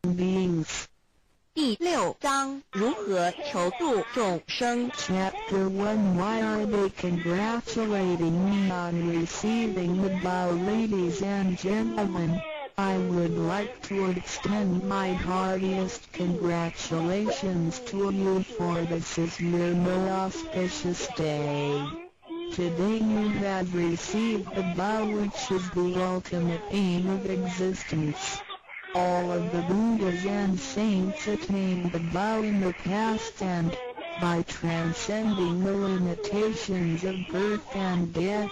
beings. 第6章如何求助众生。 Chapter 1 Why are they congratulating me on receiving the bow? Ladies and gentlemen, I would like to extend my heartiest congratulations to you, for this is your most auspicious day. Today you have received the bow, which is the ultimate aim of existence. All of the Buddhas and saints attained the bow in the past, and, by transcending the limitations of birth and death,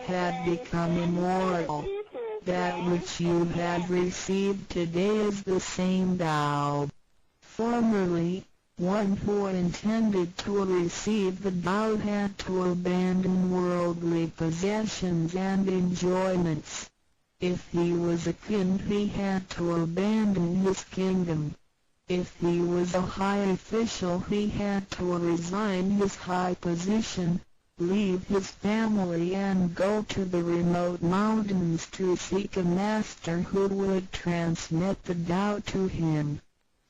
had become immortal. That which you have received today is the same bow. Formerly, one who intended to receive the bow had to abandon worldly possessions and enjoyments. If he was a king, he had to abandon his kingdom. If he was a high official, he had to resign his high position, leave his family and go to the remote mountains to seek a master who would transmit the Tao to him.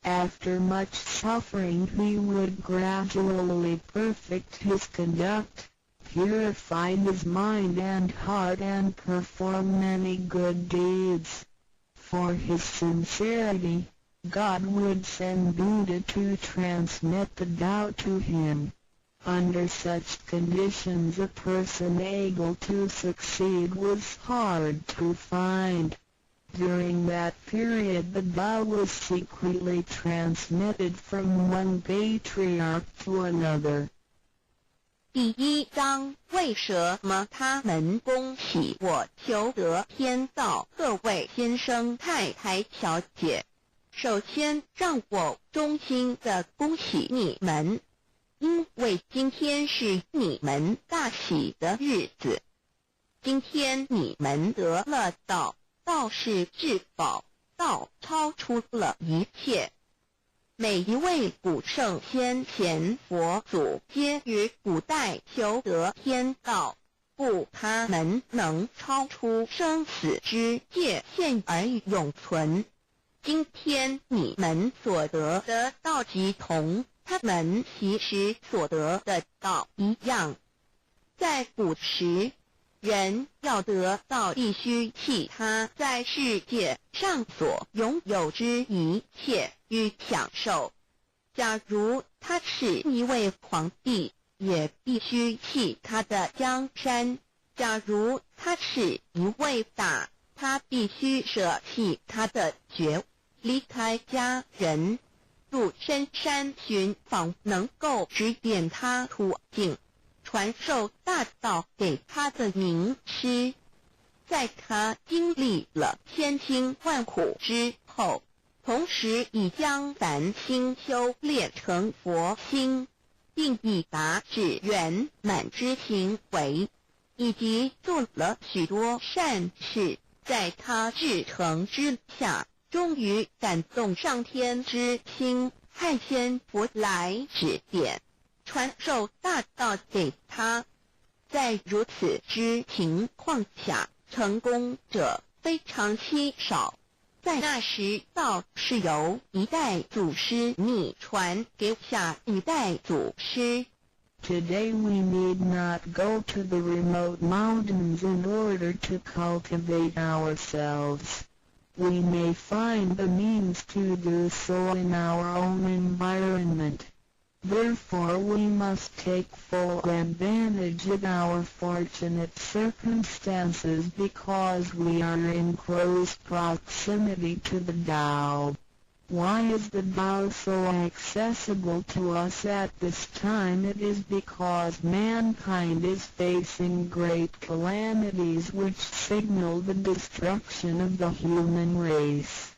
After much suffering he would gradually perfect his conduct, purify his mind and heart, and perform many good deeds. For his sincerity, God would send Buddha to transmit the Tao to him. Under such conditions a person able to succeed was hard to find. During that period the Tao was secretly transmitted from one patriarch to another. 第1章为什么他们恭喜我求得天道？各位先生太太小姐，首先让我衷心地恭喜你们，因为今天是你们大喜的日子。今天你们得了道，道是至宝，道超出了一切。每一位古圣先贤佛祖皆于古代求得天道，故他们能超出生死之界限而永存。今天你们所得的道即同他们其实所得的道一样。在古时，人要得道必须弃他在世界上所拥有之一切与享受。假如他是一位皇帝，也必须弃他的江山；假如他是一位大，他必须舍弃他的爵，离开家人，入深山寻访能够指点他途径，传授大道给他的名师。在他经历了千辛万苦之后，同时已将凡心修炼成佛心，并已达至圆满之行为，以及做了许多善事，在他至诚之下，终于感动上天之心，派仙佛来指点，传授大道给他。在如此之情况下，成功者非常稀少。在那时，道是由一代祖师秘传给下一代祖师。Today we need not go to the remote mountains in order to cultivate ourselves. We may find the means to do so in our own environment. Therefore we must take full advantage of our fortunate circumstances because we are in close proximity to the Tao. Why is the Tao so accessible to us at this time? It is because mankind is facing great calamities which signal the destruction of the human race.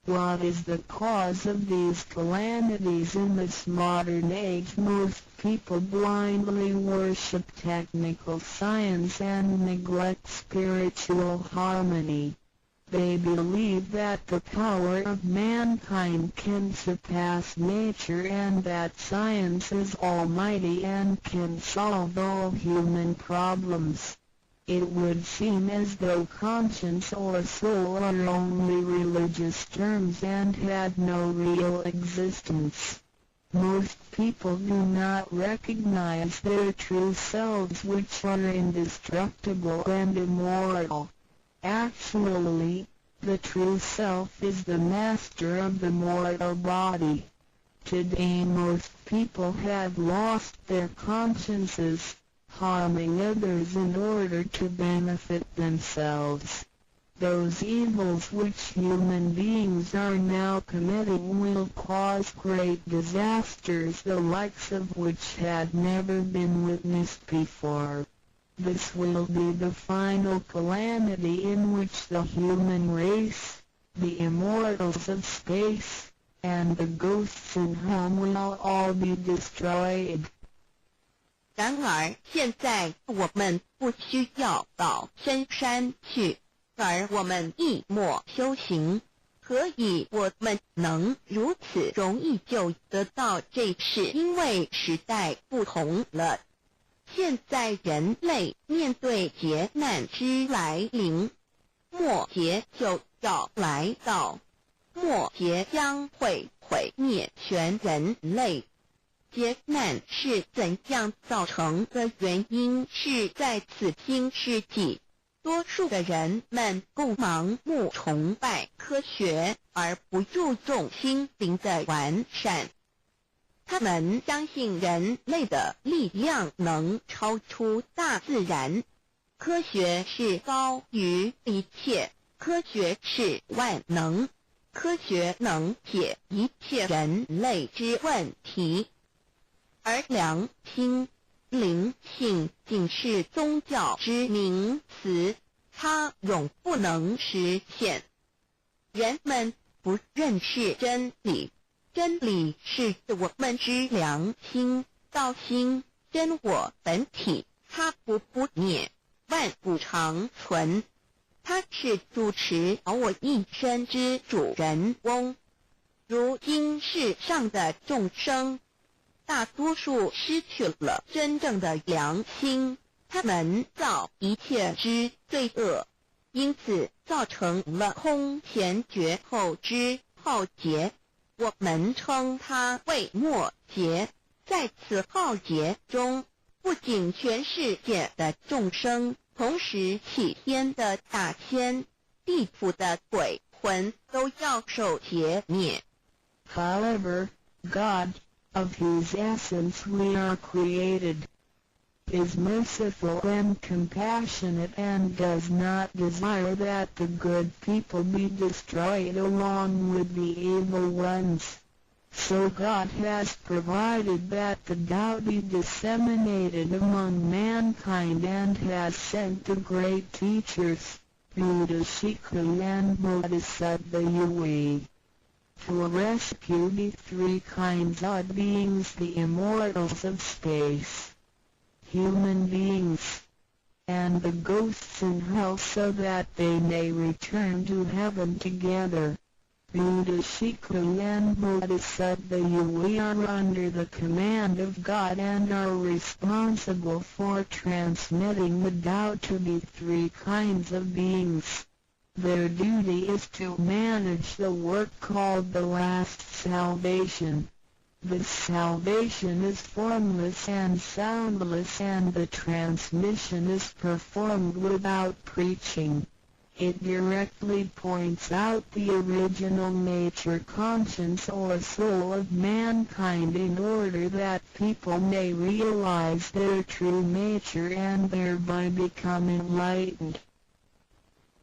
What is the cause of these calamities? In this modern age, most people blindly worship technical science and neglect spiritual harmony. They believe that the power of mankind can surpass nature and that science is almighty and can solve all human problems. It would seem as though conscience or soul are only religious terms and had no real existence. Most people do not recognize their true selves, which are indestructible and immortal. Actually, the true self is the master of the mortal body. Today most people have lost their consciences, harming others in order to benefit themselves. Those evils which human beings are now committing will cause great disasters, the likes of which had never been witnessed before. This will be the final calamity in which the human race, the immortals of space, and the ghosts in hell will all be destroyed. 然而现在我们不需要到深山去，而我们一默修行，何以我们能如此容易就得到这事？因为时代不同了。现在人类面对劫难之来临，末劫就要来到，末劫将会毁灭全人类。劫难是怎样造成的？原因是在此新世纪，多数的人们不盲目崇拜科学，而不注重心灵的完善。他们相信人类的力量能超出大自然，科学是高于一切，科学是万能，科学能解一切人类之问题。而良心、灵性仅是宗教之名词，它永不能实现。人们不认识真理，真理是我们之良心、道心、真我本体，它不灭，万古长存。它是主持我一生之主人翁。如今世上的众生，大多数失去了真正的良心，他们造一切之罪恶，因此造成了空前绝后之浩劫。我们称它为末劫。在此浩劫中，不仅全世界的众生，同时起天的大仙、地府的鬼魂都要受劫灭。However, God, of whose essence we are created, is merciful and compassionate and does not desire that the good people be destroyed along with the evil ones. So God has provided that the Tao be disseminated among mankind and has sent the great teachers, Buddha Shikha and Bodhisattva Yui, to rescue the three kinds of beings, the immortals of space, human beings, and the ghosts in hell, so that they may return to heaven together. Buddha Shikha and Bodhisattva Yui are under the command of God and are responsible for transmitting the Tao to the three kinds of beings. Their duty is to manage the work called the last salvation. This salvation is formless and soundless, and the transmission is performed without preaching. It directly points out the original nature, conscience or soul of mankind, in order that people may realize their true nature and thereby become enlightened.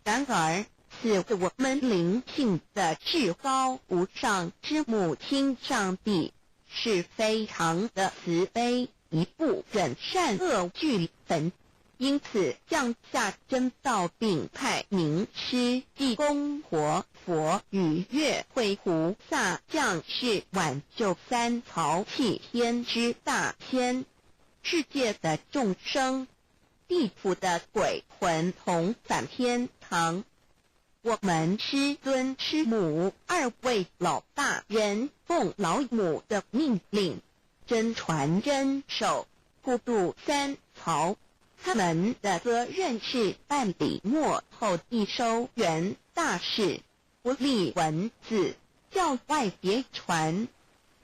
然而，是我们灵性的至高无上之母亲上帝，是非常的慈悲，一不忍善恶俱焚，因此降下真道，并派名师济公活佛与月慧菩萨降世，挽救三曹弃天之大仙。世界的众生，地府的鬼魂同返天堂。我们师尊师母二位老大人奉老母的命令，真传真守，普渡三曹，他们的责任是办理末后一收圆大事，不立文字，教外别传，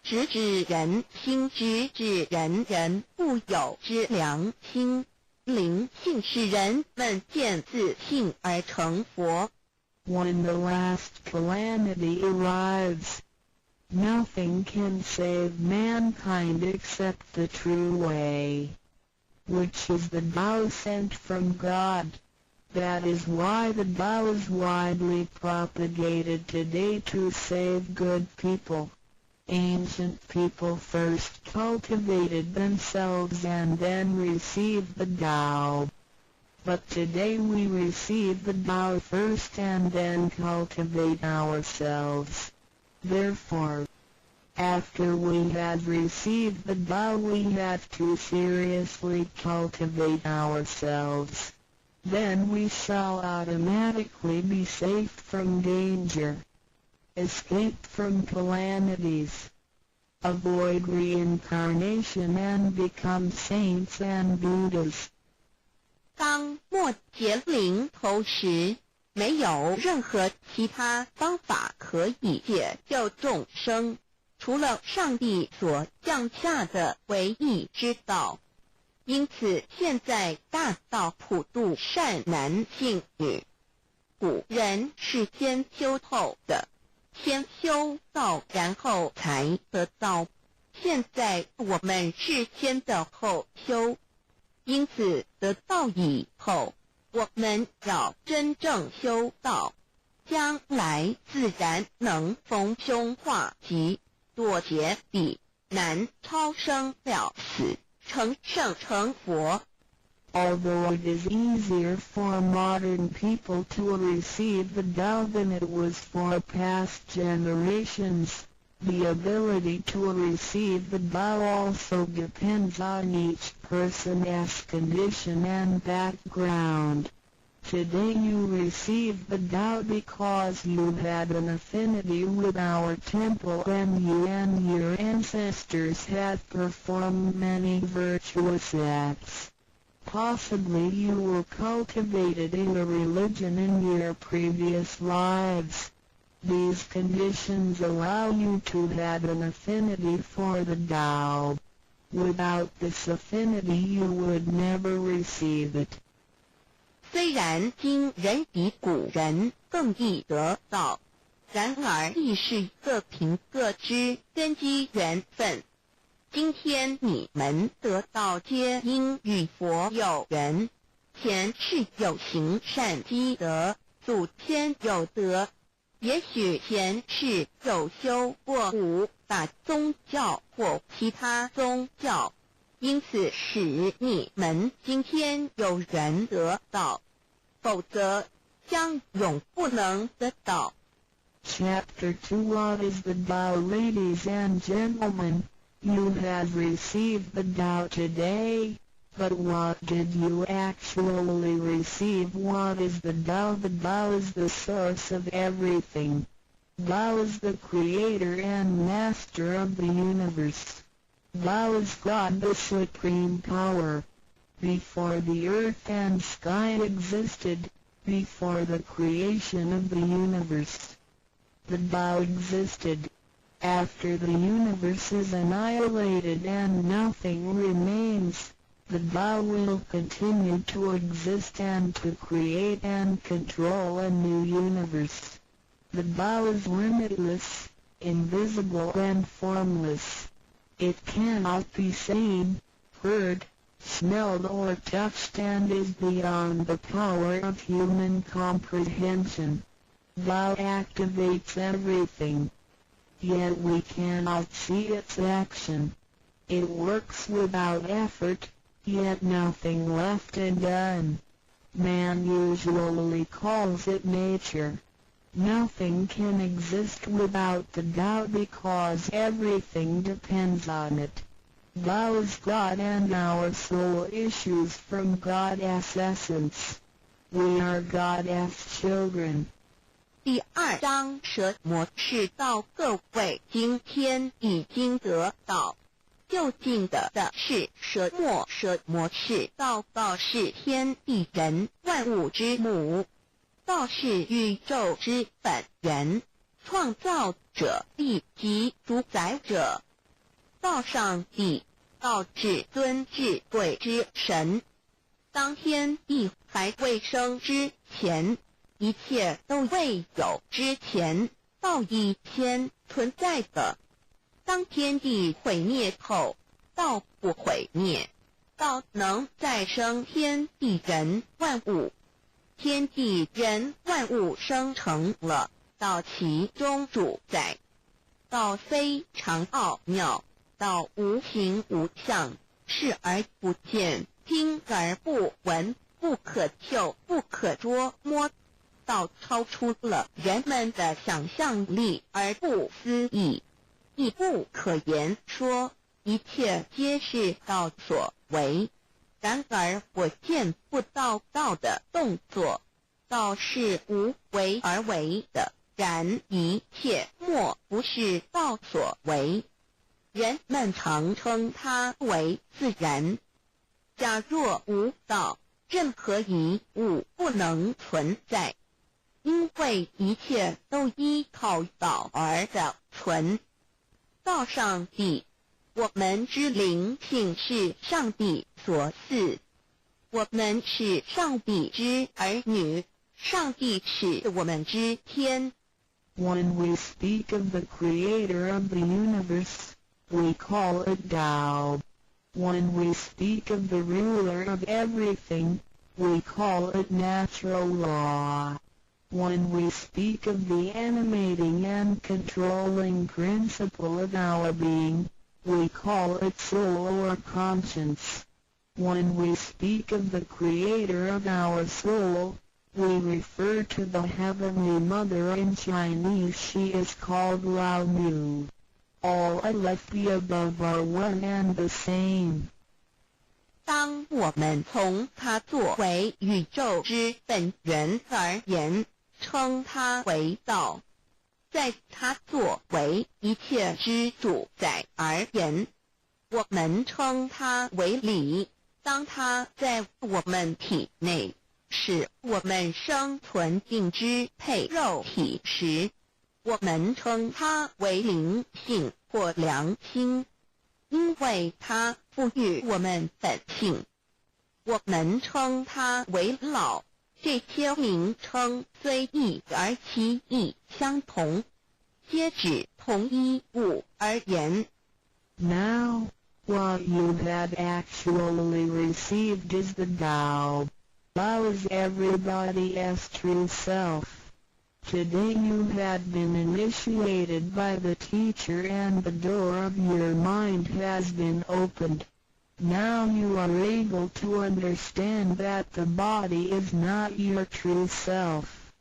直指人心，直指人人不有之良心。灵性使人们见自信而成佛。When the last calamity arrives, nothing can save mankind except the true way, which is the Tao sent from God. That is why the Tao is widely propagated today to save good people. Ancient people first cultivated themselves and then received the Tao. But today we receive the Tao first and then cultivate ourselves. Therefore, after we have received the Tao, we have to seriously cultivate ourselves. Then we shall automatically be safe from danger, escape from calamities, avoid reincarnation and become saints and Buddhas. 当末劫临头时，没有任何其他方法可以解救众生，除了上帝所降下的唯一之道。因此现在大道普度善男信女，古人是先修透的，先修道然后才得道，现在我们是先的后修，因此得道以后，我们要真正修道，将来自然能逢凶化吉，躲劫彼难，超生了死，成圣成佛。Although it is easier for modern people to receive the Tao than it was for past generations, the ability to receive the Tao also depends on each person's condition and background. Today you receive the Tao because you had an affinity with our temple and you and your ancestors had performed many virtuous acts. Possibly you were cultivated in a religion in your previous lives. These conditions allow you to have an affinity for the Tao. Without this affinity you would never receive it. 虽然今人比古人更易得道，然而亦是各凭各知，根基缘分。今天你们得道皆因与佛有缘，前世有行善积德，祖先有德，也许前世有修过五大宗教或其他宗教，因此使你们今天有缘得道，否则将永不能得道。Chapter 2 What is the Tao? Ladies and gentlemen, you have received the Tao today, but what did you actually receive? What is the Tao? The Tao is the source of everything. Tao is the creator and master of the universe. Tao is God, the supreme power. Before the earth and sky existed, before the creation of the universe, the Tao existed. After the universe is annihilated and nothing remains, the Tao will continue to exist and to create and control a new universe. The Tao is limitless, invisible and formless. It cannot be seen, heard, smelled or touched and is beyond the power of human comprehension. Tao activates everything, yet we cannot see its action. It works without effort, yet nothing left undone. Man usually calls it nature. Nothing can exist without the Tao because everything depends on it. Tao is God and our soul issues from God's essence. We are God's children. 第二章蛇魔是道，各位今天已经得道，究竟的是舍魔是道是天地人万物之母，道是宇宙之本源，创造者亦即主宰者。道上帝，道至尊至贵之神。当天地还未生之前，一切都未有之前，道已先存在的。当天地毁灭后，道不毁灭，道能再生天地人万物。天地人万物生成了，道其中主宰。道非常奥妙，道无形无相，视而不见，听而不闻，不可嗅，不可捉摸。道超出了人们的想象力而不思议，亦不可言说，一切皆是道所为。然而我见不到道的动作，道是无为而为的，然一切莫不是道所为。人们常称它为自然。假若无道，任何一物不能存在，因为一切都依靠道而的存。道上帝，我们之灵性是上帝所赐，我们是上帝之儿女，上帝是我们之天。 When we speak of the creator of the universe, we call it Tao. When we speak of the ruler of everything, we call it natural law. When we speak of the animating and controlling principle of our being, we call it soul or conscience. When we speak of the creator of our soul, we refer to the Heavenly Mother. In Chinese she is called Lao Nu. All of the above are one and the same. 当我们从它作为宇宙之本源而言，称它为道；在它作为一切之主宰而言，我们称它为理。当它在我们体内，使我们生存并支配肉体时，我们称它为灵性或良心，因为它赋予我们本性。我们称它为老。这些名称虽异而其义相同，皆指同一物而言。 Now, what you have actually received is the Tao. Tao is everybody's true self. Today you have been initiated by the teacher and the door of your mind has been opened. Now you are able to understand that the body is not your true self.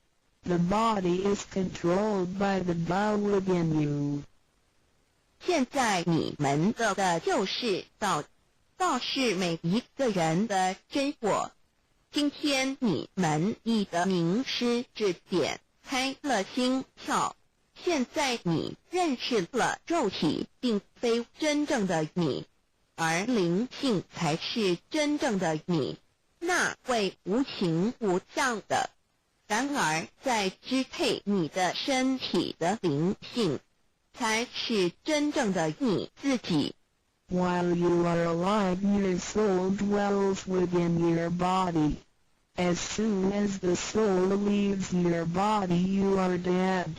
The body is controlled by the Tao within you. 现在你们的就是道，道是每一个人的真我。今天你们已得名师指点，开了心窍。现在你认识了肉体并非真正的你，而灵性才是真正的你，那位无形无相的。然而在支配你的身体的灵性，才是真正的你自己。 While you are alive, your soul dwells within your body. As soon as the soul leaves your body, you are dead.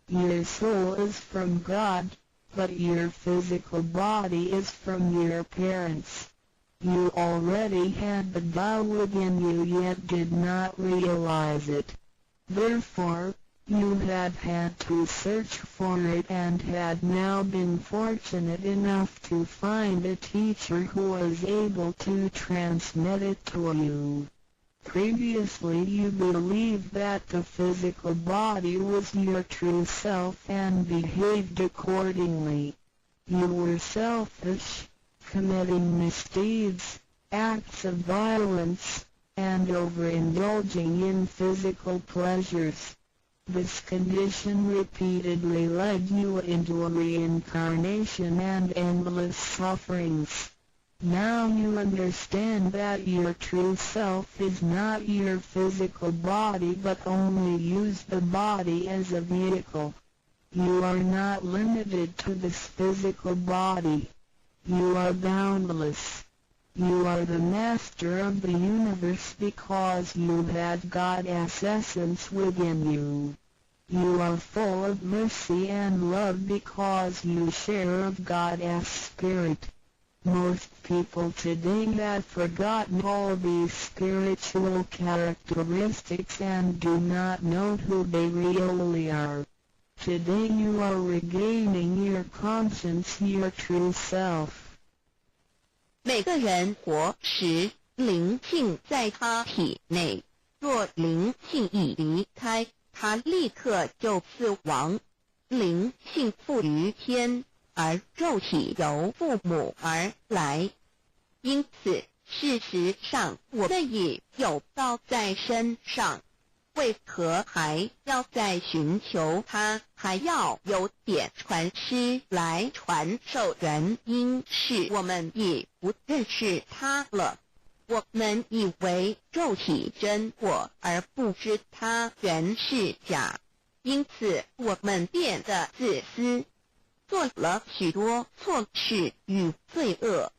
Your soul is from God, but your physical body is from your parents. You already had the Tao within you yet did not realize it. Therefore, you have had to search for it and had now been fortunate enough to find a teacher who was able to transmit it to you. Previously you believed that the physical body was your true self and behaved accordingly. You were selfish, committing misdeeds, acts of violence, and overindulging in physical pleasures. This condition repeatedly led you into reincarnation and endless sufferings. Now you understand that your true self is not your physical body but only use the body as a vehicle. You are not limited to this physical body. You are boundless. You are the master of the universe because you have God's essence within you. You are full of mercy and love because you share of God's spirit. Most people today have forgotten all these spiritual characteristics and do not know who they really are. Today you are regaining your conscience, your true self. 每个人活时，灵性在他体内，若灵性一离开，他立刻就死亡。灵性附于天，而肉体由父母而来。因此，事实上我们已有道在身上，为何还要再寻求它？还要有点传师来传授？原因是我们已不认识它了。我们以为肉体真我，而不知它原是假，因此我们变得自私，做了许多错事与罪恶。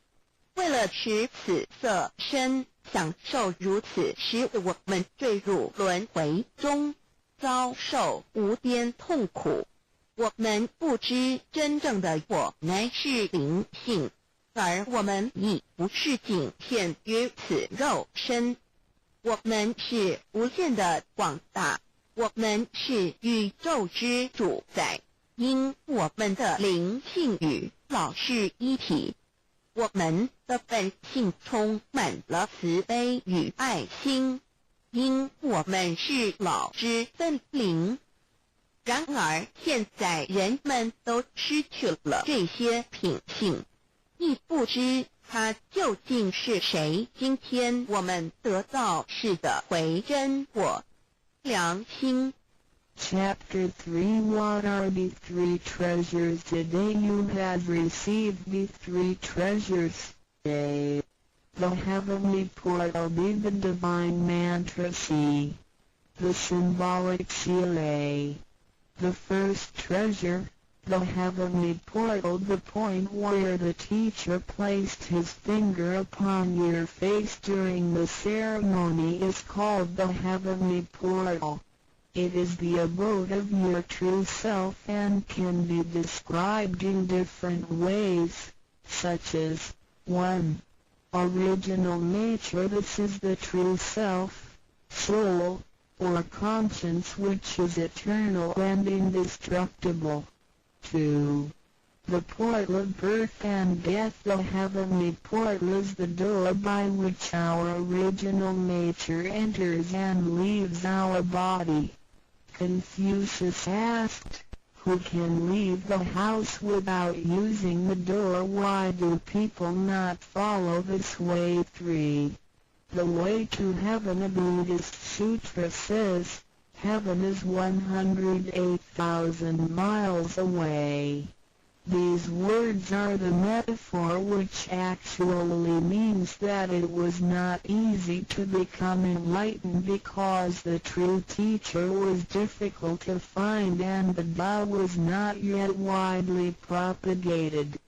为了使此色身享受如此，使我们坠入轮回中，遭受无边痛苦。我们不知真正的我乃是灵性，而我们已不是仅限于此肉身。我们是无限的广大，我们是宇宙之主宰，因我们的灵性与老是一体。我们的本性充满了慈悲与爱心，因我们是老之分灵。然而现在人们都失去了这些品性，亦不知它究竟是谁。今天我们得到是的回真我良心。Chapter 3 What are the three treasures? Today you have received the three treasures. A. The heavenly portal. B. The divine mantra. C. The symbolic seal. A. The first treasure, the heavenly portal. The point where the teacher placed his finger upon your face during the ceremony is called the heavenly portal. It is the abode of your true self and can be described in different ways, such as 1. Original nature. This is the true self, soul, or conscience which is eternal and indestructible. 2. The portal of birth and death. The heavenly portal is the door by which our original nature enters and leaves our body. Confucius asked, who can leave the house without using the door? Why do people not follow this way? 3. The way to heaven. A Buddhist sutra says, heaven is 108,000 miles away. These words are the metaphor which actually means that it was not easy to become enlightened because the true teacher was difficult to find and the Tao was not yet widely propagated.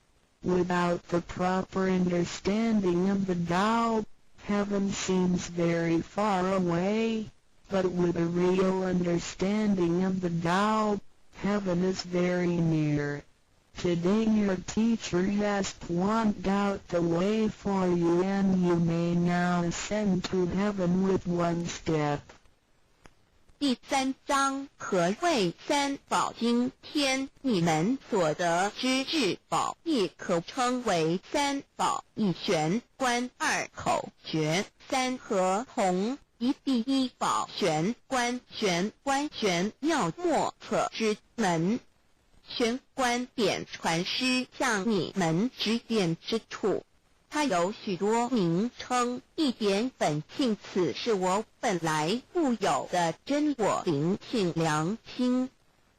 Without the proper understanding of the Tao, heaven seems very far away, but with a real understanding of the Tao, heaven is very near. Today your teacher has pointed out the way for you and you may now ascend to heaven with one step. 第3章，何谓三宝经天？你们所得之至宝，亦可称为三宝。一玄观，二口诀，三合同。一第一宝玄关，玄关玄妙莫测之门。玄关点传师向你们指点之处，它有许多名称，一点本性，此是我本来固有的真我灵性良心，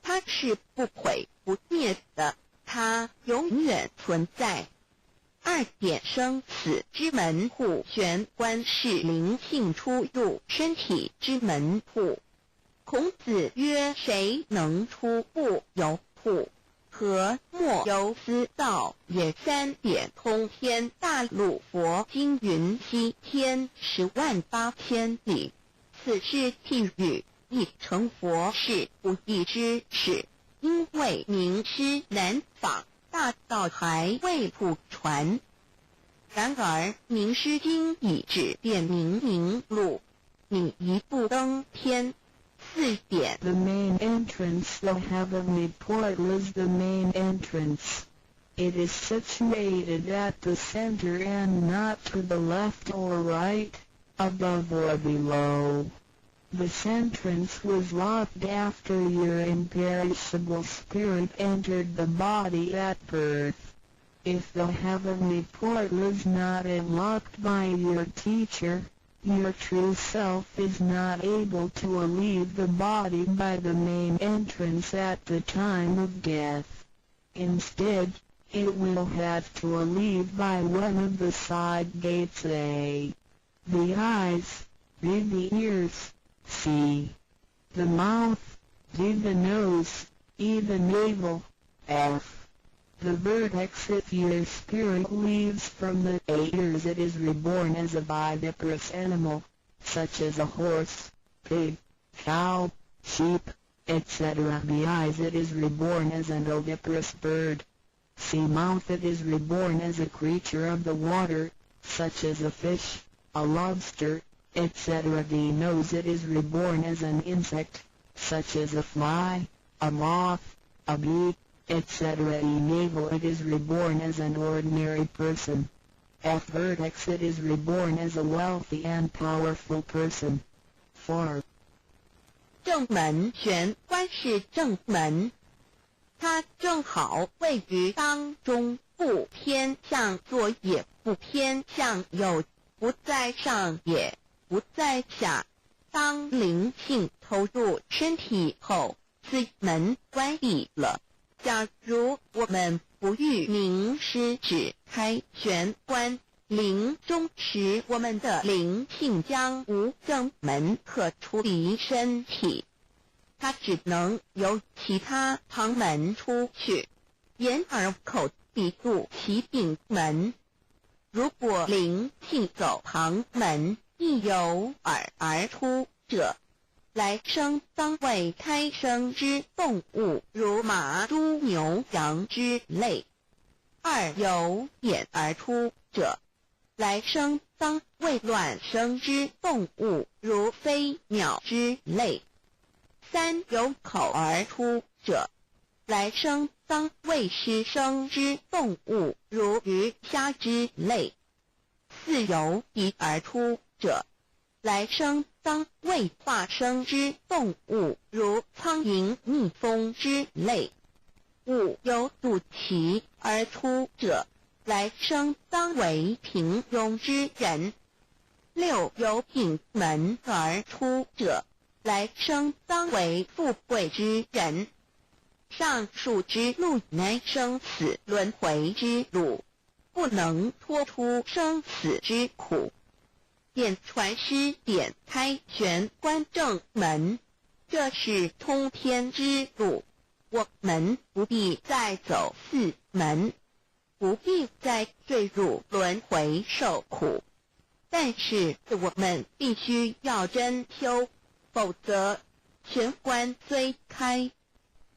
它是不毁不灭的，它永远存在。二点生死之门户，玄关是灵性出入身体之门户。孔子曰：谁能出不由户？何莫由斯道也。三点通天大陆佛经云：西天108000里，此是譬喻，亦成佛是不易之事，因为名师难访，大道还未普传。然而名师经已指点明路，你一步登天。四点 The main entrance, the heavenly portal, is the main entrance. It is situated at the center and not to the left or right, above or below. This entrance was locked after your imperishable spirit entered the body at birth. If the heavenly portal is not unlocked by your teacher, your true self is not able to leave the body by the main entrance at the time of death. Instead, it will have to leave by one of the side gates: A. The eyes, B. The ears, C. The mouth, D. The nose, E. The navel, F. The vertex. If your spirit leaves from the ears, it is reborn as a viviparous animal, such as a horse, pig, cow, sheep, etc. The eyes, it is reborn as an oviparous bird. C. Mouth, it is reborn as a creature of the water, such as a fish, a lobster, etc. The nose, it is reborn as an insect, such as a fly, a moth, a bee, etc. E. Navel, it is reborn as an ordinary person. F. Vertex, it is reborn as a wealthy and powerful person. 4. 正门，玄关是正门，它正好位于当中，不偏向左也不偏向右，不在上也不在下。当灵性投入身体后，此门关闭了。假如我们不遇名师指开玄关，临终时我们的灵性将无正门可出离身体，它只能由其他旁门出去，眼耳口鼻肚脐柄门。如果灵性走旁门，亦由耳而出者，来生当为胎生之动物，如马、猪、牛、羊之类；二由眼而出者，来生当为卵生之动物，如飞鸟之类；三由口而出者，来生当为湿生之动物，如鱼、虾之类；四由鼻而出者，来生当为化生之动物，如苍蝇、蜜蜂之类；五由肚脐而出者，来生当为平庸之人；六由顶门而出者，来生当为富贵之人。上述之路乃生死轮回之路，不能脱出生死之苦。点传师点开玄关正门，这是通天之路，我们不必再走四门，不必再坠入轮回受苦。但是我们必须要真修，否则玄关虽开，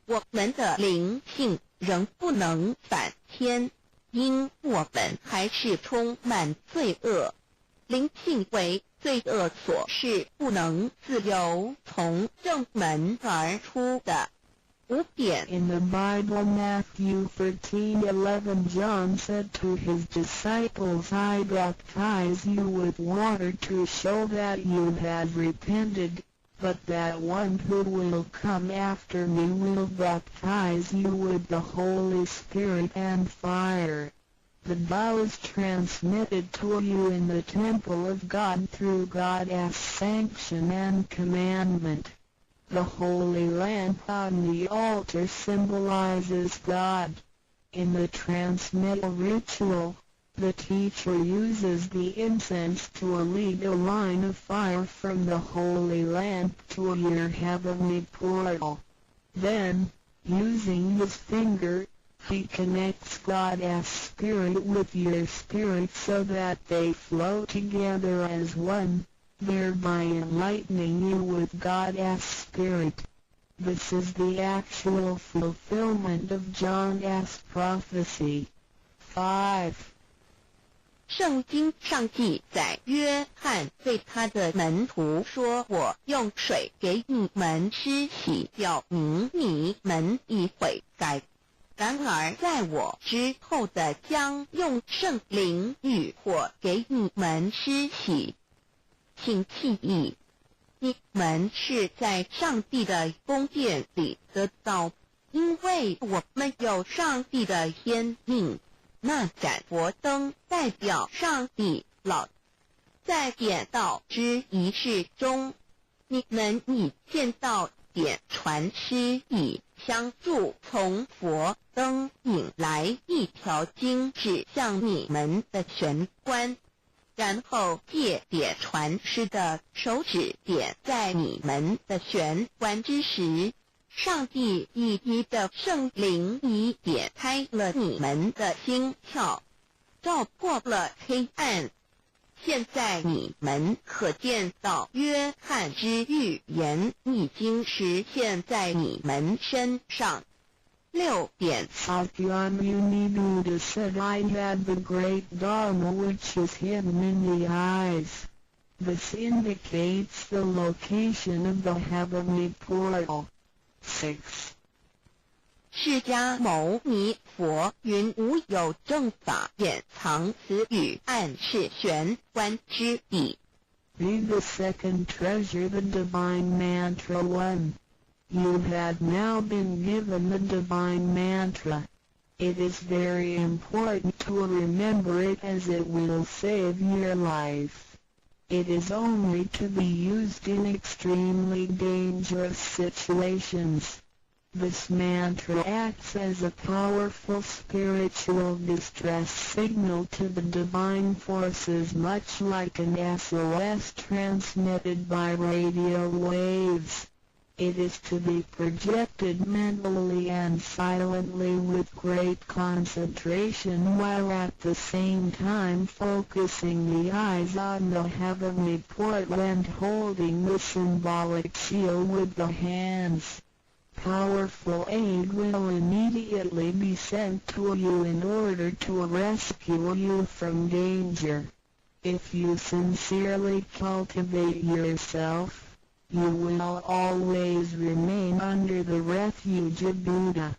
我们的灵性仍不能返天，因我们还是充满罪恶。灵性为罪恶所是不能自由从正门而出的。5点 In the Bible, Matthew 13:11, John said to his disciples, I baptize you with water to show that you have repented, but that one who will come after me will baptize you with the Holy Spirit and fire. The Tao is transmitted to you in the temple of God through God's sanction and commandment. The holy lamp on the altar symbolizes God. In the transmittal ritual, the teacher uses the incense to lead a line of fire from the holy lamp to your heavenly portal. Then, using his finger, he connects God's spirit with your spirit so that they flow together as one, thereby enlightening you with God's spirit. This is the actual fulfillment of John's prophecy. 5. 圣经上记载，约翰对他的门徒说：“我用水给你们施洗，表明你们已悔改。然而在我之后的将用圣灵与火给你们施洗。请记忆，你们是在上帝的宫殿里得到，因为我们有上帝的天命。那盏佛灯代表上帝老。在点道之仪式中，你们已见到点传师以相助从佛灯引来一条经指向你们的玄关，然后借点传师的手指点在你们的玄关之时，上帝以你的圣灵已点开了你们的心窍，照破了黑暗。现在你们可见到约翰之预言已经实现在你们身上。6点 Sakyamuni said, I had the great Dharma which is hidden in the eyes. This indicates the location of the heavenly portal. 6. 释迦牟尼佛云无有正法掩藏此语，暗示玄关之地。Read the second treasure, the divine mantra 1. You had now been given the divine mantra. It is very important to remember it as it will save your life. It is only to be used in extremely dangerous situations. This mantra acts as a powerful spiritual distress signal to the divine forces, much like an SOS transmitted by radio waves. It is to be projected mentally and silently with great concentration, while at the same time focusing the eyes on the heavenly portal and holding the symbolic seal with the hands. Powerful aid will immediately be sent to you in order to rescue you from danger. If you sincerely cultivate yourself, you will always remain under the refuge of Buddha.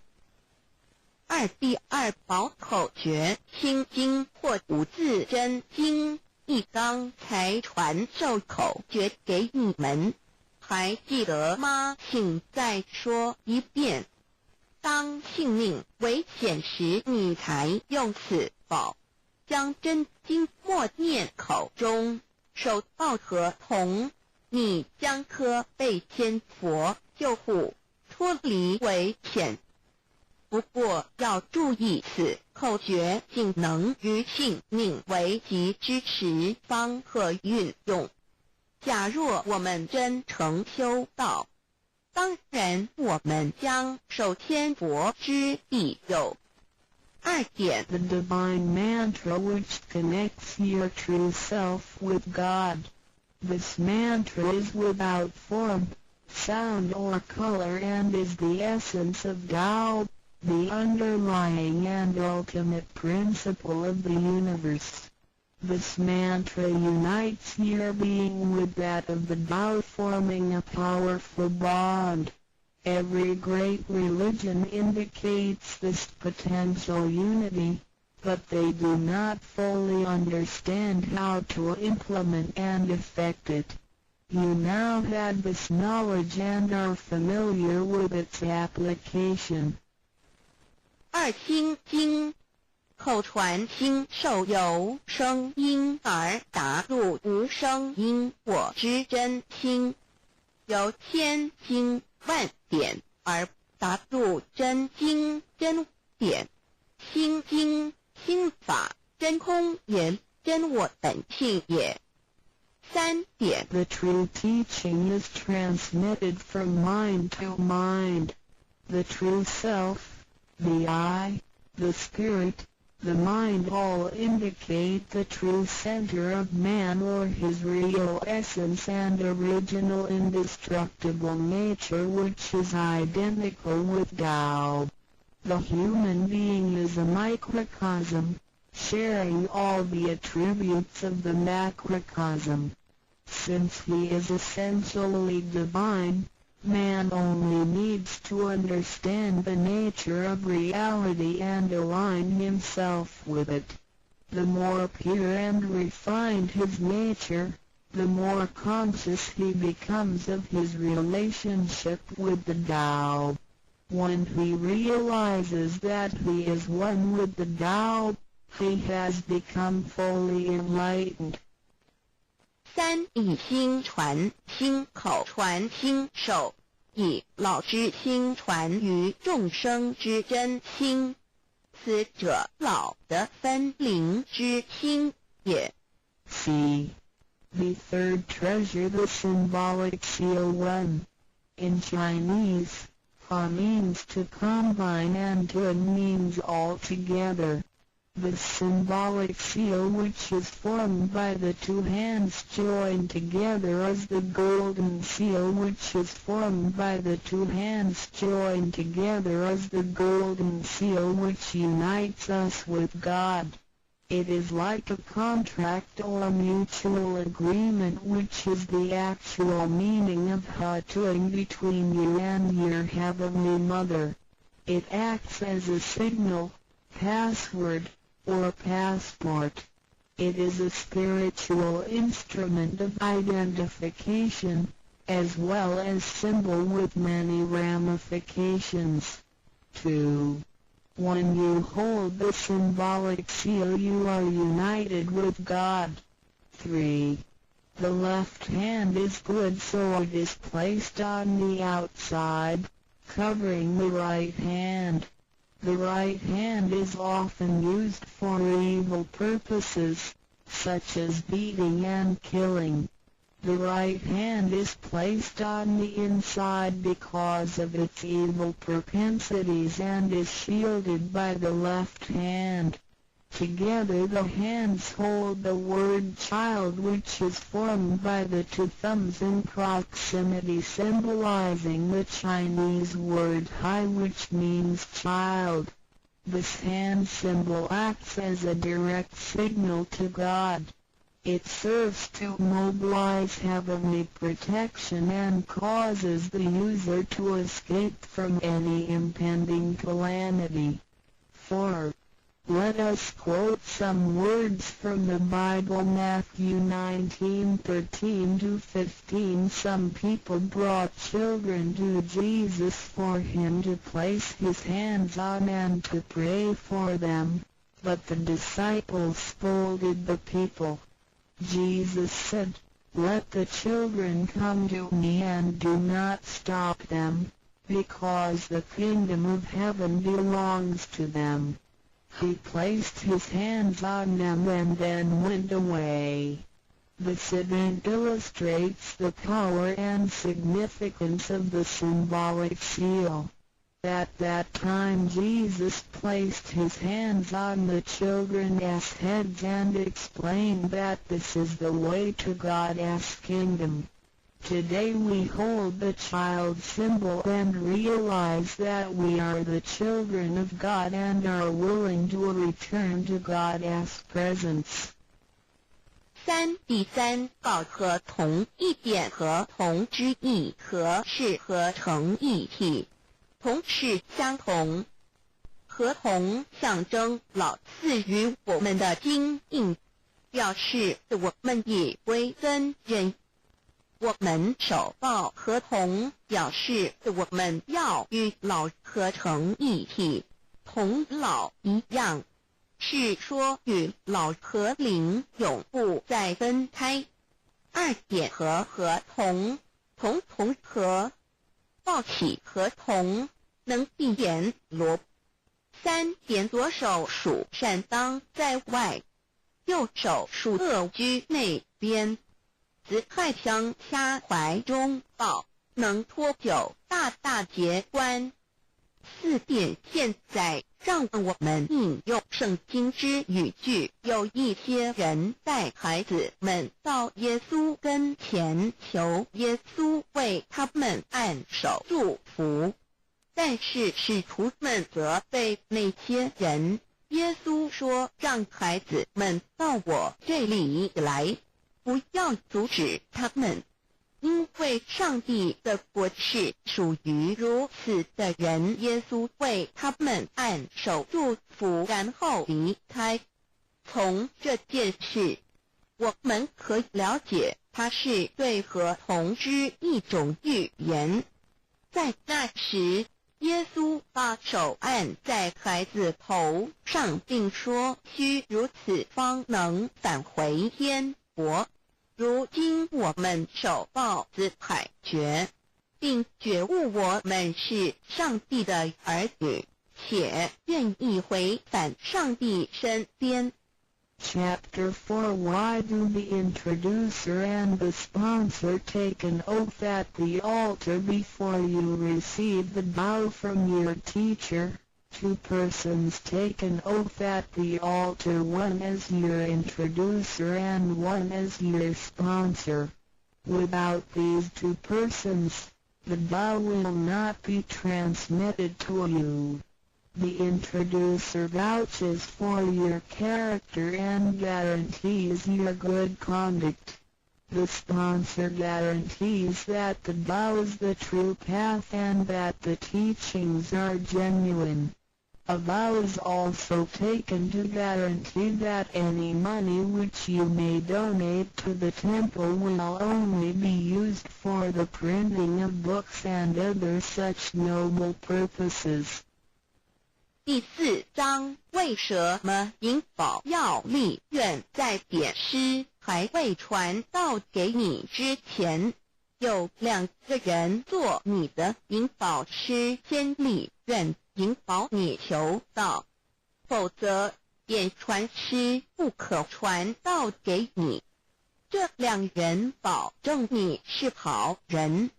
第二宝口诀心经或五字真经，一刚才传授口诀给你们，还记得吗？请再说一遍。当性命危险时，你才用此宝，将真经默念口中，手抱合同。你将可被天佛救护，脱离危险。不过要注意，此口诀仅能于性命危急之时方可运用。假若我们真诚修道，当然我们将受天佛之庇佑。2点 The divine mantra which connects your true self with God. This mantra is without form, sound or color and is the essence of Tao, the underlying and ultimate principle of the universe. This mantra unites your being with that of the Tao, forming a powerful bond. Every great religion indicates this potential unity, but they do not fully understand how to implement and effect it. You now have this knowledge and are familiar with its application. 2心经口传心授由声音而达入无声因果之真心，由千经万典而达入真经真典，心经心法真空也，真我本性也。三点 The true teaching is transmitted from mind to mind. The true self, the I, the spirit, the mind all indicate the true center of man or his real essence and original indestructible nature, which is identical with Tao. The human being is a microcosm, sharing all the attributes of the macrocosm. Since he is essentially divine, man only needs to understand the nature of reality and align himself with it. The more pure and refined his nature, the more conscious he becomes of his relationship with the Tao. When he realizes that he is one with the Tao, he has become fully enlightened. 三以心传心口传心手，以老之心传于众生之真心，此者老的分灵之心也。C. The third treasure, the symbolic seal 1. In Chinese, Ha means to combine and Tun means all together. The symbolic seal, which is formed by the two hands joined together, is the golden seal, which is formed by the two hands joined together, is the golden seal which unites us with God. It is like a contract or a mutual agreement, which is the actual meaning of Ha-Tuing between you and your Heavenly Mother. It acts as a signal, password, or passport. It is a spiritual instrument of identification, as well as symbol with many ramifications. 2. When you hold the symbolic seal, you are united with God. 3. The left hand is good, so it is placed on the outside, covering the right hand. The right hand is often used for evil purposes, such as beating and killing. The right hand is placed on the inside because of its evil propensities and is shielded by the left hand. Together the hands hold the word child, which is formed by the two thumbs in proximity, symbolizing the Chinese word hai, which means child. This hand symbol acts as a direct signal to God. It serves to mobilize heavenly protection and causes the user to escape from any impending calamity. 4. Let us quote some words from the Bible. Matthew 19:13-15. Some people brought children to Jesus for him to place his hands on and to pray for them, but the disciples scolded the people. Jesus said, "Let the children come to me and do not stop them, because the kingdom of heaven belongs to them." He placed his hands on them and then went away. This event illustrates the power and significance of the symbolic seal. At that time Jesus placed his hands on the children's heads and explained that this is the way to God's kingdom. Today we hold the child symbol and realize that we are the children of God and are willing to return to God's presence. 三第三告和同一点和同之意和是合成一体，同是相同，合同象征老赐予我们的经印，表示我们以为真人。我们守抱合同，表示我们要与老合成一体，同老一样。是说与老和灵永不再分开。二点和同和，抱起和同，能闭眼罗。三点左手属善当在外，右手属恶居内边。子亥相掐怀中抱，能托九大节观。四点现在让我们引用圣经之语句，有一些人带孩子们到耶稣跟前，求耶稣为他们按手祝福，但是使徒们责备那些人。耶稣说，让孩子们到我这里来，不要阻止他们，因为上帝的国是属于如此的人。耶稣为他们按手祝福，然后离开。从这件事，我们可以了解，它是对合同之一种预言。在那时，耶稣把手按在孩子头上，并说，须如此方能返回天国。如今我们手抱子海觉，并觉悟我们是上帝的儿女，且愿意回返上帝身边。Chapter 4 Why do the introducer and the sponsor take an oath at the altar before you receive the bow from your teacher? Two persons take an oath at the altar, one as your introducer and one as your sponsor. Without these two persons, the bow will not be transmitted to you. The introducer vouches for your character and guarantees your good conduct. The sponsor guarantees that the bow is the true path and that the teachings are genuine. A vow is also taken to guarantee that any money which you may donate to the temple will only be used for the printing of books and other such noble purposes. 第4章，为什么银宝要立愿在典诗还未传到给你之前，有2个人做你的银宝师，先立愿引保你求道，否则典传师不可传道给你。这2人保证你是好人，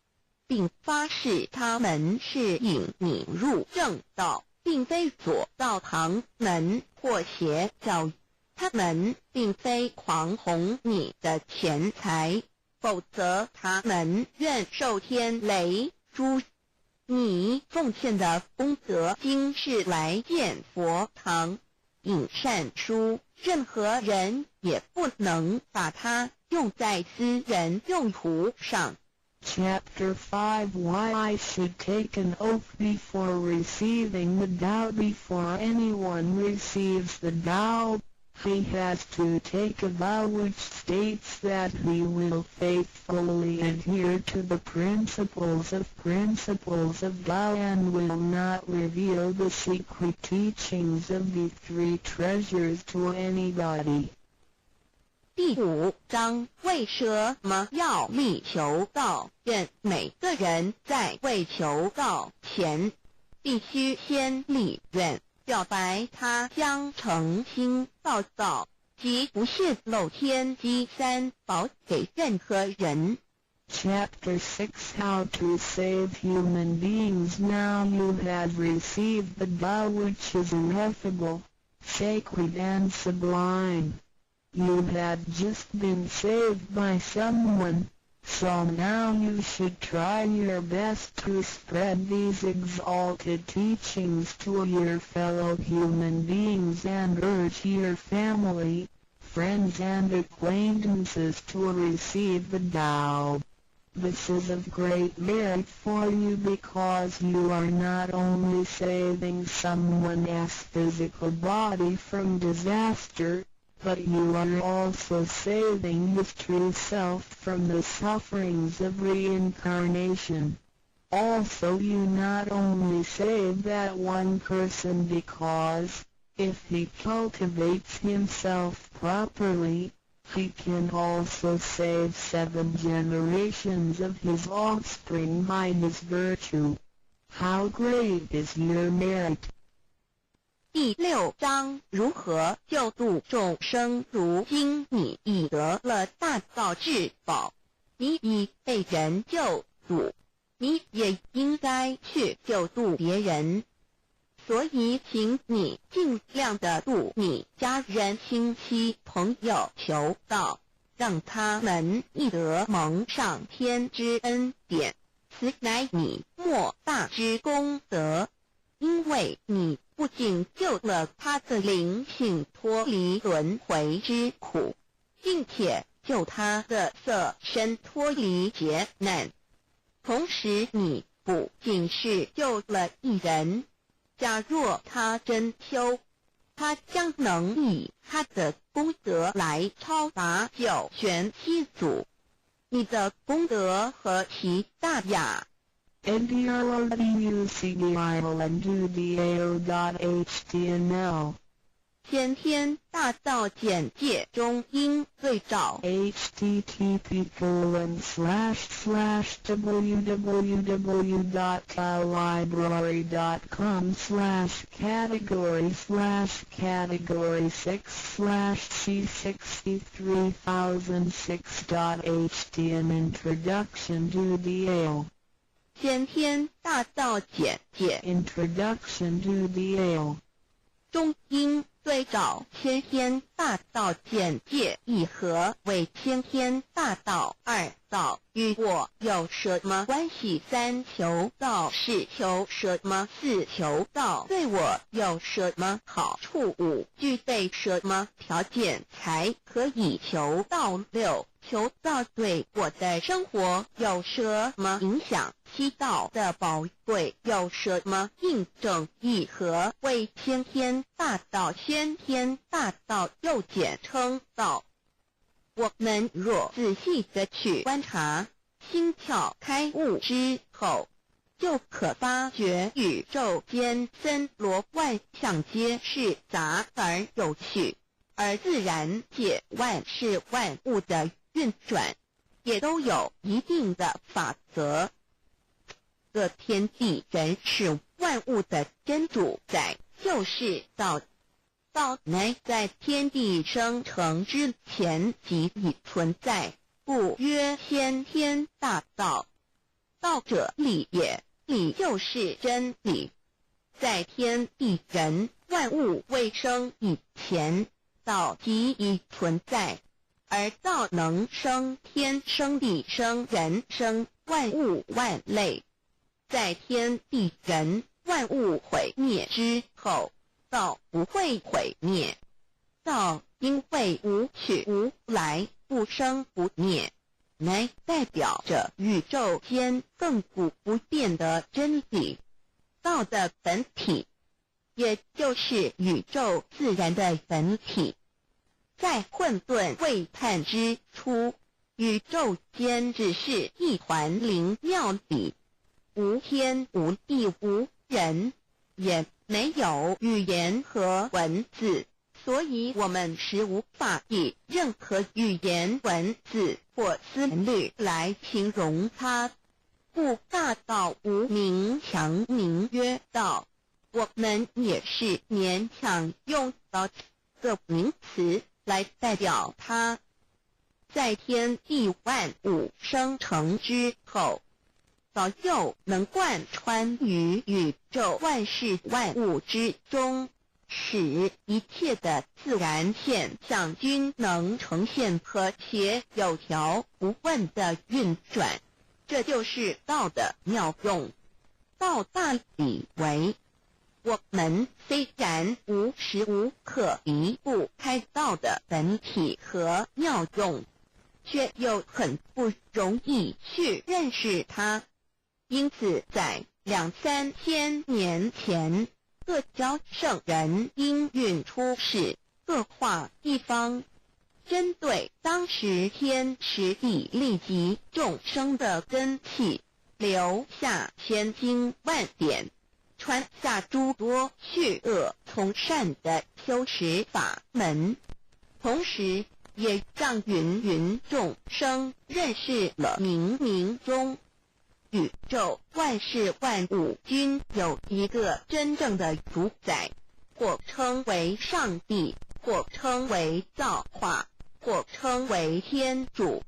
并发誓他们是引你入正道，并非左道旁门或邪教。他们并非狂哄你的钱财，否则他们愿受天雷诛。你奉献的功德经是来建佛堂、引善书，任何人也不能把它用在私人用途上。Chapter 5 Why I should take an oath before receiving the vow. Before anyone receives the vow, he has to take a vow which states that he will faithfully adhere to the principles of vow and will not reveal the secret teachings of the 3 treasures to anybody. 第5章，为什么要立求道愿？每个人在未求道前，必须先立愿，表白他将诚心报道及不泄露天机3宝给任何人。Chapter 6 How to save human beings. Now you have received the vow which is ineffable, sacred and sublime. You have just been saved by someone, so now you should try your best to spread these exalted teachings to your fellow human beings and urge your family, friends and acquaintances to receive the vow. This is of great merit for you because you are not only saving someone's physical body from disaster, but you are also saving his true self from the sufferings of reincarnation. Also you not only save that one person because, If he cultivates himself properly, he can also save 7 generations of his offspring by his virtue. How great is your merit! 第6章如何救度众生。如今你已得了大道至宝，你已被人救度，你也应该去救度别人。所以请你尽量的度你家人、亲戚、朋友求道，让他们亦得蒙上天之恩典，此乃你莫大之功德。因为你不仅救了他的灵性脱离轮回之苦，并且救他的色身脱离劫难，同时你不仅是救了一人，假若他真修，他将能以他的功德来超拔九玄七祖。你的功德何其大呀！ndrlducdil.html 先天大道简介中应最早 http://www.category/category6/c63006.htm Introduction to DL 先天大道简介 Introduction to DL 中应最早先天大道简介一盒为先天大道2道与我有什么关系？3求道是求什么？4求道对我有什么好处？5具备什么条件才可以求道？6求道对我的生活有什么影响？7道的宝贵有什么印证？一盒为先天大道，先天大道又简称道。我们若仔细地去观察，心窍开悟之后，就可发觉宇宙间森罗万象皆是杂而有趣，而自然界万事万物的运转也都有一定的法则。这天地人是万物的真主宰，就是道。道乃在天地生成之前即已存在，故曰先天大道。道者理也，理就是真理。在天地人万物未生以前，道即已存在，而道能生天、生地、生人、生万物万类。在天地人万物毁灭之后，道不会毁灭。道因为无去无来，不生不灭，乃代表着宇宙间亘古不变的真理。道的本体，也就是宇宙自然的本体。在混沌未探之初，宇宙间只是一环灵妙理，无天无地无人，也没有语言和文字，所以我们实无法以任何语言、文字或思虑来形容它。故大道无名强名曰道，我们也是勉强用到这个名词来代表它。在天地万物生成之后，早就能贯穿于宇宙万事万物之中，使一切的自然现象均能呈现和谐有条不紊的运转。这就是道的妙用。道大理为，我们虽然无时无刻离不开道的本体和妙用，却又很不容易去认识它。因此在2-3千年前，各教圣人因运出世，各化一方，针对当时天时地利及众生的根器，留下千经万典，传下诸多去恶从善的修持法门，同时也让芸芸众生认识了冥冥中宇宙万事万物均有一个真正的主宰，或称为上帝，或称为造化，或称为天主。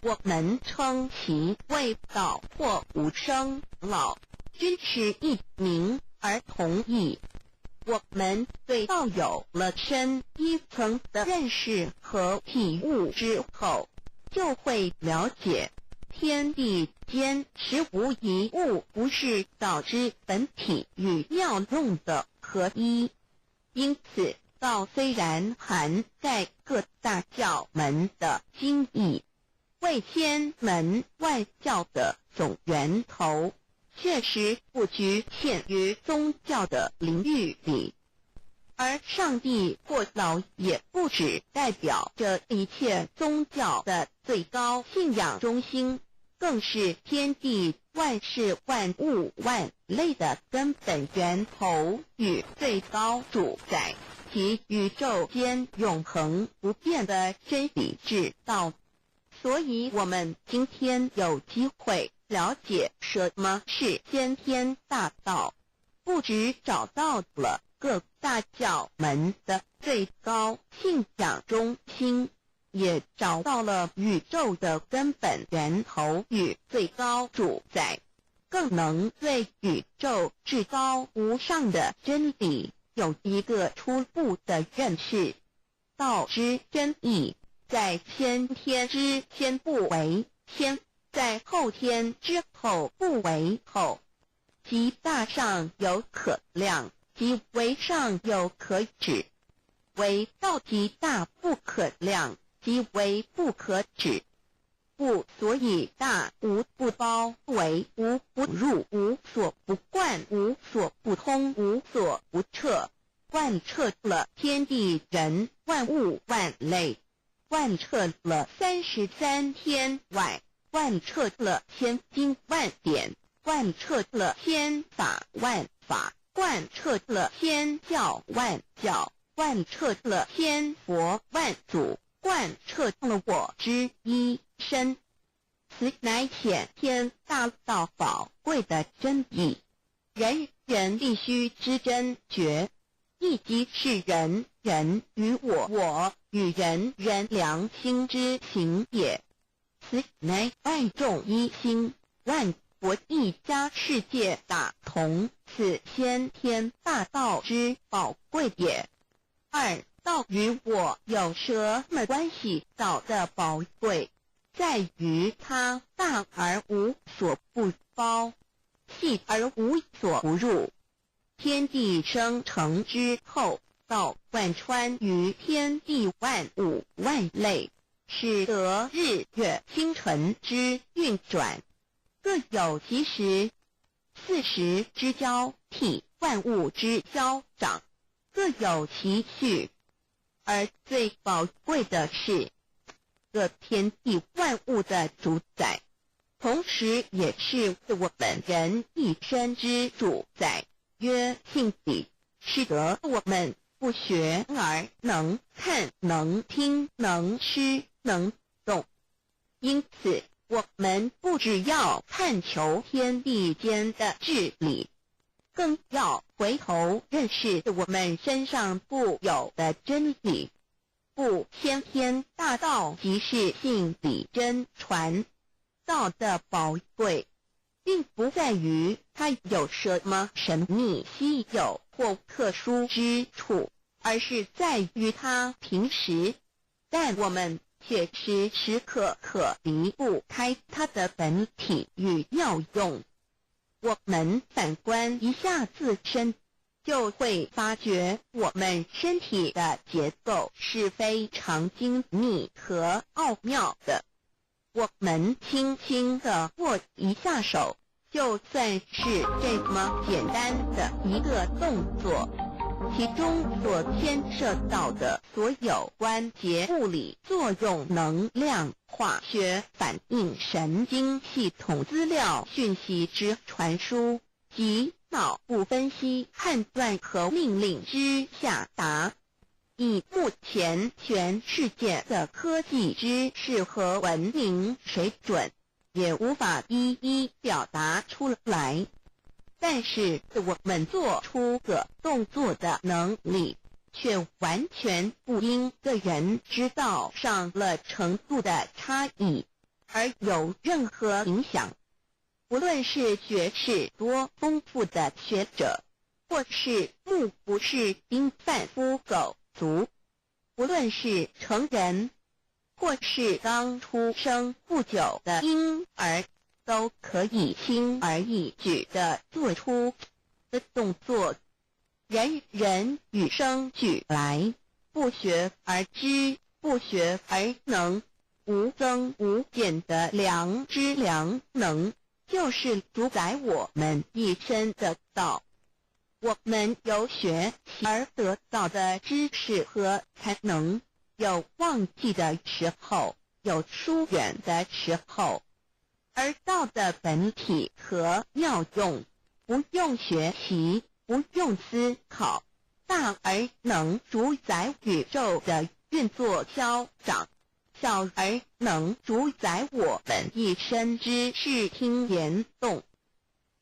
我们称其为道或无生老，均是一名而同义。我们对道有了深一层的认识和体悟之后，就会了解天地间实无一物不是道之本体与妙用的合一。因此道虽然含在各大教门的经义，为千门万教的总源头，确实不局限于宗教的领域里。而上帝或老也不只代表着一切宗教的最高信仰中心，更是天地万事万物万类的根本源头与最高主宰，及宇宙间永恒不变的真理之道。所以我们今天有机会了解什么是先天大道，不只找到了各大教门的最高信仰中心，也找到了宇宙的根本源头与最高主宰，更能对宇宙至高无上的真理有一个初步的认识。道之真义，在先天之先不为先，在后天之后不为后，即大上有可量，即为上有可止，为道即大不可量，即为不可止。不所以大无不包，为无不入，无所不贯，无所不通，无所不彻，贯彻了天地人万物万类，贯彻了33天外，贯彻了千经万典，贯彻了千法万法，贯彻了千教万教，贯彻了千佛万祖，贯彻了我之一身。此乃显天大道宝贵的真义，人人必须知真觉，亦即是人人与我，我与人人良心之行也。此乃万众一心，万国一家，世界大同，此先天大道之宝贵也。二，道与我有什么关系？道的宝贵在于它大而无所不包，细而无所不入。天地生成之后，道贯穿于天地万物万类，使得日月星辰之运转各有其时，40之交替，万物之消长各有其序。而最宝贵的是各天地万物的主宰，同时也是我们人一生之主宰，曰性理，使得我们不学而能看，能听，能吃，能动。因此我们不只要探求天地间的治理，更要回头认识我们身上固有的真理。故先天大道即是性理真传。道的宝贵并不在于它有什么神秘稀有或特殊之处，而是在于它平时，但我们却时时刻刻离不开它的本体与妙用。我们反观一下自身，就会发觉我们身体的结构是非常精密和奥妙的。我们轻轻地握一下手，就算是这么简单的一个动作，其中所牵涉到的所有关节物理作用、能量、化学反应、神经系统资料讯息之传输及脑不分析判断和命令之下达。以目前全世界的科技知识和文明水准，也无法一一表达出来。但是我们做出个动作的能力，却完全不因个人知道上了程度的差异而有任何影响。无论是学识多丰富的学者，或是目不识丁贩夫狗族，无论是成人，或是刚出生不久的婴儿，都可以轻而易举地做出的动作。人人与生俱来，不学而知，不学而能，无增无减的良知良能，就是主宰我们一生的道。我们有学习而得到的知识和才能，有忘记的时候，有疏远的时候，而道的本体和妙用，不用学习，不用思考，大而能主宰宇宙的运作消长，小而能主宰我们一生之视听言动。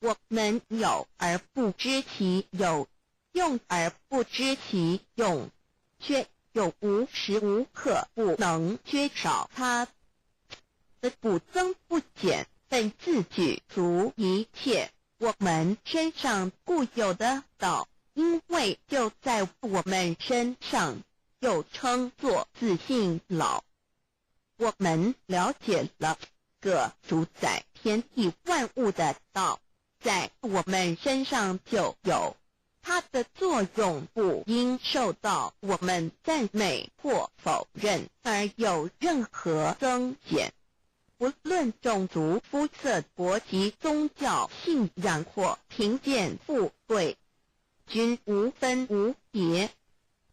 我们有而不知其有，用而不知其用，却又无时无刻不能缺少它的不增不减，本自具足一切我们身上固有的道，因为就在我们身上，又称作自性老。我们了解了个主宰天地万物的道，在我们身上就有，它的作用不应受到我们赞美或否认而有任何增减。无论种族、肤色、国籍、宗教、信仰或贫贱富贵，均无分无别。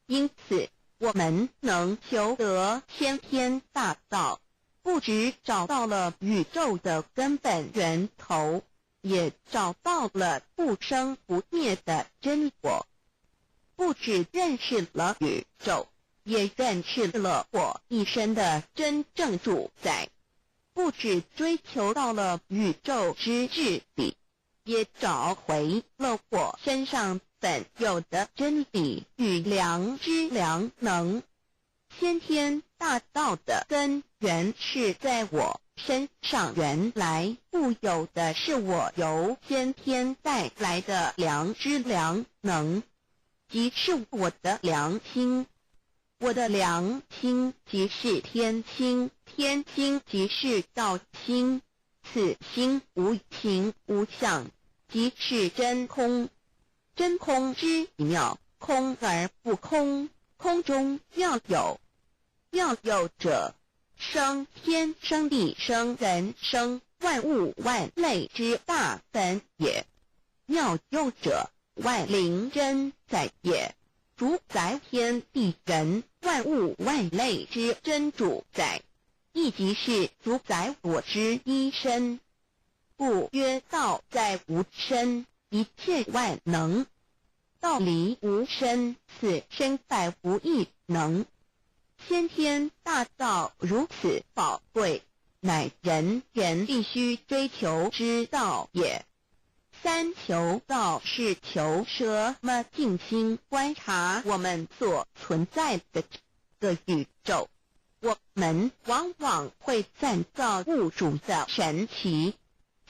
因此，我们能求得先天大道，不只找到了宇宙的根本源头，也找到了不生不灭的真我。不只认识了宇宙，也认识了我一生的真正主宰。不只追求到了宇宙之至理，也找回了我身上本有的真理与良知良能。先天大道的根源是在我身上，原来固有的是我由先天带来的良知良能，即是我的良心。我的良心即是天心，天心即是道心，此心无形无相，即是真空。真空之妙，空而不空，空中要有，要有者，生天生地生人生万物万类之大本也。妙有者，万灵真在也。主宰天地人万物万类之真主宰，亦即是主宰我之一身。故曰道在无身，一切万能；道离无身，此身在无一能。先天大道如此宝贵，乃人人必须追求之道也。三求道是求什么？静心观察我们所存在的这个宇宙，我们往往会赞造物主的神奇。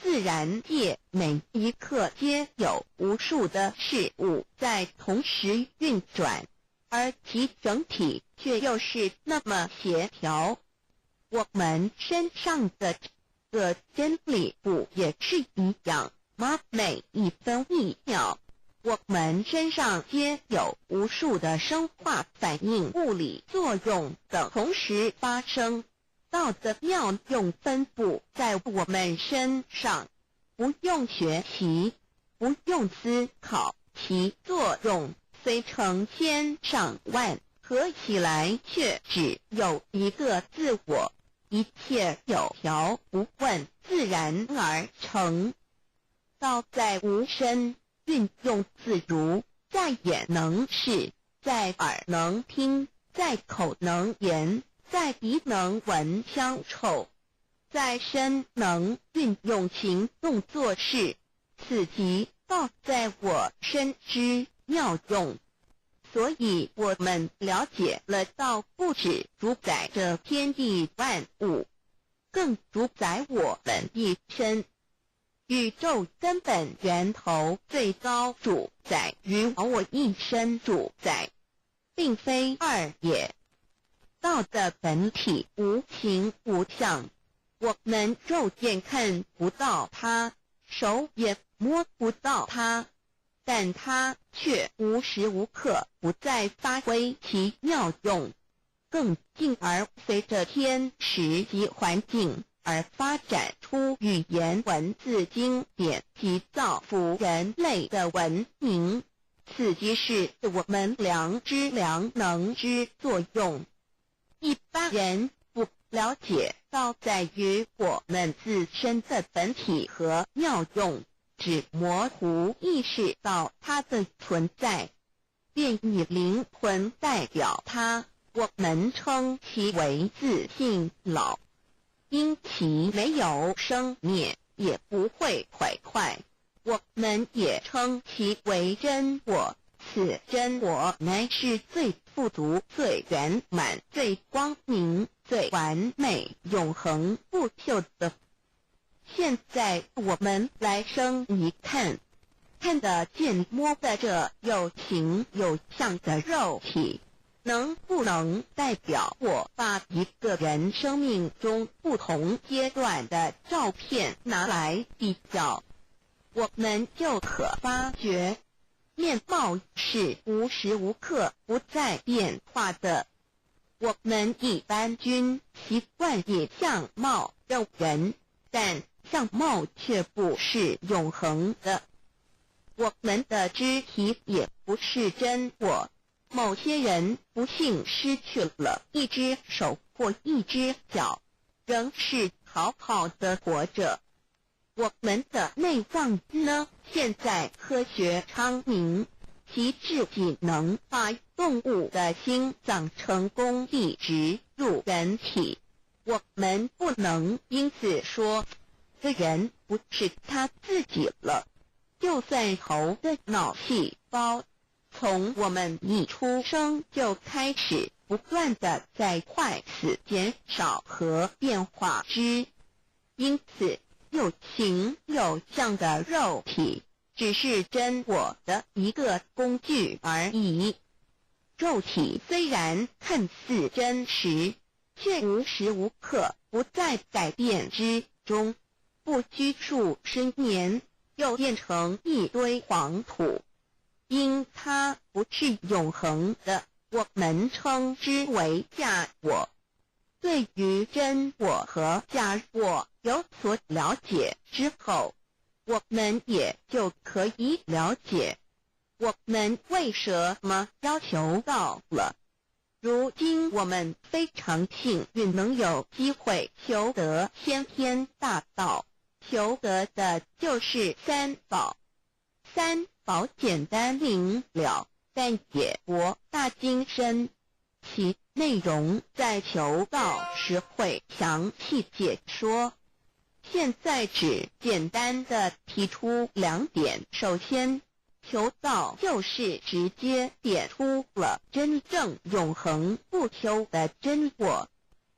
自然界每一刻皆有无数的事物在同时运转，而其整体却又是那么协调。我们身上的这个真理不也是一样？每一分一秒，我们身上皆有无数的生化反应、物理作用等同时发生。道的妙用分布在我们身上，不用学习，不用思考，其作用虽成千上万，合起来却只有一个自我。一切有条不紊，自然而成。道在无身，运用自如，在眼能视，在耳能听，在口能言，在鼻能闻香臭，在身能运用行动做事，此即道在我身之妙用。所以我们了解了道不只主宰着天地万物，更主宰我们一身。宇宙根本源头最高主宰与我一身主宰，并非二也。道的本体无形无相，我们肉眼看不到它，手也摸不到它，但它却无时无刻不在发挥其妙用，更进而随着天时及环境而发展出语言文字经典及造福人类的文明，此即是我们良知良能之作用。一般人不了解道在于我们自身的本体和妙用，只模糊意识到它的存在，便以灵魂代表它，我们称其为自性老。因其没有生灭，也不会毁坏，我们也称其为真我。此真我乃是最富足、最圆满、最光明、最完美、永恒不朽的。现在我们来生一看，看得见摸得着有形有相的肉体，能不能代表我把一个人生命中不同阶段的照片拿来比较，我们就可发觉面貌是无时无刻不在变化的。我们一般均习惯以相貌认人，但相貌却不是永恒的。我们的肢体也不是真我，某些人不幸失去了一只手或一只脚，仍是好好的活着。我们的内脏呢？现在科学昌明，其自己能把动物的心脏成功地植入人体。我们不能因此说这人不是他自己了。就算头的脑细胞从我们一出生就开始不断的在坏死减少和变化之，因此有形有相的肉体只是真我的一个工具而已。肉体虽然看似真实，却无时无刻不在改变之中，不拘束10年又变成一堆黄土。因它不是永恒的，我们称之为假我。对于真我和假我有所了解之后，我们也就可以了解我们为什么要求道了。如今我们非常幸运能有机会求得先天大道，求得的就是三宝。三宝简单明了，但也博大精深，其内容在求道时会详细解说。现在只简单的提出2点。首先，求道就是直接点出了真正永恒不朽的真我，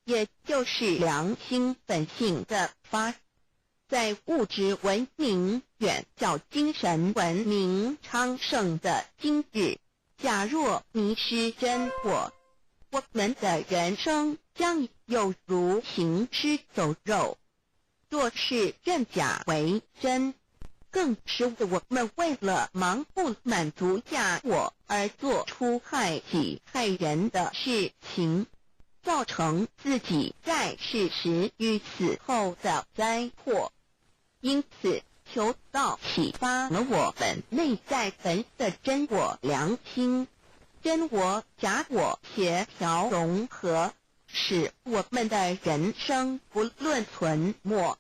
也就是良心本性的发。在物质文明远较精神文明昌盛的今日，假若迷失真我，我们的人生将有如行尸走肉。若是认假为真，更是我们为了盲目满足假我而做出害己害人的事情，造成自己在世时与死后的灾祸。因此，求道启发了我们内在本的真我良心，真我假我协调融合，使我们的人生不论存没，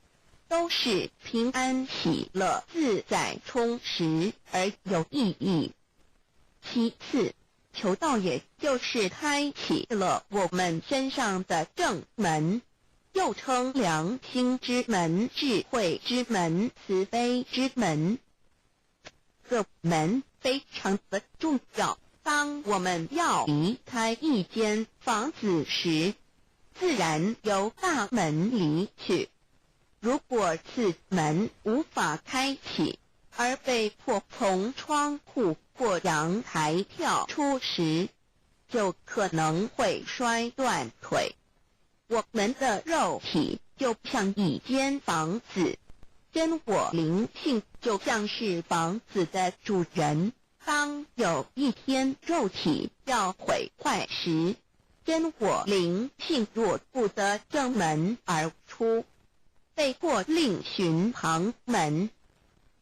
都是平安喜乐、自在充实而有意义。其次，求道也就是开启了我们身上的正门，又称良心之门、智慧之门、慈悲之门。这门非常的重要。当我们要离开一间房子时，自然由大门离去。如果此门无法开启，而被迫从窗户或阳台跳出时，就可能会摔断腿。我们的肉体就像一间房子，真我灵性就像是房子的主人。当有一天肉体要毁坏时，真我灵性若不得正门而出，被迫另寻旁门，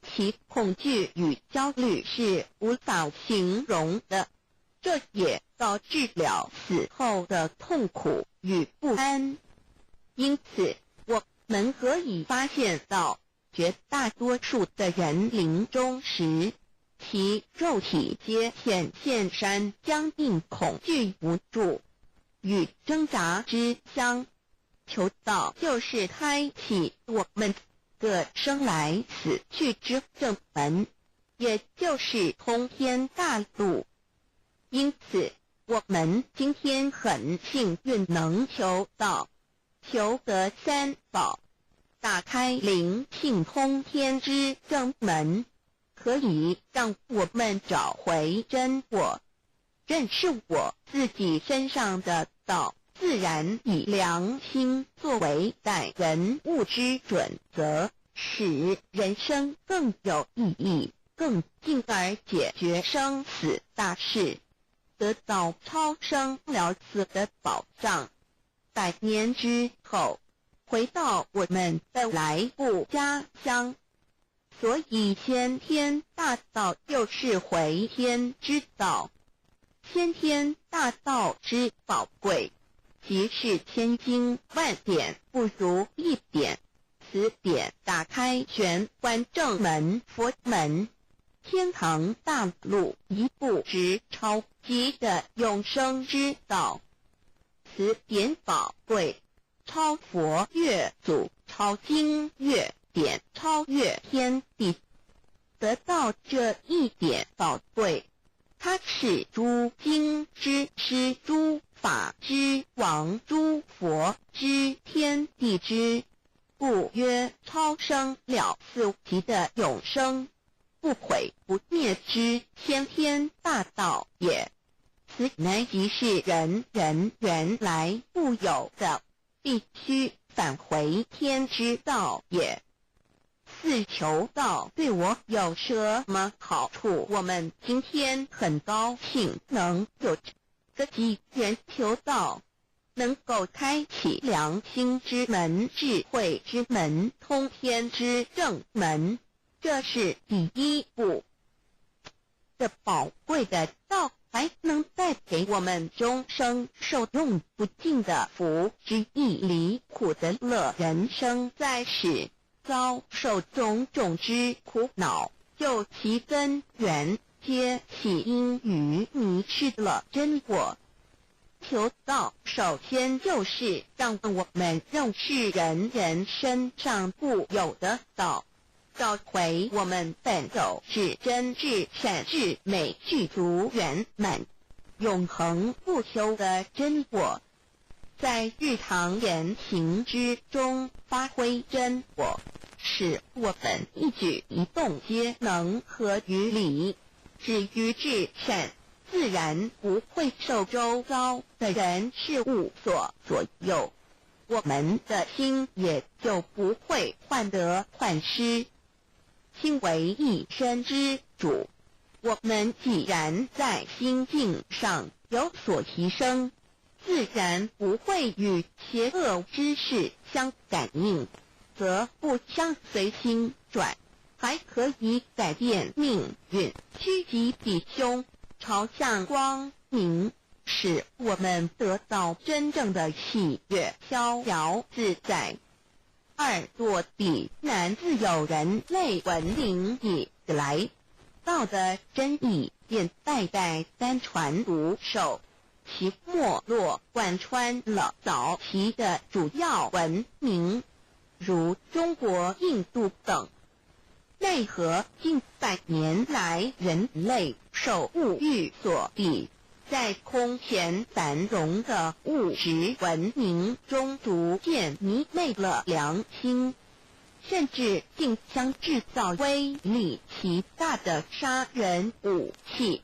其恐惧与焦虑是无法形容的，这也导致了死后的痛苦与不安。因此，我们可以发现到，绝大多数的人临终时，其肉体皆显现山僵硬、恐惧无助与挣扎之相。求道就是开启我们的生来死去之正门，也就是通天大路。因此，我们今天很幸运能求道，求得三宝，打开灵性通天之正门，可以让我们找回真我，认识我自己身上的道，自然以良心作为待人物之准则，使人生更有意义，更进而解决生死大事，得到超生了死的保障。100年之后，回到我们的来故家乡。所以先天大道就是回天之道，先天大道之宝贵，即是千经万典不如一点。此典打开玄关正门佛门，天堂大路一步直超级的永生之道。此典宝贵，超佛越祖，超经越典，超越天地。得到这一点宝贵，它是诸经之师，诸法之王，诸佛之天地之，故曰超生了死极的永生，不毁不灭之先天大道也。此乃即是人人原来固有的，必须返回天之道也。四求道对我有什么好处？我们今天很高兴能有这个机缘求道，能够开启良心之门、智慧之门、通天之正门，这是第一步。这宝贵的道还能带给我们终生受用不尽的福之益，离苦的乐。人生在世，遭受种种之苦恼，就其根源皆起因于迷失了真我。求道首先就是让我们认识人人身上固有的道，找回我们本有至真至善至美具足圆满永恒不朽的真我，在日常言行之中发挥真我，使我们一举一动皆能合于理，止于至善，自然不会受周遭的人事物所左右，我们的心也就不会患得患失。心为一身之主，我们既然在心境上有所提升，自然不会与邪恶之事相感应，则不相随心转，还可以改变命运，趋吉避凶，朝向光明，使我们得到真正的喜悦、逍遥自在。二多地南自有人类文明以来，道的真义便代代单传独守，其没落贯穿了早期的主要文明，如中国、印度等。奈何近百年来人类受物欲所逼，在空前繁荣的物质文明中逐渐迷昧了良心，甚至竟将制造威力极大的杀人武器。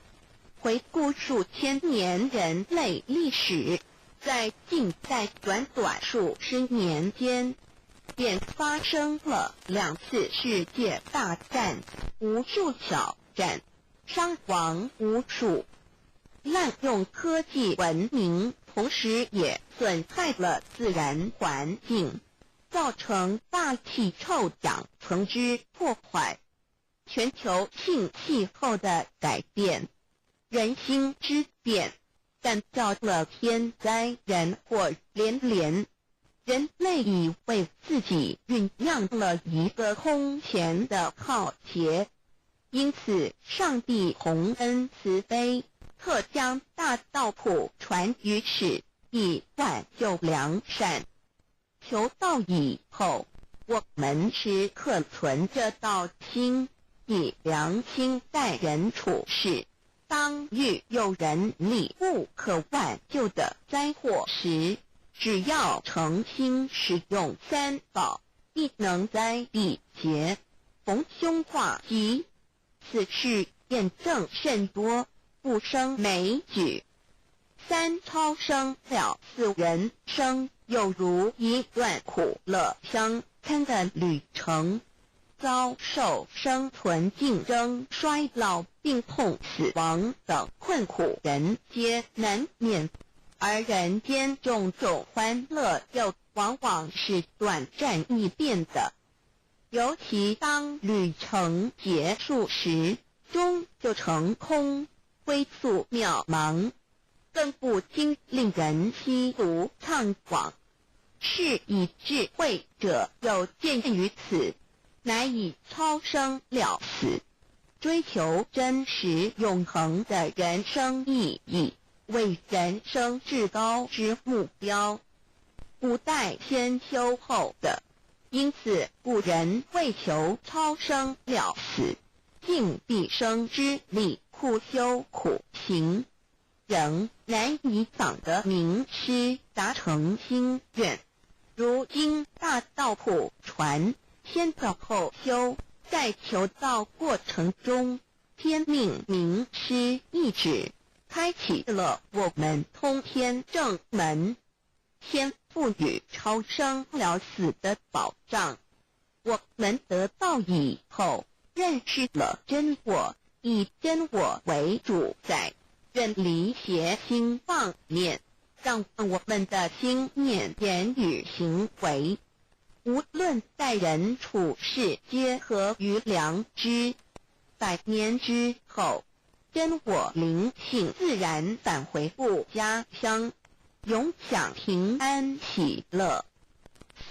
回顾数千年人类历史，在近代短数十年间，便发生了2次世界大战，无数小战，伤亡无数。滥用科技文明，同时也损害了自然环境，造成大气臭氧层之破坏，全球性气候的改变，人心之变，干造了天灾人祸连连。人类已为自己酝酿了一个空前的浩劫，因此上帝洪恩慈悲，特将大道谱传于世，以挽救良善。求道以后，我们时刻存着道心，以良心待人处事。当遇有人力不可挽救的灾祸时，只要诚心使用三宝，必能灾必劫，逢凶化吉。此事验证甚多，不胜枚举。3超生了4人生，有如一段苦乐相参的旅程，遭受生存竞争、衰老、病痛、死亡等困苦，人皆难免。而人间种种欢乐又往往是短暂易变的，尤其当旅程结束时，终就成空，归宿渺茫，更不禁令人凄独怅惘。是以智慧者有见于此，乃以超生了死，追求真实永恒的人生意义为人生至高之目标，不待先修后的。因此古人为求超生了死，尽毕生之力，苦修苦行，仍难以访得名师达成心愿。如今大道谱传，先道后修，在求道过程中，天命名师一指，开启了我们通天正门，先赋予超生了死的保障。我们得道以后，认识了真我，以真我为主宰，远离邪心妄念，让我们的心念、言语、行为，无论待人处事，皆合于良知。100年之后，真我灵性自然返回故家乡，永享平安喜乐。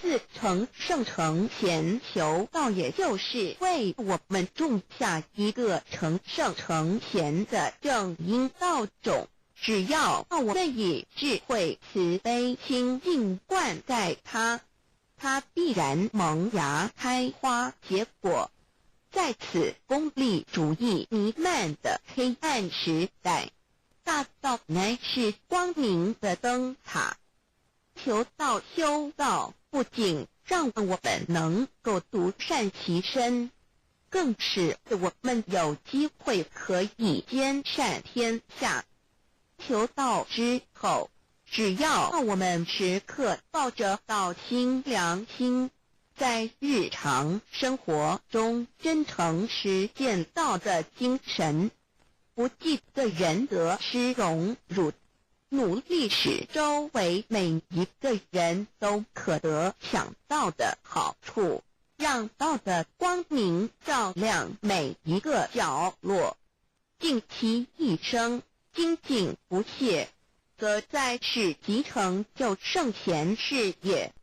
4成圣成贤求道，也就是为我们种下一个成圣成贤的正因道种。只要我们以智慧慈悲心境灌溉它，它必然萌芽开花结果。在此功利主义弥漫的黑暗时代，大道乃是光明的灯塔。求道修道，不仅让我们能够独善其身，更使我们有机会可以兼善天下。求道之后，只要我们时刻抱着道心良心，在日常生活中真诚实践道的精神，不计个人得失荣辱，努力使周围每一个人都可得享道的好处，让道的光明照亮每一个角落，尽其一生精进不懈，则在世即成就圣贤事业。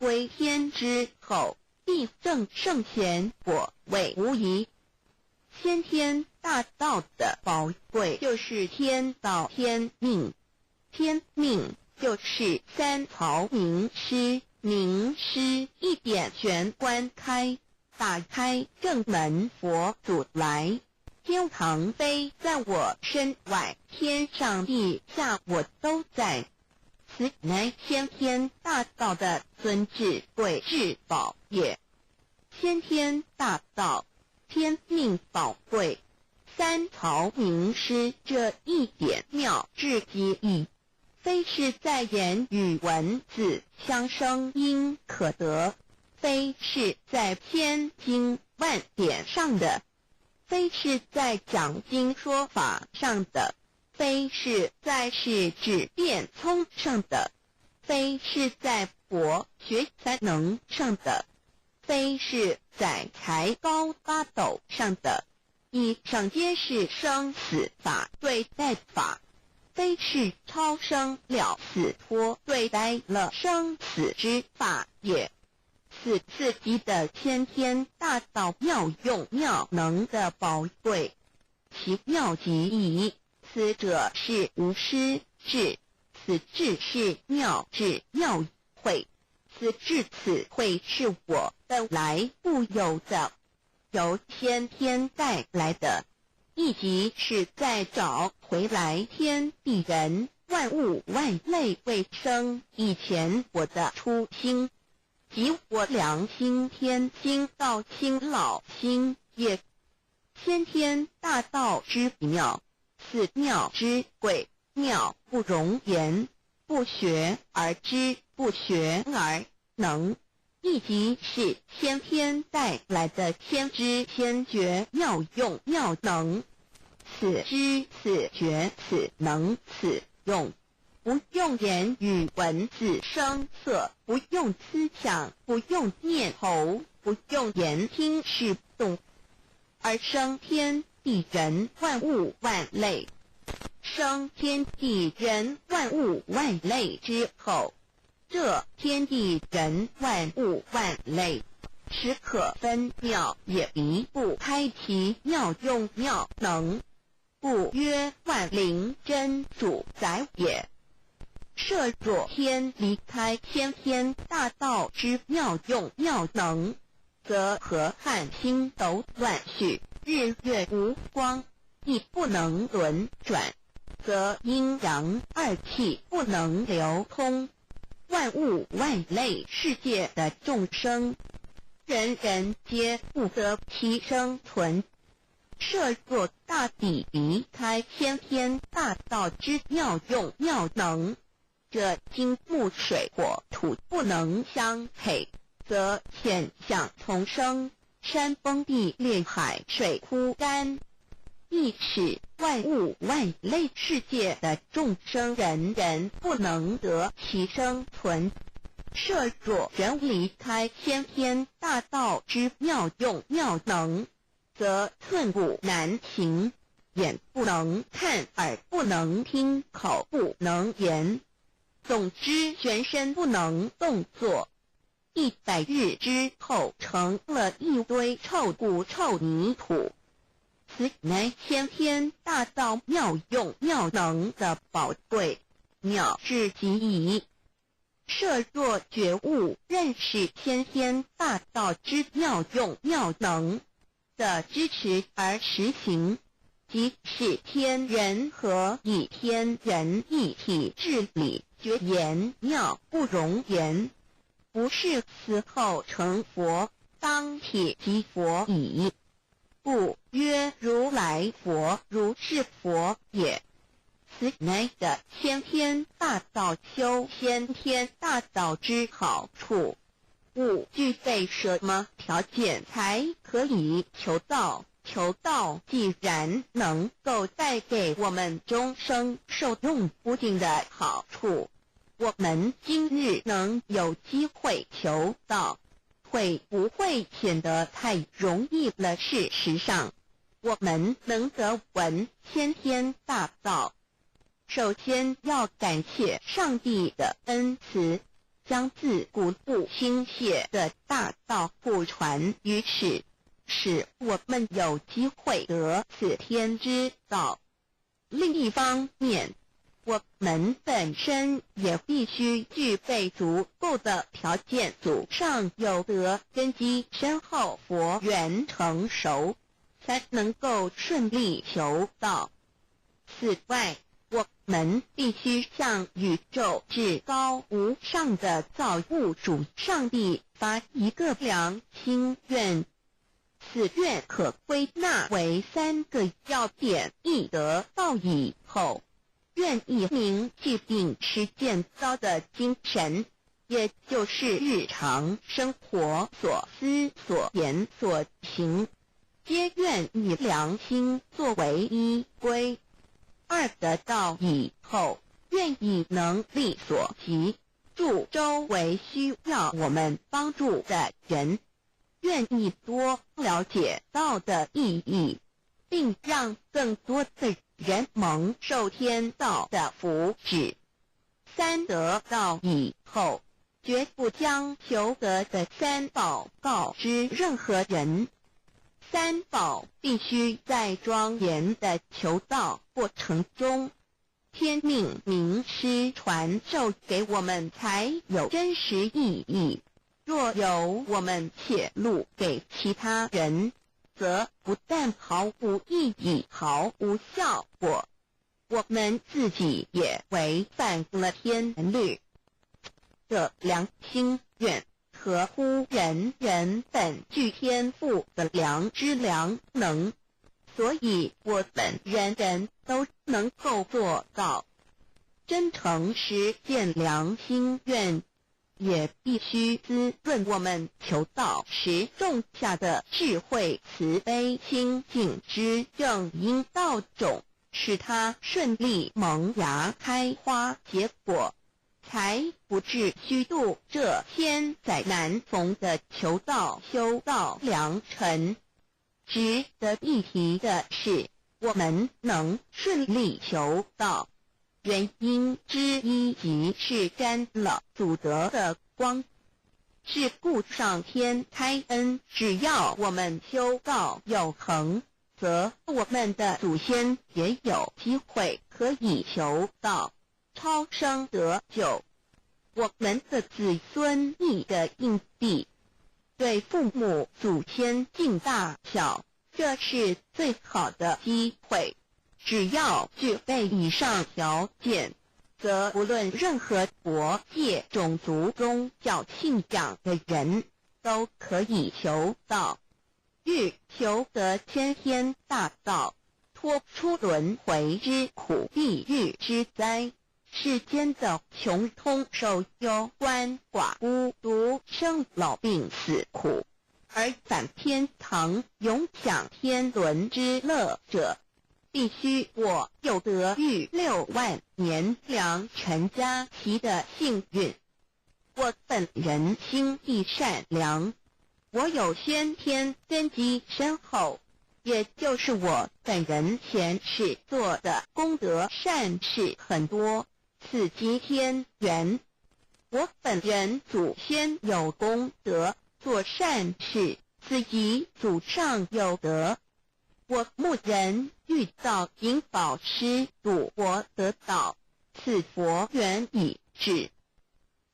归天之后，必正圣贤，果位无疑。先天大道的宝贵就是天道天命，天命就是三曹名师，名师一点玄关开，打开正门佛祖来。天堂飞在我身外，天上地下我都在。此乃先天大道的尊至贵至宝也。先天大道，天命宝贵，三曹名师这一点妙至极意，非是在言语文字相生音可得，非是在千经万典上的，非是在讲经说法上的，非是在是指变聪上的，非是在博学才能上的，非是在才高八斗上的，以上皆是生死法对待法，非是超生了死脱对待了生死之法也。此次级的先天大道妙用妙能的宝贵，其妙极矣。此者是无师智，此智是妙智妙慧，此智此慧是我本来固有的，由先天带来的，亦即是再找回来天地人万物万类未生以前我的初心，即我良心天心道心老心也。先天大道之妙，此妙之贵，妙不容言，不学而知，不学而能，亦即是先天带来的先知先觉妙用妙能。此知此觉此能此用，不用言语文字声色，不用思想，不用念头，不用言听是动，而生天地人万物万类。生天地人万物万类之后，这天地人万物万类实可分妙，也离不开其妙用妙能，故曰万灵真主宰也。设若天离开先天大道之妙用妙能，则河汉星斗乱序，日月无光，亦不能轮转，则阴阳二气不能流通，万物万类世界的众生，人人皆不得其生存。设若大地离开先天大道之妙用妙能，这金木水火土不能相配，则现象丛生，山崩地裂，海水枯干，亦使万物万类世界的众生人人不能得其生存。设若人离开先天大道之妙用妙能，则寸步难行，眼不能看，耳不能听，口不能言，总之全身不能动作。100日之后，成了一堆臭骨臭泥土。此乃先天大道妙用妙能的宝贵，妙至极矣。设若觉悟认识先天大道之妙用妙能的支持而实行，即是天人合一，天人一体治理，绝言妙不容言，不是死后成佛，当体即佛矣。故曰如来佛，如是佛也。此乃的先天大道修先天大道之好处。勿具备什么条件才可以求道？求道既然能够带给我们终生受用不尽的好处，我们今日能有机会求道，会不会显得太容易了？事实上，我们能得闻先天大道，首先要感谢上帝的恩慈，将自古不倾泻的大道不传于世，使我们有机会得此天之道。另一方面，我们本身也必须具备足够的条件，祖上有德，根基深厚，佛缘成熟，才能够顺利求道。此外，我们必须向宇宙至高无上的造物主上帝发一个良心愿，此愿可归纳为3个要点：一得道以后，愿以明既定实践道的精神，也就是日常生活所思所言所行，皆愿以良心作为依归。二得道以后，愿以能力所及，助周围需要我们帮助的人，愿意多了解道的意义，并让更多的人蒙受天道的福祉。三得道以后，绝不将求得的3宝告知任何人。3宝必须在庄严的求道过程中，天命名师传授给我们，才有真实意义。若由我们泄露给其他人，则不但毫无意义，毫无效果，我们自己也违反了天律。这良心愿合乎人人本具天赋的良知良能，所以我们人人都能够做到。真诚实践良心愿，也必须滋润我们求道时种下的智慧、慈悲、清净之正因道种，使它顺利萌芽、开花、结果，才不至虚度这千载难逢的求道修道良辰。值得一提的是，我们能顺利求道，原因之一即是沾了祖德的光，是故上天开恩，只要我们修道有恒，则我们的祖先也有机会可以求道超生得救。我们的子孙立的印地，对父母祖先敬大小，这是最好的机会。只要具备以上条件，则无论任何国界、种族、宗教信仰的人，都可以求道。欲求得天天大道，脱出轮回之苦、地狱之灾，世间的穷通守幽、鳏寡孤独生老病死苦，而返天堂永享天伦之乐者，必须我有得遇6万年良辰佳期的幸运。我本人心地善良，我有先天根基深厚，也就是我本人前世做的功德善事很多，此即天缘。我本人祖先有功德，做善事，此即祖上有德。我目人遇到引导师度我得道，此佛缘已至，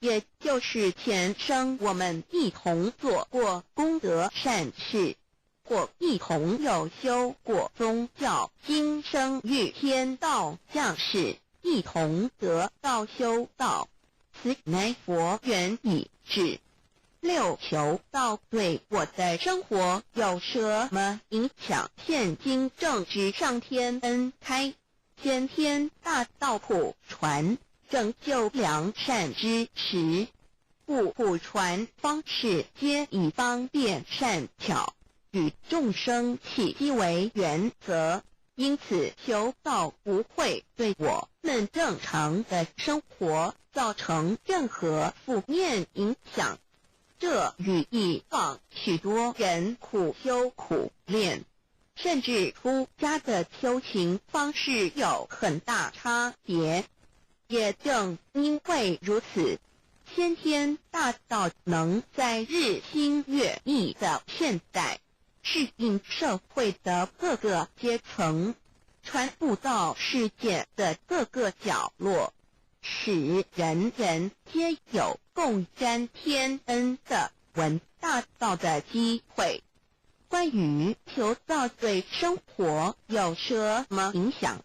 也就是前生我们一同做过功德善事，或一同有修过宗教，今生遇天道降世，一同得道修道，此乃佛缘已至。6求道对我的生活有什么影响？现今正值上天恩开，先天大道普传，拯救良善之时，故普传方式皆以方便善巧，与众生契机为原则，因此求道不会对我们正常的生活造成任何负面影响。这与以往许多人苦修苦练，甚至出家的修行方式有很大差别。也正因为如此，先天大道能在日新月异的现代适应社会的各个阶层，传布到世界的各个角落，使人人皆有共沾天恩的闻大道的机会。关于求道对生活有什么影响，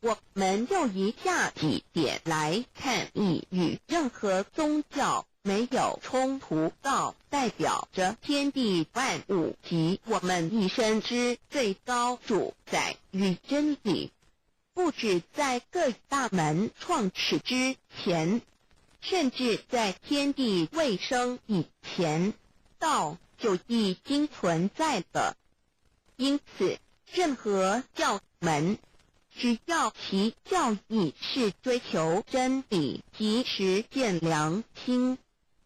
我们就以下几点来看。一、与任何宗教没有冲突，道代表着天地万物及我们一生之最高主宰与真理。不止在各大门创始之前，甚至在天地未生以前，道就已经存在了。因此，任何教门，只要其教义是追求真理及实践良心，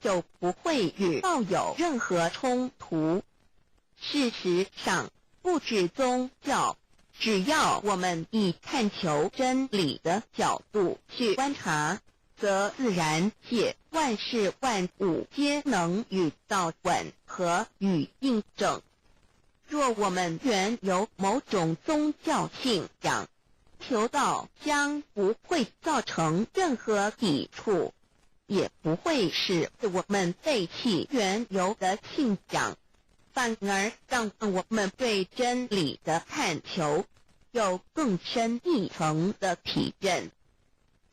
就不会与道有任何冲突。事实上，不止宗教，只要我们以探求真理的角度去观察，则自然界万事万物皆能与道吻合与印证。若我们原有某种宗教信仰，求道将不会造成任何抵触，也不会使我们背弃原有的信仰，反而让我们对真理的探求有更深一层的体认。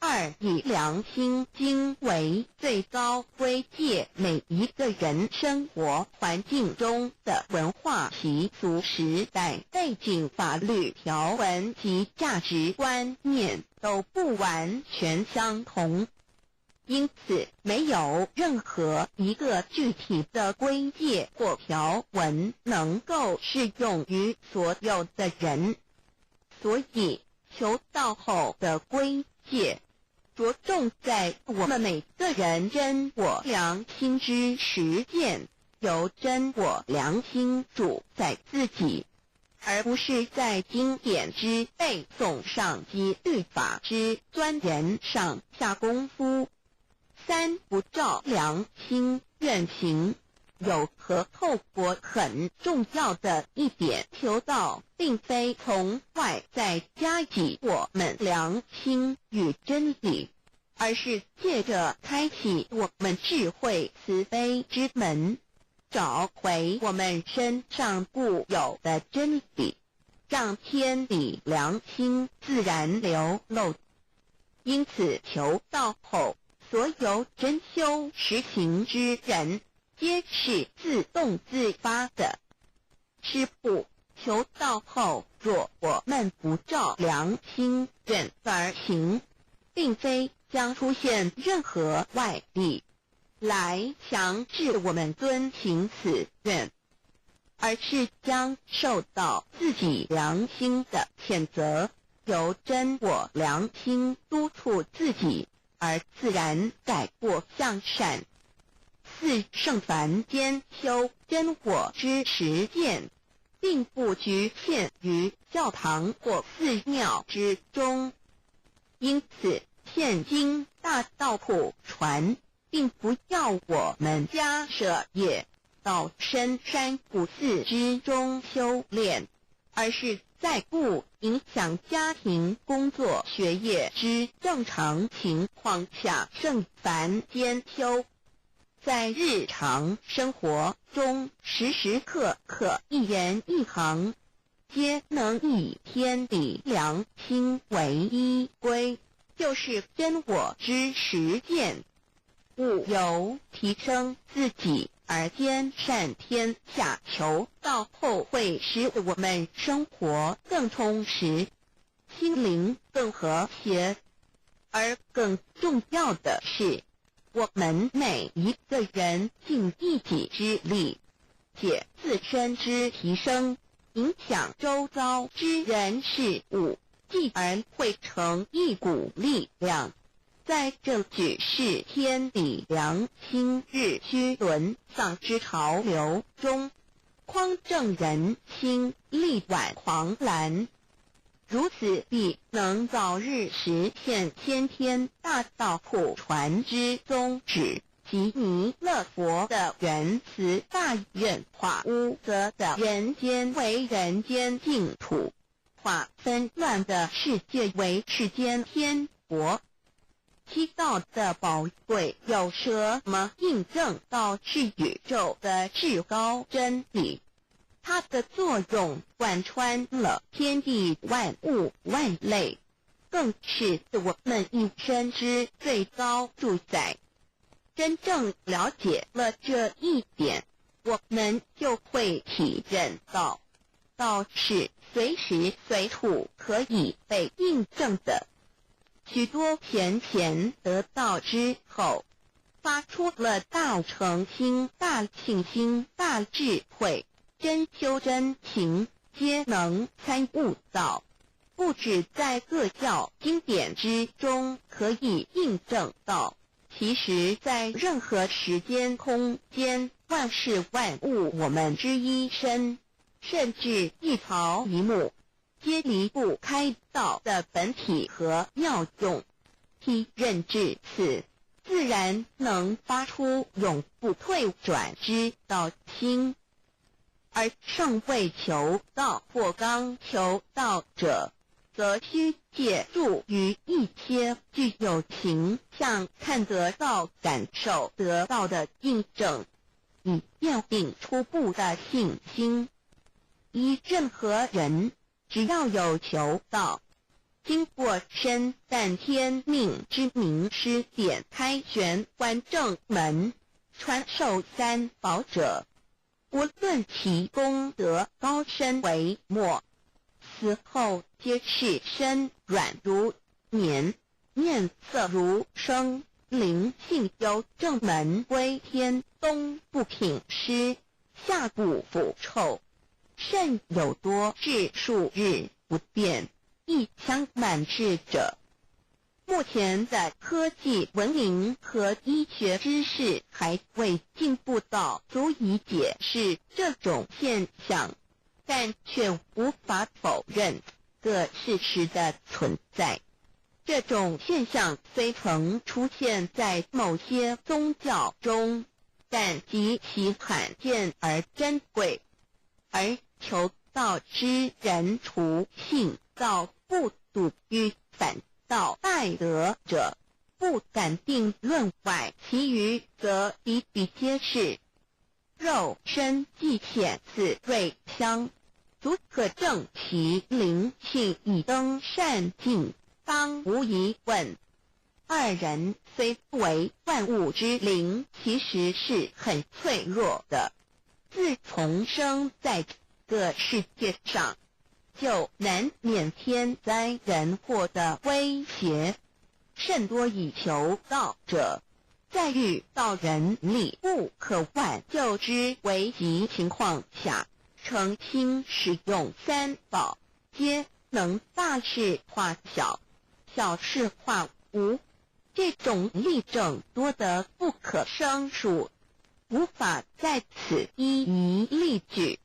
二、以良心经为最高规戒每一个人生活环境中的文化习俗、时代背景、法律条文及价值观念都不完全相同，因此没有任何一个具体的规戒或条文能够适用于所有的人。所以求道后的规戒着重在我们每个人真我良心之实践，由真我良心主宰自己，而不是在经典之背诵上及律法之钻研上下功夫。三、不照良心愿行。有和透过很重要的一点，求道并非从外在加给我们良心与真理，而是借着开启我们智慧慈悲之门，找回我们身上固有的真理，让天理良心自然流露。因此求道后，所有真修实行之人皆是自动自发的。是不，求道后，若我们不照良心愿而行，并非将出现任何外力来强制我们遵行此愿，而是将受到自己良心的谴责，由真我良心督促自己，而自然改过向善。四、圣凡间修真我之实践，并不局限于教堂或寺庙之中。因此，现今大道普传，并不要我们家舍业到深山古寺之中修炼，而是在不影响家庭、工作、学业之正常情况下圣凡间修。在日常生活中，时时刻刻一言一行，皆能以天理良心为依归，就是真我之实践。务由提升自己而兼善天下，求道后会使我们生活更充实，心灵更和谐。而更重要的是，我们每一个人尽一己之力，且自身之提升，影响周遭之人事物，继而汇成一股力量，在这举世天理良心日趋沦丧之潮流中，匡正人心，力挽狂澜。如此必能早日实现先天大道普传之宗旨。及弥勒佛的仁慈大愿，化污浊的人间为人间净土，化纷乱的世界为世间天国。七道的宝贵有什么印证到是宇宙的至高真理？它的作用贯穿了天地万物万类，更是我们一生之最高主宰。真正了解了这一点，我们就会体认到，道是随时随处可以被印证的。许多贤贤得道之后，发出了大诚心、大信心、大智慧，真修真行，皆能参悟到。不止在各教经典之中可以印证到，其实在任何时间空间、万事万物我们之一身，甚至一草一木，皆离不开道的本体和妙用。体认至此，自然能发出永不退转之道心。而尚未求道或刚求道者，则需借助于一些具有形象看得到、感受得到的印证，以奠定初步的信心。依任何人，只要有求道，经过身但天命之名师点开玄关正门，传授三宝者，无论其功德高深为末，死后皆是身软如棉，面色如生，灵性由正门归天，东不品湿，下不腐臭，甚有多至数日不变，一腔满志者。目前的科技文明和医学知识还未进步到足以解释这种现象，但却无法否认个事实的存在。这种现象虽曾出现在某些宗教中，但极其罕见而珍贵，而求道之人除信道不笃于反道拜德者，不敢定论外，其余则比比皆是。肉身既显似瑞香，足可证其灵性已登善境，当无疑问。二人虽不为万物之灵，其实是很脆弱的。自从生在这世界上，就难免天灾人祸的威胁，甚多以求道者，在遇到人力不可挽救之危急情况下，诚心使用三宝，皆能大事化小，小事化无。这种例证多得不可胜数，无法在此一一例举。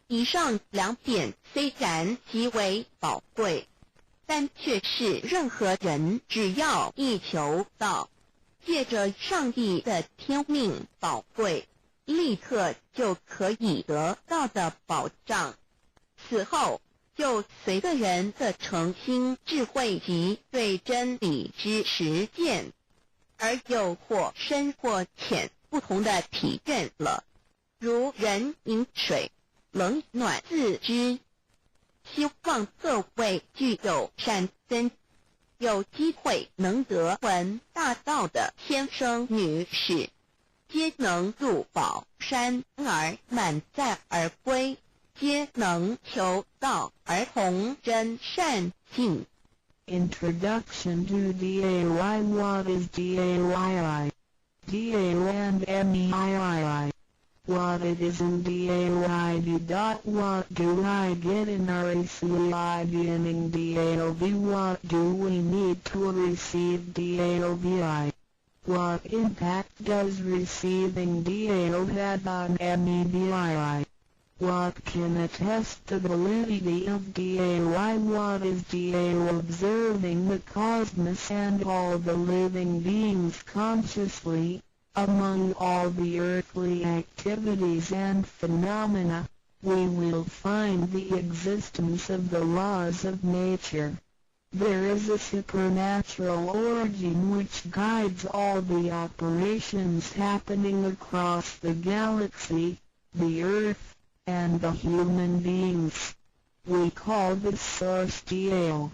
以上两点虽然极为宝贵，但却是任何人只要一求道，借着上帝的天命宝贵，立刻就可以得到的保障。此后就随个人的诚心、智慧及对真理之实践，而有或深或浅不同的体认了。如人饮水，冷暖自知。希望各位具有善根，有机会能得闻大道的先生女士，皆能入宝山而满载而归，皆能求道而同真善境。 Introduction to DAY. What is DAYI? DANMEII. What it is in DAYD. What do I get in RACI beginning DAOB? What do we need to receive DAOBI? What impact does receiving DAO have on MEBII? What can attest the validity of DAY? What is DAO? Observing the cosmos and all the living beings consciously, Among all the earthly activities and phenomena, we will find the existence of the laws of nature. There is a supernatural origin which guides all the operations happening across the galaxy, the earth, and the human beings. We call this source Tao.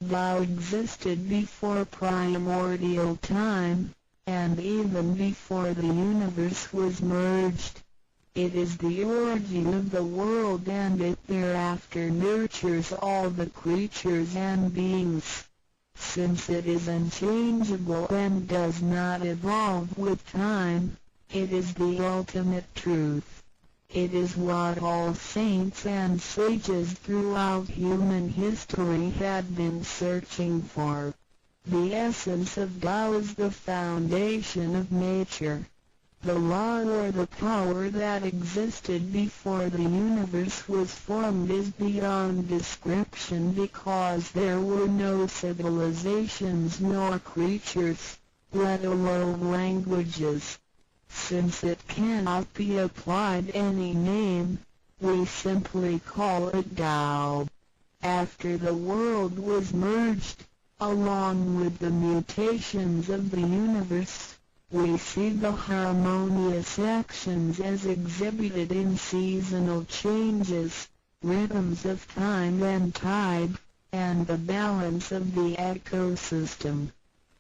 Tao existed before primordial time, and even before the universe was merged. It is the origin of the world, and it thereafter nurtures all the creatures and beings. Since it is unchangeable and does not evolve with time, it is the ultimate truth. It is what all saints and sages throughout human history had been searching for. The essence of Tao is the foundation of nature. The law or the power that existed before the universe was formed is beyond description, because there were no civilizations nor creatures, let alone languages. Since it cannot be applied any name, we simply call it Tao. After the world was merged, along with the mutations of the universe, we see the harmonious actions as exhibited in seasonal changes, rhythms of time and tide, and the balance of the ecosystem.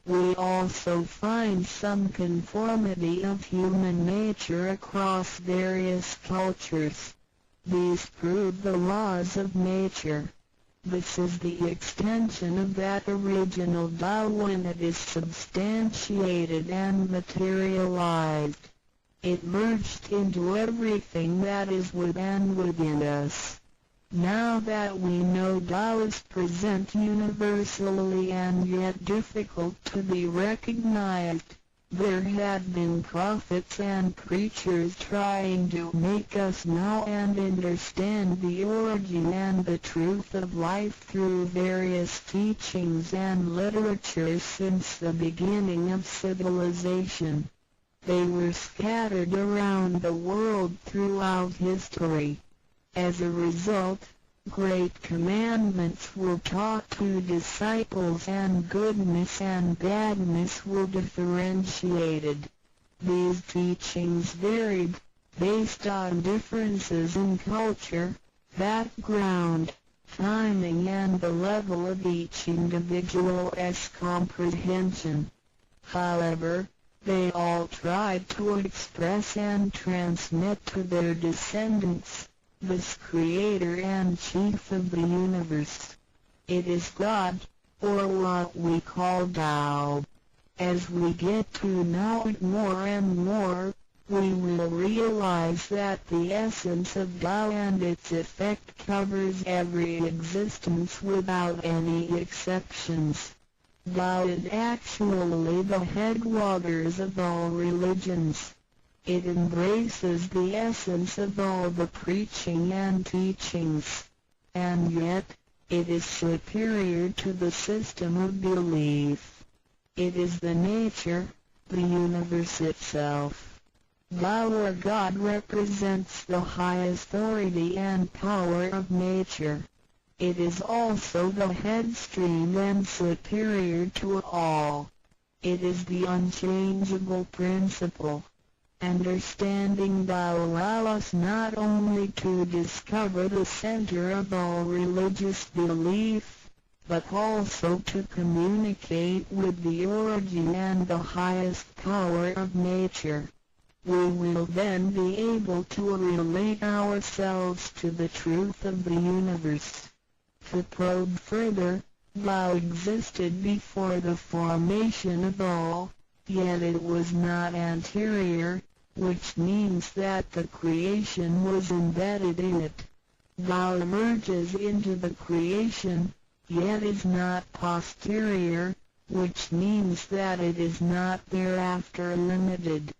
We also find some conformity of human nature across various cultures. These prove the laws of nature. This is the extension of that original Tao when it is substantiated and materialized. It merged into everything that is within us. Now that we know Tao is present universally and yet difficult to be recognized, there had been prophets and preachers trying to make us know and understand the origin and the truth of life through various teachings and literature since the beginning of civilization. They were scattered around the world throughout history. As a result, great commandments were taught to disciples and goodness and badness were differentiated. These teachings varied, based on differences in culture, background, timing and the level of each individual's comprehension. However, they all tried to express and transmit to their descendants this Creator and Chief of the universe. It is God, or what we call Tao. As we get to know it more and more, we will realize that the essence of Tao and its effect covers every existence without any exceptions. Tao is actually the headwaters of all religions. It embraces the essence of all the preaching and teachings, and yet, it is superior to the system of belief. It is the nature, the universe itself. Tao or God represents the high authority and power of nature. It is also the headstream and superior to all. It is the unchangeable principle. Understanding Tao allows us not only to discover the center of all religious belief, but also to communicate with the origin and the highest power of nature. We will then be able to relate ourselves to the truth of the universe. To probe further, Tao existed before the formation of all, yet it was not anterior, which means that the creation was embedded in it. Tao emerges into the creation, yet is not posterior, which means that it is not thereafter limited.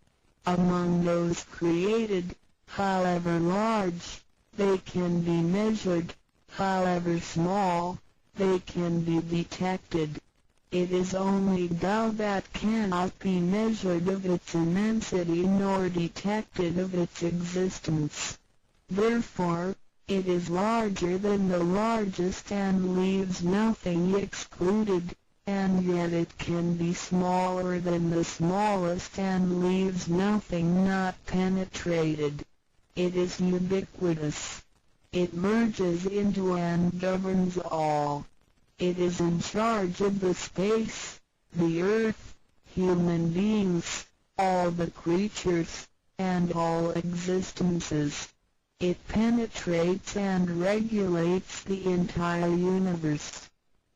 Among those created, however large, they can be measured, however small, they can be detected. It is only Tao that cannot be measured of its immensity nor detected of its existence. Therefore, it is larger than the largest and leaves nothing excluded, and yet it can be smaller than the smallest and leaves nothing not penetrated. It is ubiquitous. It merges into and governs all. It is in charge of the space, the earth, human beings, all the creatures, and all existences. It penetrates and regulates the entire universe.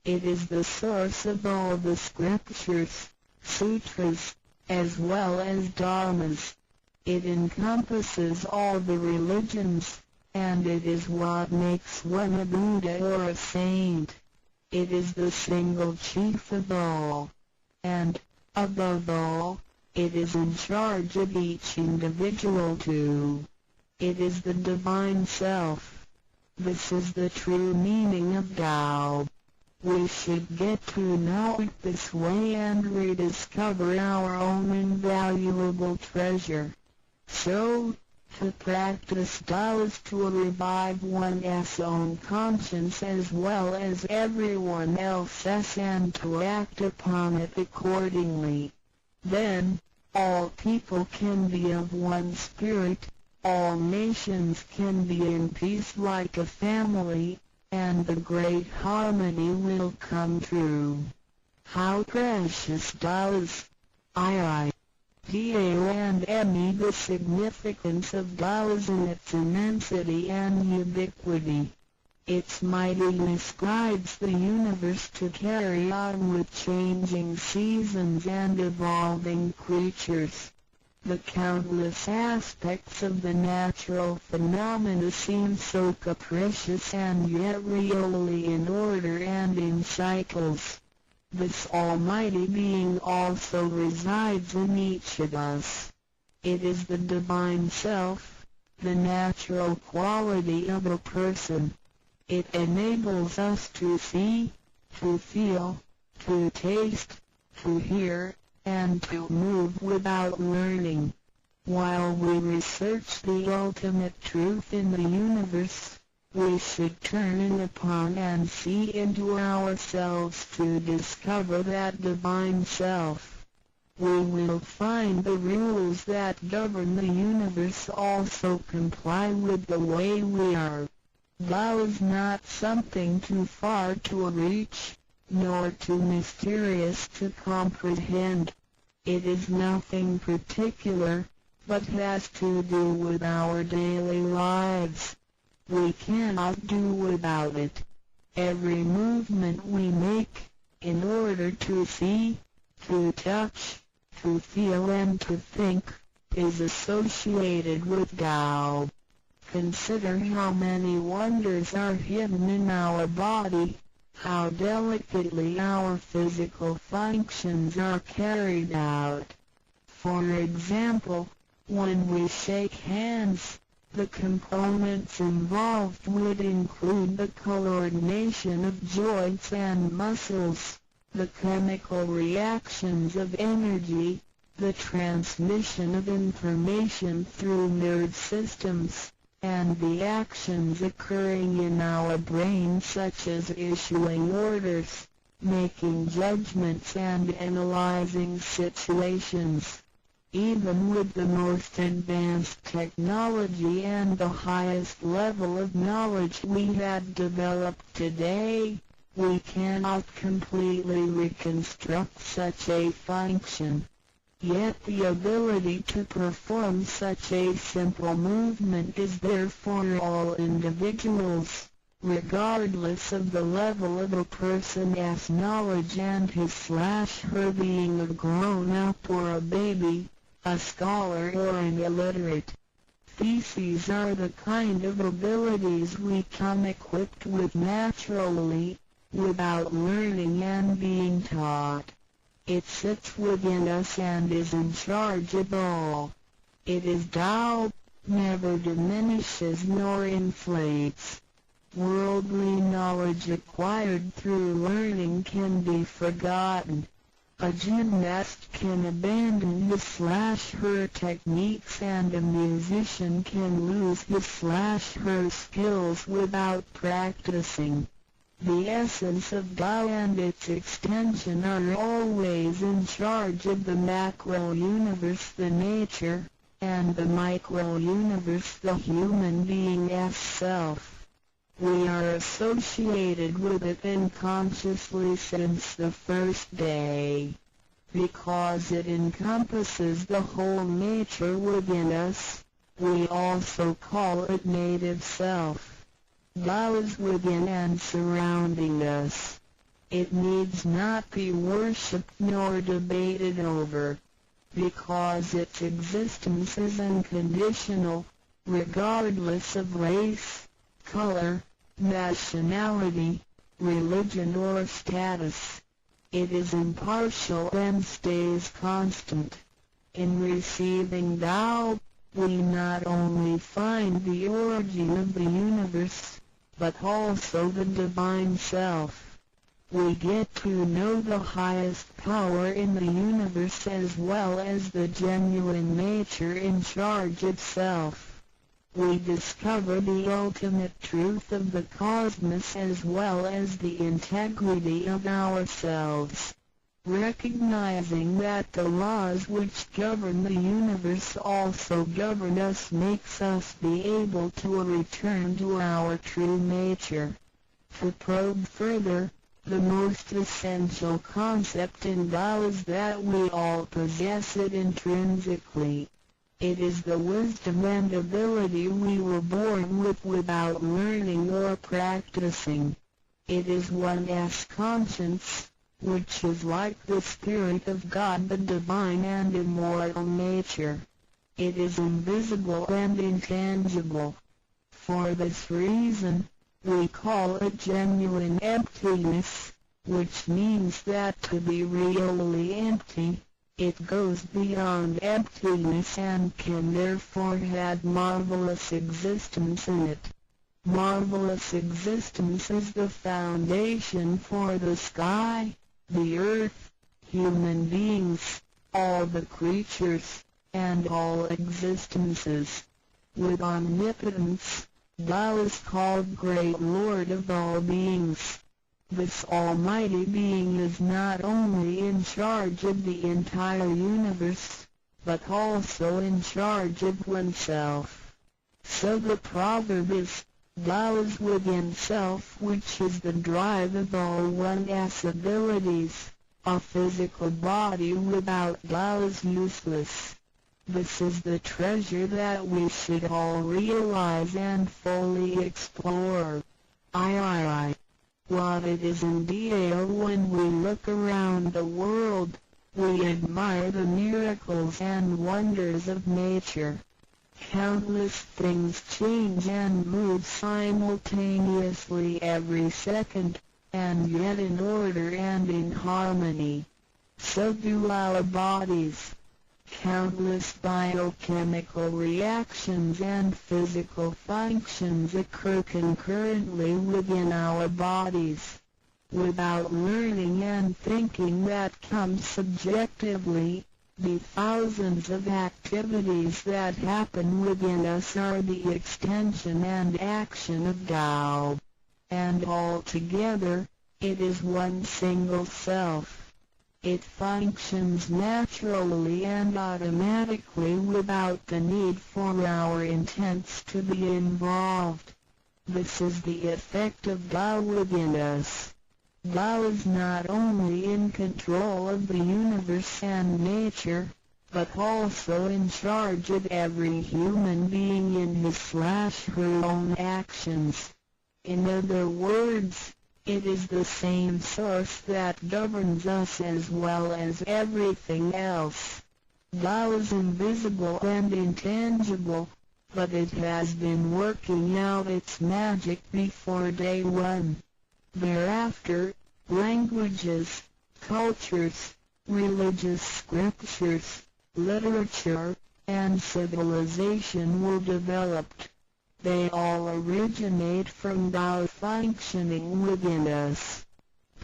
It is the source of all the scriptures, sutras, as well as dharmas. It encompasses all the religions, and it is what makes one a Buddha or a saint. It is the single chief of all. And, above all, it is in charge of each individual too. It is the Divine Self. This is the true meaning of Tao. We should get to know it this way and rediscover our own invaluable treasure. So, to practice Tao is to revive one's own conscience as well as everyone else's and to act upon it accordingly. Then, all people can be of one spirit, all nations can be in peace like a family, and the great harmony will come true. How precious Tao is! Tao&Me. The significance of Tao is in its immensity and ubiquity. Its mightiness guides the universe to carry on with changing seasons and evolving creatures. The countless aspects of the natural phenomena seem so capricious and yet really in order and in cycles. This almighty being also resides in each of us. It is the Divine Self, the natural quality of a person. It enables us to see, to feel, to taste, to hear, and to move without learning. While we research the ultimate truth in the universe, we should turn in upon and see into ourselves to discover that Divine Self. We will find the rules that govern the universe also comply with the way we are. Tao is not something too far to reach, nor too mysterious to comprehend. It is nothing particular, but has to do with our daily lives. We cannot do without it. Every movement we make, in order to see, to touch, to feel and to think, is associated with Tao. Consider how many wonders are hidden in our body, how delicately our physical functions are carried out. For example, when we shake hands, the components involved would include the coordination of joints and muscles, the chemical reactions of energy, the transmission of information through nerve systems, and the actions occurring in our brain such as issuing orders, making judgments and analyzing situations. Even with the most advanced technology and the highest level of knowledge we have developed today, we cannot completely reconstruct such a function. Yet the ability to perform such a simple movement is there for all individuals, regardless of the level of a person's knowledge and his/her being a grown-up or a baby, a scholar or an illiterate. These are the kind of abilities we come equipped with naturally, without learning and being taught. It sits within us and is in charge of all. It is Tao, never diminishes nor inflates. Worldly knowledge acquired through learning can be forgotten. A gymnast can abandon his/her techniques, and a musician can lose his/her skills without practicing. The essence of Tao and its extension are always in charge of the macro-universe, the nature, and the micro-universe, the human being as self. We are associated with it unconsciously since the first day, because it encompasses the whole nature within us. We also call it native self. Tao is within and surrounding us. It needs not be worshipped nor debated over, because its existence is unconditional, regardless of race, color, nationality, religion or status. It is impartial and stays constant. In receiving Tao, we not only find the origin of the universe, but also the divine self. We get to know the highest power in the universe as well as the genuine nature in charge itself. We discover the ultimate truth of the cosmos as well as the integrity of ourselves. Recognizing that the laws which govern the universe also govern us makes us be able to return to our true nature. To probe further, the most essential concept in Tao is that we all possess it intrinsically. It is the wisdom and ability we were born with without learning or practicing. It is one's conscience, which is like the Spirit of God, the divine and immortal nature. It is invisible and intangible. For this reason, we call it genuine emptiness, which means that to be really empty, it goes beyond emptiness and can therefore have marvelous existence in it. Marvelous existence is the foundation for the sky, the earth, human beings, all the creatures, and all existences. With omnipotence, Tao is called Great Lord of all beings. This almighty being is not only in charge of the entire universe, but also in charge of oneself. So the proverb is, Tao is within self, which is the drive of all one's abilities. A physical body without Tao is useless. This is the treasure that we should all realize and fully explore. What it is indeed when we look around the world, we admire the miracles and wonders of nature. Countless things change and move simultaneously every second, and yet in order and in harmony. So do our bodies. Countless biochemical reactions and physical functions occur concurrently within our bodies. Without learning and thinking that comes subjectively, the thousands of activities that happen within us are the extension and action of Tao. And altogether, it is one single self. It functions naturally and automatically without the need for our intents to be involved. This is the effect of Tao within us. Tao is not only in control of the universe and nature, but also in charge of every human being in his/her own actions. In other words, it is the same source that governs us as well as everything else. Tao is invisible and intangible, but it has been working out its magic before day one. Thereafter, languages, cultures, religious scriptures, literature, and civilization were developed. They all originate from Tao functioning within us.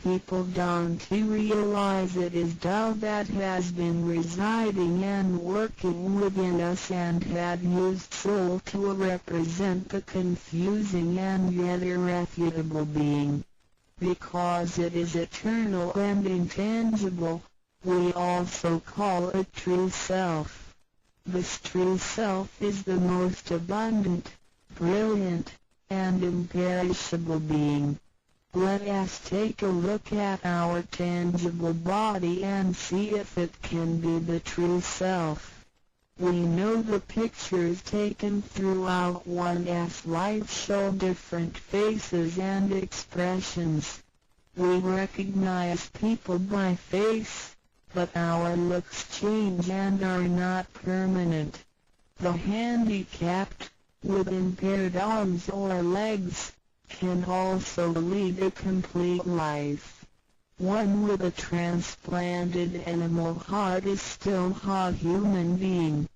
People don't realize it is Tao that has been residing and working within us and had used soul to represent the confusing and yet irrefutable being. Because it is eternal and intangible, we also call it true self. This true self is the most abundant, brilliant, and imperishable being. Let us take a look at our tangible body and see if it can be the true self. We know the pictures taken throughout one's life show different faces and expressions. We recognize people by face, but our looks change and are not permanent. The handicapped, with impaired arms or legs, can also lead a complete life. One with a transplanted animal heart is still a human being.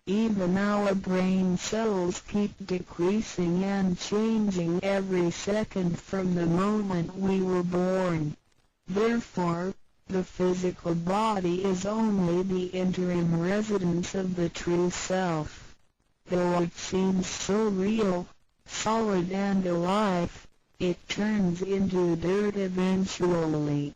Even our brain cells keep decreasing and changing every second from the moment we were born. Therefore, the physical body is only the interim residence of the true self. Though it seems so real, solid and alive, it turns into dirt eventually.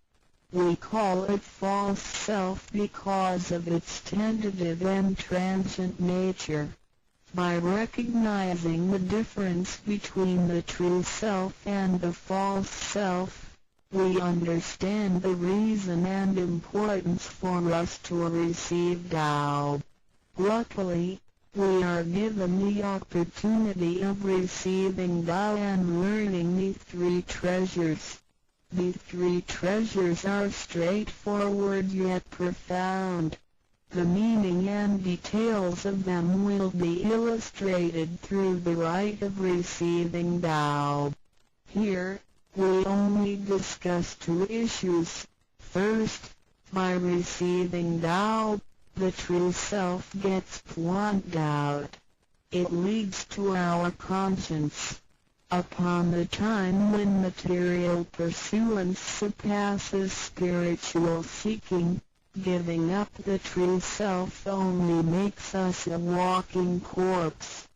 We call it false self because of its tentative and transient nature. By recognizing the difference between the true self and the false self, we understand the reason and importance for us to receive Tao. Luckily, we are given the opportunity of receiving Tao and learning the three treasures. The three treasures are straightforward yet profound. The meaning and details of them will be illustrated through the rite of receiving Tao. Here, we only discuss two issues. First, by receiving Tao, the true self gets plucked out. It leads to our conscience. Upon the time when material pursuance surpasses spiritual seeking, giving up the true self only makes us a walking corpse.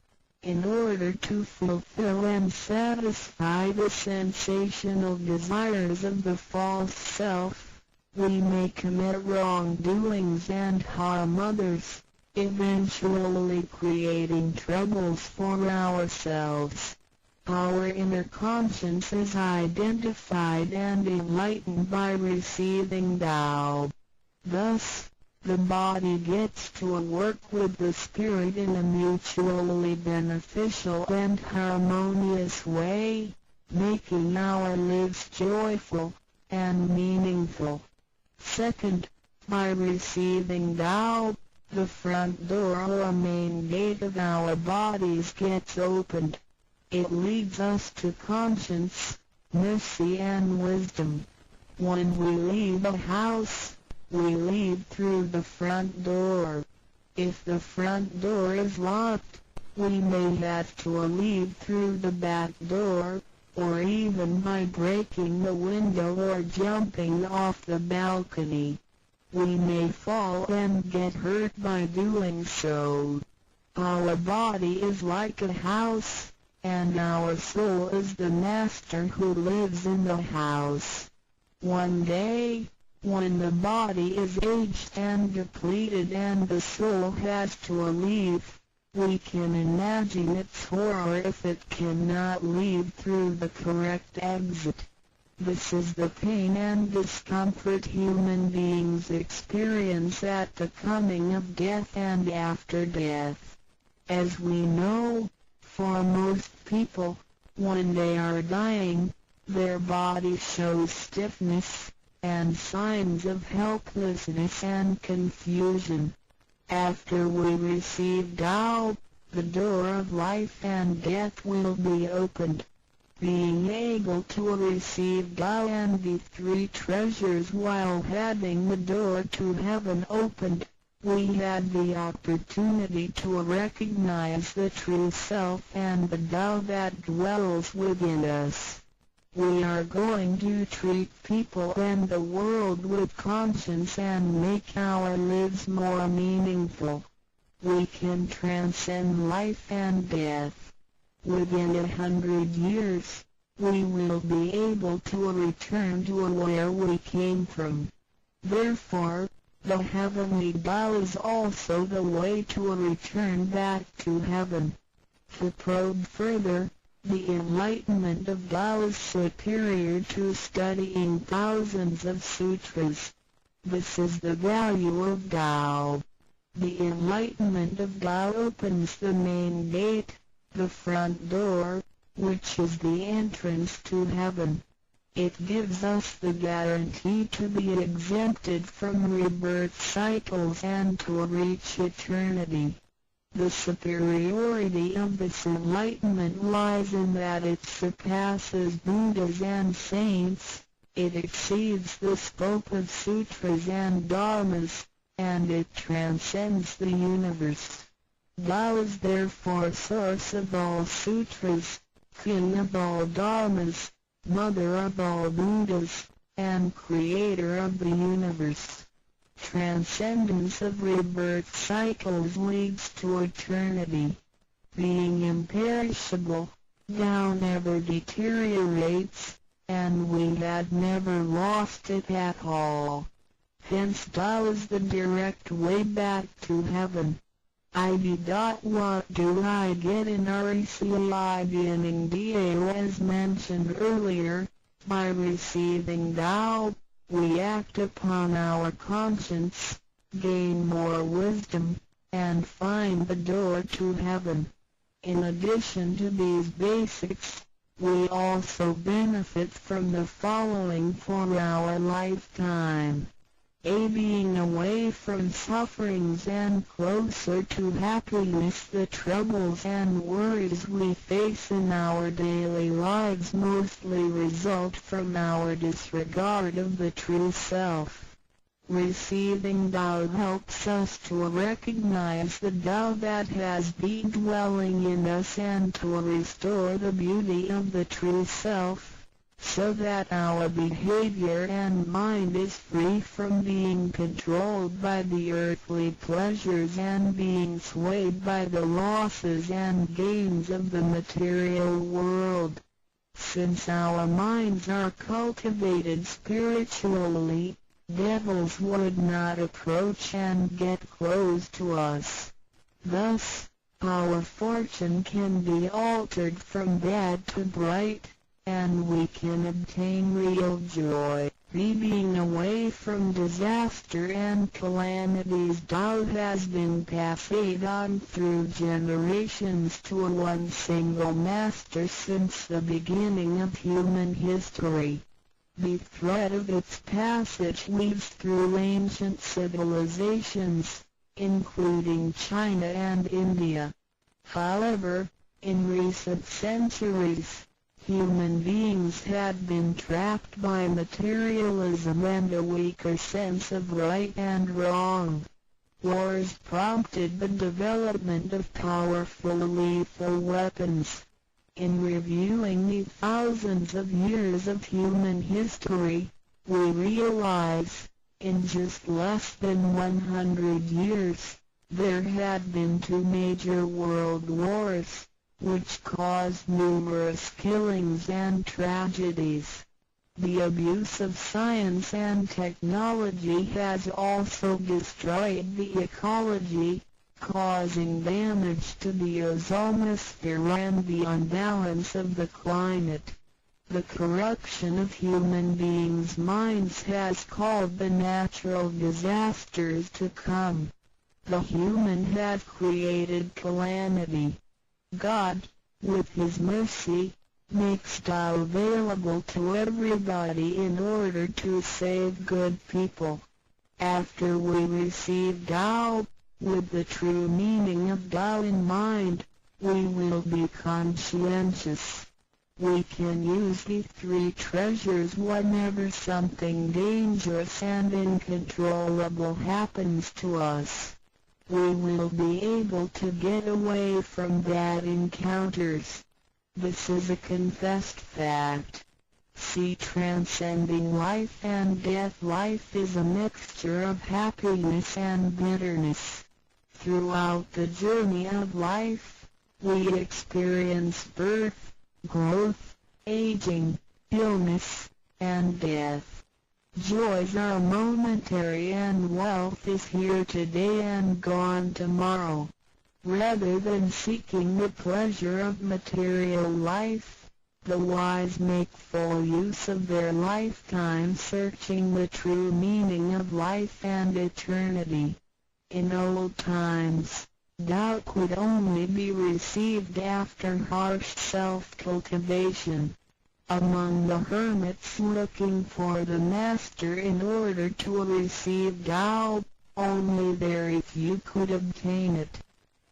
In order to fulfill and satisfy the sensational desires of the false self, we may commit wrongdoings and harm others, eventually creating troubles for ourselves. Our inner conscience is identified and enlightened by receiving Tao. Thus, the body gets to work with the spirit in a mutually beneficial and harmonious way, making our lives joyful and meaningful. Second, by receiving Tao, the front door or main gate of our bodies gets opened. It leads us to conscience, mercy and wisdom. When we leave a house, we leave through the front door. If the front door is locked, we may have to leave through the back door, or even by breaking the window or jumping off the balcony. We may fall and get hurt by doing so. Our body is like a house, and our soul is the master who lives in the house. One day, when the body is aged and depleted and the soul has to leave, we can imagine its horror if it cannot leave through the correct exit. This is the pain and discomfort human beings experience at the coming of death and after death. As we know, for most people, when they are dying, their body shows stiffness, and signs of helplessness and confusion. After we receive Tao, the door of life and death will be opened. Being able to receive Tao and the three treasures while having the door to heaven opened, we had the opportunity to recognize the true self and the Tao that dwells within us. We are going to treat people and the world with conscience and make our lives more meaningful. We can transcend life and death. Within 100 years, we will be able to return to where we came from. Therefore, the heavenly Tao is also the way to return back to heaven. To probe further, the enlightenment of Tao is superior to studying thousands of sutras. This is the value of Tao. The enlightenment of Tao opens the main gate, the front door, which is the entrance to heaven. It gives us the guarantee to be exempted from rebirth cycles and to reach eternity. The superiority of this enlightenment lies in that it surpasses Buddhas and saints, it exceeds the scope of sutras and dharmas, and it transcends the universe. Tao is therefore source of all sutras, king of all dharmas, mother of all Buddhas, and creator of the universe. Transcendence of rebirth cycles leads to eternity. Being imperishable, Tao never deteriorates, and we had never lost it at all. Hence Tao is the direct way back to heaven. What do I get in RECI beginning DAO as mentioned earlier? By receiving Tao, we act upon our conscience, gain more wisdom, and find the door to heaven. In addition to these basics, we also benefit from the following for our lifetime. Being away from sufferings and closer to happiness. The troubles and worries we face in our daily lives mostly result from our disregard of the true self. Receiving Tao helps us to recognize the Tao that has been dwelling in us and to restore the beauty of the true self, so that our behavior and mind is free from being controlled by the earthly pleasures and being swayed by the losses and gains of the material world. Since our minds are cultivated spiritually, devils would not approach and get close to us. Thus, our fortune can be altered from bad to bright, and we can obtain real joy. Being away from disaster and calamities. Tao has been passed on through generations to one single master since the beginning of human history. The thread of its passage weaves through ancient civilizations, including China and India. However, in recent centuries, human beings had been trapped by materialism and a weaker sense of right and wrong. Wars prompted the development of powerful lethal weapons. In reviewing the thousands of years of human history, we realize, in just less than 100 years, there had been 2 major world wars, which caused numerous killings and tragedies. The abuse of science and technology has also destroyed the ecology, causing damage to the ozonosphere and the unbalance of the climate. The corruption of human beings' minds has caused the natural disasters to come. The human has created calamity. God, with His mercy, makes Tao available to everybody in order to save good people. After we receive Tao, with the true meaning of Tao in mind, we will be conscientious. We can use these three treasures whenever something dangerous and uncontrollable happens to us. We will be able to get away from bad encounters. This is a confessed fact. See, transcending life and death. Life is a mixture of happiness and bitterness. Throughout the journey of life, we experience birth, growth, aging, illness, and death. Joys are momentary and wealth is here today and gone tomorrow. Rather than seeking the pleasure of material life, the wise make full use of their lifetime searching the true meaning of life and eternity. In old times, Tao could only be received after harsh self-cultivation. Among the hermits looking for the master in order to receive Tao, only very few could obtain it.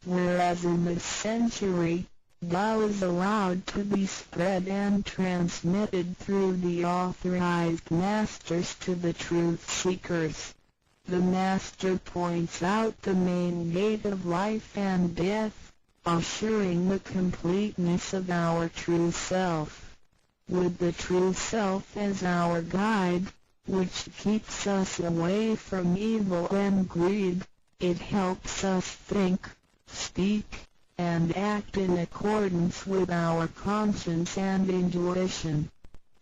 Whereas in this century, Tao is allowed to be spread and transmitted through the authorized masters to the truth seekers. The master points out the main gate of life and death, assuring the completeness of our true self. With the true self as our guide, which keeps us away from evil and greed, it helps us think, speak, and act in accordance with our conscience and intuition.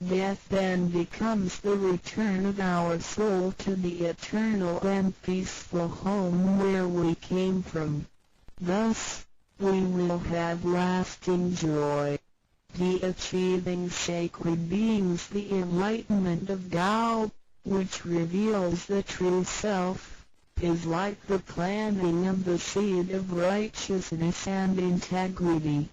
Death then becomes the return of our soul to the eternal and peaceful home where we came from. Thus, we will have lasting joy. The achieving sacred beings, the enlightenment of Tao, which reveals the true self, is like the planting of the seed of righteousness and integrity.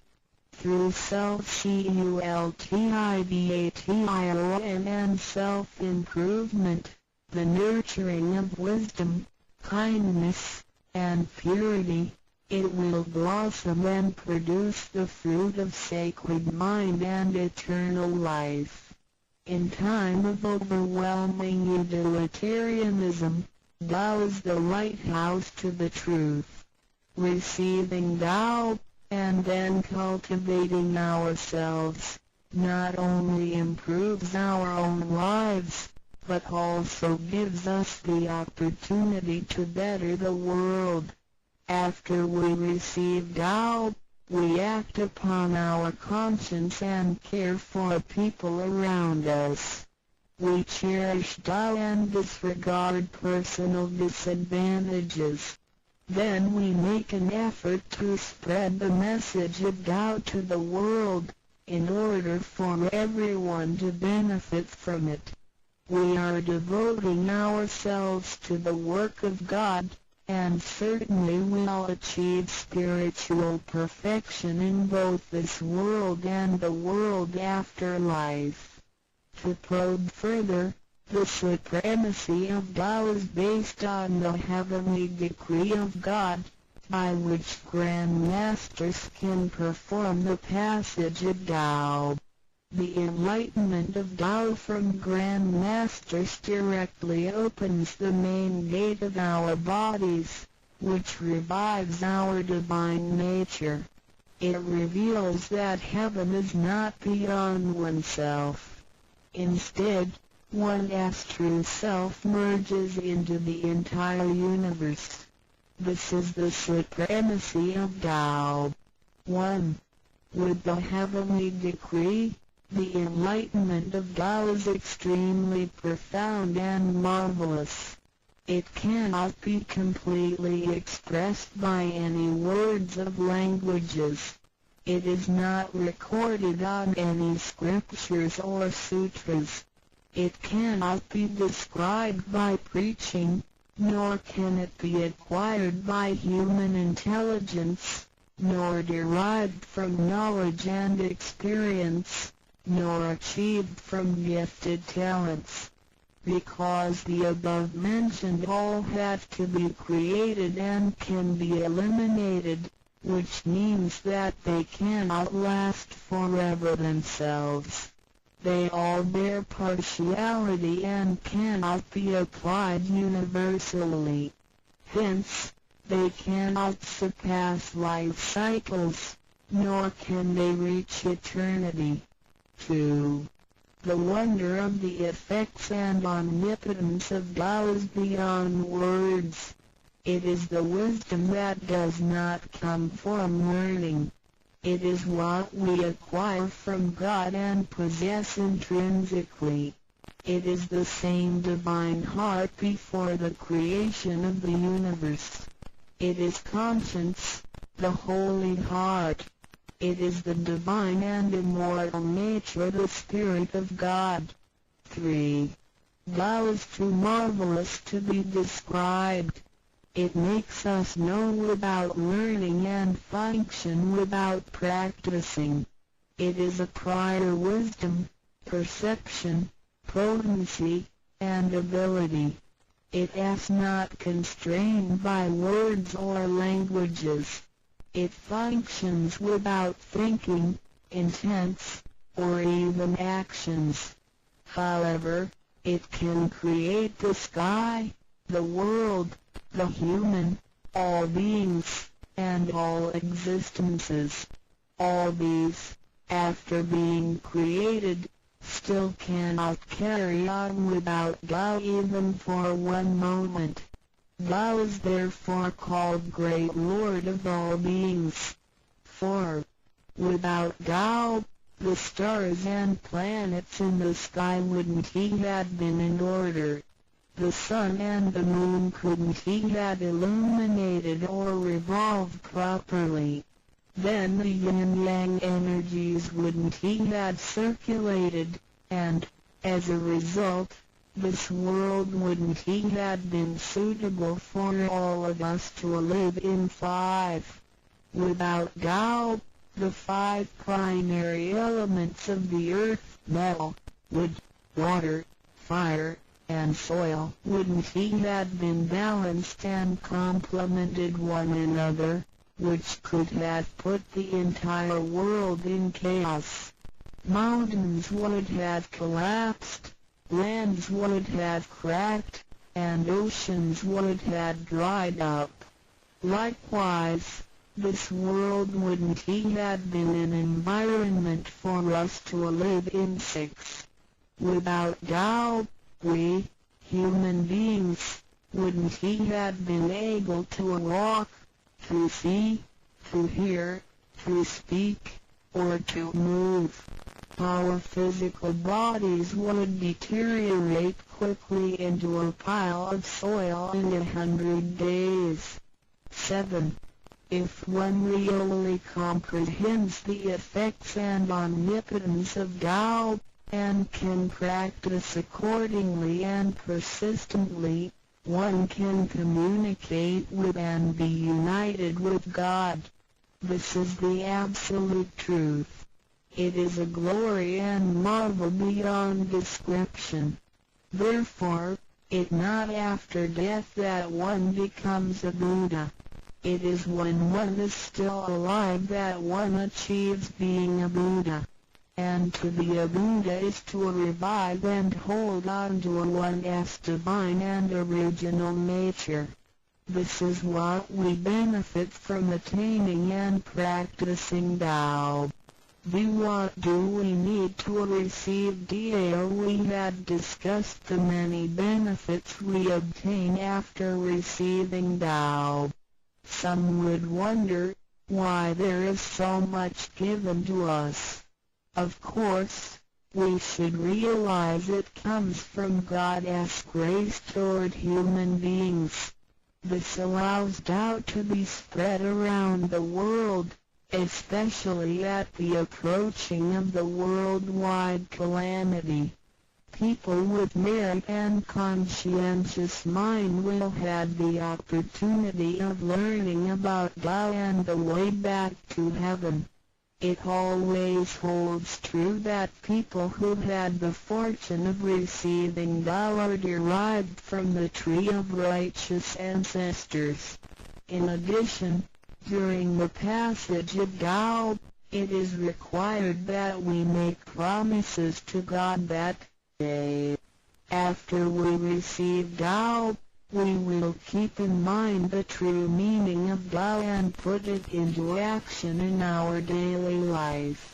Through self-cultivation and self-improvement, the nurturing of wisdom, kindness, and purity, it will blossom and produce the fruit of sacred mind and eternal life. In time of overwhelming utilitarianism, Tao is the lighthouse to the truth. Receiving Tao, and then cultivating ourselves, not only improves our own lives, but also gives us the opportunity to better the world. After we receive Tao, we act upon our conscience and care for people around us. We cherish Tao and disregard personal disadvantages. Then we make an effort to spread the message of Tao to the world, in order for everyone to benefit from it. We are devoting ourselves to the work of God, and certainly will achieve spiritual perfection in both this world and the world after life. To probe further, the supremacy of Tao is based on the heavenly decree of God, by which Grand Masters can perform the passage of Tao. The enlightenment of Tao from Grand Masters directly opens the main gate of our bodies, which revives our divine nature. It reveals that heaven is not beyond oneself. Instead, one's true self merges into the entire universe. This is the supremacy of Tao. 1. With the heavenly decree, the enlightenment of Tao is extremely profound and marvelous. It cannot be completely expressed by any words of languages. It is not recorded on any scriptures or sutras. It cannot be described by preaching, nor can it be acquired by human intelligence, nor derived from knowledge and experience, nor achieved from gifted talents. Because the above-mentioned all have to be created and can be eliminated, which means that they cannot last forever themselves. They all bear partiality and cannot be applied universally. Hence, they cannot surpass life cycles, nor can they reach eternity. 2. The wonder of the effects and omnipotence of Tao is beyond words. It is the wisdom that does not come from learning. It is what we acquire from God and possess intrinsically. It is the same divine heart before the creation of the universe. It is conscience, the holy heart. It is the divine and immortal nature, the Spirit of God. 3. Tao is too marvelous to be described. It makes us know without learning and function without practicing. It is a prior wisdom, perception, potency, and ability. It is not constrained by words or languages. It functions without thinking, intents, or even actions. However, it can create the sky, the world, the human, all beings, and all existences. All these, after being created, still cannot carry on without Tao even for one moment. Tao is therefore called Great Lord of all beings. 4. Without Tao, the stars and planets in the sky wouldn't have been in order. The sun and the moon couldn't have illuminated or revolved properly. Then the yin-yang energies wouldn't have circulated, and, as a result, this world wouldn't have been suitable for all of us to live in. 5. Without Tao, the 5 primary elements of the earth, metal, wood, water, fire, and soil, wouldn't have been balanced and complemented one another, which could have put the entire world in chaos. Mountains would have collapsed, lands would have cracked, and oceans would have dried up. Likewise, this world wouldn't have been an environment for us to live in. 6. Without Tao, we, human beings, wouldn't have been able to walk, to see, to hear, to speak, or to move. Our physical bodies would deteriorate quickly into a pile of soil in 100 days. 7. If one really comprehends the effects and omnipotence of Tao, and can practice accordingly and persistently, one can communicate with and be united with God. This is the absolute truth. It is a glory and marvel beyond description. Therefore, it is not after death that one becomes a Buddha. It is when one is still alive that one achieves being a Buddha. And to be a Buddha is to revive and hold on to one's divine and original nature. This is what we benefit from attaining and practicing Tao. What do we need to receive Tao? We have discussed the many benefits we obtain after receiving Tao. Some would wonder why there is so much given to us. Of course, we should realize it comes from God's grace toward human beings. This allows Tao to be spread around the world, especially at the approaching of the worldwide calamity. People with merit and conscientious mind will have the opportunity of learning about Tao and the way back to heaven. It always holds true that people who had the fortune of receiving Tao are derived from the tree of righteous ancestors. In addition, During the passage of Tao, it is required that we make promises to God that, after we receive Tao, we will keep in mind the true meaning of Tao and put it into action in our daily life.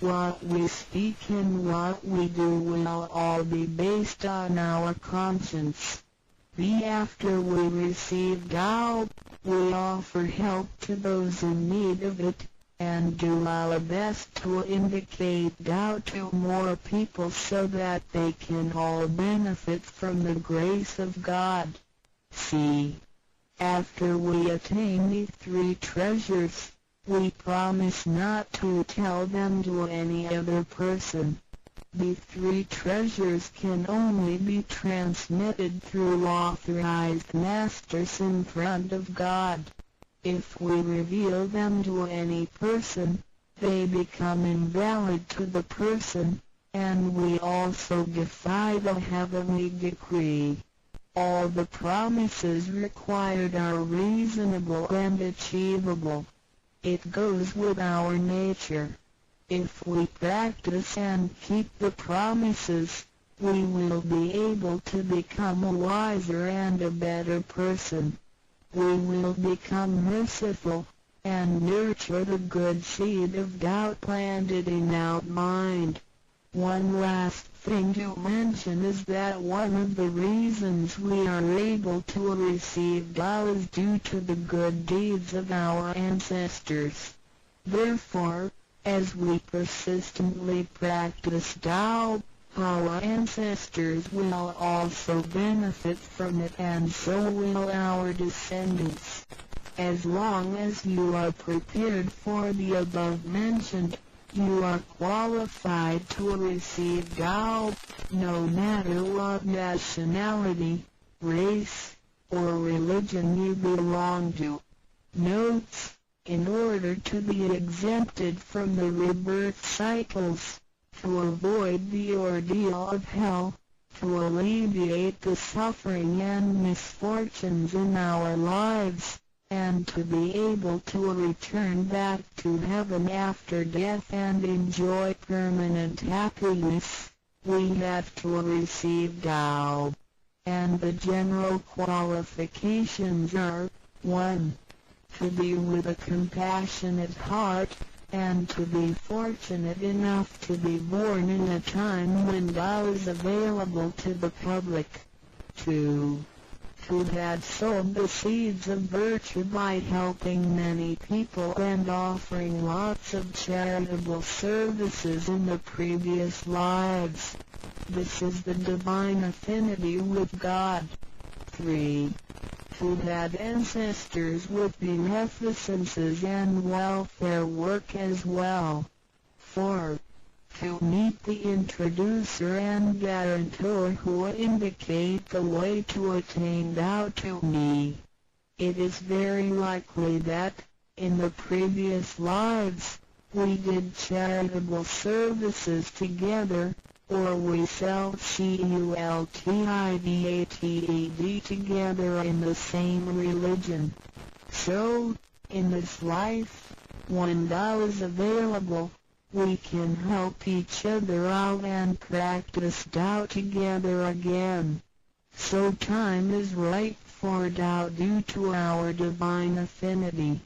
What we speak and what we do will all be based on our conscience. After we receive Tao, we offer help to those in need of it, and do our best to indicate Tao to more people so that they can all benefit from the grace of God. After we attain the three treasures, we promise not to tell them to any other person. The three treasures can only be transmitted through authorized masters in front of God. If we reveal them to any person, they become invalid to the person, and we also defy the heavenly decree. All the promises required are reasonable and achievable. It goes with our nature. If we practice and keep the promises, we will be able to become a wiser and a better person. We will become merciful, and nurture the good seed of doubt planted in our mind. One last thing to mention is that one of the reasons we are able to receive Tao is due to the good deeds of our ancestors. Therefore, as we persistently practice Tao, our ancestors will also benefit from it, and so will our descendants. As long as you are prepared for the above mentioned, you are qualified to receive Tao, no matter what nationality, race, or religion you belong to. Notes: in order to be exempted from the rebirth cycles, to avoid the ordeal of hell, to alleviate the suffering and misfortunes in our lives, and to be able to return back to heaven after death and enjoy permanent happiness, we have to receive Tao. And the general qualifications are: 1. To be with a compassionate heart, and to be fortunate enough to be born in a time when Tao is available to the public. 2. To have sowed the seeds of virtue by helping many people and offering lots of charitable services in the previous lives. This is the divine affinity with God. 3. To have ancestors with beneficences and welfare work as well. 4. To meet the introducer and guarantor who indicate the way to attain Tao to me. It is very likely that, in the previous lives, we did charitable services together, or we cultivated together in the same religion. So, in this life, when Tao is available, we can help each other out and practice Tao together again. So time is right for Tao due to our divine affinity.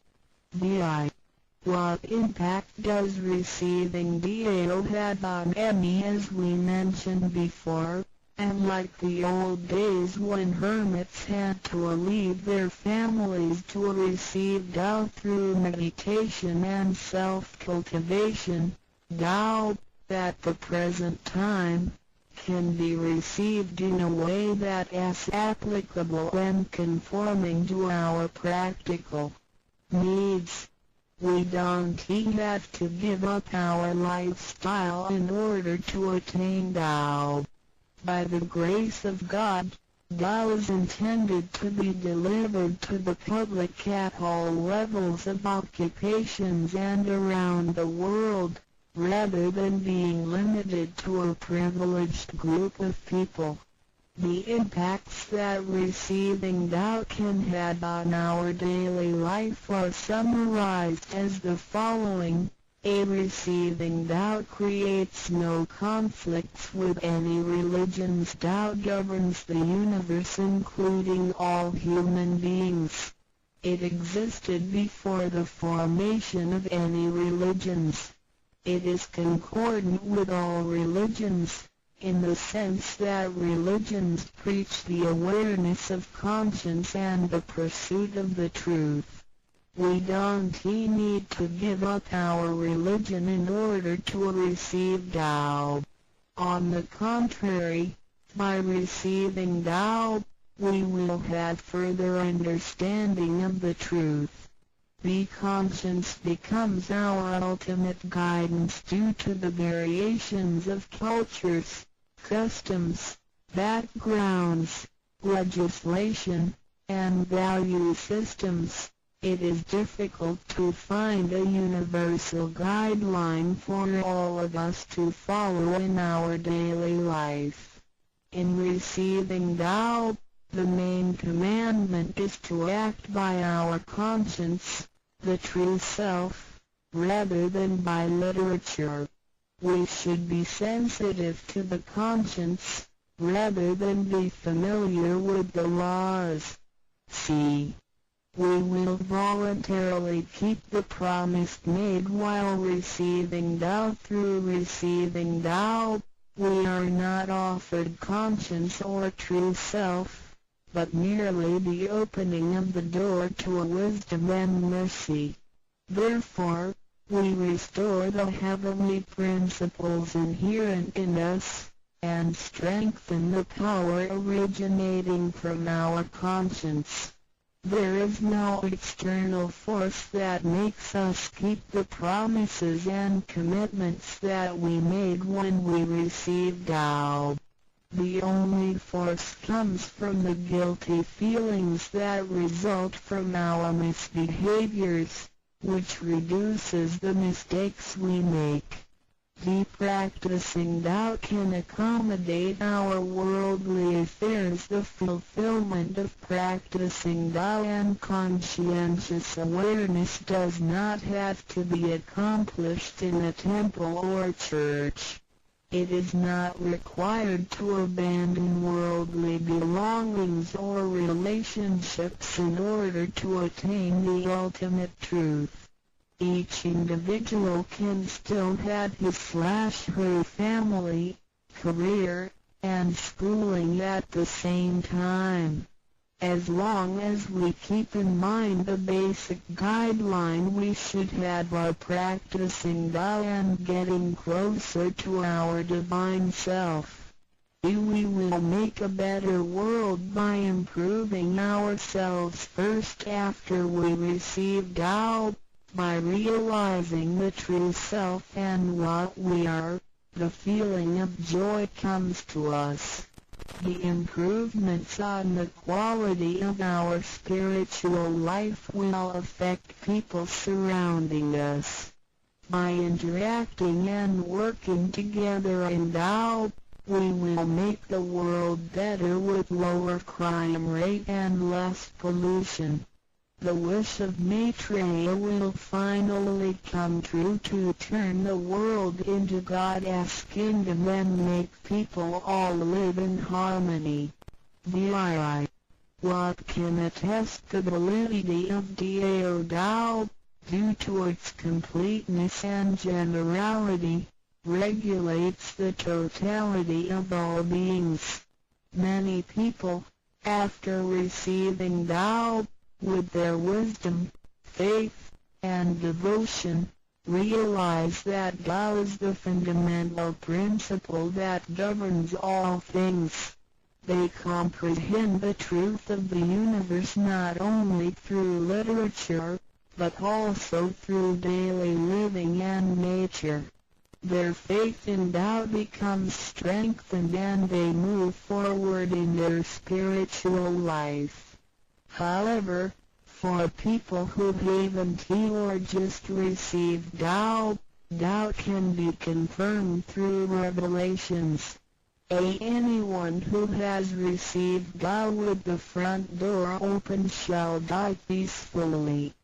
What impact does receiving Tao have on me? As we mentioned before, and like the old days when hermits had to leave their families to receive Tao through meditation and self-cultivation, Tao, at the present time, can be received in a way that is applicable and conforming to our practical needs. We don't have to give up our lifestyle in order to attain Tao. By the grace of God, Tao is intended to be delivered to the public at all levels of occupations and around the world, rather than being limited to a privileged group of people. The impacts that receiving Tao can have on our daily life are summarized as the following. A receiving Tao creates no conflicts with any religions. Tao governs the universe, including all human beings. It existed before the formation of any religions. It is concordant with all religions, in the sense that religions preach the awareness of conscience and the pursuit of the truth. We don't need to give up our religion in order to receive Tao. On the contrary, by receiving Tao, we will have further understanding of the truth. The conscience becomes our ultimate guidance due to the variations of cultures, customs, backgrounds, legislation, and value systems. It is difficult to find a universal guideline for all of us to follow in our daily life. In receiving Tao, the main commandment is to act by our conscience, the true self, rather than by literature. We should be sensitive to the conscience, rather than be familiar with the laws. C. We will voluntarily keep the promise made while receiving Tao. Through receiving Tao, we are not offered conscience or true self, but merely the opening of the door to wisdom and mercy. Therefore, we restore the heavenly principles inherent in us, and strengthen the power originating from our conscience. There is no external force that makes us keep the promises and commitments that we made when we received Tao. The only force comes from the guilty feelings that result from our misbehaviors, which reduces the mistakes we make. The practicing Tao can accommodate our worldly affairs. The fulfillment of practicing Tao and conscientious awareness does not have to be accomplished in a temple or church. It is not required to abandon worldly belongings or relationships in order to attain the ultimate truth. Each individual can still have his/her family, career, and schooling at the same time. As long as we keep in mind the basic guideline, we should have our practicing Tao and getting closer to our divine self. We will make a better world by improving ourselves first after we receive Tao. By realizing the true self and what we are, the feeling of joy comes to us. The improvements on the quality of our spiritual life will affect people surrounding us. By interacting and working together in Tao, we will make the world better with lower crime rate and less pollution. The wish of Maitreya will finally come true to turn the world into God's kingdom and make people all live in harmony. VI. What can attest the validity of Tao, due to its completeness and generality, regulates the totality of all beings. Many people, after receiving Tao, with their wisdom, faith, and devotion, realize that Tao is the fundamental principle that governs all things. They comprehend the truth of the universe not only through literature, but also through daily living and nature. Their faith in Tao becomes strengthened and they move forward in their spiritual life. However, for people who haven't or just received Tao, Tao can be confirmed through revelations. Anyone who has received Tao with the front door open shall die peacefully.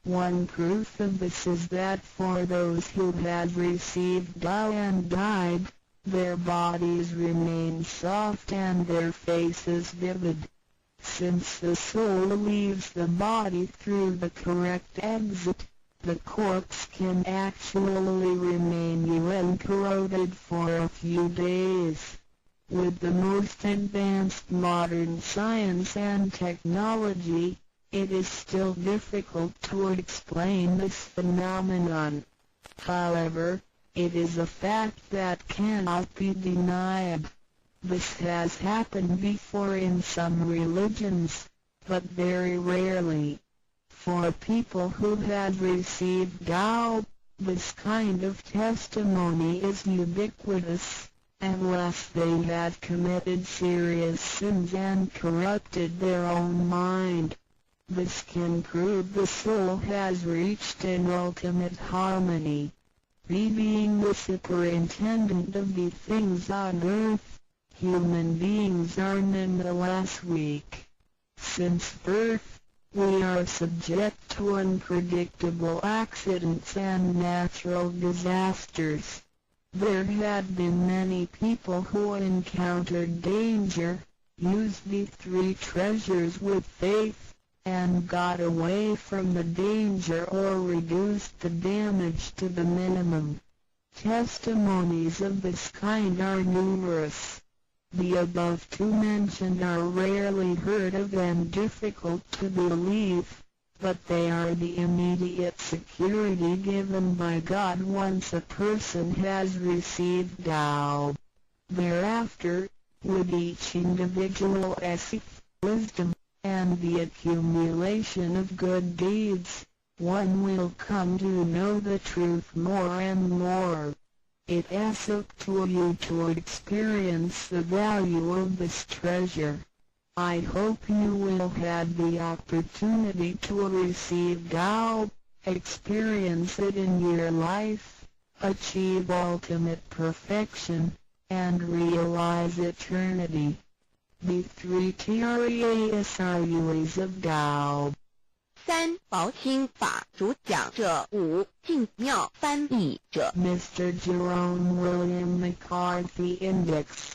One proof of this is that for those who have received Tao and died, their bodies remain soft and their faces vivid. Since the soul leaves the body through the correct exit, the corpse can actually remain uncorroded for a few days. With the most advanced modern science and technology, it is still difficult to explain this phenomenon. However, it is a fact that cannot be denied. This has happened before in some religions, but very rarely. For people who have received Tao, this kind of testimony is ubiquitous, unless they have committed serious sins and corrupted their own mind. This can prove the soul has reached an ultimate harmony. Being the superintendent of the things on earth, human beings are nonetheless weak. Since birth, we are subject to unpredictable accidents and natural disasters. There have been many people who encountered danger, used the three treasures with faith, and got away from the danger or reduced the damage to the minimum. Testimonies of this kind are numerous. The above two mentioned are rarely heard of and difficult to believe, but they are the immediate security given by God once a person has received Tao. Thereafter, with each individual's wisdom, and the accumulation of good deeds, one will come to know the truth more and more. It is up to you to experience the value of this treasure. I hope you will have the opportunity to receive Tao, experience it in your life, achieve ultimate perfection, and realize eternity. The three TREASRUAs of Tao. 三薄清法主讲者五净妙翻译者 Mr. Jerome William McCarthy Index.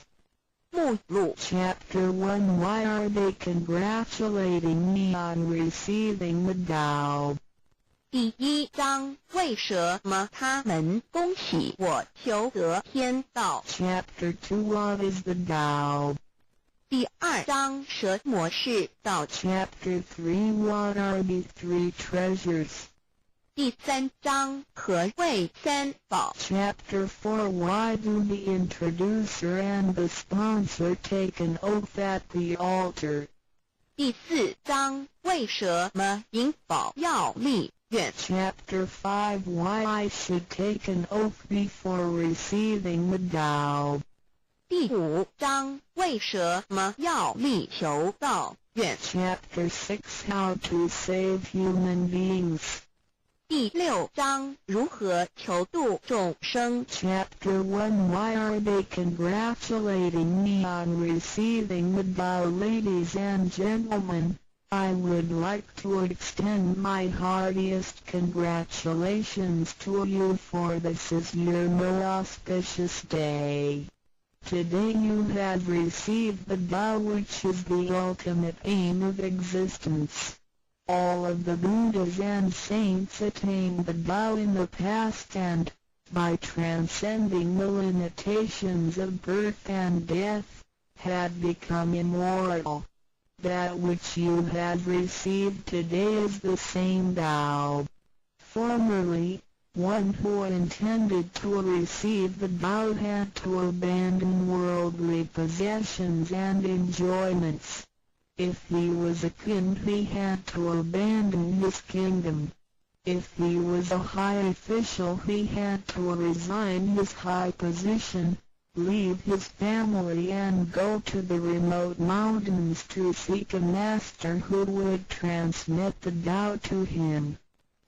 目录 Chapter 1 Why are they congratulating me on receiving the Tao? 第一章为什么他们恭喜我求得天道 Chapter 2 What is the Tao? 第二章蛇模式道 Chapter 3 What are the three treasures? 第三章何谓三宝 Chapter 4 Why do the introducer and the sponsor take an oath at the altar? 第四章为什么引宝要立愿 Chapter 5 Why I should take an oath before receiving the Tao? 第五章为什么要立求道愿 Chapter 6 How to save human beings. 第六章如何求度众生 Chapter 1 Why are they congratulating me on receiving the Tao? Ladies and gentlemen, I would like to extend my heartiest congratulations to you, for this is your most auspicious day. Today you have received the Tao, which is the ultimate aim of existence. All of the Buddhas and saints attained the Tao in the past and, by transcending the limitations of birth and death, had become immortal. That which you have received today is the same Tao. Formerly, one who intended to receive the Tao had to abandon worldly possessions and enjoyments. If he was a king, he had to abandon his kingdom. If he was a high official, he had to resign his high position, leave his family and go to the remote mountains to seek a master who would transmit the Tao to him.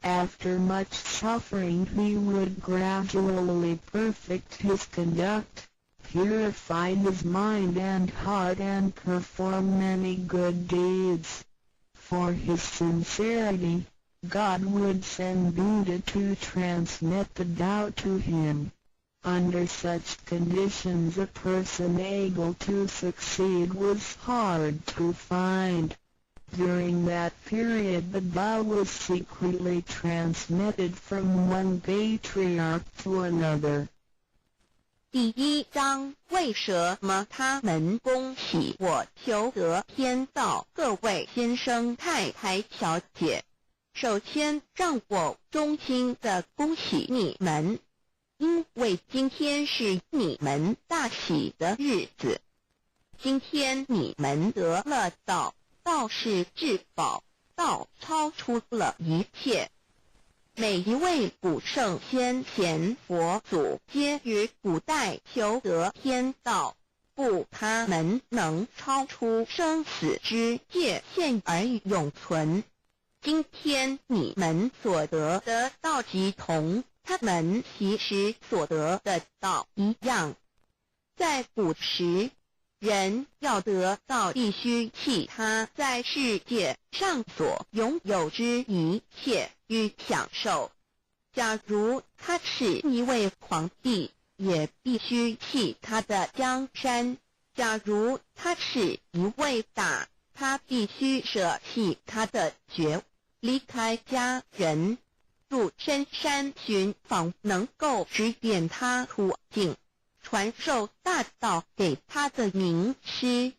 After much suffering he would gradually perfect his conduct, purify his mind and heart and perform many good deeds. For his sincerity, God would send Buddha to transmit the Tao to him. Under such conditions a person able to succeed was hard to find. During that period the Tao was secretly transmitted from one patriarch to another. 第1章，为什么他们恭喜我求得天道？各位先生太太小姐，首先让我衷心地恭喜你们，因为今天是你们大喜的日子。今天你们得了道，道是至宝，道超出了一切。每一位古圣先贤佛祖皆于古代求得天道，故他们能超出生死之界限而永存。今天你们所得的道即同他们其实所得的道一样。在古时，人要得到必须弃他在世界上所拥有之一切与享受。假如他是一位皇帝，也必须弃他的江山；假如他是一位大，他必须舍弃他的爵，离开家人，入深山寻访能够指点他途径，传授大道给他的名师。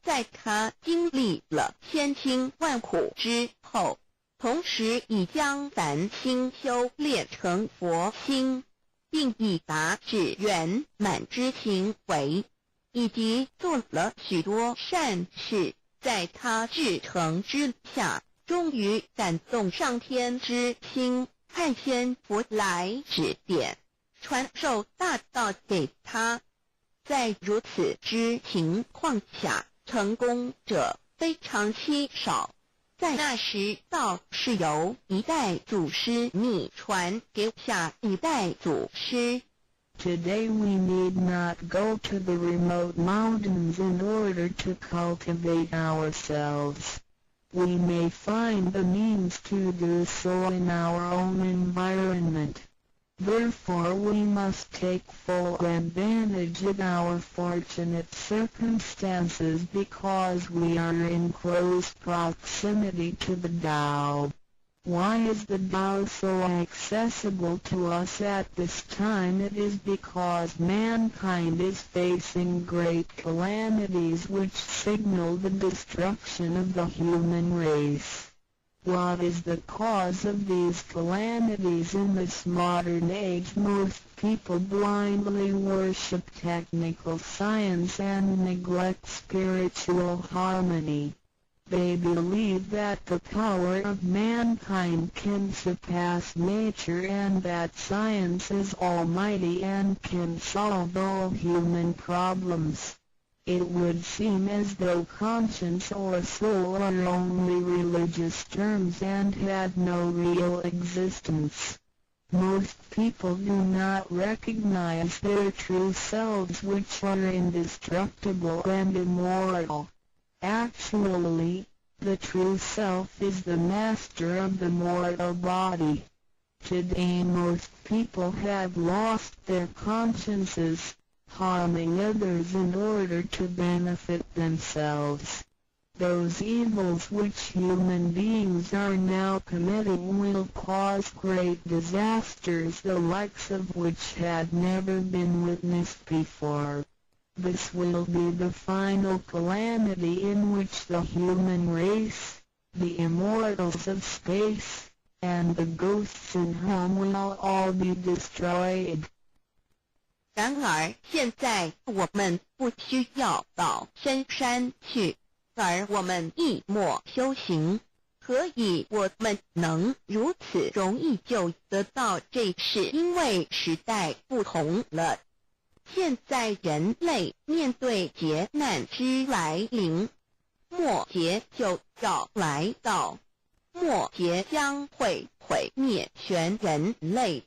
在他经历了千辛万苦之后，同时已将凡心修炼成佛心，并已达至圆满之行为，以及做了许多善事，在他至诚之下，终于感动上天之心，派仙佛来指点，传授大道给他。在如此之情况下，成功者非常稀少。在那时，道是由一代祖师秘传给下一代祖师。Today we need not go to the remote mountains in order to cultivate ourselves. We may find the means to do so in our own environment. Therefore we must take full advantage of our fortunate circumstances because we are in close proximity to the Tao. Why is the Tao so accessible to us at this time? It is because mankind is facing great calamities which signal the destruction of the human race. What is the cause of these calamities in this modern age? Most people blindly worship technical science and neglect spiritual harmony. They believe that the power of mankind can surpass nature and that science is almighty and can solve all human problems. It would seem as though conscience or soul are only religious terms and had no real existence. Most people do not recognize their true selves, which are indestructible and immortal. Actually, the true self is the master of the mortal body. Today most people have lost their consciences, harming others in order to benefit themselves. Those evils which human beings are now committing will cause great disasters, the likes of which had never been witnessed before. This will be the final calamity in which the human race, the immortals of space, and the ghosts in home will all be destroyed. 然而现在我们不需要到深山去，而我们一默修行。何以我们能如此容易就得到？这是因为时代不同了。现在人类面对劫难之来临，末劫就要来到，末劫将会毁灭全人类。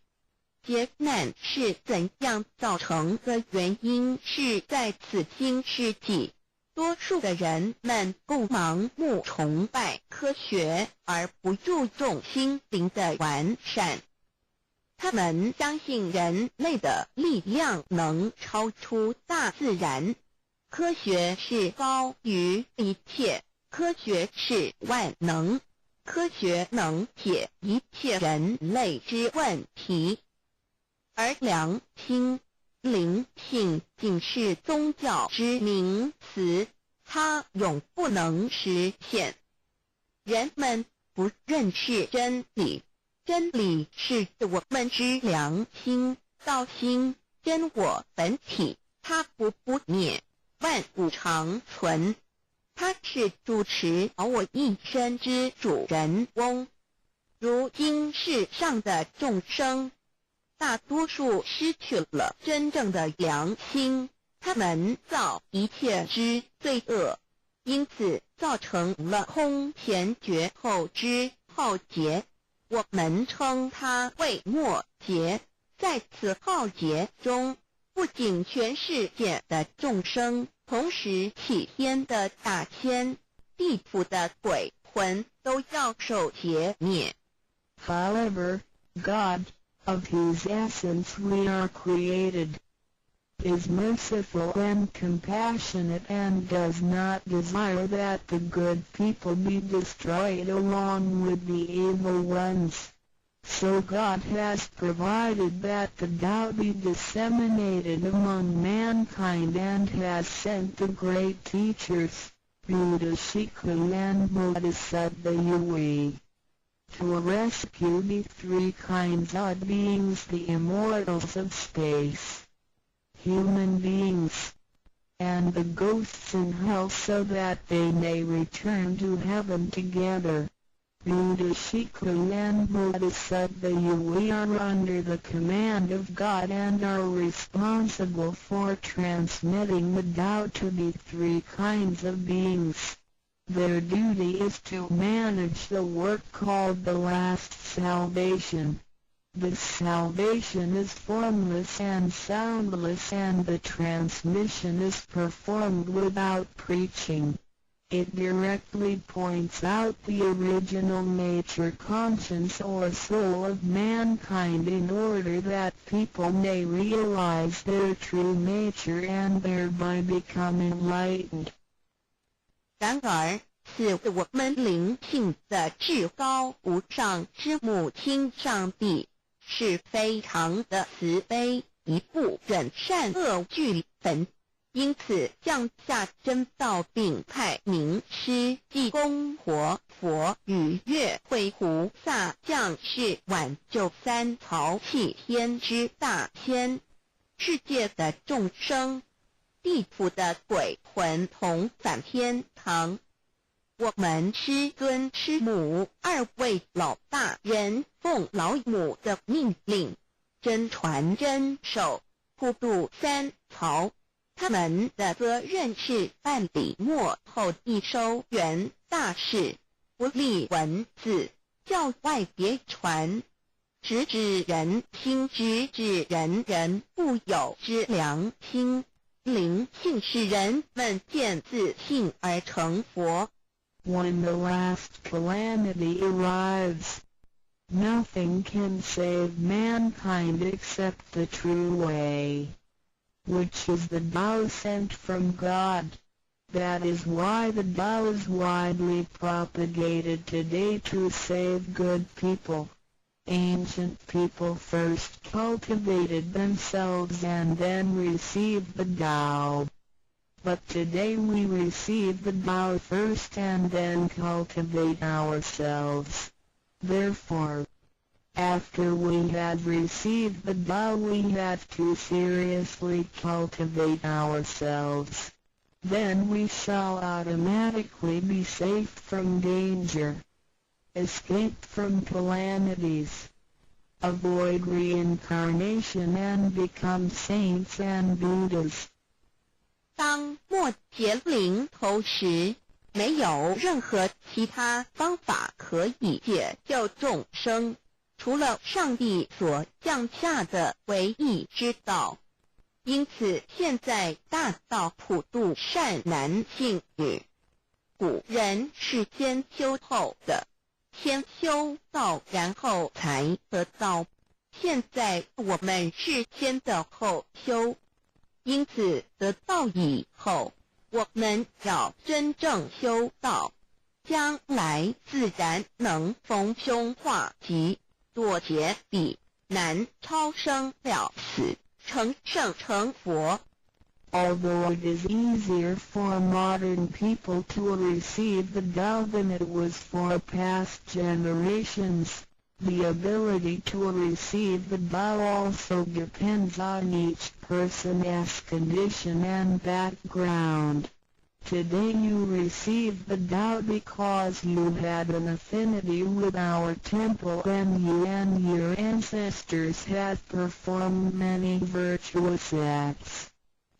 劫难是怎样造成的原因是在此今世纪，多数的人们不盲目崇拜科学，而不注重心灵的完善。他们相信人类的力量能超出大自然，科学是高于一切，科学是万能，科学能解一切人类之问题。而良心、灵性仅是宗教之名词，它永不能实现。人们不认识真理，真理是我们之良心、道心、真我本体，它不灭，万物长存。它是主持我一生之主人翁。如今世上的众生，大多数失去了真正的良心，他们造一切之罪恶，因此造成了空前绝后之浩劫。我们称它为末劫。在此浩劫中，不仅全世界的众生，同时起天的大千、地府的鬼魂都要受劫灭。However, God, of whose essence we are created, is merciful and compassionate and does not desire that the good people be destroyed along with the evil ones. So God has provided that the Tao be disseminated among mankind and has sent the great teachers, Buddha Shiku and Bodhisattva Yui, to rescue the three kinds of beings, the immortals of space, human beings, and the ghosts in hell, so that they may return to heaven together. Buddha Shiku and Bodhisattva Yui are under the command of God and are responsible for transmitting the Tao to the three kinds of beings. Their duty is to manage the work called the last salvation. This salvation is formless and soundless, and the transmission is performed without preaching. It directly points out the original nature, conscience or soul of mankind in order that people may realize their true nature and thereby become enlightened. 然而，是我们灵性的至高无上之母亲上帝是非常的慈悲，一不忍善恶俱焚。因此降下真道，并派名师济公活佛与月慧菩萨降世，挽救三曹弃天之大千。世界的众生，地府的鬼魂同返天堂。我们师尊师母二位老大人奉老母的命令，真传真守，普渡三曹。他们的责任是办理末后一收圆大事，不立文字，教外别传，直指人心，直指人人固有之良心。灵性使人们见自信而成佛。When the last calamity arrives, nothing can save mankind except the true way, which is the Tao sent from God. That is why the Tao is widely propagated today to save good people. Ancient people first cultivated themselves and then received the Tao. But today we receive the Tao first and then cultivate ourselves. Therefore, after we have received the Tao, we have to seriously cultivate ourselves. Then we shall automatically be safe from danger, escape from calamities, avoid reincarnation and become saints and Buddhas. 当末劫临头时，没有任何其他方法可以解救众生，除了上帝所降下的唯一之道。因此现在大道普渡善男信女，古人是先修后的，先修道然后才得道，现在我们是先的后修，因此得道以后，我们要真正修道，将来自然能逢凶化吉，躲劫彼难，超生了死，成圣成佛。Although it is easier for modern people to receive the Tao than it was for past generations, the ability to receive the Tao also depends on each person's condition and background. Today you receive the Tao because you had an affinity with our temple and you and your ancestors have performed many virtuous acts.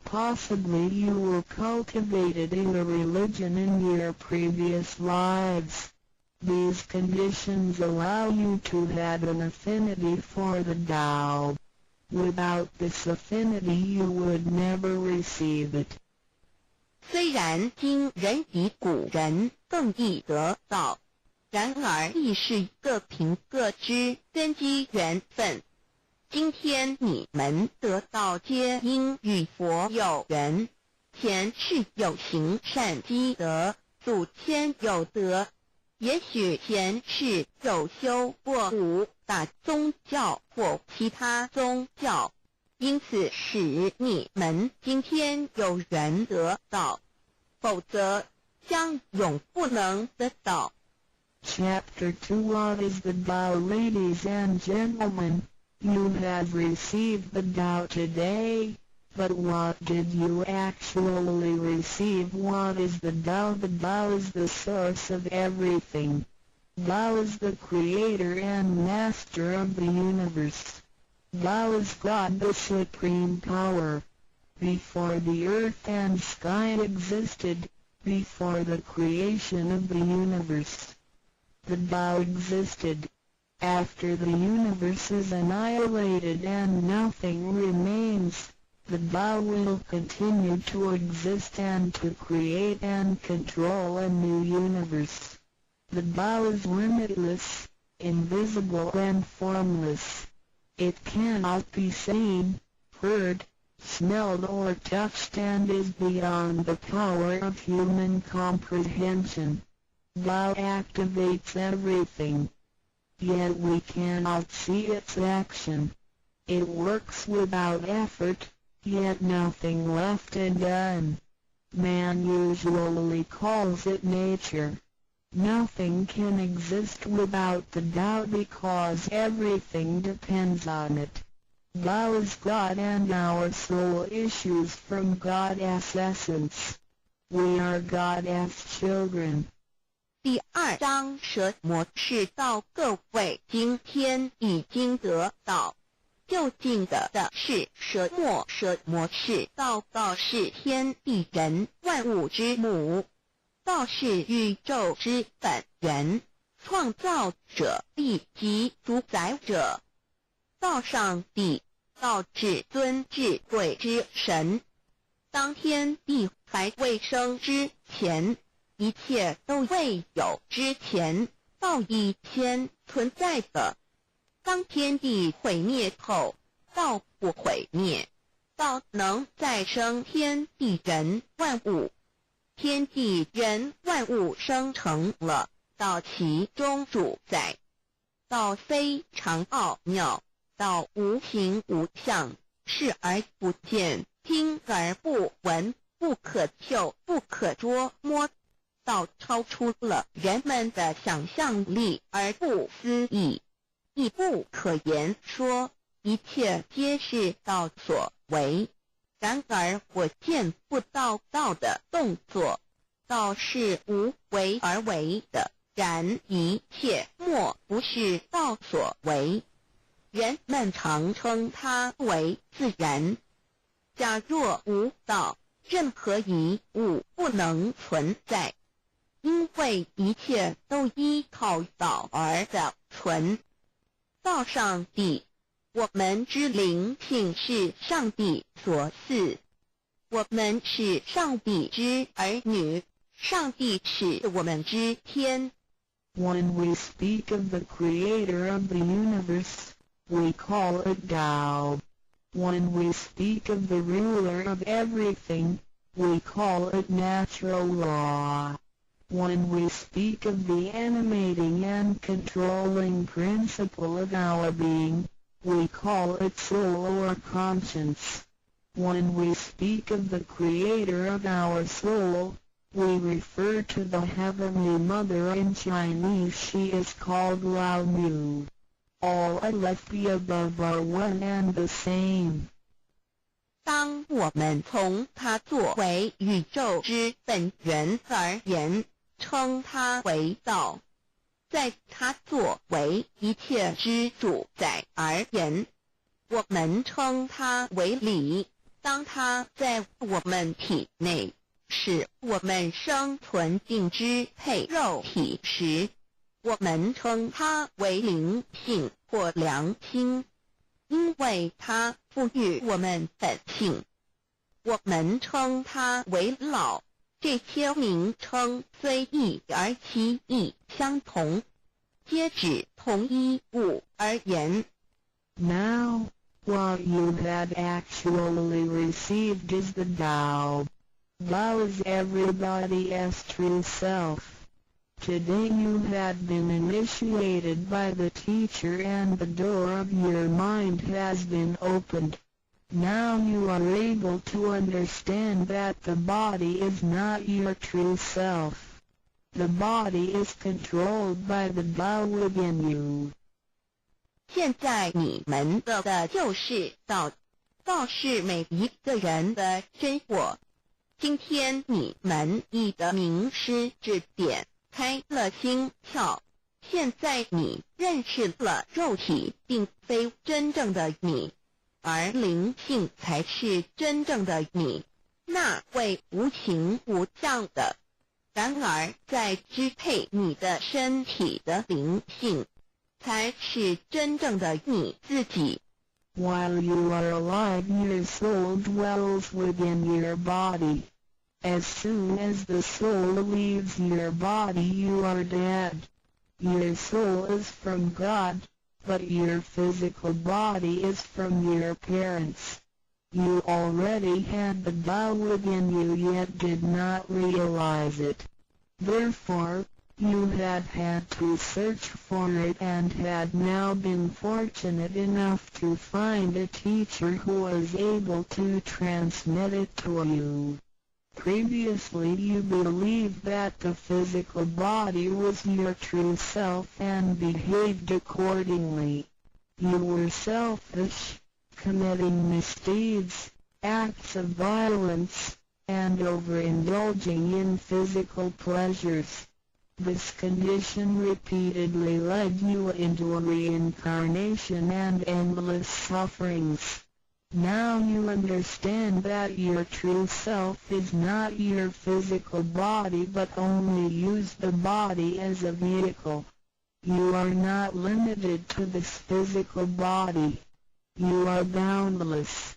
Possibly you were cultivated in a religion in your previous lives. These conditions allow you to have an affinity for the Tao. Without this affinity you would never receive it. 虽然今人比古人更易得道，然而亦是各凭各知，根基缘分。今天你们得道皆因与佛有缘，前世有行善积德，祖先有德，也许前世有修过武打宗教或其他宗教，因此使你们今天有缘得道，否则将永不能得道。 Chapter 2 What is the Tao? Ladies and gentlemen, you have received the Tao today, but what did you actually receive? What is the Tao? The Tao is the source of everything. Tao is the creator and master of the universe. Tao is God, the supreme power. Before the earth and sky existed, before the creation of the universe, the Tao existed. After the universe is annihilated and nothing remains, the Tao will continue to exist and to create and control a new universe. The Tao is limitless, invisible and formless. It cannot be seen, heard, smelled or touched and is beyond the power of human comprehension. Tao activates everything. Yet we cannot see its action. It works without effort, yet nothing left undone. Man usually calls it nature. Nothing can exist without the Tao because everything depends on it. Tao is God and our soul issues from God's essence. We are God's children. 第2章蛇魔是道，各位今天已经得道。究竟的是蛇魔，蛇魔是道，道是天地人万物之母，道是宇宙之本源，创造者亦即主宰者。道上帝，道至尊至贵之神。当天地还未生之前，一切都未有之前，道已先存在的。当天地毁灭后，道不毁灭，道能再生天地人万物。天地人万物生成了，道其中主宰。道非常奥妙，道无形无相，视而不见，听而不闻，不可嗅，不可捉摸。道超出了人们的想象力而不思议，亦不可言说，一切皆是道所为。然而我见不到道的动作，道是无为而为的，然一切莫不是道所为。人们常称它为自然。假若无道，任何一物不能存在。因为一切都依靠道而的存。到上帝。我们之灵性是上帝所赐，我们是上帝之儿女，上帝是我们之天。When we speak of the creator of the universe, we call it Tao. When we speak of the ruler of everything, we call it natural law. When we speak of the animating and controlling principle of our being, we call it soul or conscience. When we speak of the creator of our soul, we refer to the Heavenly Mother. In Chinese she is called Lao Nu. All left above are one and the same. 当我们从它作为宇宙之本源而言，称它为道；在它作为一切之主宰而言，我们称它为理。当它在我们体内，使我们生存并支配肉体时，我们称它为灵性或良心，因为它赋予我们本性。我们称它为老，这些名称虽异而其意相同，皆指同一物而言。Now, what you have actually received is the Tao. Tao is everybody's true self. Today you have been initiated by the teacher and the door of your mind has been opened. Now you are able to understand that the body is not your true self. The body is controlled by the Tao within you. 现在你们的就是道，道是每一个人的真我。今天你们已得名师指点，开了心窍。现在你认识了肉体并非真正的你，而灵性才是真正的你，那位无形无相的。然而在支配你的身体的灵性，才是真正的你自己。While you are alive, your soul dwells within your body. As soon as the soul leaves your body, you are dead. Your soul is from God, but your physical body is from your parents. You already had the Tao within you yet did not realize it. Therefore, you had to search for it and had now been fortunate enough to find a teacher who was able to transmit it to you. Previously you believed that the physical body was your true self and behaved accordingly. You were selfish, committing misdeeds, acts of violence, and overindulging in physical pleasures. This condition repeatedly led you into a reincarnation and endless sufferings. Now you understand that your true self is not your physical body but only use the body as a vehicle. You are not limited to this physical body. You are boundless.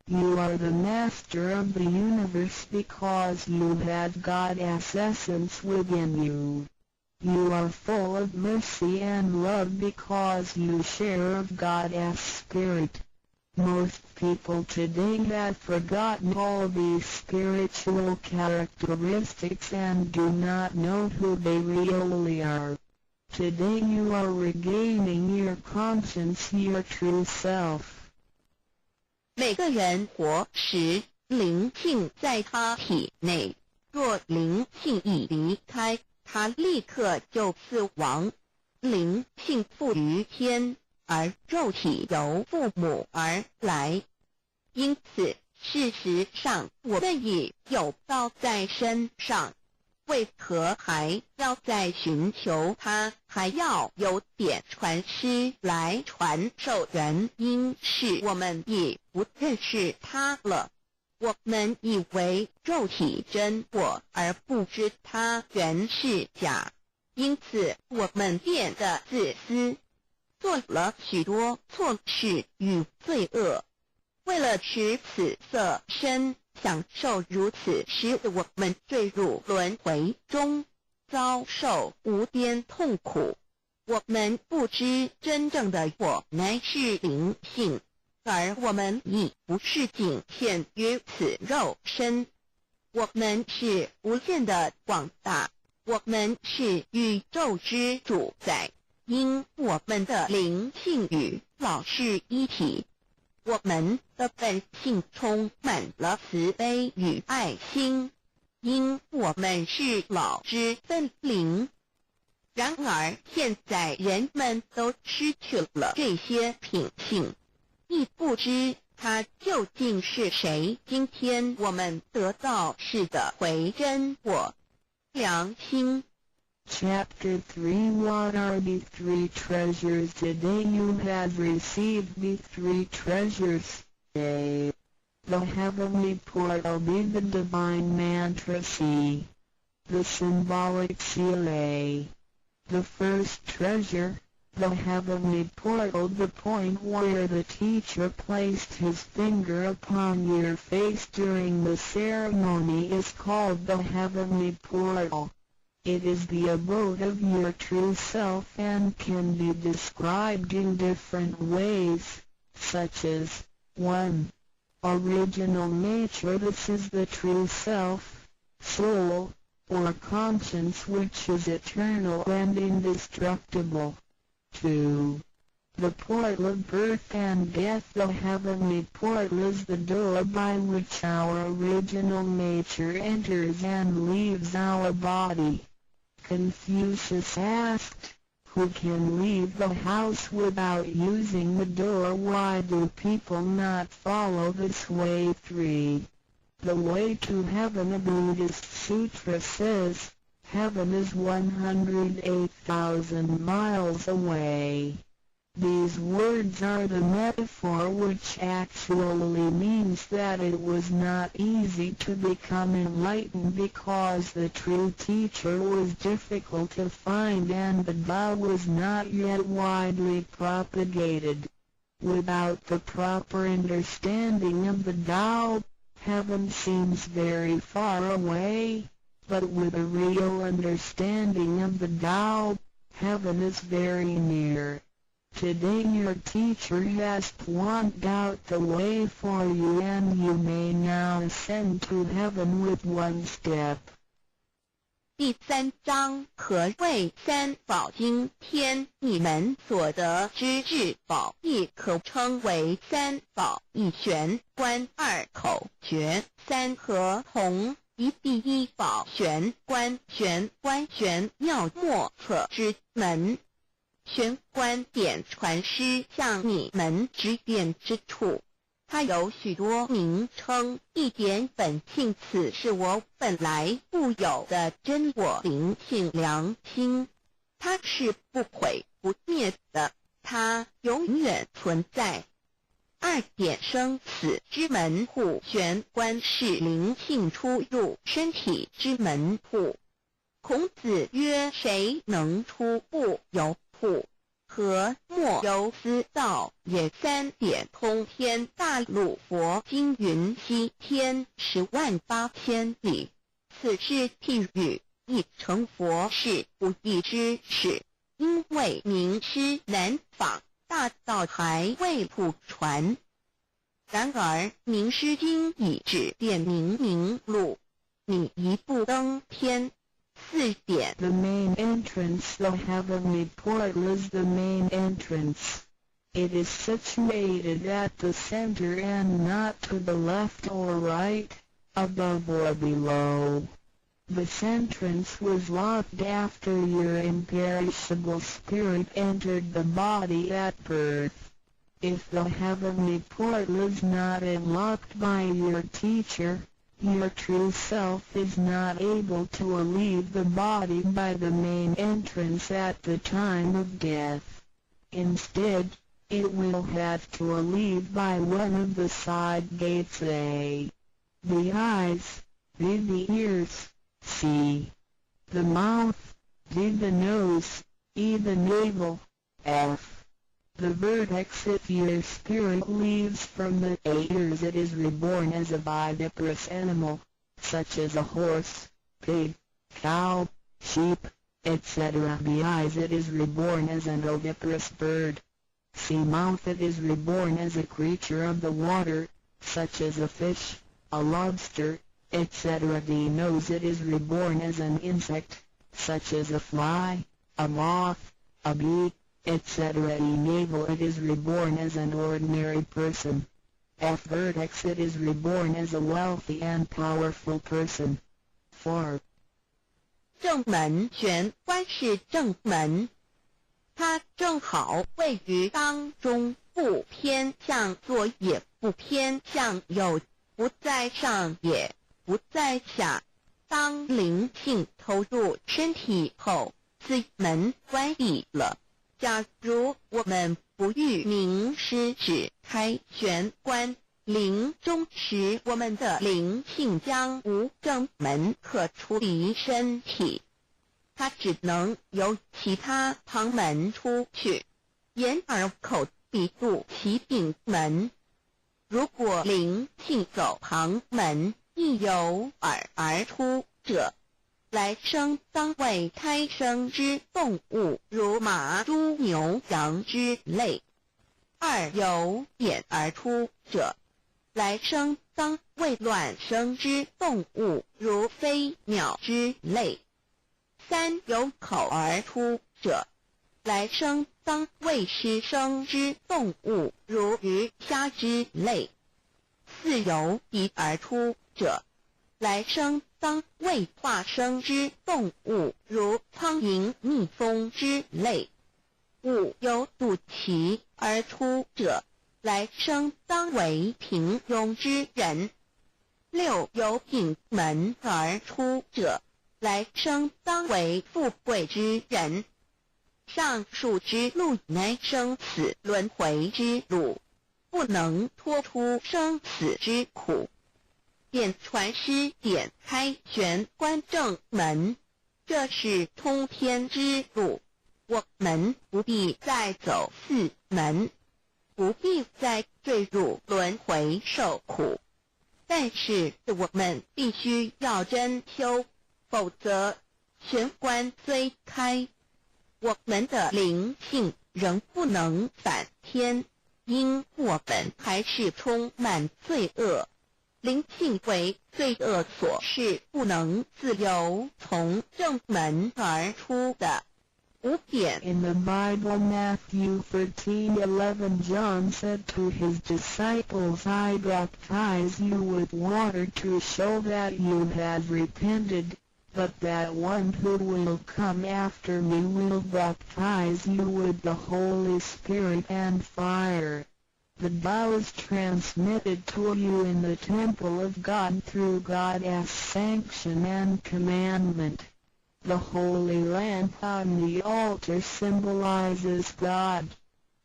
You are the master of the universe because you had God's essence within you. You are full of mercy and love because you share of God's spirit. Most people today have forgotten all these spiritual characteristics and do not know who they really are. Today you are regaining your conscience, your true self. 每个人活时，灵性在他体内，若灵性已离开，他立刻就死亡。灵性附于天，而肉体由父母而来。因此，事实上我们已有道在身上，为何还要再寻求它？还要有点传师来传授？原因是我们已不认识它了。我们以为肉体真我，而不知它原是假，因此我们变得自私。做了许多错事与罪恶。为了使此色身享受如此，使我们坠入轮回中，遭受无边痛苦。我们不知真正的我乃是灵性，而我们已不是仅限于此肉身。我们是无限的广大，我们是宇宙之主宰，因我们的灵性与老是一体。我们的本性充满了慈悲与爱心，因我们是老之分灵。然而现在人们都失去了这些品性，亦不知他究竟是谁。今天我们得到是的回真我良心。Chapter 3 What are the three treasures? Today you have received the three treasures. A. The heavenly portal. B. The divine mantra. C. The symbolic seal. A. The first treasure, the heavenly portal. The point where the teacher placed his finger upon your face during the ceremony is called the heavenly portal. It is the abode of your true self and can be described in different ways, such as 1. Original nature. This is the true self, soul, or conscience which is eternal and indestructible. 2. The portal of birth and death. The heavenly portal is the door by which our original nature enters and leaves our body. Confucius asked, who can leave the house without using the door? Why do people not follow this way? 3. The way to heaven. A Buddhist sutra says, heaven is 108,000 miles away. These words are the metaphor which actually means that it was not easy to become enlightened because the true teacher was difficult to find and the Tao was not yet widely propagated. Without the proper understanding of the Tao, heaven seems very far away, but with a real understanding of the Tao, heaven is very near. Today your teacher has pointed out the way for you and you may now ascend to heaven with one step. 第3章何谓三宝经？天你们所得之至宝，亦可称为三宝。一玄观，二口诀，三合同。第一宝玄关，玄关玄妙莫测之门。玄关点传师向你们指点之处，它有许多名称，一点本性，此是我本来固有的真我灵性良心，它是不毁不灭的，它永远存在。二点生死之门户，玄关是灵性出入身体之门户。孔子曰：谁能出不由户？何莫由思道也。三点通天大陆佛经云：西天108000里，此是譬喻，亦成佛是不易之事。因为名师难访，大道还未普传。然而名师经已指点明路，你一步登天。4点 The main entrance. The heavenly portal is the main entrance. It is situated at the center and not to the left or right, above or below. This entrance was locked after your imperishable spirit entered the body at birth. If the heavenly portal is not unlocked by your teacher, your true self is not able to leave the body by the main entrance at the time of death. Instead, it will have to leave by one of the side gates. A. The eyes. B. The ears. C. The mouth. D. The nose. E. The navel. F. The vertex. If your spirit leaves from the 8 years, it is reborn as a viviparous animal, such as a horse, pig, cow, sheep, etc. Bees. It is reborn as an oviparous bird. Seamouth. It is reborn as a creature of the water, such as a fish, a lobster, etc. D. Nose. It is reborn as an insect, such as a fly, a moth, a bee, etc. E. Navel. It is reborn as an ordinary person. F. Vertex. It is reborn as a wealthy and powerful person. 4. 正门玄关是正门，它正好位于当中，不偏向左也不偏向右，不在上也不在下。当灵性投入身体后，此门关闭了。假如我们不欲名师指开玄关，临终时我们的灵性将无正门可出离身体，它只能由其他旁门出去，眼耳口鼻肚脐柄门。如果灵性走旁门，亦由耳而出者，来生当为胎生之动物，如马、猪、牛、羊之类；二由眼而出者，来生当为卵生之动物，如飞鸟之类；三由口而出者，来生当为湿生之动物，如鱼虾之类；四由鼻而出者，来生当为化生之动物，如苍蝇、蜜蜂之类；五由肚脐而出者，来生当为平庸之人；六由顶门而出者，来生当为富贵之人。上述之路乃生死轮回之路，不能脱出生死之苦。点传师点开玄关正门，这是通天之路，我们不必再走四门，不必再坠入轮回受苦。但是我们必须要真修，否则玄关虽开，我们的灵性仍不能返天，因我们还是充满罪恶。灵性为罪恶所是不能自由从正门而出的。5点 In the Bible, Matthew 13:11, John said to his disciples, I baptize you with water to show that you have repented, but that one who will come after me will baptize you with the Holy Spirit and fire. The vows transmitted to you in the temple of God through God's sanction and commandment. The holy lamp on the altar symbolizes God.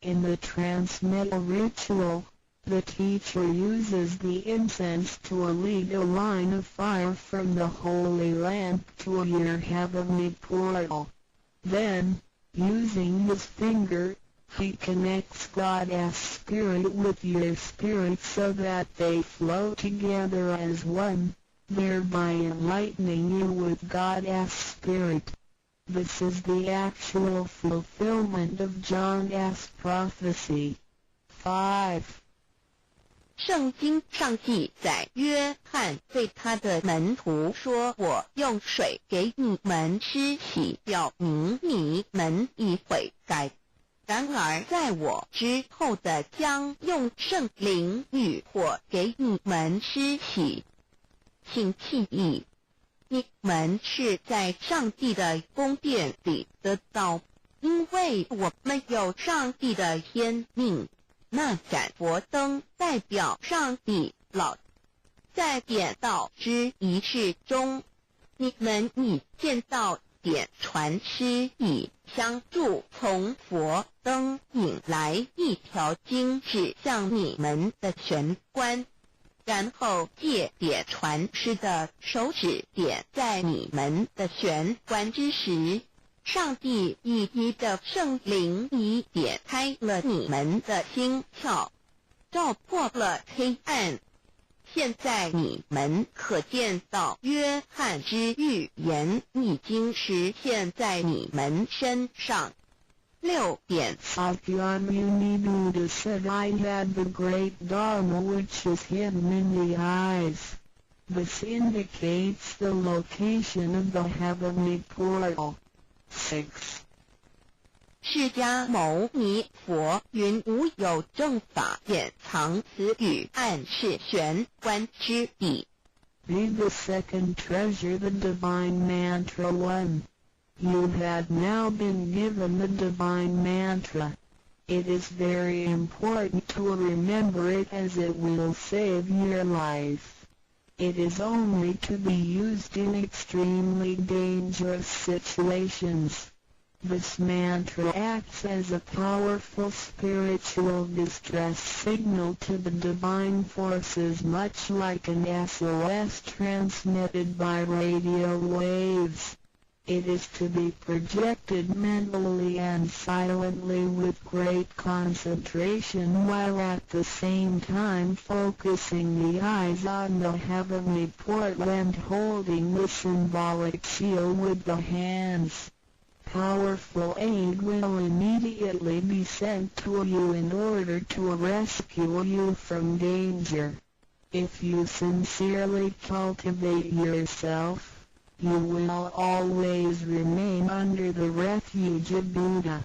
In the transmittal ritual, the teacher uses the incense to lead a line of fire from the holy lamp to your heavenly portal. Then, using his finger, he connects God's Spirit with your spirit so that they flow together as one, thereby enlightening you with God's Spirit. This is the actual fulfillment of John's prophecy. 5. 圣经上记载，约翰对他的门徒说，我用水给你们施洗，表明你们已悔改。然而在我之后的将用圣灵与火给你们施洗。请记忆，你们是在上帝的宫殿里得到，因为我们有上帝的天命。那盏佛灯代表上帝老，在点道之仪式中，你们已见到点传师以相助从佛灯引来一条经指向你们的玄关，然后借点传师的手指点在你们的玄关之时，上帝以一的圣灵已点开了你们的心窍，照破了黑暗。现在你们可见到约翰之预言已经实现在你们身上。6点 Satyan Munibuddha said, I had the great Dharma which is hidden in the eyes. This indicates the location of the heavenly portal. 6. 释迦牟尼佛云无有正法掩藏此语，暗示玄关之地。Read the second treasure, the divine mantra 1. You had now been given the divine mantra. It is very important to remember it as it will save your life. It is only to be used in extremely dangerous situations. This mantra acts as a powerful spiritual distress signal to the divine forces, much like an SOS transmitted by radio waves. It is to be projected mentally and silently with great concentration, while at the same time focusing the eyes on the heavenly portal and holding the symbolic shield with the hands. Powerful aid will immediately be sent to you in order to rescue you from danger. If you sincerely cultivate yourself, you will always remain under the refuge of Buddha.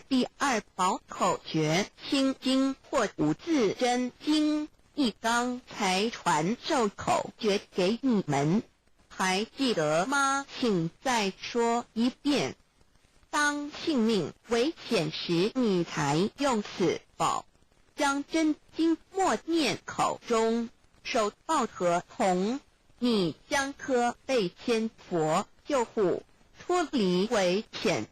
第二宝口诀心经或五字真经，一刚才传授口诀给你们。还记得吗？请再说一遍。当性命危险时，你才用此宝。将真经默念口中，手抱合同，你将可被仙佛救护，脱离危险。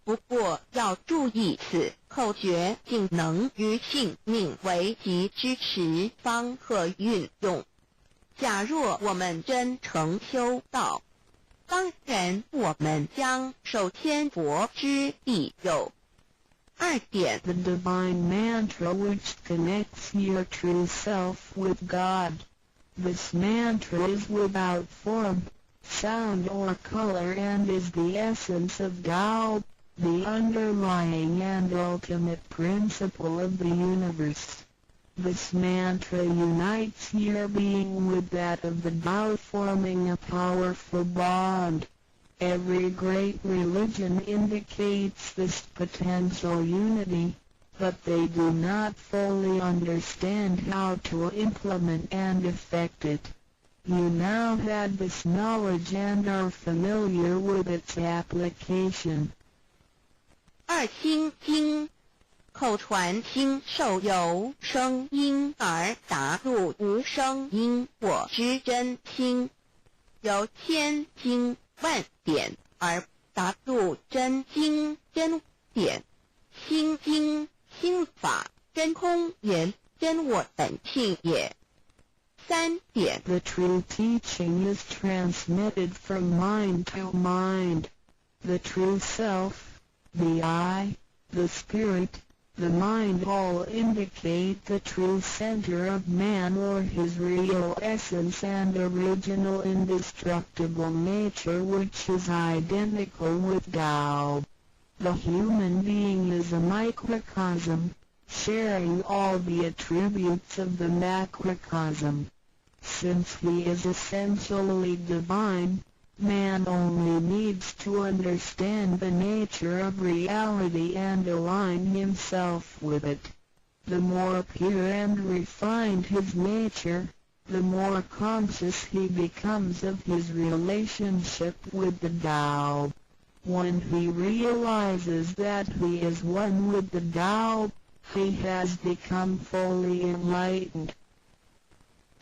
不过要注意，此口诀仅能于性命危急之时方可运用。假若我们真诚修道，当然我们将受天佛之庇佑。2点 The divine mantra which connects your true self with God. This mantra is without form, sound or color and is the essence of Tao, the underlying and ultimate principle of the universe. This mantra unites your being with that of the Tao, forming a powerful bond. Every great religion indicates this potential unity, but they do not fully understand how to implement and effect it. You now have this knowledge and are familiar with its application. 2心经口传心受由声音而达入无声因果之真心，由千经万典而达入真经真典。心经心法真空也，真我本性也。3点 The true teaching is transmitted from mind to mind. The true self, the I, the spirit, the mind all indicate the true center of man or his real essence and original indestructible nature, which is identical with Tao. The human being is a microcosm, sharing all the attributes of the macrocosm. Since he is essentially divine, man only needs to understand the nature of reality and align himself with it. The more pure and refined his nature, the more conscious he becomes of his relationship with the Tao. When he realizes that he is one with the Tao, he has become fully enlightened.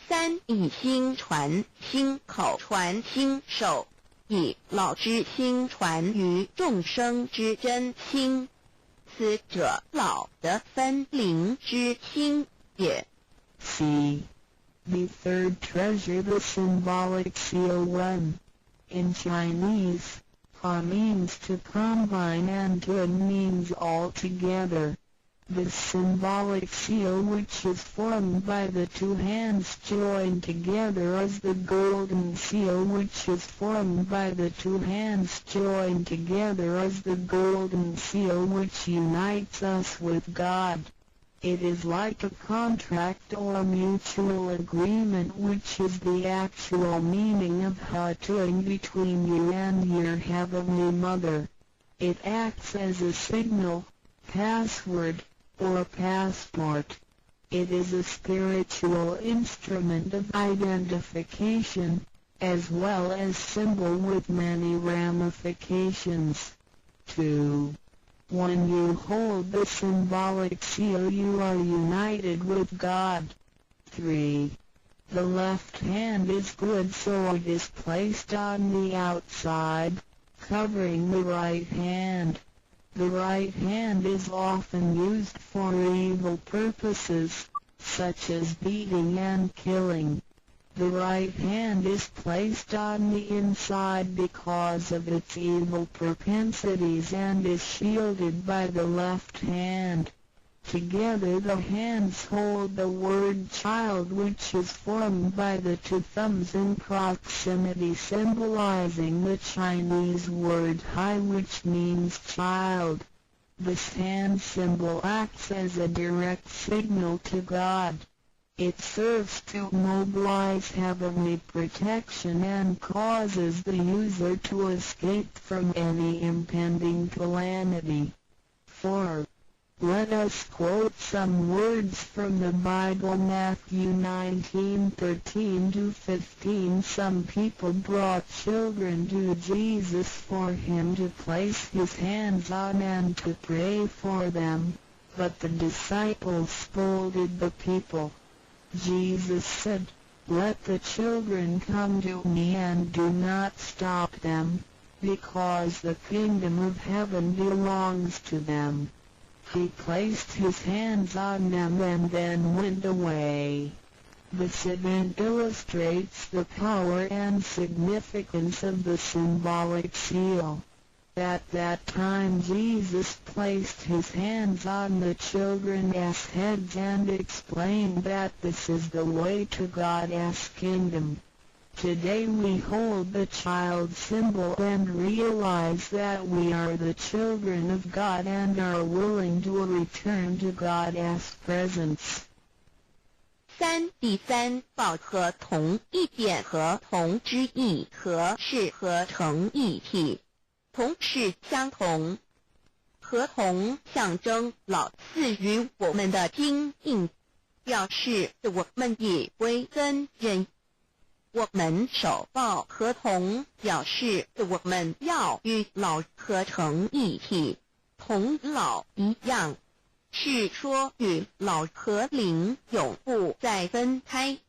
3以心传心口传心手，以老之心传于众生之真心，此者老的分灵之心也。C. The third treasure, the symbolic seal 1. In Chinese, A means to combine and to means altogether. The symbolic seal which is formed by the two hands joined together is the golden seal which is formed by the two hands joined together is the golden seal which unites us with God. It is like a contract or mutual agreement which is the actual meaning of hatuing between you and your Heavenly Mother. It acts as a signal, password, or passport. It is a spiritual instrument of identification, as well as symbol with many ramifications. 2. When you hold the symbolic seal you are united with God. 3. The left hand is good so it is placed on the outside, covering the right hand. The right hand is often used for evil purposes, such as beating and killing. The right hand is placed on the inside because of its evil propensities and is shielded by the left hand. Together the hands hold the word child which is formed by the two thumbs in proximity symbolizing the Chinese word hai which means child. This hand symbol acts as a direct signal to God. It serves to mobilize heavenly protection and causes the user to escape from any impending calamity. 4. Let us quote some words from the Bible. Matthew 19:13-15. Some people brought children to Jesus for him to place his hands on and to pray for them, but the disciples scolded the people. Jesus said, "Let the children come to me and do not stop them, because the kingdom of heaven belongs to them." He placed his hands on them and then went away. This event illustrates the power and significance of the symbolic seal. At that time Jesus placed his hands on the children's heads and explained that this is the way to God's kingdom. Today we hold the child symbol and realize that we are the children of God and are willing to return to God's presence. 3. 第三，报合同一点合同之意，合是合成一体，同是相同。合同象征老赐予我们的经印，表示我们以为真人。我们守抱合同，表示我们要与老合成一体，同老一样，是说与老和灵永不再分开。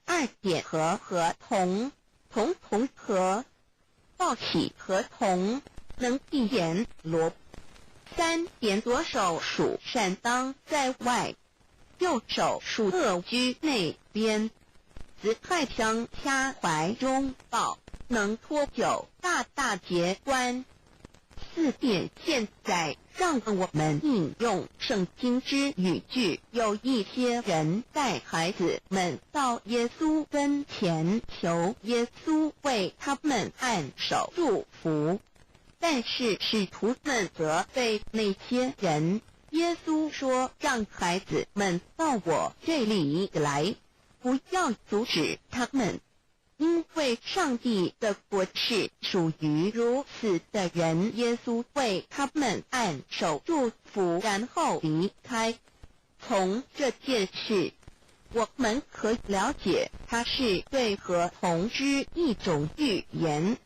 2点合同，同合，抱起合同，能一言罗。3点左手属善当在外，右手属恶居内边。子太枪掐怀中抱，能脱臼大节关。4点现在让我们引用圣经之语句，有一些人带孩子们到耶稣跟前，求耶稣为他们按手祝福，但是使徒们责备那些人。耶稣说，让孩子们到我这里来，不要阻止他们，因为上帝的国是属于如此的人。耶稣为他们按手祝福，然后离开。从这件事，我们可以了解，它是对合同之一种预言。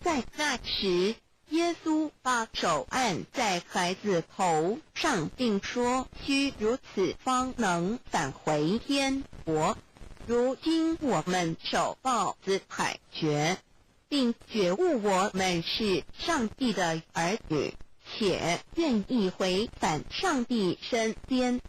在那时，耶稣把手按在孩子头上，并说：“须如此，方能返回天国。”如今我们守抱子海觉，并觉悟我们是上帝的儿女，且愿意回返上帝身边。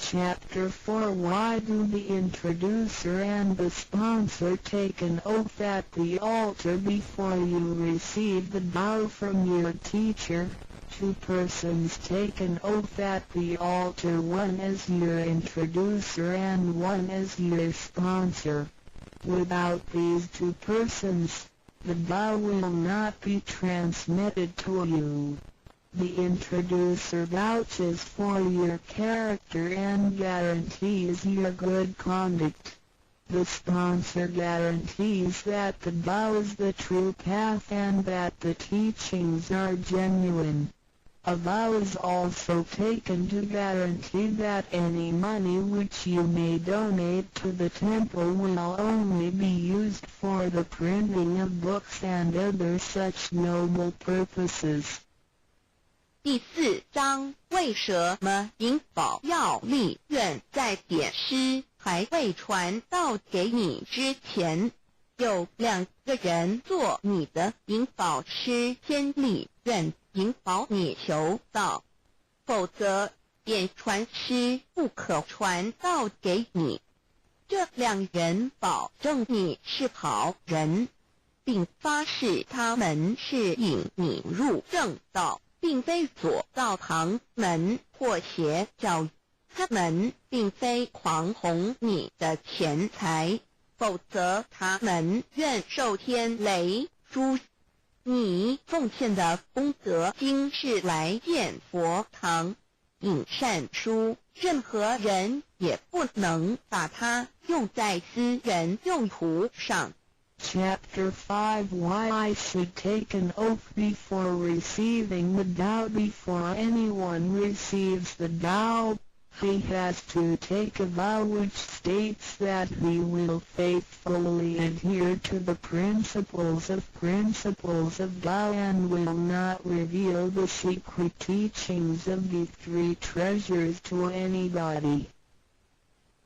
Chapter 4. Why do the introducer and the sponsor take an oath at the altar before you receive the vow from your teacher? Two persons take an oath at the altar, one as your introducer and one as your sponsor. Without these two persons, the vow will not be transmitted to you. The introducer vouches for your character and guarantees your good conduct. The sponsor guarantees that the vow is the true path and that the teachings are genuine. A vow is also taken to guarantee that any money which you may donate to the temple will only be used for the printing of books and other such noble purposes. 第4章，为什么银宝要立愿在典诗还未传道给你之前，有2个人做你的银宝师先立愿引导你求道，否则典传师不可传道给你。这2人保证你是好人，并发誓他们是引你入正道，并非左道旁门或邪教，他们并非狂哄你的钱财，否则他们愿受天雷诛。你奉献的功德金是来建佛堂、引善书，任何人也不能把它用在私人用途上。Chapter 5. Why I should take an oath before receiving the vow. Before anyone receives the vow, he has to take a vow which states that he will faithfully adhere to the principles of vow and will not reveal the secret teachings of the 3 treasures to anybody.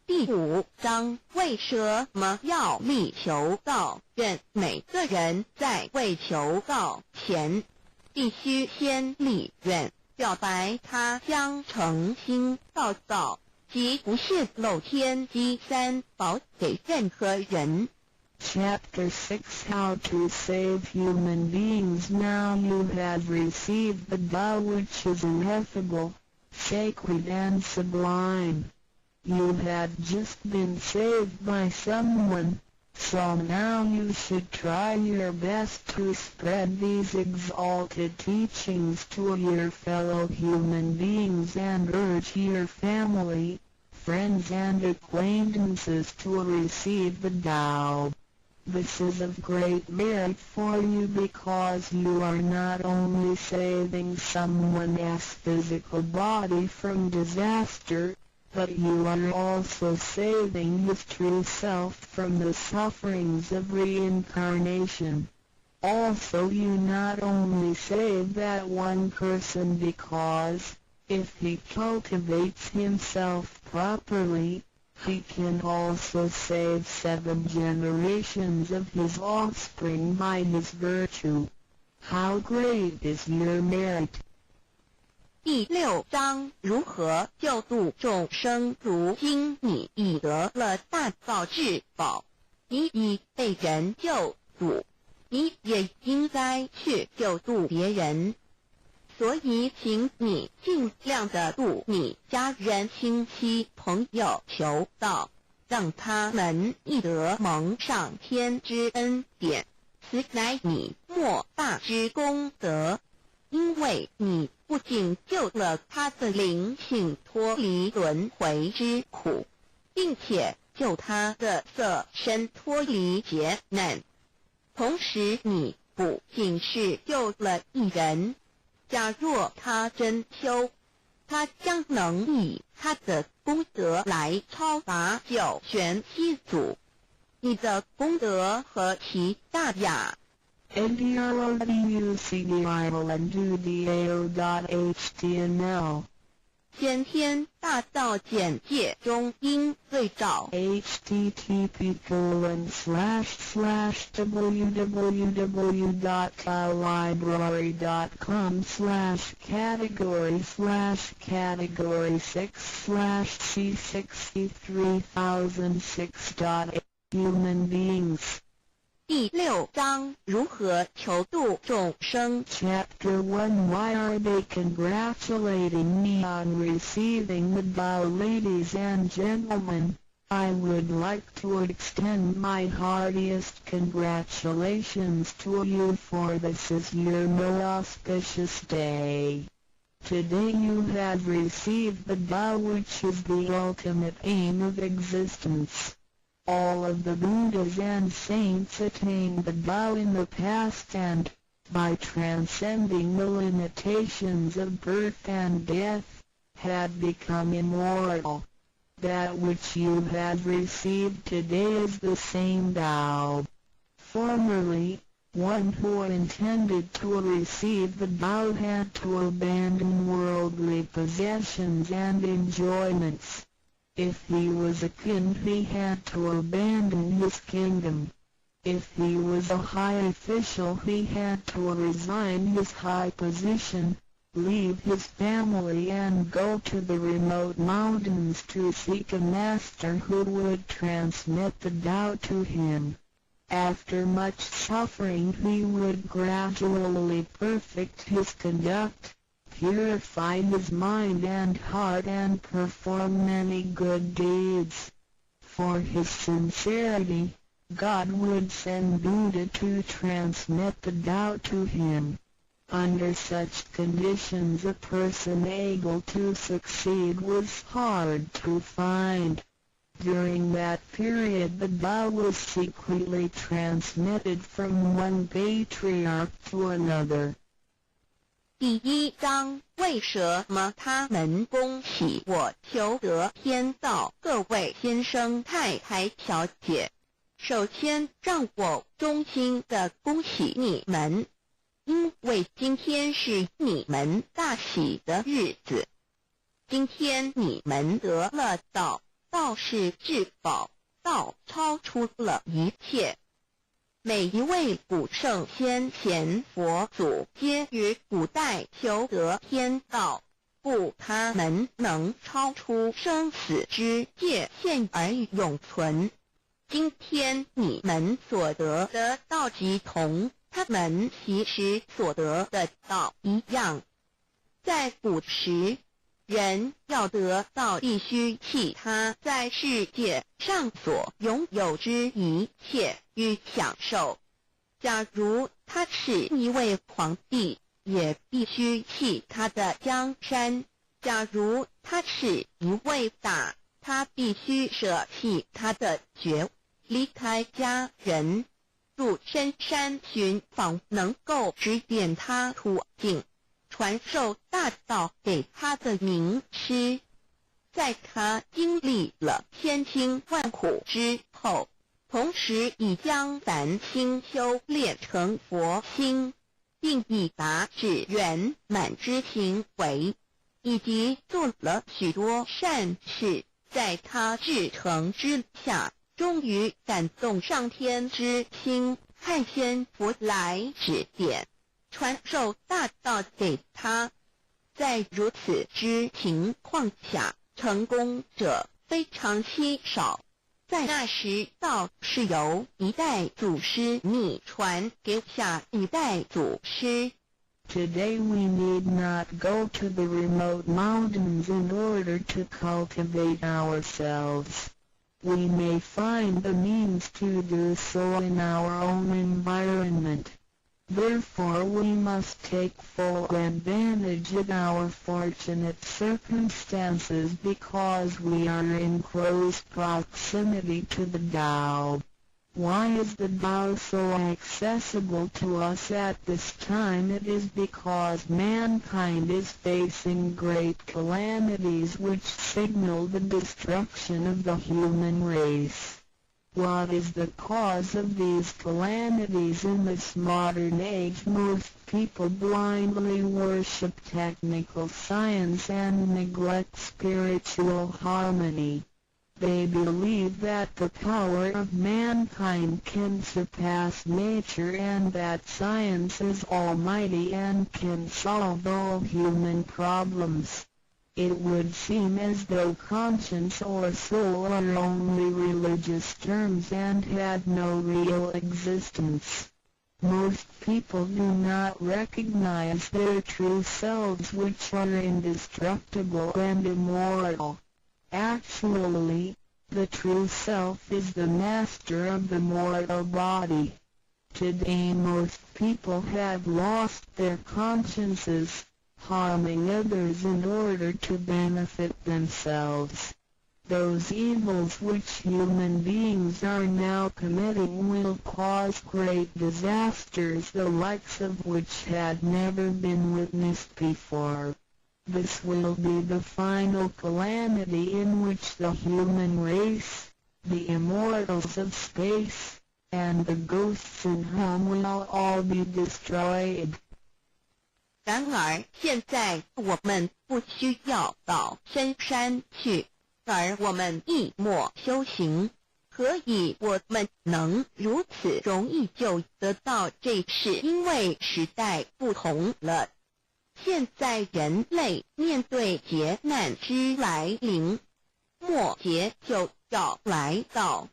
第5章，为什么要立求道愿？每个人在未求道前，必须先立愿，表白他将诚心道道，即不泄露天机3宝给任何人。Chapter 6. How to save human beings. Now you have received the vow which is ineffable, sacred and sublime. You have just been saved by someone, so now you should try your best to spread these exalted teachings to your fellow human beings and urge your family, friends and acquaintances to receive the vow. This is of great merit for you because you are not only saving someone's physical body from disaster, but you are also saving his true self from the sufferings of reincarnation. Also you not only save that one person because, if he cultivates himself properly, he can also save 7 generations of his offspring by his virtue. How great is your merit! 第6章，如何救度众生？如今你已得了大道至宝，你已被人救度，你也应该去救度别人。所以请你尽量的度你家人、亲戚、朋友求道，让他们亦得蒙上天之恩典，此乃你莫大之功德。因为你不仅救了他的灵性脱离轮回之苦，并且救他的色身脱离劫难，同时你不仅是救了一人，假若他真修，他将能以他的功德来超拔9玄7祖。你的功德何其大呀NDRODUCDILANDUDAO.html 先天大道简介中应对照 http://www.library.com/category/category6/c63006. Human beings. 第6章如何求度众生 Chapter 1 Why are they congratulating me on receiving the bow? Ladies and gentlemen, I would like to extend my heartiest congratulations to you, for this is your most auspicious day. Today you have received the bow, which is the ultimate aim of existence. All of the Buddhas and saints attained the bow in the past, and, by transcending the limitations of birth and death, had become immortal. That which you have received today is the same bow. Formerly, one who intended to receive the bow had to abandon worldly possessions and enjoyments. If he was a king, he had to abandon his kingdom. If he was a high official, he had to resign his high position, leave his family and go to the remote mountains to seek a master who would transmit the Tao to him. After much suffering, he would gradually perfect his conduct, purify his mind and heart, and perform many good deeds. For his sincerity, God would send Buddha to transmit the Tao to him. Under such conditions, a person able to succeed was hard to find. During that period, the Tao was secretly transmitted from one patriarch to another. 第1章为什么他们恭喜我求得天道？各位先生太太小姐，首先让我衷心的恭喜你们，因为今天是你们大喜的日子。今天你们得了道，道是至宝，道超出了一切。每一位古圣先贤佛祖皆于古代求得天道，故他们能超出生死之界限而永存。今天你们所得的道即同他们其实所得的道一样。在古时，人要得道，必须弃他在世界上所拥有之一切与享受。假如他是一位皇帝，也必须弃他的江山；假如他是一位大，他必须舍弃他的爵，离开家人，入深山寻访能够指点他途径，传授大道给他的名师。在他经历了千辛万苦之后，同时已将凡心修炼成佛心，并已达至圆满之行为，以及做了许多善事，在他至诚之下，终于感动上天之心，派仙佛来指点，传授大道给他。在如此之情况下，成功者非常稀少。在那时，道是由一代祖师秘传给下一代祖师。Today we need not go to the remote mountains in order to cultivate ourselves. We may find the means to do so in our own environment. Therefore we must take full advantage of our fortunate circumstances because we are in close proximity to the Tao. Why is the Tao so accessible to us at this time? It is because mankind is facing great calamities which signal the destruction of the human race. What is the cause of these calamities in this modern age? Most people blindly worship technical science and neglect spiritual harmony. They believe that the power of mankind can surpass nature and that science is almighty and can solve all human problems. It would seem as though conscience or soul are only religious terms and had no real existence. Most people do not recognize their true selves, which are indestructible and immortal. Actually, the true self is the master of the mortal body. Today most people have lost their consciences, harming others in order to benefit themselves. Those evils which human beings are now committing will cause great disasters, the likes of which had never been witnessed before. This will be the final calamity in which the human race, the immortals of space, and the ghosts in hell will all be destroyed. 然而现在我们不需要到深山去，而我们一默修行。何以我们能如此容易就得到这？是因为时代不同了。现在人类面对劫难之来临，末劫就要来到，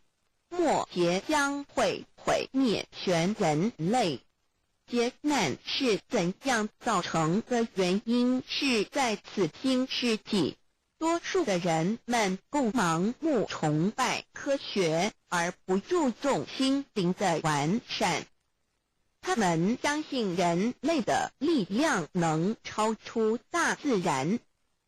末劫将会毁灭全人类。劫难是怎样造成的？原因是在此新世纪，多数的人们不盲目崇拜科学，而不注重心灵的完善。他们相信人类的力量能超出大自然，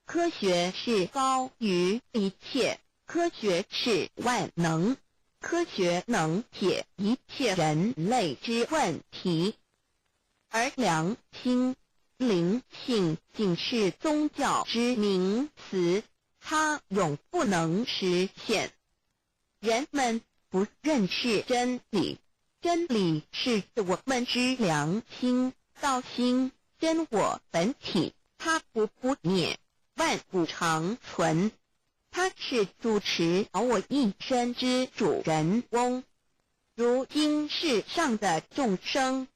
科学是高于一切，科学是万能，科学能解一切人类之问题。而良心、灵性仅是宗教之名词，它永不能实现。人们不认识真理，真理是我们之良心、道心、真我本体，它不灭，万古长存。它是主持我一生之主人翁。如今世上的众生，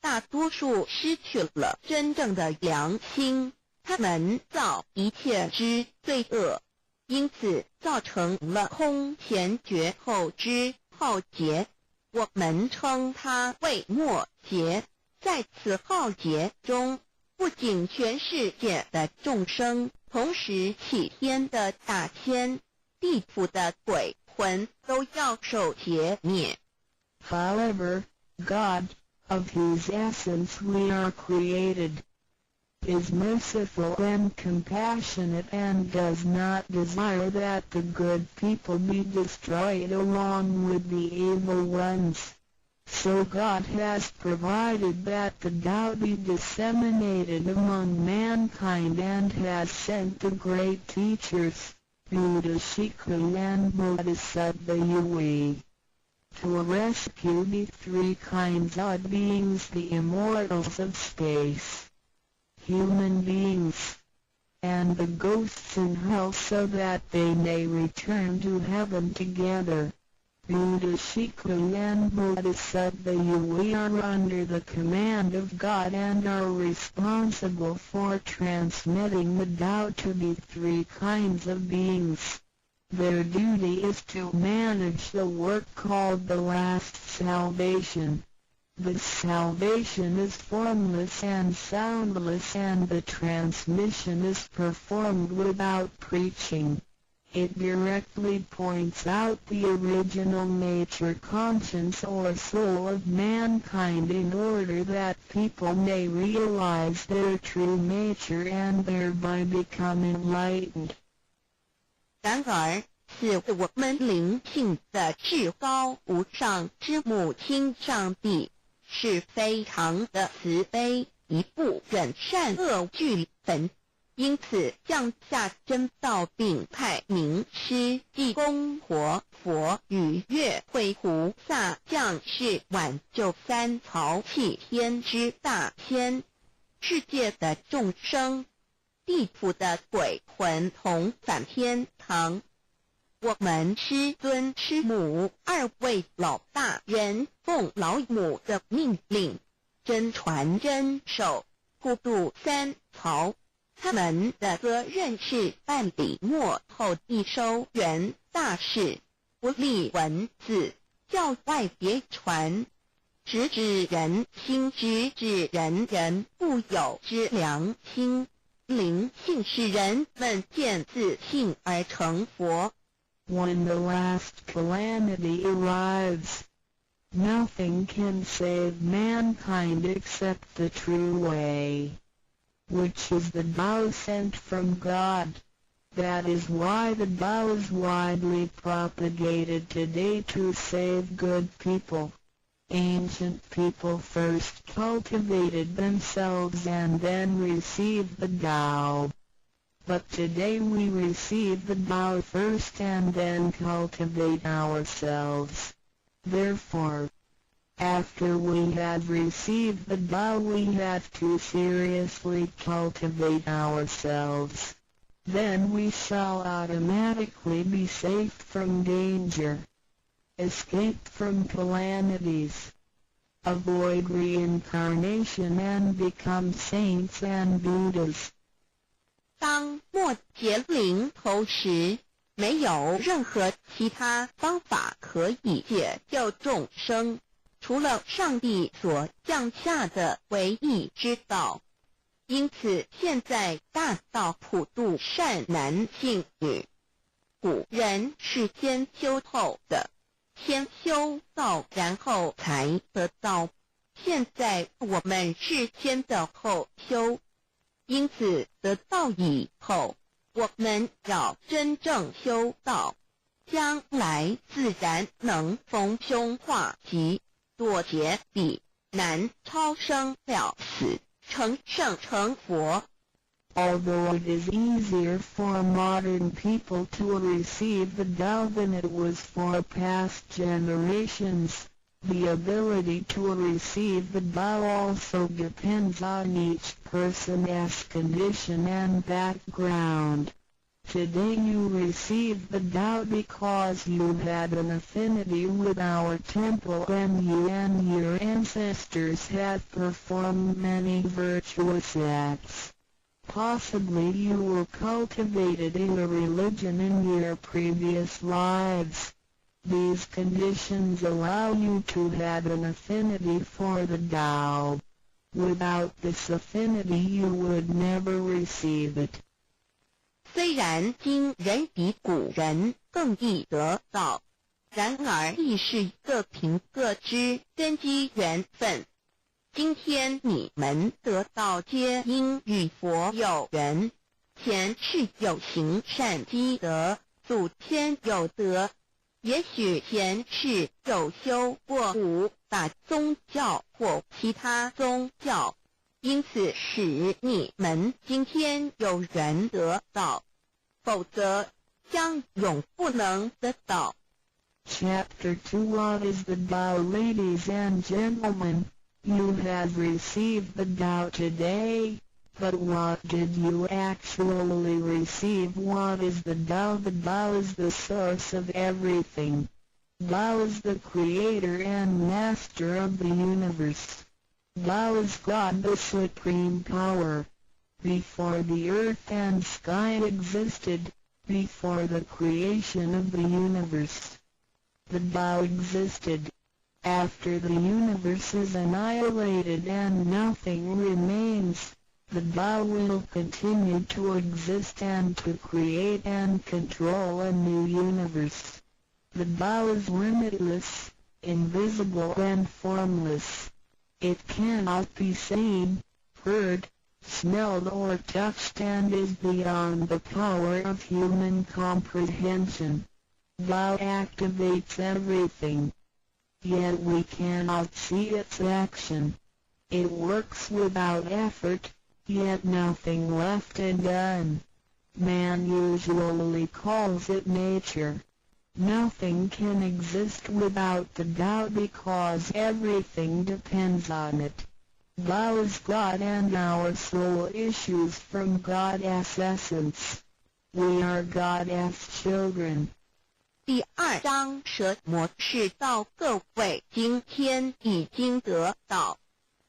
大多数失去了真正的良心，他们造一切之罪恶，因此造成了空前绝后之浩劫。我们称它为末劫。在此浩劫中，不仅全世界的众生，同时起天的大天、地府的鬼魂都要受劫灭。However, God, of whose essence we are created, is merciful and compassionate and does not desire that the good people be destroyed along with the evil ones. So God has provided that the Tao be disseminated among mankind and has sent the great teachers, Buddha Shikhu and Bodhisattva Yui, to rescue the three kinds of beings, the immortals of space, human beings, and the ghosts in hell, so that they may return to heaven together. Buddha Shikhu and Bodhisattva Yui are under the command of God and are responsible for transmitting the Tao to the three kinds of beings. Their duty is to manage the work called the last salvation. This salvation is formless and soundless, and the transmission is performed without preaching. It directly points out the original nature, conscience or soul of mankind in order that people may realize their true nature and thereby become enlightened. 然而，是我们灵性的至高无上之母亲上帝，是非常的慈悲，一不忍善恶俱焚，因此降下真道，并派名师济公活佛与月慧菩萨降世挽救三曹弃天之大仙，世界的众生，地府的鬼魂同返天堂。我们师尊师母二位老大人奉老母的命令，真传真守，普渡三曹。他们的责任是办理末后一收元大事，不立文字，教外别传，直指人心，直指人人不有之良心。灵性使人们见自信而成佛。When the last calamity arrives, nothing can save mankind except the true way, which is the Tao sent from God. That is why the Tao is widely propagated today to save good people. Ancient people first cultivated themselves and then received the Tao. But today we receive the Tao first and then cultivate ourselves. Therefore, after we have received the Tao, we have to seriously cultivate ourselves. Then we shall automatically be safe from danger, escape from calamities, avoid reincarnation and become saints and Buddhas. 当末劫临头时，没有任何其他方法可以解救众生，除了上帝所降下的唯一之道。因此现在大道普渡善男信女。古人是先修后的，先修道然后才得道，现在我们是先的后修。因此得道以后，我们要真正修道，将来自然能逢凶化吉，躲劫彼难，超生了死，成圣成佛。Although it is easier for modern people to receive the Tao than it was for past generations, the ability to receive the Tao also depends on each person's condition and background. Today you receive the Tao because you had an affinity with our temple and you and your ancestors had performed many virtuous acts. Possibly you were cultivated in a religion in your previous lives. These conditions allow you to have an affinity for the Tao. Without this affinity you would never receive it. 虽然今人比古人更易得道，然而亦是各凭各知，根基缘分。今天你们得道皆因与佛有缘，前世有行善积德，祖先有德。也许前世有修过五大宗教或其他宗教，因此使你们今天有缘得道，否则将永不能得到。Chapter 2 What is the Tao? Ladies and gentlemen, you have received the Tao today, but what did you actually receive? What is the Tao? The Tao is the source of everything. Tao is the creator and master of the universe. Tao is God, the supreme power. Before the earth and sky existed, before the creation of the universe, the Tao existed. After the universe is annihilated and nothing remains, the Tao will continue to exist and to create and control a new universe. The Tao is limitless, invisible and formless. It cannot be seen, heard, smelled or touched and is beyond the power of human comprehension. Tao activates everything. Yet we cannot see its action. It works without effort, yet nothing left undone. Man usually calls it nature. Nothing can exist without the Tao because everything depends on it. Tao is God and our soul issues from God's essence. We are God's children. 第二章蛇模式到各位今天已经得到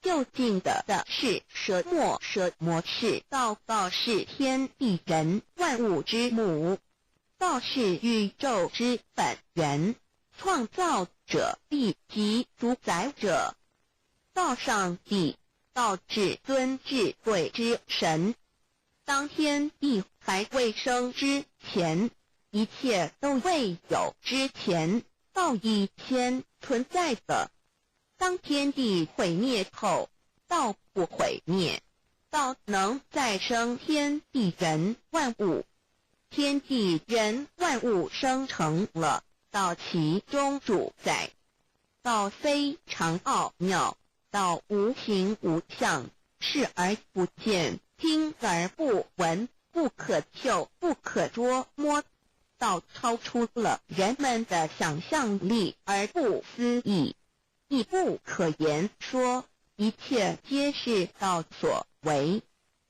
究竟的是蛇模式道是天地人万物之母，道是宇宙之本源，创造者地及主宰者，道上帝，道至尊至贵之神。当天地还未生之前，一切都未有之前，道已先存在的。当天地毁灭后，道不毁灭，道能再生天地人万物。天地人万物生成了道其中主宰，道非常奥妙，道无形无相，视而不见，听而不闻，不可嗅不可捉摸，道超出了人们的想象力而不思议，亦不可言说，一切皆是道所为。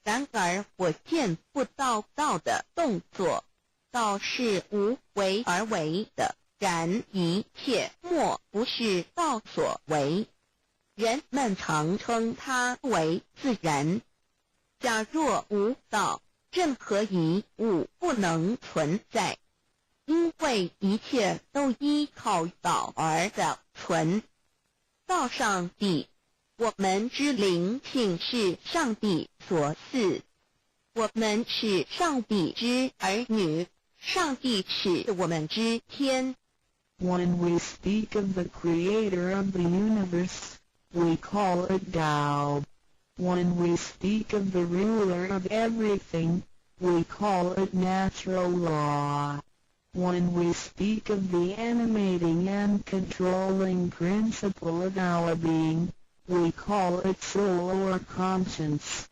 然而我见不到道的动作，道是无为而为的，然一切莫不是道所为。人们常称它为自然。假若无道，任何一物不能存在，因为一切都依靠道而的存。道上帝，我们之灵性是上帝所赐，我们是上帝之儿女，上帝是我们之天。When we speak of the creator of the universe, we call it Tao. When we speak of the ruler of everything, we call it natural law. When we speak of the animating and controlling principle of our being, we call it soul or conscience.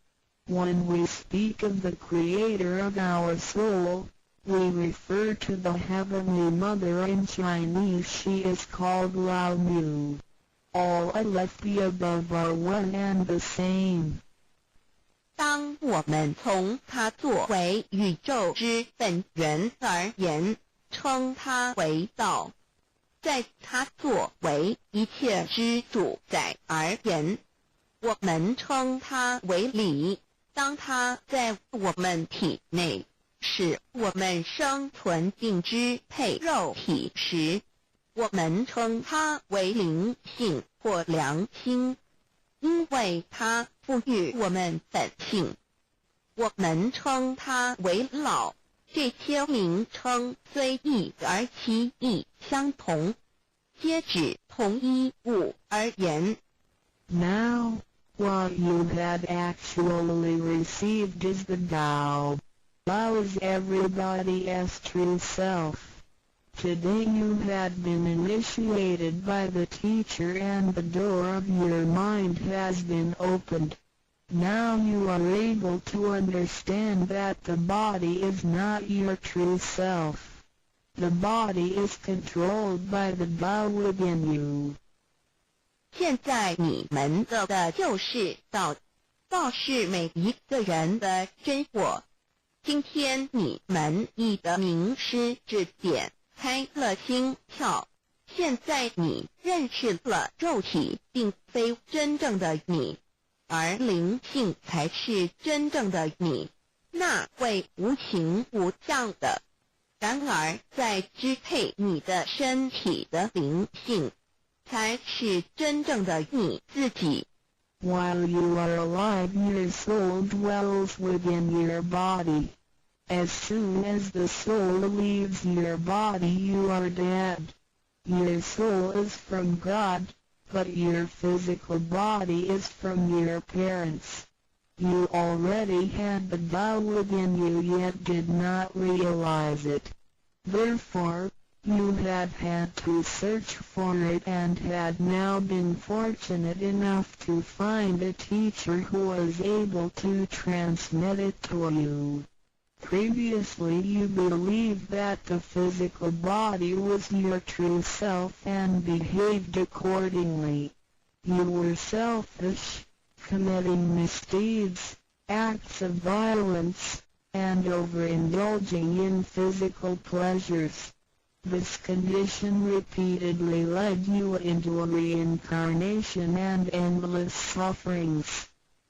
When we speak of the creator of our soul, we refer to the Heavenly Mother. In Chinese she is called Lao Mu. All of the above are one and the same. 当我们从它作为宇宙之本源而言，称它为道；在它作为一切之主宰而言，我们称它为理。当它在我们体内，使我们生存并支配肉体时，我们称它为灵性或良心，因为它赋予我们本性。我们称它为老，这些名称虽异而其义相同，皆指同一物而言。Now, what you have actually received is the Tao. Tao is everybody's true self. Today you had been initiated by the teacher and the door of your mind has been opened. Now you are able to understand that the body is not your true self. The body is controlled by the Tao within you. 现在你们的就是道，道是每一个人的真我。今天你们已得名师指点，开了心窍。现在你认识了肉体并非真正的你，而灵性才是真正的你，那位无形无相的。然而在支配你的身体的灵性，才是真正的你自己。While you are alive, your soul dwells within your body. As soon as the soul leaves your body, you are dead. Your soul is from God, but your physical body is from your parents. You already had the Tao within you yet did not realize it. Therefore, you have had to search for it and had now been fortunate enough to find a teacher who was able to transmit it to you. Previously you believed that the physical body was your true self and behaved accordingly. You were selfish, committing misdeeds, acts of violence, and overindulging in physical pleasures. This condition repeatedly led you into a reincarnation and endless sufferings.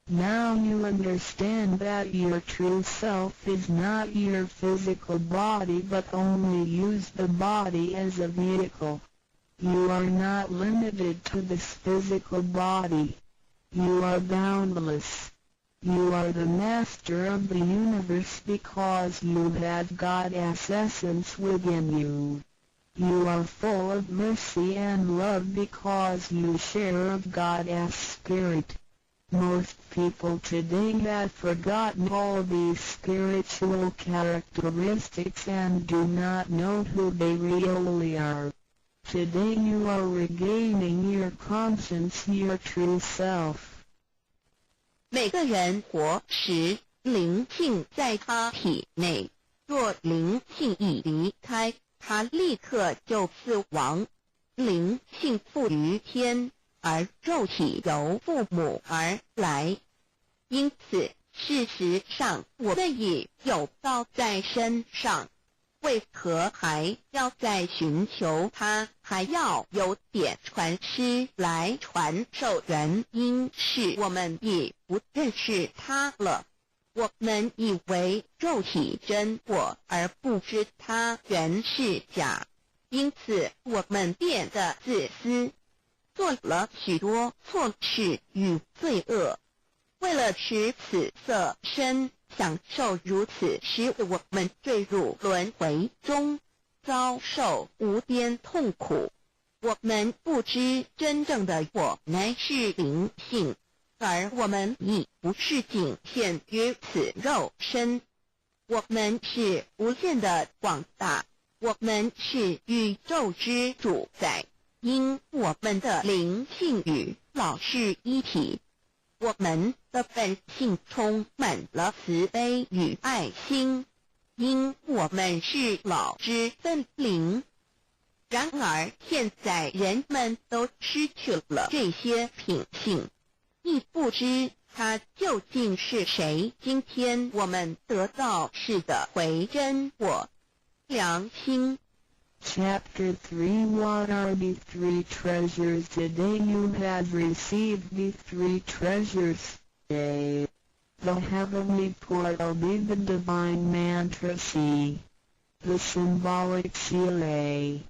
Now you understand that your true self is not your physical body but only use the body as a vehicle. You are not limited to this physical body. You are boundless. You are the master of the universe because you have God's essence within you. You are full of mercy and love because you share of God's spirit. Most people today have forgotten all these spiritual characteristics and do not know who they really are. Today you are regaining your conscience, your true self. 每个人活时，灵性在他体内，若灵性一离开，他立刻就死亡。灵性附于天，而肉体由父母而来。因此，事实上我们已有道在身上，为何还要再寻求它？还要有点传师来传授？原因是我们已不认识它了。我们以为肉体真我，而不知它原是假，因此我们变得自私，做了许多错事与罪恶。为了使此色身享受如此，使我们坠入轮回中，遭受无边痛苦。我们不知真正的我乃是灵性，而我们已不是仅限于此肉身。我们是无限的广大，我们是宇宙之主宰，因我们的灵性与老是一体。我们的本性充满了慈悲与爱心，因我们是老之分灵。然而现在人们都失去了这些品性，亦不知他究竟是谁。今天我们得到是的回真我良心。Chapter 3 What are the three treasures? Today you have received the three treasures. A. The heavenly portal. B. The divine mantra. C. The symbolic seal. A.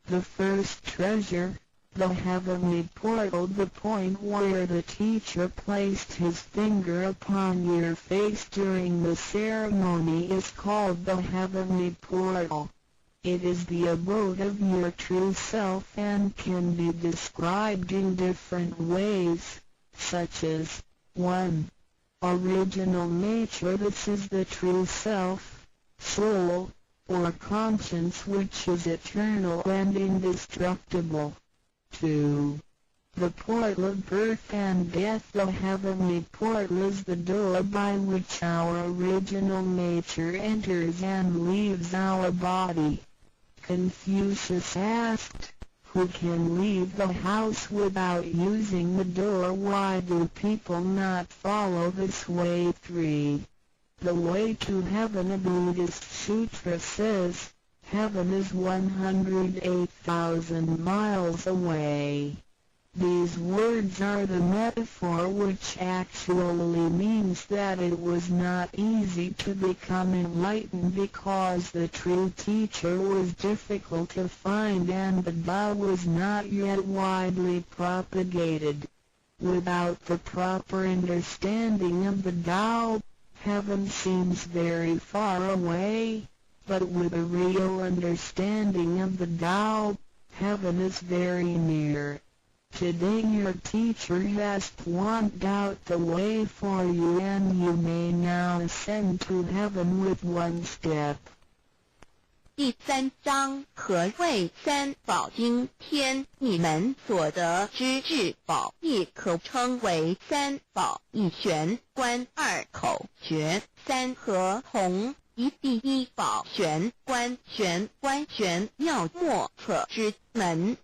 The first treasure, the heavenly portal. The point where the teacher placed his finger upon your face during the ceremony is called the heavenly portal. It is the abode of your true self and can be described in different ways, such as 1. Original nature. This is the true self, soul, or conscience which is eternal and indestructible. 2. The portal of birth and death. The heavenly portal is the door by which our original nature enters and leaves our body. Confucius asked, who can leave the house without using the door? Why do people not follow this way? 3. The way to heaven. A Buddhist sutra says, heaven is 108,000 miles away. These words are the metaphor which actually means that it was not easy to become enlightened because the true teacher was difficult to find and the Tao was not yet widely propagated. Without the proper understanding of the Tao, heaven seems very far away, but with a real understanding of the Tao, heaven is very near. Today your teacher has pointed out the way for you and you may now ascend to heaven with one step. 第3章，何谓三宝经天？你们所得之至宝，亦可称为三宝：一玄关，二口诀，三合同。一第一宝玄关，玄关玄妙莫测之门。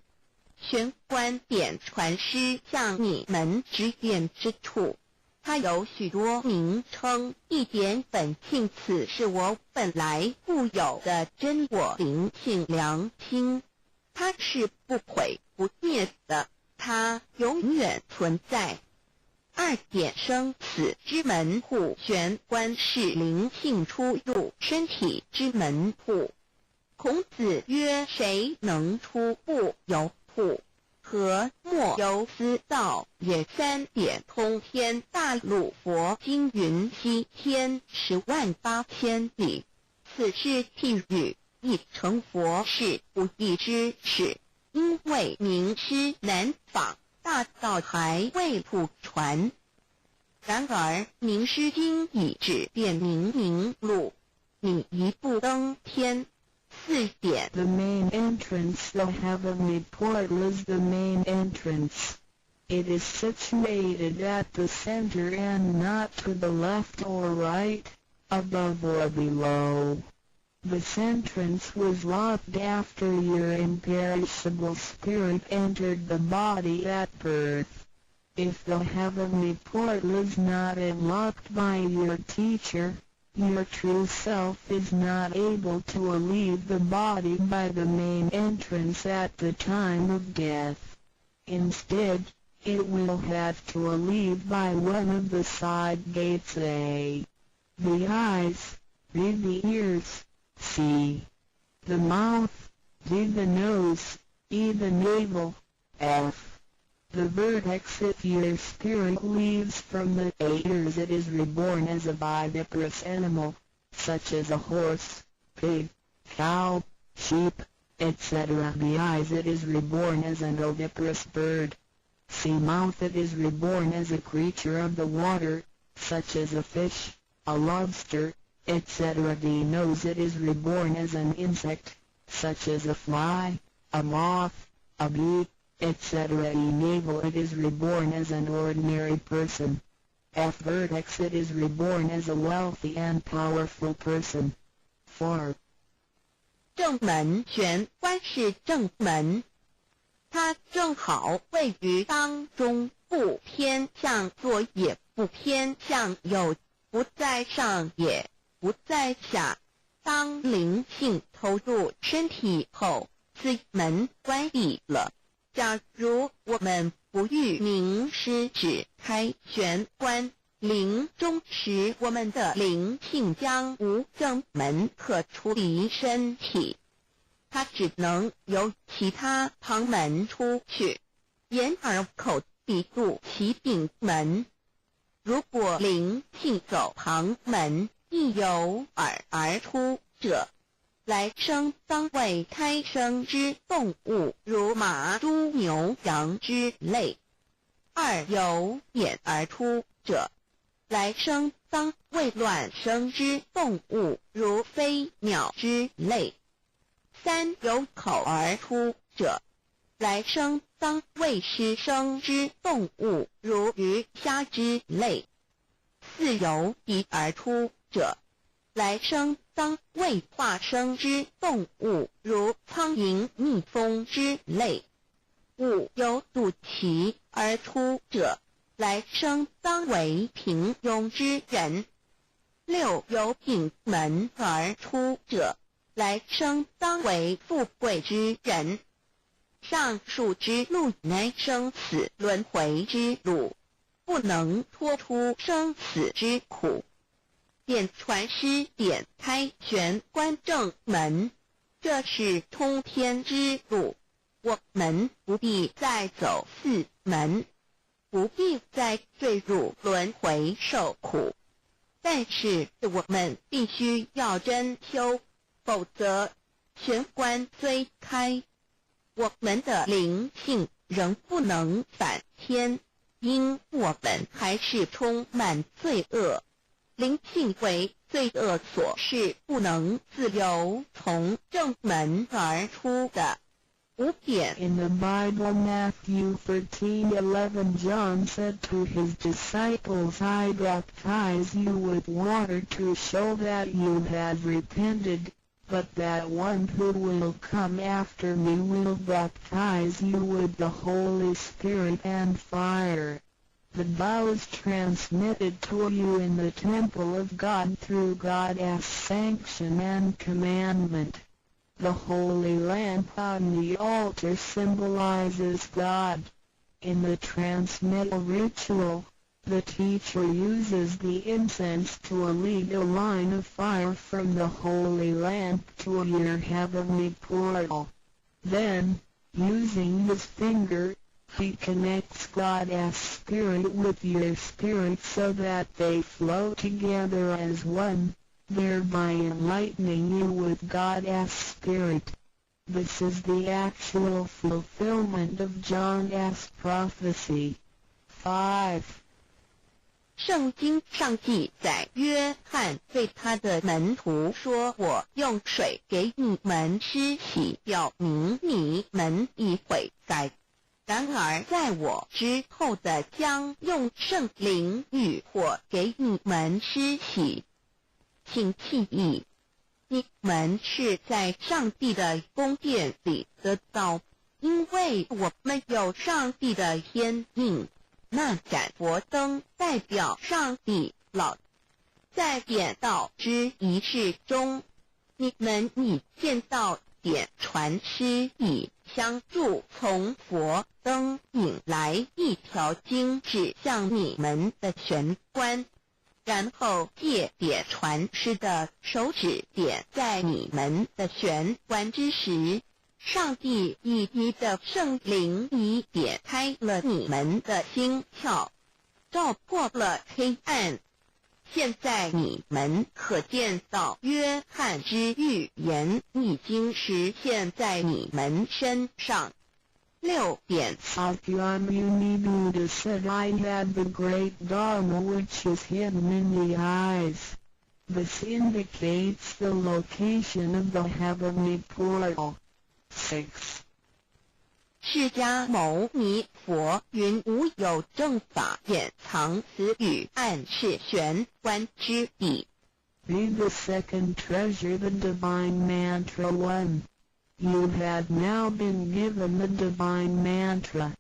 玄关点传师向你们指点之处，它有许多名称，一点本性，此是我本来固有的真我灵性良心，它是不毁不灭的，它永远存在。二点生死之门户，玄关是灵性出入身体之门户。孔子曰：谁能出不由户？何莫由斯道也。三点通天大陆，佛经云西天108000里，此是譬喻，亦成佛是不易之事，因为名师难访，大道还未普传。然而名师经已指点明路，你一步登天。四点 The main entrance, the heavenly portal, is the main entrance. It is situated at the center and not to the left or right, above or below. This entrance was locked after your imperishable spirit entered the body at birth. If the heavenly portal is not unlocked by your teacher, your true self is not able to leave the body by the main entrance at the time of death. Instead, it will have to leave by one of the side gates: A. The eyes, B. The ears, C. The mouth, D. The nose, E. The navel, F. The vertex. If your spirit leaves from the ears, it is reborn as a viviparous animal, such as a horse, pig, cow, sheep, etc. The eyes, it is reborn as an oviparous bird. C. Mouth, it is reborn as a creature of the water, such as a fish, a lobster, etc. The nose, it is reborn as an insect, such as a fly, a moth, a bee, etc. E. Navel, it is reborn as an ordinary person. F. Vertex, it is reborn as a wealthy and powerful person. 4. 正门，玄关是正门，它正好位于当中，不偏向左也不偏向右，不在上也不在下。当灵性投入身体后，此门关闭了。假如我们不遇名师指开玄关，临终时我们的灵性将无正门可出离身体，它只能由其他旁门出去，眼耳口鼻肚脐柄门。如果灵性走旁门，亦由耳而出者，来生当为胎生之动物，如马、猪、牛、羊之类；二由眼而出者，来生当为卵生之动物，如飞鸟之类；三由口而出者，来生当为湿生之动物，如鱼虾之类；四由鼻而出者，来生当为化生之动物，如苍蝇、蜜蜂之类；五由肚脐而出者，来生当为平庸之人；六由顶门而出者，来生当为富贵之人。上述之路乃生死轮回之路，不能脱出生死之苦。点传师点开玄关正门，这是通天之路，我们不必再走四门，不必再坠入轮回受苦。但是我们必须要真修，否则玄关虽开，我们的灵性仍不能返天，因我们还是充满罪恶。灵性为罪恶所是不能自由从正门而出的， 5点 In the Bible, Matthew 13:11, John said to his disciples, I baptize you with water to show that you have repented, but that one who will come after me will baptize you with the Holy Spirit and fire. The vow is transmitted to you in the temple of God through God's sanction and commandment. The holy lamp on the altar symbolizes God. In the transmittal ritual, the teacher uses the incense to lead a line of fire from the holy lamp to your heavenly portal. Then, using his finger, he connects God's spirit with your spirit so that they flow together as one, thereby enlightening you with God's spirit. This is the actual fulfillment of John's prophecy. 5. 圣经上记载，约翰对他的门徒说：“我用水给你们施洗，表明你们已悔改。然而在我之后的将用圣灵与火给你们施洗。请记忆，你们是在上帝的宫殿里得到，因为我们有上帝的天命。那盏佛灯代表上帝老。在点道之仪式中，你们已见到点传师以相助从佛灯引来一条经指向你们的玄关，然后借点传师的手指点在你们的玄关之时，上帝以你的圣灵已点开了你们的心窍，照破了黑暗。现在你们可见到约翰之预言已经实现在你们身上。6点 Sakyamuni said, I had the great Dharma which is hidden in the eyes. This indicates the location of the heavenly portal. 6. 释迦牟尼佛云无有正法掩藏此语，暗示玄关之地。Read the second treasure, the divine mantra 1. You have now been given the divine mantra.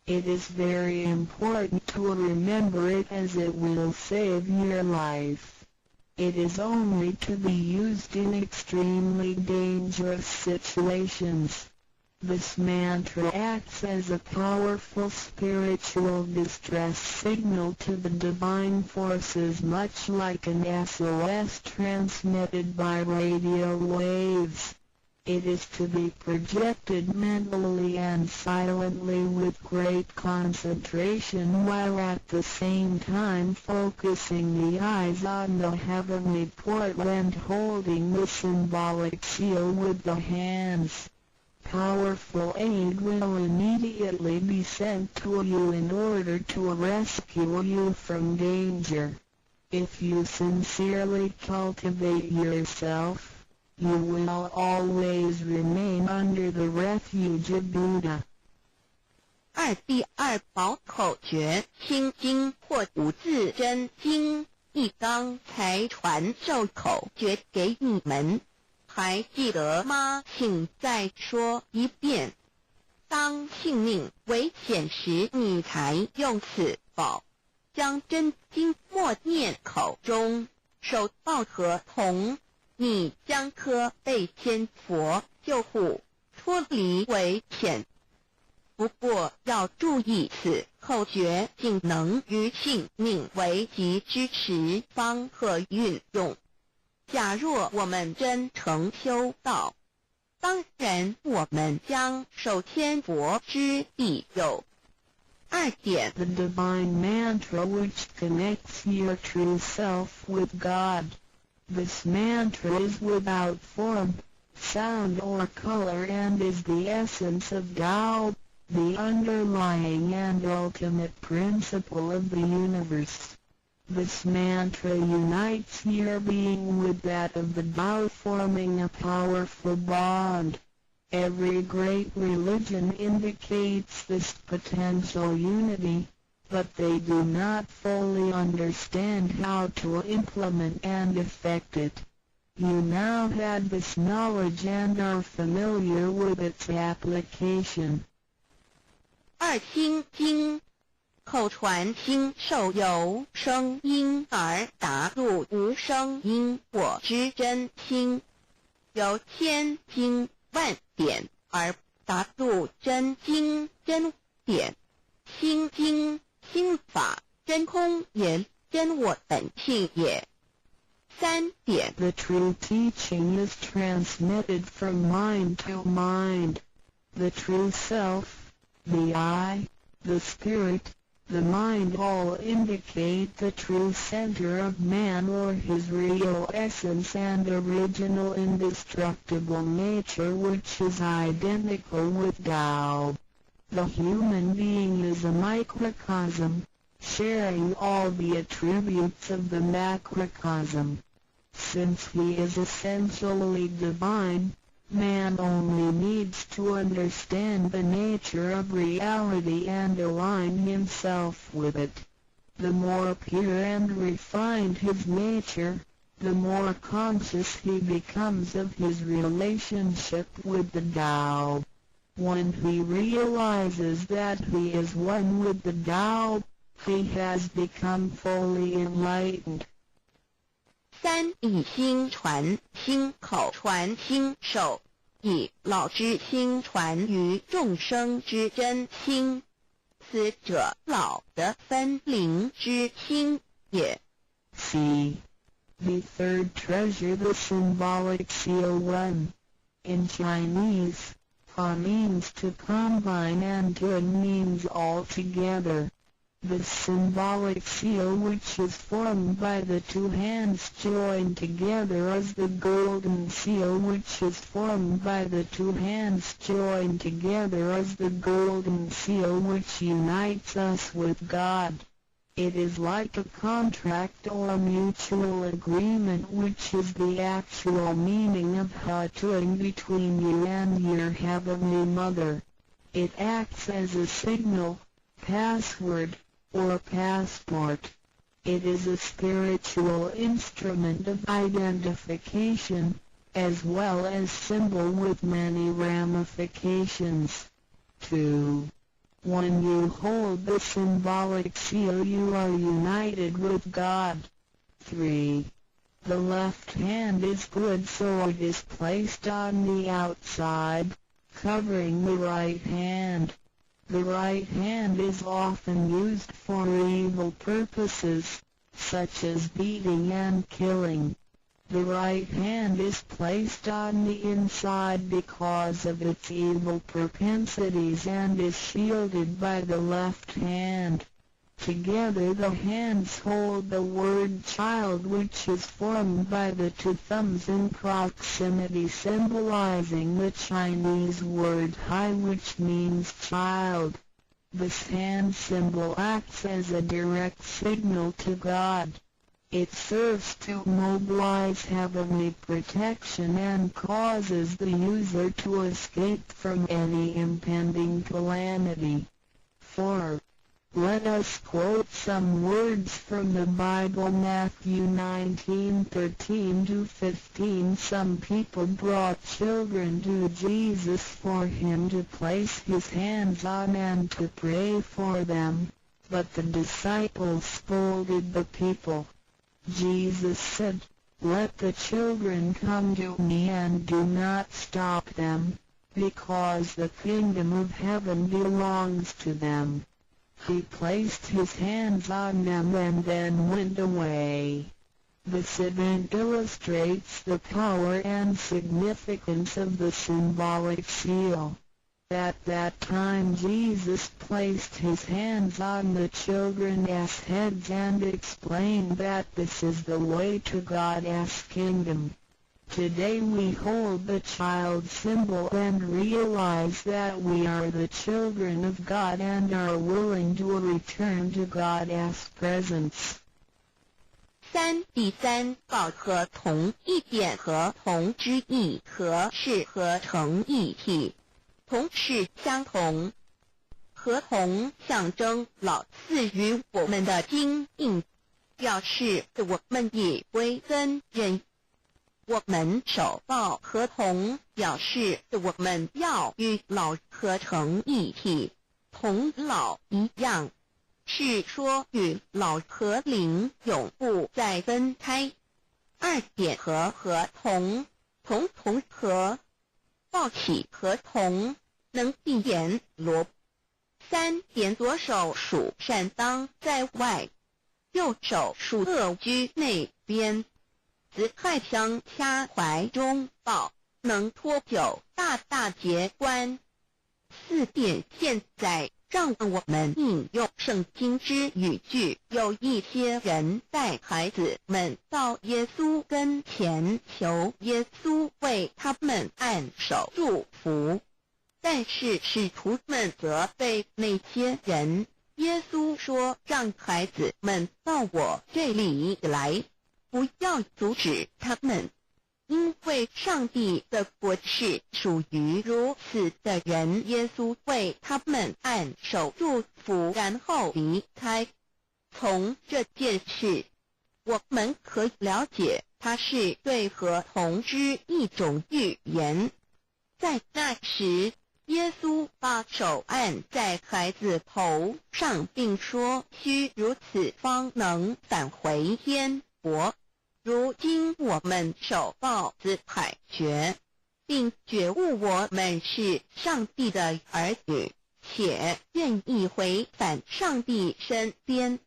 It is very important to remember it as it will save your life. It is only to be used in extremely dangerous situations. This mantra acts as a powerful spiritual distress signal to the divine forces, much like an SOS transmitted by radio waves. It is to be projected mentally and silently with great concentration, while at the same time focusing the eyes on the heavenly portal and holding the symbolic seal with the hands. Powerful aid will immediately be sent to you in order to rescue you from danger. If you sincerely cultivate yourself, you will always remain under the refuge of Buddha. 第二宝口诀心经或五字真经，一刚才传授口诀给你们。还记得吗？请再说一遍。当性命危险时，你才用此宝。将真经默念口中，手抱合同，你将可被天佛救护，脱离危险。不过要注意，此口诀仅能于性命危急之时方可运用。假若我们真诚修道，当然我们将受天佛之庇佑。2点 The divine mantra which connects your true self with God. This mantra is without form, sound or color and is the essence of Tao, the underlying and ultimate principle of the universe. This mantra unites your being with that of the Tao, forming a powerful bond. Every great religion indicates this potential unity, but they do not fully understand how to implement and effect it. You now have this knowledge and are familiar with its application. 二心经，口传心受有声音而达入无声因果之真心，由千经万典而达入真经真典。心经心法真空也，真我本性也。三点 The true teaching is transmitted from mind to mind. The true self, the I, the spirit, the mind all indicate the true center of man or his real essence and original indestructible nature, which is identical with Tao. The human being is a microcosm, sharing all the attributes of the macrocosm. Since he is essentially divine, man only needs to understand the nature of reality and align himself with it. The more pure and refined his nature, the more conscious he becomes of his relationship with the Tao. When he realizes that he is one with the Tao, he has become fully enlightened. 三以心传心口传心手，以老之心传于众生之真心，此者老的分灵之心也。C. The third treasure, the symbolic seal 1. In Chinese, Pa means to combine and Tun means all together. The symbolic seal, which is formed by the two hands joined together, is the golden seal, which is formed by the two hands joined together, is the golden seal which unites us with God. It is like a contract or mutual agreement, which is the actual meaning of Hatun between you and your Heavenly Mother. It acts as a signal, password, or passport. It is a spiritual instrument of identification, as well as symbol with many ramifications. 2. When you hold the symbolic seal, you are united with God. 3. The left hand is good, so it is placed on the outside, covering the right hand. The right hand is often used for evil purposes, such as beating and killing. The right hand is placed on the inside because of its evil propensities and is shielded by the left hand. Together the hands hold the word child, which is formed by the two thumbs in proximity, symbolizing the Chinese word hai, which means child. This hand symbol acts as a direct signal to God. It serves to mobilize heavenly protection and causes the user to escape from any impending calamity. 4. Let us quote some words from the Bible. Matthew 19:13-15. Some people brought children to Jesus for him to place his hands on and to pray for them, but the disciples scolded the people. Jesus said, "Let the children come to me and do not stop them, because the kingdom of heaven belongs to them." He placed his hands on them and then went away. This event illustrates the power and significance of the symbolic seal. At that time Jesus placed his hands on the children's heads and explained that this is the way to God's kingdom. Today we hold the child symbol and realize that we are the children of God and are willing to return to God's presence. 3第三告合同一点合同之意和是合成一体，同是相同。合同象征老赐予我们的经印，表示我们已归真人。我们守抱合同，表示我们要与老合成一体，同老一样，是说与老和灵永不再分开。2点合同，同合，抱起合同，能闭眼罗。3点左手属善当在外，右手属恶居内边。子亥相掐怀中抱，能脱臼大大节关。4点现在让我们引用圣经之语句，有一些人带孩子们到耶稣跟前，求耶稣为他们按手祝福，但是使徒们责备那些人。耶稣说，让孩子们到我这里来，不要阻止他们，因为上帝的国是属于如此的人。耶稣为他们按手祝福，然后离开。从这件事，我们可以了解，它是对合同之一种预言。在那时，耶稣把手按在孩子头上，并说，须如此方能返回天国。如今我们守抱子海觉，并觉悟我们是上帝的儿女，且愿意回返上帝身边。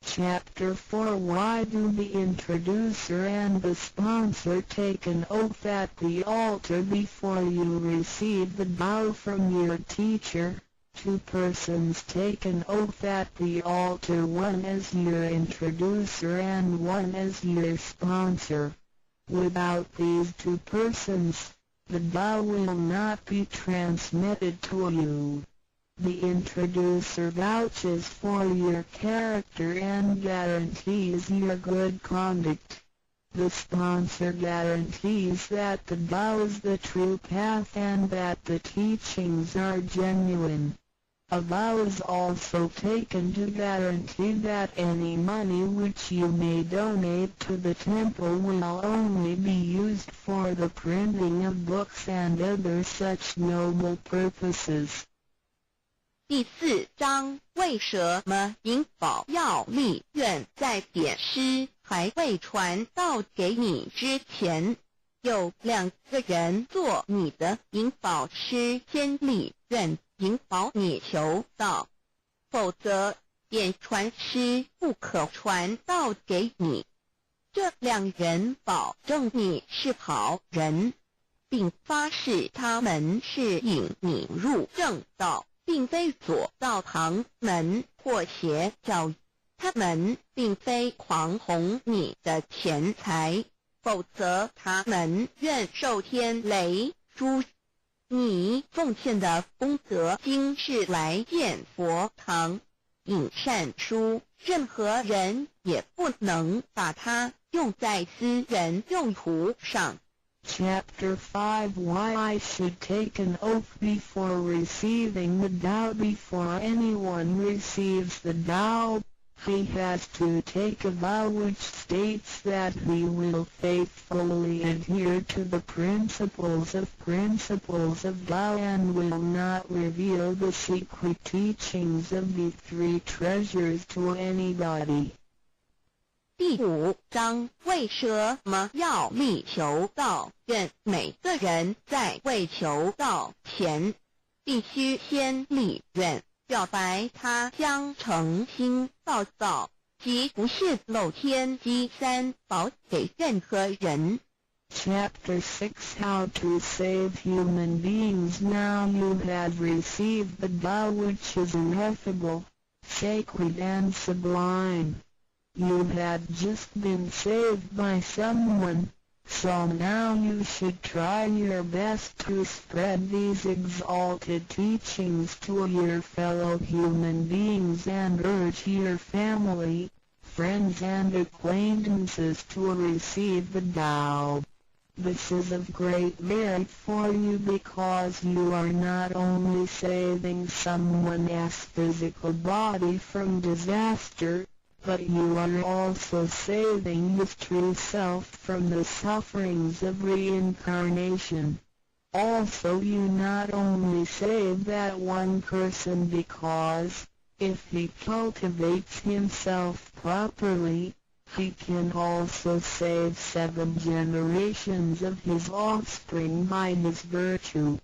Chapter 4 Why do the introducer and the sponsor take an oath at the altar before you receive the vow from your teacher? 2 persons take an oath at the altar, one as your introducer and one as your sponsor. Without these 2 persons, the vow will not be transmitted to you. The introducer vouches for your character and guarantees your good conduct. The sponsor guarantees that the vow is the true path and that the teachings are genuine. A vow is also taken to guarantee that any money which you may donate to the temple will only be used for the printing of books and other such noble purposes. 第4章，为什么银宝要立愿在典诗还未传到给你之前，有2个人做你的银宝师，先立愿引保你求道，否则典传师不可传道给你。这2人保证你是好人，并发誓他们是引你入正道，并非左道旁门或邪教。他们并非狂哄你的钱财，否则他们愿受天雷诛。你奉献的功德经是来建佛堂、引善书，任何人也不能把它用在私人用途上。Chapter 5 Why I should take an oath before receiving the vow. Before anyone receives the vow, he has to take a vow which states that he will faithfully adhere to the principles of vow and will not reveal the secret teachings of the 3 treasures to anybody. 第5章，为什么要立求道愿？每个人在未求道前，必须先立愿，表白他将诚心道道，即不泄露天机3宝给任何人。Chapter 6 How to save human beings. Now you have received the vow which is ineffable, sacred and sublime. You have just been saved by someone, so now you should try your best to spread these exalted teachings to your fellow human beings and urge your family, friends and acquaintances to receive the Tao. This is of great merit for you because you are not only saving someone's physical body from disaster, but you are also saving his true self from the sufferings of reincarnation. Also you not only save that one person because, if he cultivates himself properly, he can also save 7 generations of his offspring by his virtue.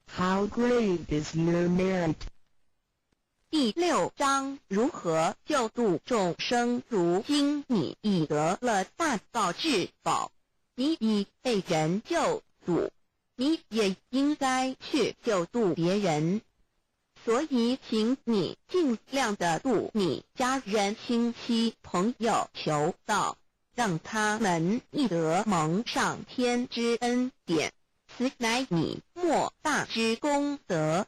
How great is your merit! 第6章如何救度众生。如今你已得了大道至宝，你已被人救度，你也应该去救度别人。所以请你尽量的度你家人、亲戚、朋友求道，让他们亦得蒙上天之恩典，此乃你莫大之功德。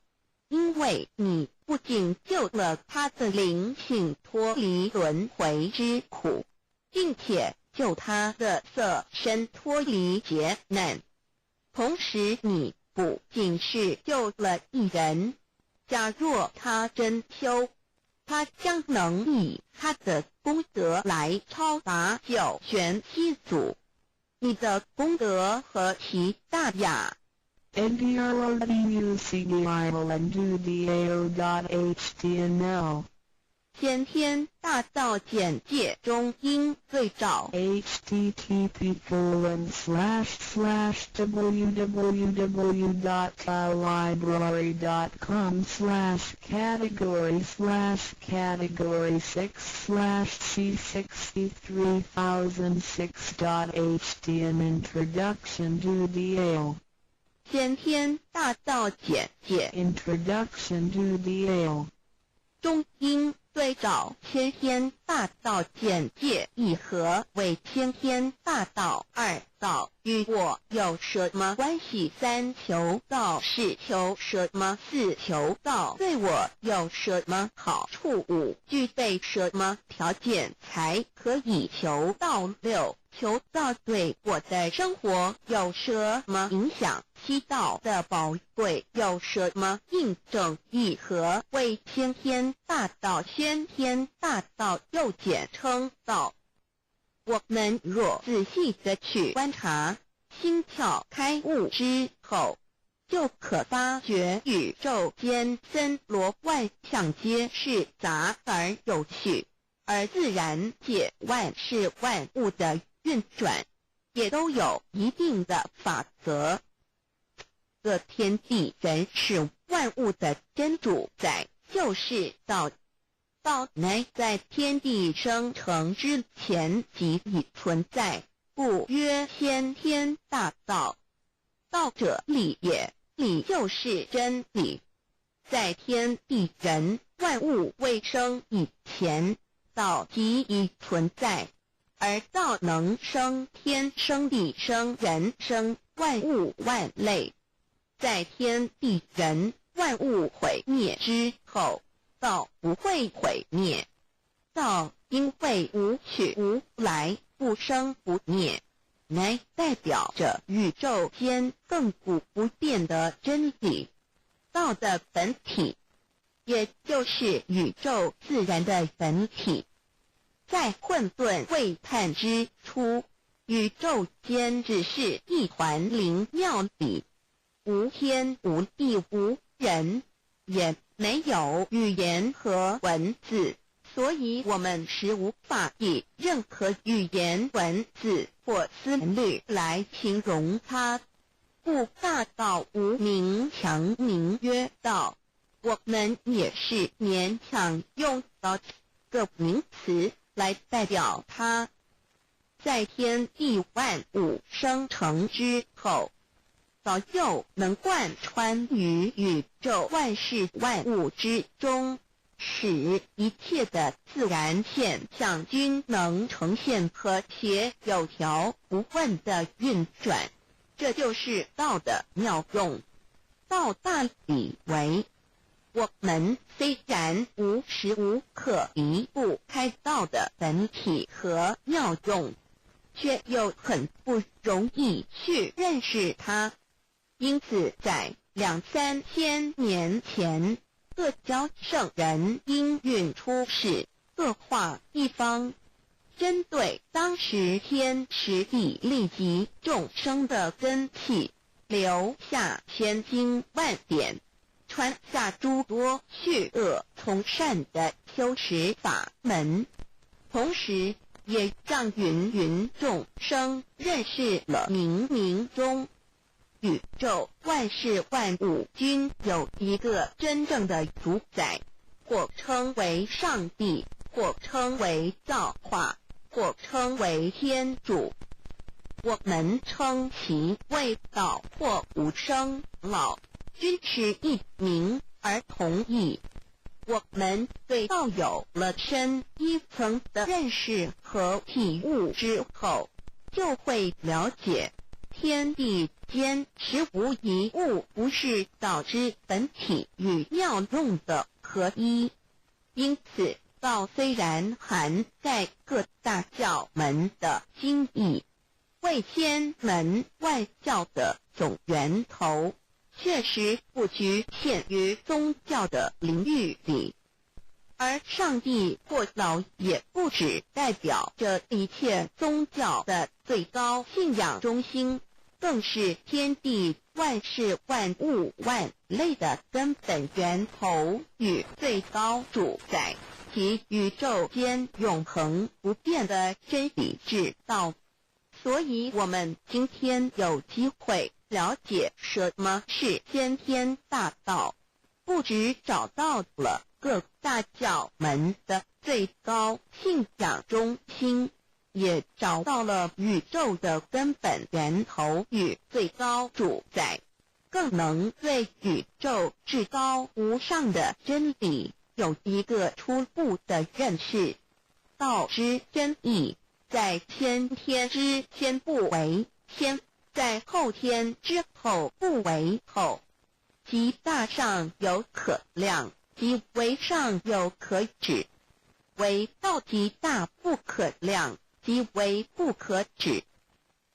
因为你不仅救了他的灵性脱离轮回之苦，并且救他的色身脱离劫难，同时你不仅是救了一人，假若他真修，他将能以他的功德来超达9玄7祖。你的功德何其大呀NDRODUCDIOL先天大道简介中应最早 http://www.library.com/category/category6/c63006.htm Introduction to DL 先天大道简介 Introduction to DL 中应最早先天大道简介一盒为先天大道2道与我有什么关系？3求道是求什么？4求道对我有什么好处？5具备什么条件才可以求道？6求道对我的生活有什么影响？7道的宝贵有什么印证？一盒为先天大道，先天大道又简称道。我们若仔细地去观察，心窍开悟之后，就可发觉宇宙间森罗万象皆是杂而有序，而自然界万事万物的运转也都有一定的法则。这天地人是万物的真主宰，就是道。道乃在天地生成之前即已存在，故曰先天大道。道者理也，理就是真理。在天地人万物未生以前，道即已存在，而道能生天、生地、生人、生万物万类。在天地人万物毁灭之后，道不会毁灭。道因为无去无来，不生不灭，乃代表着宇宙间亘古不变的真理。道的本体，也就是宇宙自然的本体。在混沌未探之初，宇宙间只是一团灵妙理，无天无地无人，也没有语言和文字，所以我们实无法以任何语言、文字或思虑来形容它。故大道无名强名曰道，我们也是勉强用到这个名词来代表它。在天地万物生成之后，早就能贯穿于宇宙万事万物之中，使一切的自然现象均能呈现和谐有条不紊的运转。这就是道的妙用。道大理为我们虽然无时无刻离不开道的本体和妙用，却又很不容易去认识它。因此在2-3千年前，各教圣人因运出世，各化一方，针对当时天时地利及众生的根器，留下千经万典，传下诸多去恶从善的修持法门，同时也让芸芸众生认识了冥冥中宇宙万事万物均有一个真正的主宰，或称为上帝，或称为造化，或称为天主。我们称其为道或无生老，均是一名而同义。我们对道有了深一层的认识和体悟之后，就会了解天地间实无一物不是道之本体与妙用的合一。因此道虽然含在各大教门的经义，为千门万教的总源头，确实不局限于宗教的领域里。而上帝或老也不只代表着一切宗教的最高信仰中心，更是天地万事万物万类的根本源头与最高主宰，及宇宙间永恒不变的真理之道。所以我们今天有机会了解什么是先天大道，不只找到了各大教门的最高信仰中心，也找到了宇宙的根本源头与最高主宰，更能对宇宙至高无上的真理有一个初步的认识。道之真义，在先天之先不为先，在后天之后不为后，其大上有可量，其为上有可止，为道即大不可量，即为不可止。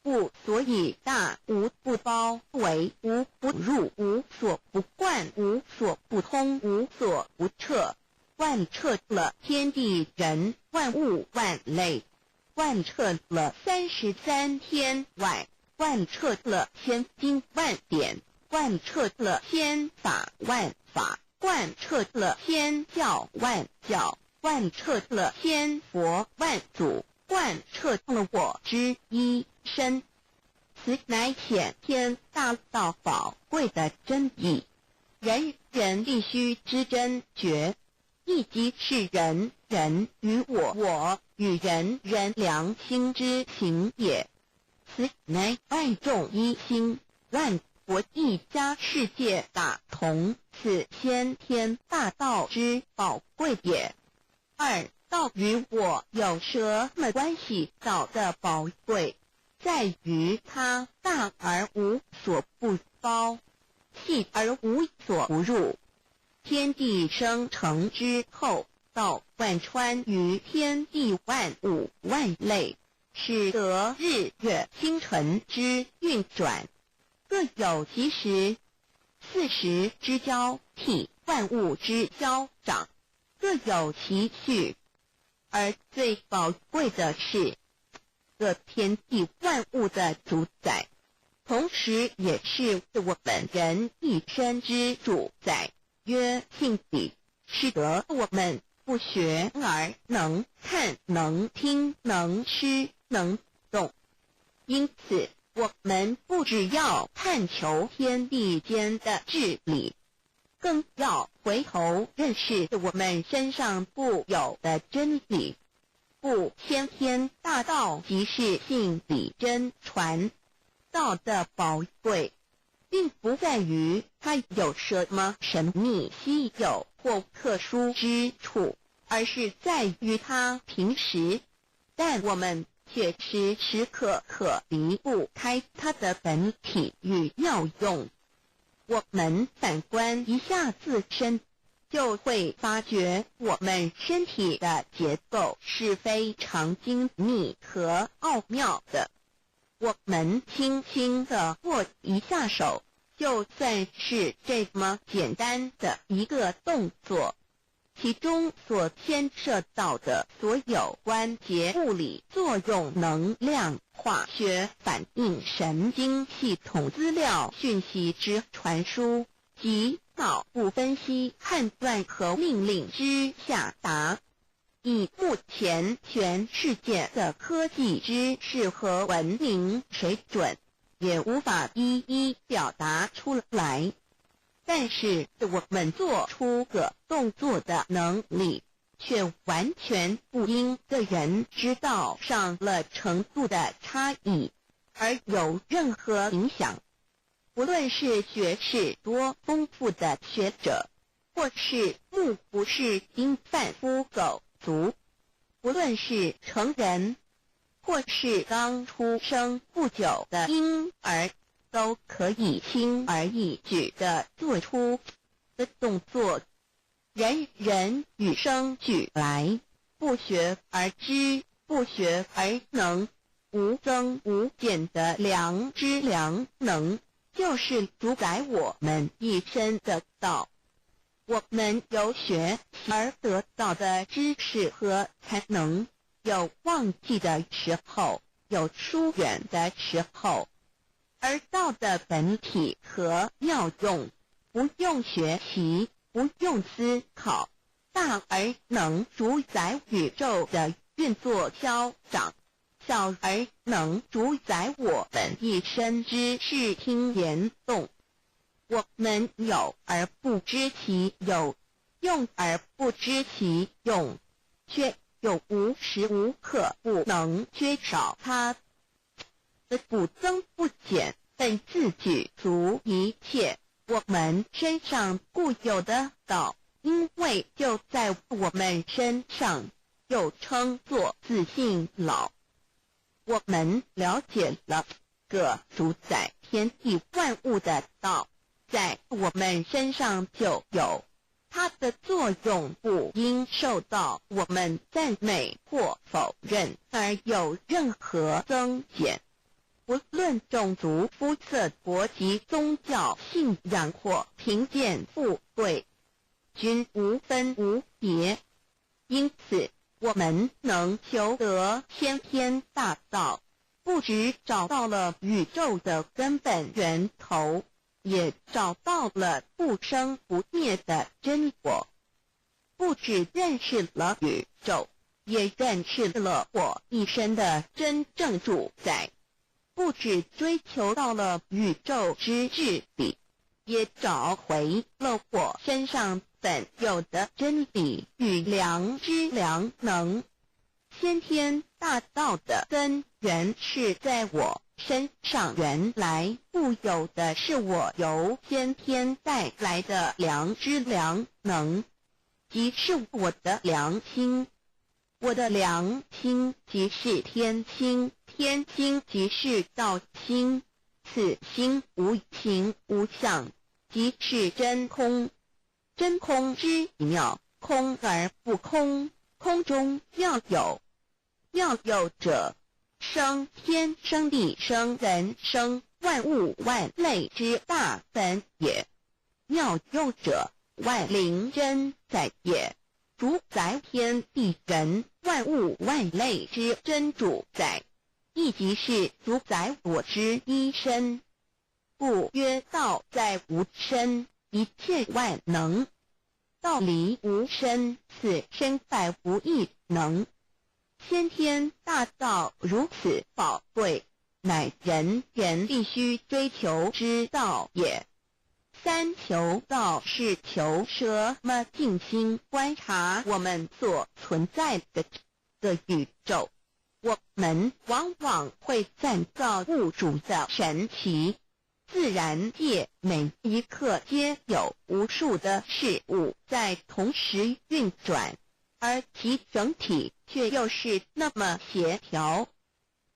故所以大无不包，为无不入，无所不贯，无所不通，无所不彻，贯彻了天地人万物万类，贯彻了33天外，贯彻了千经万典，贯彻了千法万法，贯彻了千教万教，贯彻了千佛万祖，贯彻了我之一身。此乃显天大道宝贵的真义，人人必须知真觉，亦即是人人与我，我与人人良心之行也。此乃万众一心，万国一家，世界大同，此先天大道之宝贵也。二，道与我有什么关系？道的宝贵在于它大而无所不包，细而无所不入。天地生成之后，道贯穿于天地万物万类，使得日月星辰之运转各有其时，4时之交替，万物之交长各有其序。而最宝贵的是各天地万物的主宰，同时也是我们人一生之主宰，曰性理，使得我们不学而能看，能听，能吃，能动。因此我们不只要探求天地间的治理，更要回头认识我们身上固有的真理。故先天大道即是性理真传。道的宝贵并不在于它有什么神秘稀有或特殊之处，而是在于它平时，但我们却时时刻刻离不开它的本体与妙用。我们反观一下自身，就会发觉我们身体的结构是非常精密和奥妙的。我们轻轻地握一下手，就算是这么简单的一个动作，其中所牵涉到的所有关节物理作用、能量、化学反应、神经系统资料讯息之传输及脑部分析、判断和命令之下达，以目前全世界的科技知识和文明水准，也无法一一表达出来。但是我们做出个动作的能力，却完全不因个人知道上了程度的差异而有任何影响。无论是学识多丰富的学者，或是目不识丁贩夫狗族，无论是成人，或是刚出生不久的婴儿，都可以轻而易举地做出的动作，人人与生俱来，不学而知，不学而能，无增无减的良知良能，就是主宰我们一生的道。我们有学习而得到的知识和才能，有忘记的时候，有疏远的时候，而道的本体和妙用，不用学习，不用思考，大而能主宰宇宙的运作消长，小而能主宰我们一生之视听言动。我们有而不知其有，用而不知其用，却又无时无刻不能缺少它的不增不减，本自具足一切我们身上固有的道，因为就在我们身上，又称作自性老。我们了解了个主宰天地万物的道，在我们身上就有，它的作用不应受到我们赞美或否认而有任何增减。无论种族、肤色、国籍、宗教、信仰或贫贱富贵，均无分无别。因此，我们能求得先天大道，不只找到了宇宙的根本源头，也找到了不生不灭的真我。不只认识了宇宙，也认识了我一生的真正主宰。不只追求到了宇宙之至理，也找回了我身上本有的真理与良知良能。先天大道的根源是在我身上，原来固有的是我由先天带来的良知良能，即是我的良心。我的良心即是天心，天心即是道心，此心无形无相，即是真空。真空之妙，空而不空，空中要有，要有者生天生地生人生万物万类之大本也，妙用者万灵真在也，主宰天地人万物万类之真主宰，亦即是主宰我之一身。故曰道在无身，一切万能；道离无身，此身在无一能。先天大道如此宝贵，乃人人必须追求之道也。三求道是求什么？静心观察我们所存在的这个宇宙，我们往往会赞造物主的神奇。自然界每一刻皆有无数的事物在同时运转，而其整体却又是那么协调。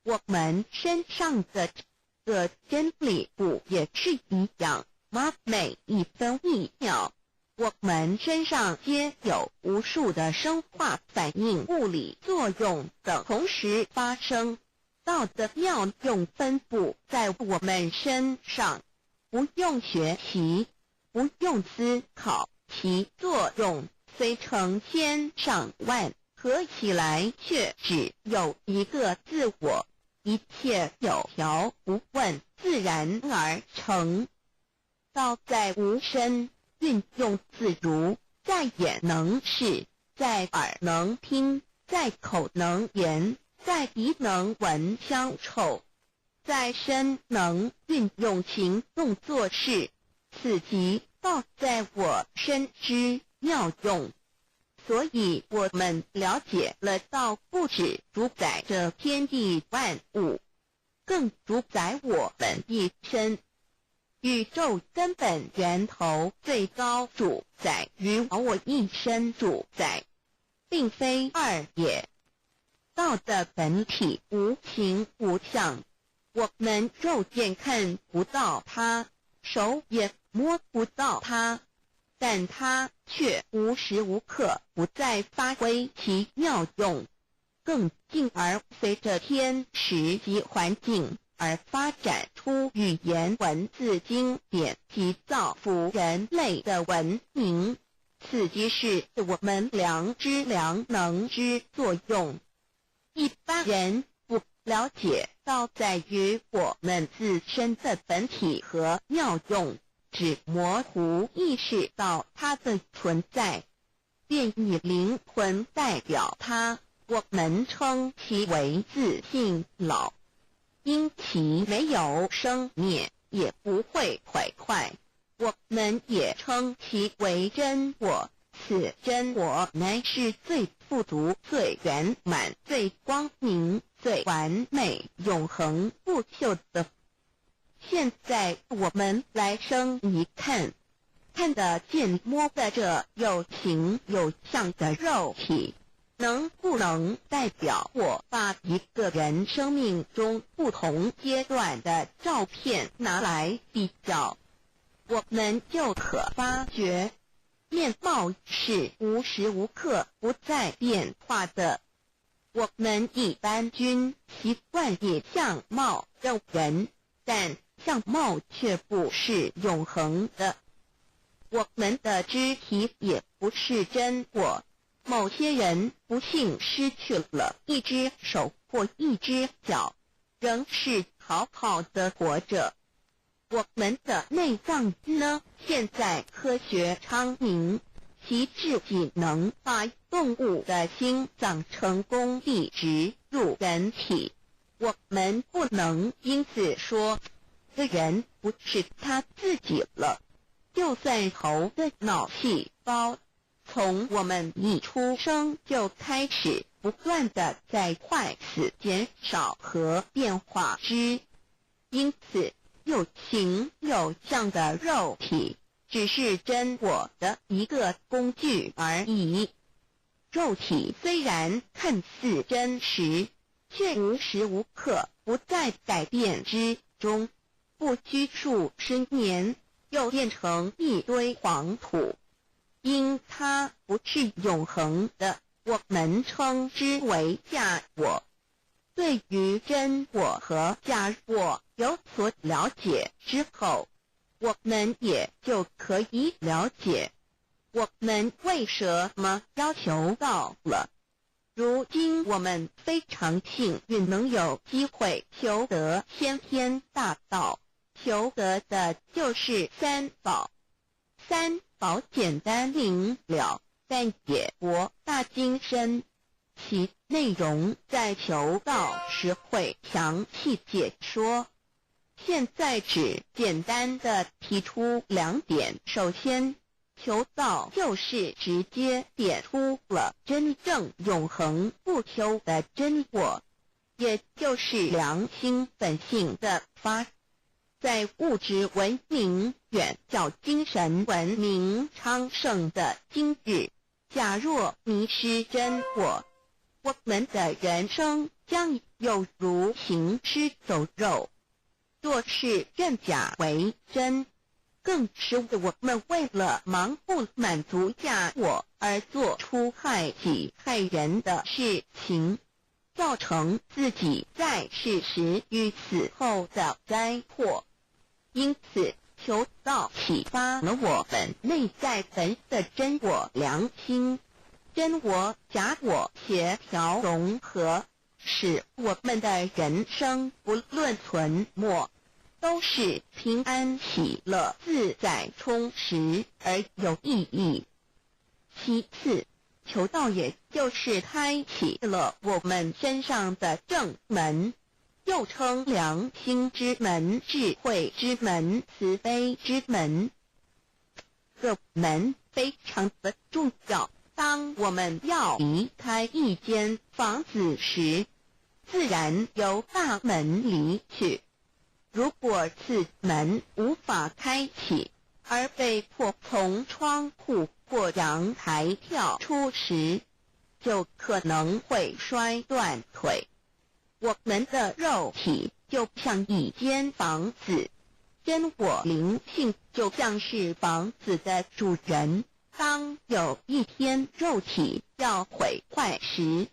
我们身上的这个真理不也是一样吗？每一分一秒，我们身上皆有无数的生化反应、物理作用等同时发生，道的妙用分布在我们身上，不用学习，不用思考，其作用虽成千上万，合起来却只有一个自我，一切有条不紊，自然而成。道在无声，运用自如，在眼能视，在耳能听，在口能言，在鼻能闻香臭，在身能运用行动做事，此即道在我身之妙用。所以我们了解了道不只主宰着天地万物，更主宰我们一身。宇宙根本源头最高主宰与我一身主宰，并非二也。道的本体无形无相，我们肉眼看不到它，手也摸不到它，但它却无时无刻不在发挥其妙用，更进而随着天时及环境而发展出语言文字经典及造福人类的文明，此即是我们良知良能之作用。一般人不了解道在于我们自身的本体和妙用，只模糊意识到它的存在，便以灵魂代表它，我们称其为自性老。因其没有生灭，也不会毁坏，我们也称其为真我。此真我乃是最富足、最圆满、最光明、最完美、永恒不朽的。现在我们来生一看，看得见摸得着有形有相的肉体，能不能代表我把一个人生命中不同阶段的照片拿来比较，我们就可发觉，面貌是无时无刻不在变化的。我们一般均习惯以相貌认人，但相貌却不是永恒的。我们的肢体也不是真我。某些人不幸失去了一只手或一只脚，仍是好好的活着。我们的内脏呢？现在科学昌明，其自己能把动物的心脏成功地植入人体。我们不能因此说这人不是他自己了。就算头的脑细胞从我们一出生就开始不断的在坏死减少和变化之，因此有形有相的肉体只是真我的一个工具而已。肉体虽然看似真实，却无时无刻不在改变之中，不拘数十年又变成一堆黄土。因它不是永恒的，我们称之为假我。对于真我和假我有所了解之后，我们也就可以了解我们为什么要求道了。如今我们非常幸运能有机会求得先天大道，求得的就是三宝。三宝简单明了，但也博大精深，其内容在求道时会详细解说。现在只简单的提出两点。首先，求道就是直接点出了真正永恒不朽的真我，也就是良心本性的发。在物质文明远较精神文明昌盛的今日，假若迷失真我，我们的人生将有如行尸走肉。若是认假为真，更使我们为了盲目满足假我而做出害己害人的事情，造成自己在世时与死后的灾祸。因此，求道启发了我们内在本的真我良心，真我假我协调融合，使我们的人生不论存没，都是平安喜乐自在充实而有意义。其次，求道也就是开启了我们身上的正门，又称良心之门、智慧之门、慈悲之门。这门非常的重要。当我们要离开一间房子时，自然由大门离去。如果此门无法开启，而被迫从窗户或阳台跳出时，就可能会摔断腿。我们的肉体就像一间房子，真我灵性就像是房子的主人。当有一天肉体要毁坏时，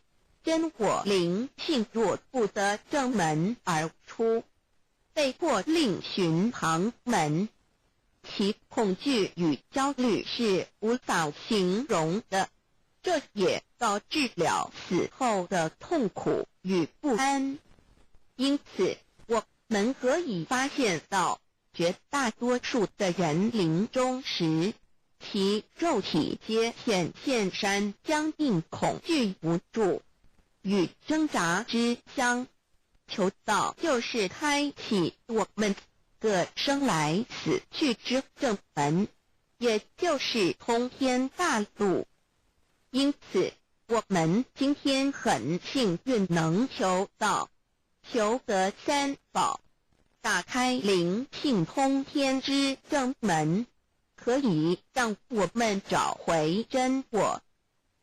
真我灵性若不得正门而出，被迫另寻旁门，其恐惧与焦虑是无法形容的，这也导致了死后的痛苦与不安。因此，我们可以发现到，绝大多数的人临终时，其肉体皆显现山僵硬、恐惧无助与挣扎之相。求道就是开启我们个生来死去之正门，也就是通天大路。因此，我们今天很幸运能求道，求得三宝，打开灵性通天之正门，可以让我们找回真我，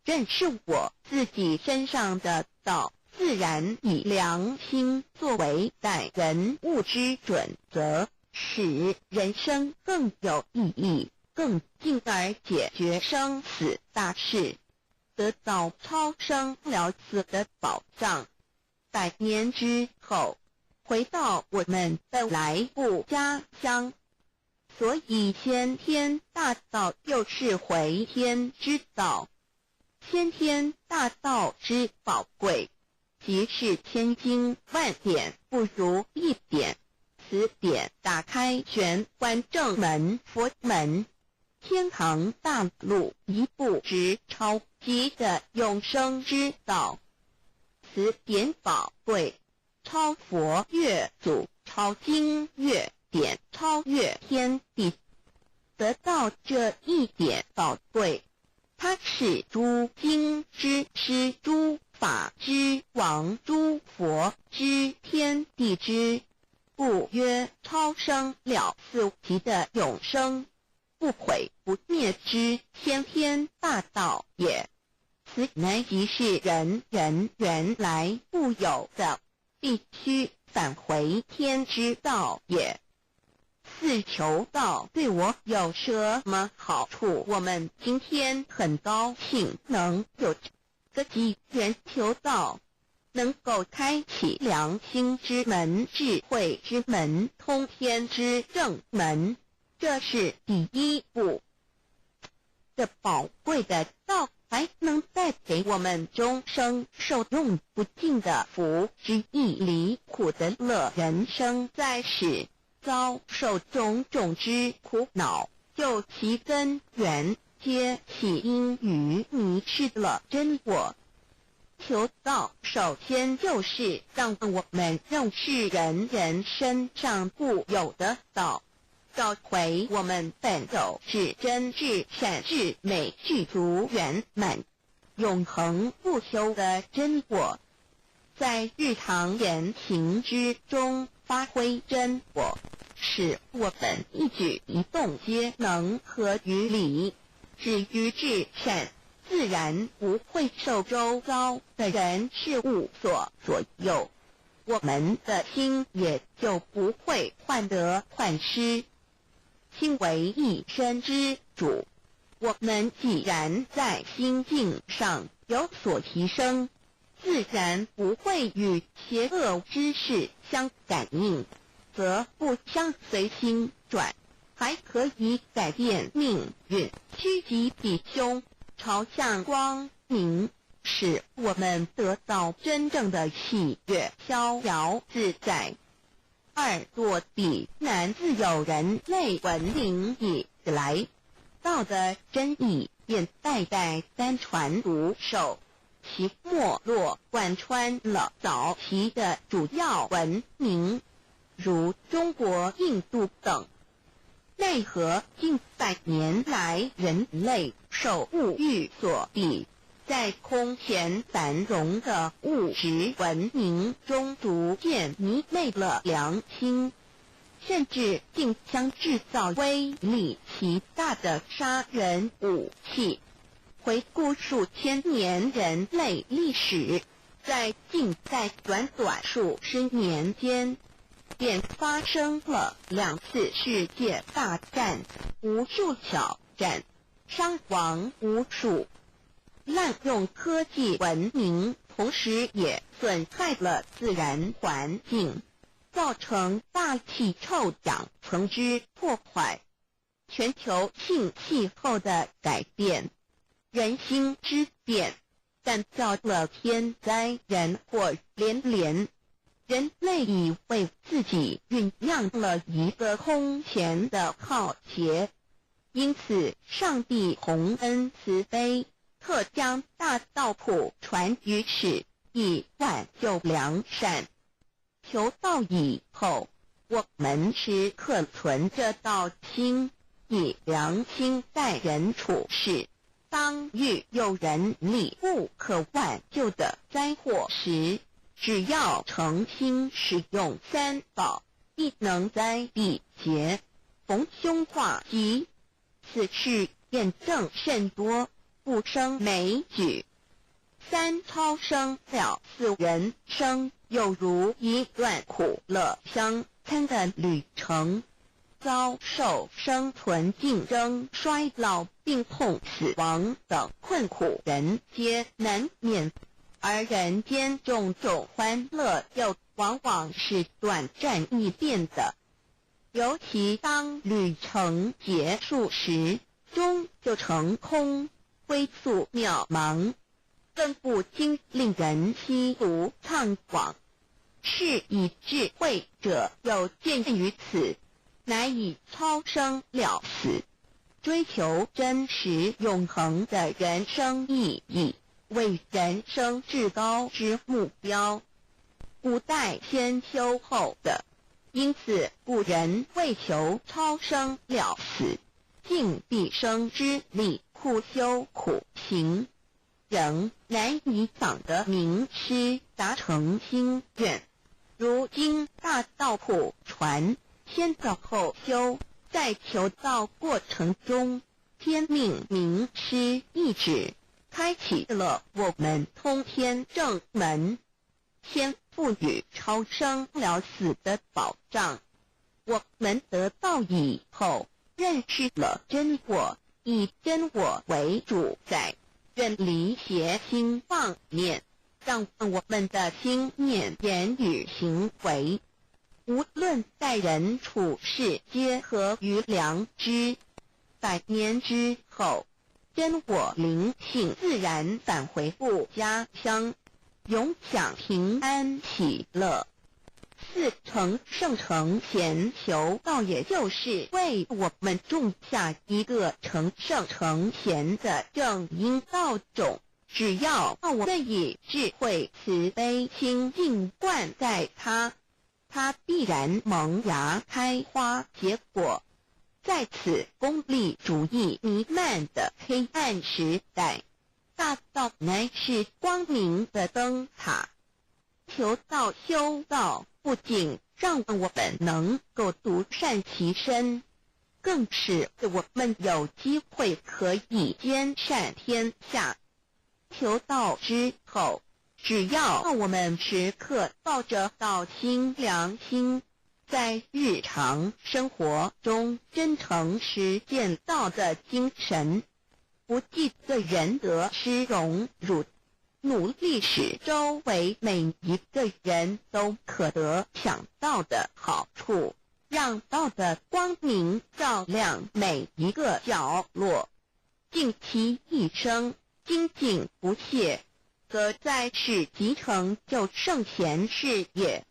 认识我自己身上的道，自然以良心作为待人物之准则，使人生更有意义，更进而解决生死大事，得到超生了死的保障。100年之后，回到我们的来故家乡。所以先天大道就是回天之道，先天大道之宝贵，即是千经万典不如一点。此典打开玄关正门佛门，天堂大路一步直超级的永生之道。此典宝贵，超佛越祖，超经越典，超越天地。得到这一点宝贵，它是诸经之师，诸法之王，诸佛之天地之，故曰超生了四极的永生，不毁不灭之先天大道也。此乃即是人原来固有的，必须返回天之道也。四求道对我有什么好处？我们今天很高兴能有这个机缘求道，能够开启良心之门、智慧之门、通天之正门，这是第一步。这宝贵的道还能带给我们终生受用不尽的福之益，离苦的乐。人生在世，遭受种种之苦恼，就其根源皆起因于迷失了真我。求道首先就是让我们认识人身上固有的道，找回我们本有至真至善至美具足圆满永恒不朽的真我，在日常言行之中发挥真我，使我们一举一动皆能合于理，止于至善，自然不会受周遭的人事物所左右，我们的心也就不会患得患失。心为一身之主。我们既然在心境上有所提升，自然不会与邪恶之事相感应，则不相随心转，还可以改变命运，趋吉避凶，朝向光明，使我们得到真正的喜悦，逍遥自在。二落地难自有人类文明以来，道的真义便代代单传独授，其没落贯穿了早期的主要文明，如中国、印度等。奈何近百年来人类受物欲所逼，在空前繁荣的物质文明中逐渐迷昧了良心，甚至竟将制造威力极大的杀人武器。回顾数千年人类历史，在近代短短数十年间，便发生了2次世界大战，无数挑战，伤亡无数。滥用科技文明，同时也损害了自然环境，造成大气臭氧层之破坏，全球性气候的改变，人心之变，但造了天灾人祸连连。人类已为自己酝酿了一个空前的浩劫，因此上帝洪恩慈悲，特将大道谱传于世，以挽救良善。求道以后，我们时刻存着道心，以良心待人处事。当遇有人力不可挽救的灾祸时，只要诚心使用三宝，亦能灾必劫，逢凶化吉。此事验证甚多，不胜枚举。三超生了4人生，有如一段苦乐相参的旅程，遭受生存竞争、衰老、病痛、死亡等困苦，人皆难免。而人间种种欢乐又往往是短暂易变的，尤其当旅程结束时，终就成空，归宿渺茫，更不禁令人凄独怅惘。是以智慧者有见于此，乃以超生了死，追求真实永恒的人生意义为人生至高之目标，古代先修后的，因此古人为求超生了死，尽毕生之力，苦修苦行，仍难以访得名师达成心愿。如今大道谱传，先造后修，在求道过程中，天命名师一指，开启了我们通天正门，先赋予超生了死的保障。我们得道以后，认识了真我，以真我为主宰，远离邪心妄念，让我们的心念、言语、行为，无论待人处事，皆合于良知。100年之后，真我灵性自然返回故家乡，永享平安喜乐。4成圣成贤求道，也就是为我们种下一个成圣成贤的正因道种。只要我们以智慧慈悲心静灌溉它，它必然萌芽开花结果。在此功利主义弥漫的黑暗时代，大道乃是光明的灯塔。求道修道，不仅让我们能够独善其身，更使我们有机会可以兼善天下。求道之后，只要我们时刻抱着道心良心，在日常生活中真诚实践道的精神，不计个人得失荣辱，努力使周围每一个人都可得享道的好处，让道的光明照亮每一个角落，尽其一生精进不懈，则在世即成就圣贤事业。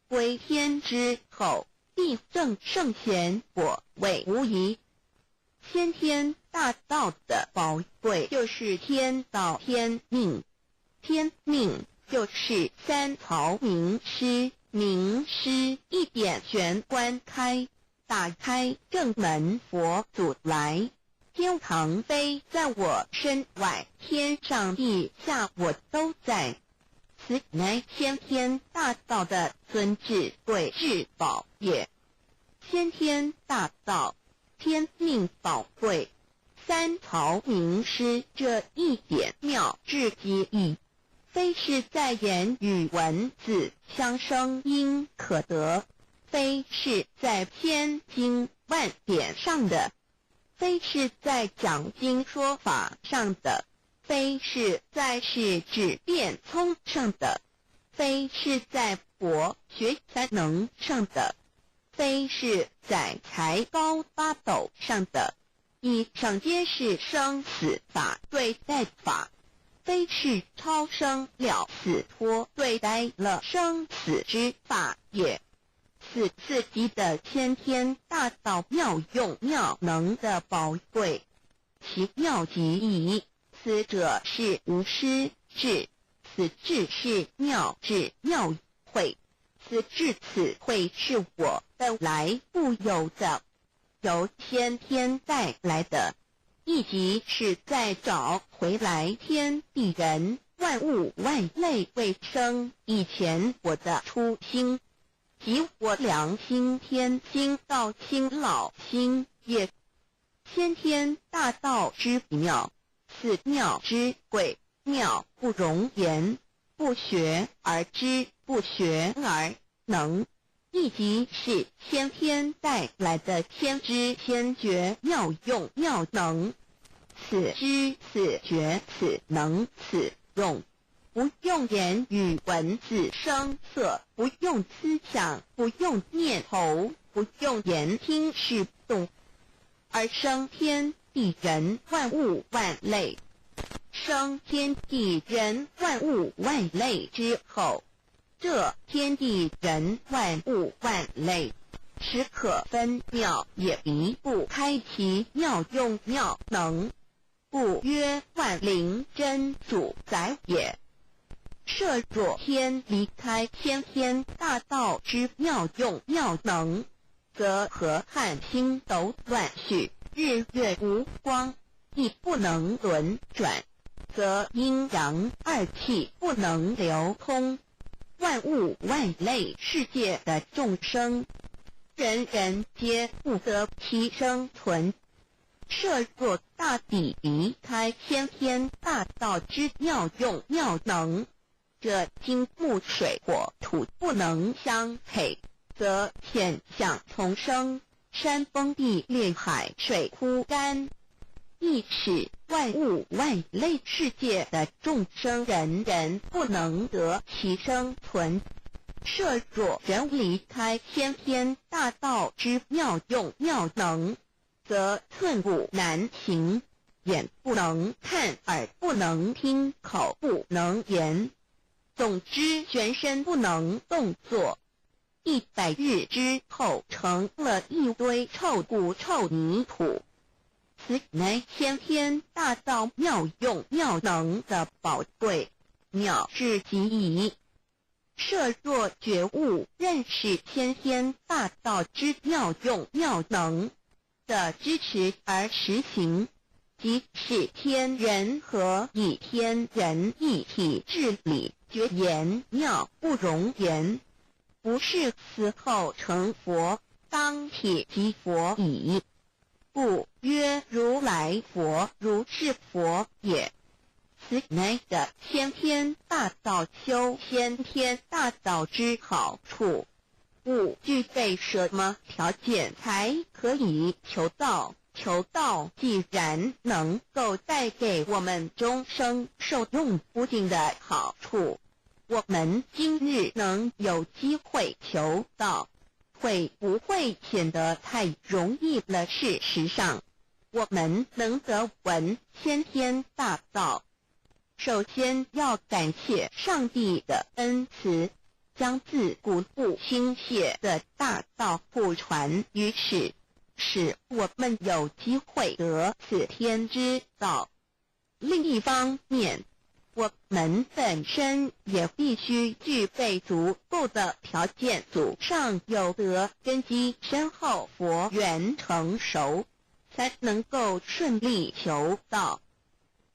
归天之后，必证圣贤果位无疑。先天大道的宝贵就是天道天命，天命就是三曹名师，名师一点玄关开，打开正门佛祖来。天堂飞在我身外，天上地下我都在。此乃先天大道的尊智贵至宝也。先天大道，天命宝贵，三曹名师这一点妙至极意，非是在言语文字相生音可得，非是在千经万典上的，非是在讲经说法上的，非是在世智辩聪上的，非是在博学才能上的，非是在才高八斗上的，以上皆是生死法对待法，非是超生了死脱对待了生死之法也。此次级的先天大道妙用妙能的宝贵，其妙极矣。此者是无师智，此智是妙智妙慧，此智此慧是我本来固有的，由先天带来的，亦即是再找回来天地人万物万类未生以前我的初心，即我良心天心道心老心也。先天大道之妙，此妙之贵，妙不容言，不学而知，不学而能，亦即是先天带来的先知先觉妙用妙能。此知此觉此能此用，不用言语文字声色，不用思想，不用念头，不用言听是动，而生天地人万物万类。生天地人万物万类之后，这天地人万物万类实可分妙，也离不开其妙用妙能，故曰万灵真主宰也。设若天离开先天大道之妙用妙能，则河汉星斗乱序，日月无光，亦不能轮转，则阴阳二气不能流通，万物万类世界的众生，人人皆不得其生存。设若大地离开先天大道之妙用妙能，这金木水火土不能相配，则天象丛生，山崩地裂，海水枯干，亦使万物万类世界的众生人人不能得其生存。设若人离开先天大道之妙用妙能，则寸步难行，眼不能看，耳不能听，口不能言，总之全身不能动作。100日之后，成了一堆臭骨臭泥土。此乃先天大道妙用妙能的宝贵，妙至极矣。设若觉悟认识先天大道之妙用妙能的支持而实行，即是天人合一，天人一体治理，绝言妙不容言，不是死后成佛，当体即佛矣。故曰如来佛，如是佛也。此乃的先天大道修先天大道之好处，故具备什么条件才可以求道？求道既然能够带给我们终生受用不尽的好处，我们今日能有机会求道，会不会显得太容易了？事实上，我们能得闻先天大道，首先要感谢上帝的恩慈，将自古不兴谢的大道普传于世，使我们有机会得此天之道。另一方面，我们本身也必须具备足够的条件，祖上有德，根基深厚，佛缘成熟，才能够顺利求道。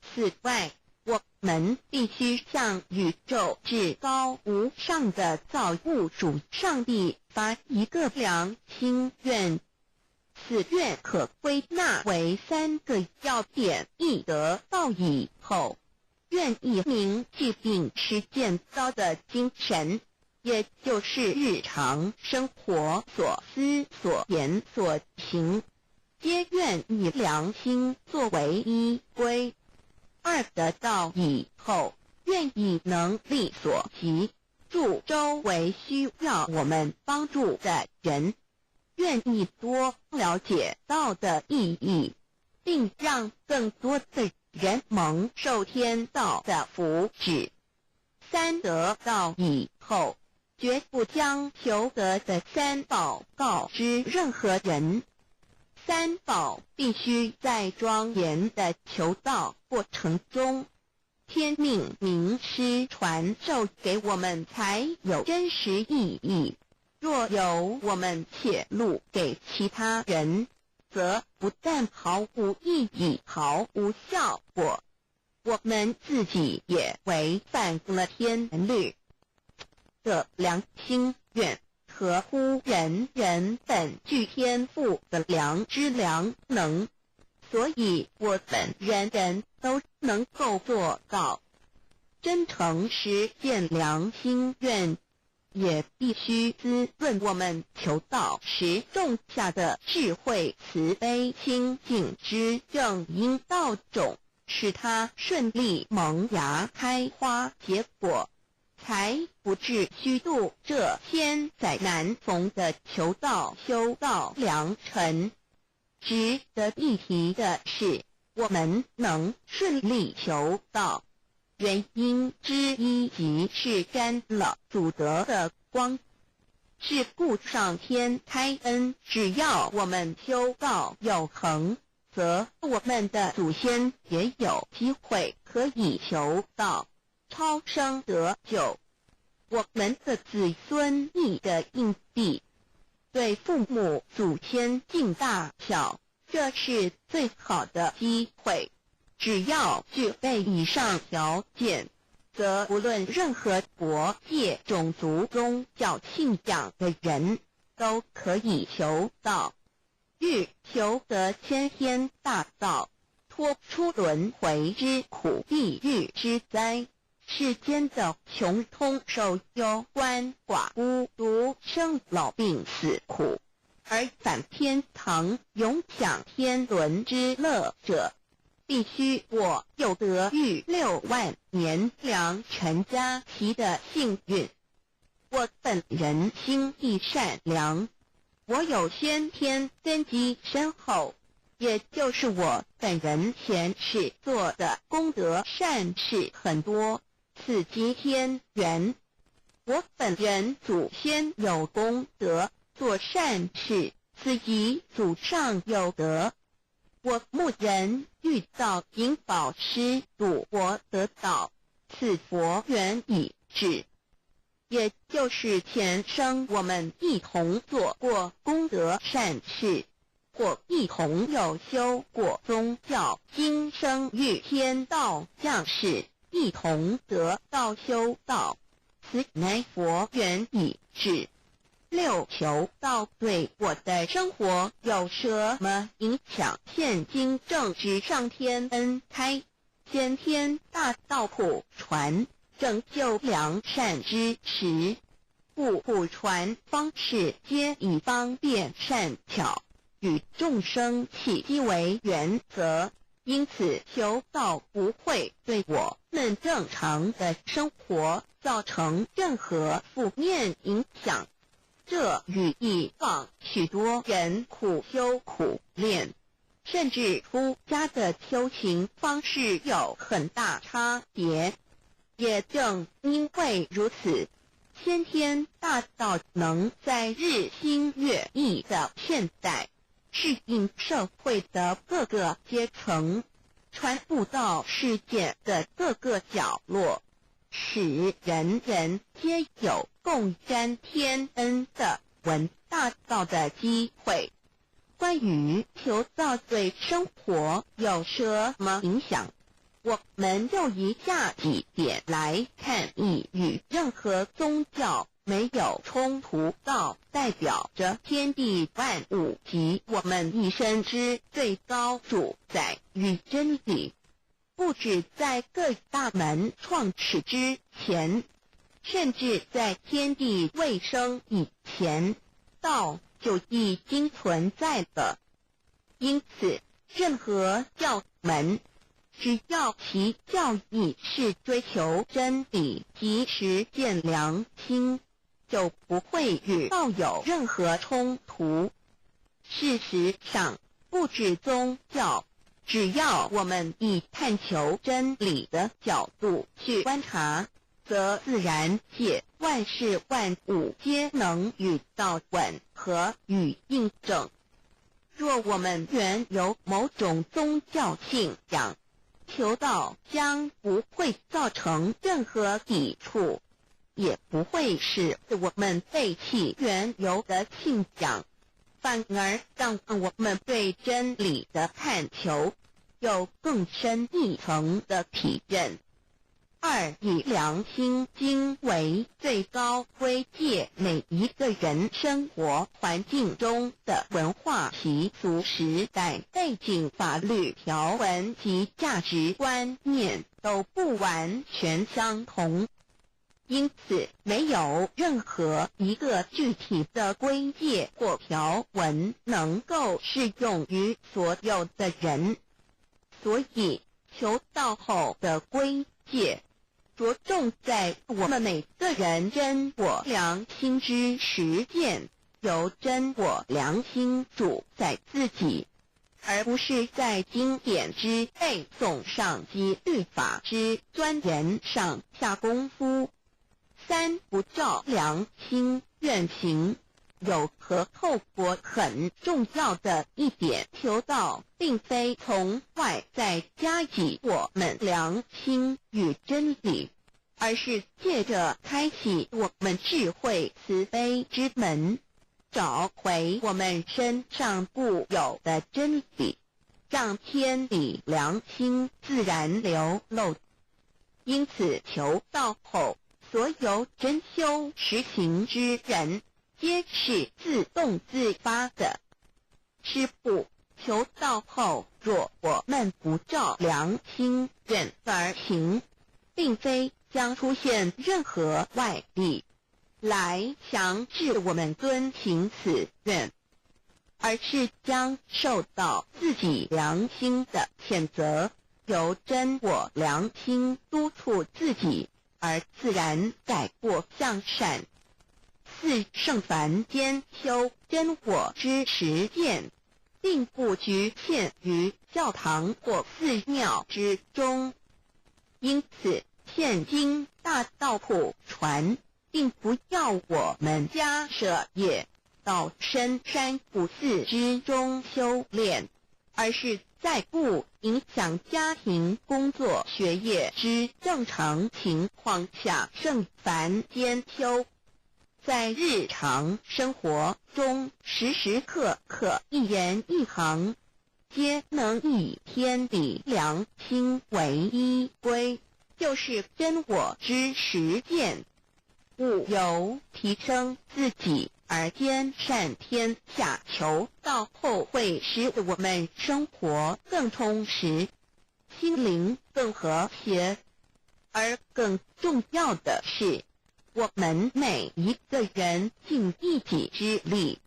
此外，我们必须向宇宙至高无上的造物主上帝发一个良心愿，此愿可归纳为3个要点：一得道以后，愿以明既并实践道的精神，也就是日常生活所思所言所行，皆愿以良心作为依归。二得道以后，愿以能力所及，助周围需要我们帮助的人，愿意多了解道的意义，并让更多的人蒙受天道的福祉。三得道以后，绝不将求得的3宝告知任何人。3宝必须在庄严的求道过程中，天命名师传授给我们，才有真实意义。若由我们泄露给其他人，则不但毫无意义，毫无效果，我们自己也违反了天律。的良心愿合乎人人本具天赋的良知良能，所以我们人人都能够做到。真诚实践良心愿，也必须滋润我们求道时种下的智慧、慈悲、清净之正因道种，使它顺利萌芽、开花结果，才不至虚度这千载难逢的求道修道良辰。值得一提的是，我们能顺利求道，原因之一即是沾了祖德的光，是故上天开恩，只要我们修道有恒，则我们的祖先也有机会可以求道超生得救。我们的子孙亦的印地，对父母祖先敬大小，这是最好的机会。只要具备以上条件，则无论任何国界、种族、宗教信仰的人，都可以求道。欲求得先天大道，脱出轮回之苦、地狱之灾，世间的穷通守忧、鳏寡孤独生老病死苦，而返天堂永享天伦之乐者，必须我有得遇6万年良辰佳期的幸运。我本人心地善良，我有先天根基深厚，也就是我本人前世做的功德善事很多，此即天缘。我本人祖先有功德，做善事，此即祖上有德。我目人遇到引导师度我得道，此佛缘已至，也就是前生我们一同做过功德善事，或一同有修过宗教，今生遇天道降世，一同得道修道，此乃佛缘已至。6求道对我的生活有什么影响？现今正值上天恩开，先天大道普传，拯救良善之时，步普传方式皆以方便善巧，与众生契机为原则，因此求道不会对我们正常的生活造成任何负面影响。这与以往许多人苦修苦练，甚至出家的修行方式有很大差别。也正因为如此，先天大道能在日新月异的现代，适应社会的各个阶层，传布到世界的各个角落，使人人皆有共沾天恩的闻大道的机会。关于求道对生活有什么影响，我们就以下几点来看。一、与任何宗教没有冲突，道代表着天地万物及我们一生之最高主宰与真理。不止在各大门创始之前，甚至在天地未生以前，道就已经存在了。因此，任何教门，只要其教义是追求真理及实践良心，就不会与道有任何冲突。事实上，不止宗教，只要我们以探求真理的角度去观察，则自然界万事万物皆能与道吻合与印证。若我们原有某种宗教信仰，求道将不会造成任何抵触，也不会使我们背弃原有的信仰，反而让我们对真理的探求有更深一层的体认。二、以良心经为最高规戒每一个人生活环境中的文化习俗、时代背景、法律条文及价值观念都不完全相同，因此没有任何一个具体的规戒或条文能够适用于所有的人。所以求道后的规戒着重在我们每个人真我良心之实践，由真我良心主宰自己，而不是在经典之背诵上及律法之钻研上下功夫。三、不照良心愿行。有和后果很重要的一点，求道并非从外在加给我们良心与真理，而是借着开启我们智慧慈悲之门，找回我们身上固有的真理，让天理良心自然流露。因此求道后，所有真修实行之人皆是自动自发的。师父，求道后，若我们不照良心愿而行，并非将出现任何外力来强制我们遵行此愿，而是将受到自己良心的谴责，由真我良心督促自己，而自然改过向善。四、圣凡间修真我之实践，并不局限于教堂或寺庙之中。因此，现今大道普传，并不要我们家舍业到深山古寺之中修炼，而是在不影响家庭、工作、学业之正常情况下圣凡间修。在日常生活中，时时刻刻一言一行，皆能以天理良心为依归，就是真我之实践。务由提升自己而兼善天下，求道后会使我们生活更充实，心灵更和谐。而更重要的是，我们每一个人尽一己之力，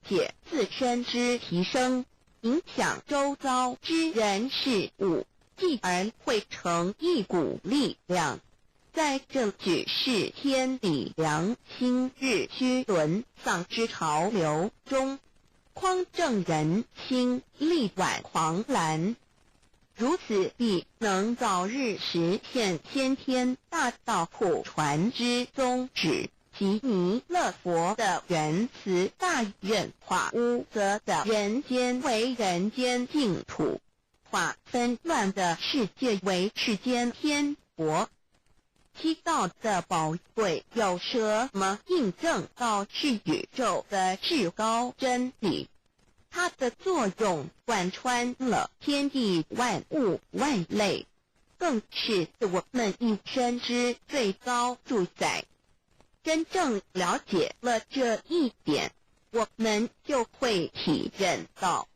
且自身之提升，影响周遭之人事物，继而汇成一股力量。在这举世天理良心日趋沦丧之潮流中，匡正人心，力挽狂澜。如此必能早日实现先天大道普传之宗旨及弥勒佛的原慈大愿，化污浊的人间为人间净土，化纷乱的世界为世间天国。七道的宝贵有什么印证到是宇宙的至高真理？它的作用贯穿了天地万物万类，更是我们一生之最高主宰。真正了解了这一点，我们就会体认到，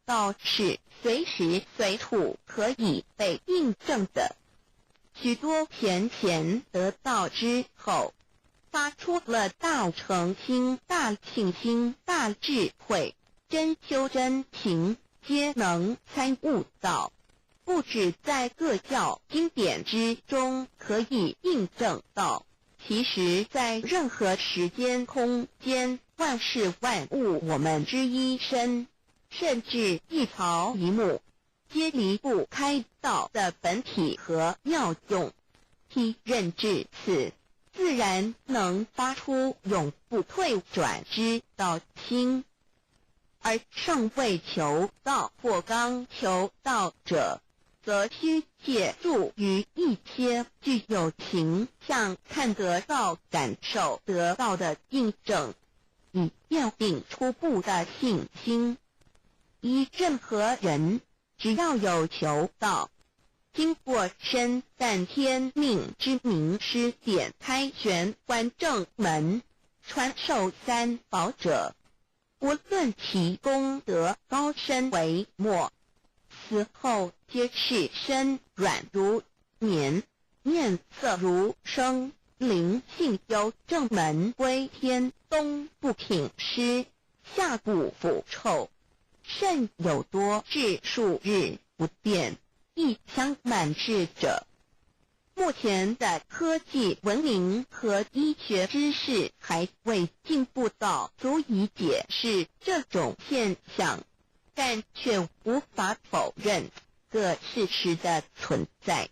道是随时随处可以被印证的。许多贤贤得道之后，发出了大诚心、大信心、大智慧，真修真行，皆能参悟到，不止在各教经典之中可以印证到，其实在任何时间空间、万事万物我们之一身，甚至一草一木，皆离不开道的本体和妙用。体认至此，自然能发出永不退转之道心。而尚未求道或刚求道者，则需借助于一些具有形象看得到、感受得到的印证，以奠定初步的信心。依任何人，只要有求道，经过身淡天命之名师点开玄关正门，传授三宝者，无论其功德高深为末，死后皆是身软如棉，面色如生，灵性由正门归天，东不品湿，下不腐臭，甚有多至数日不变，一腔满志者。目前的科技文明和医学知识还未进步到足以解释这种现象，但却无法否认个事实的存在。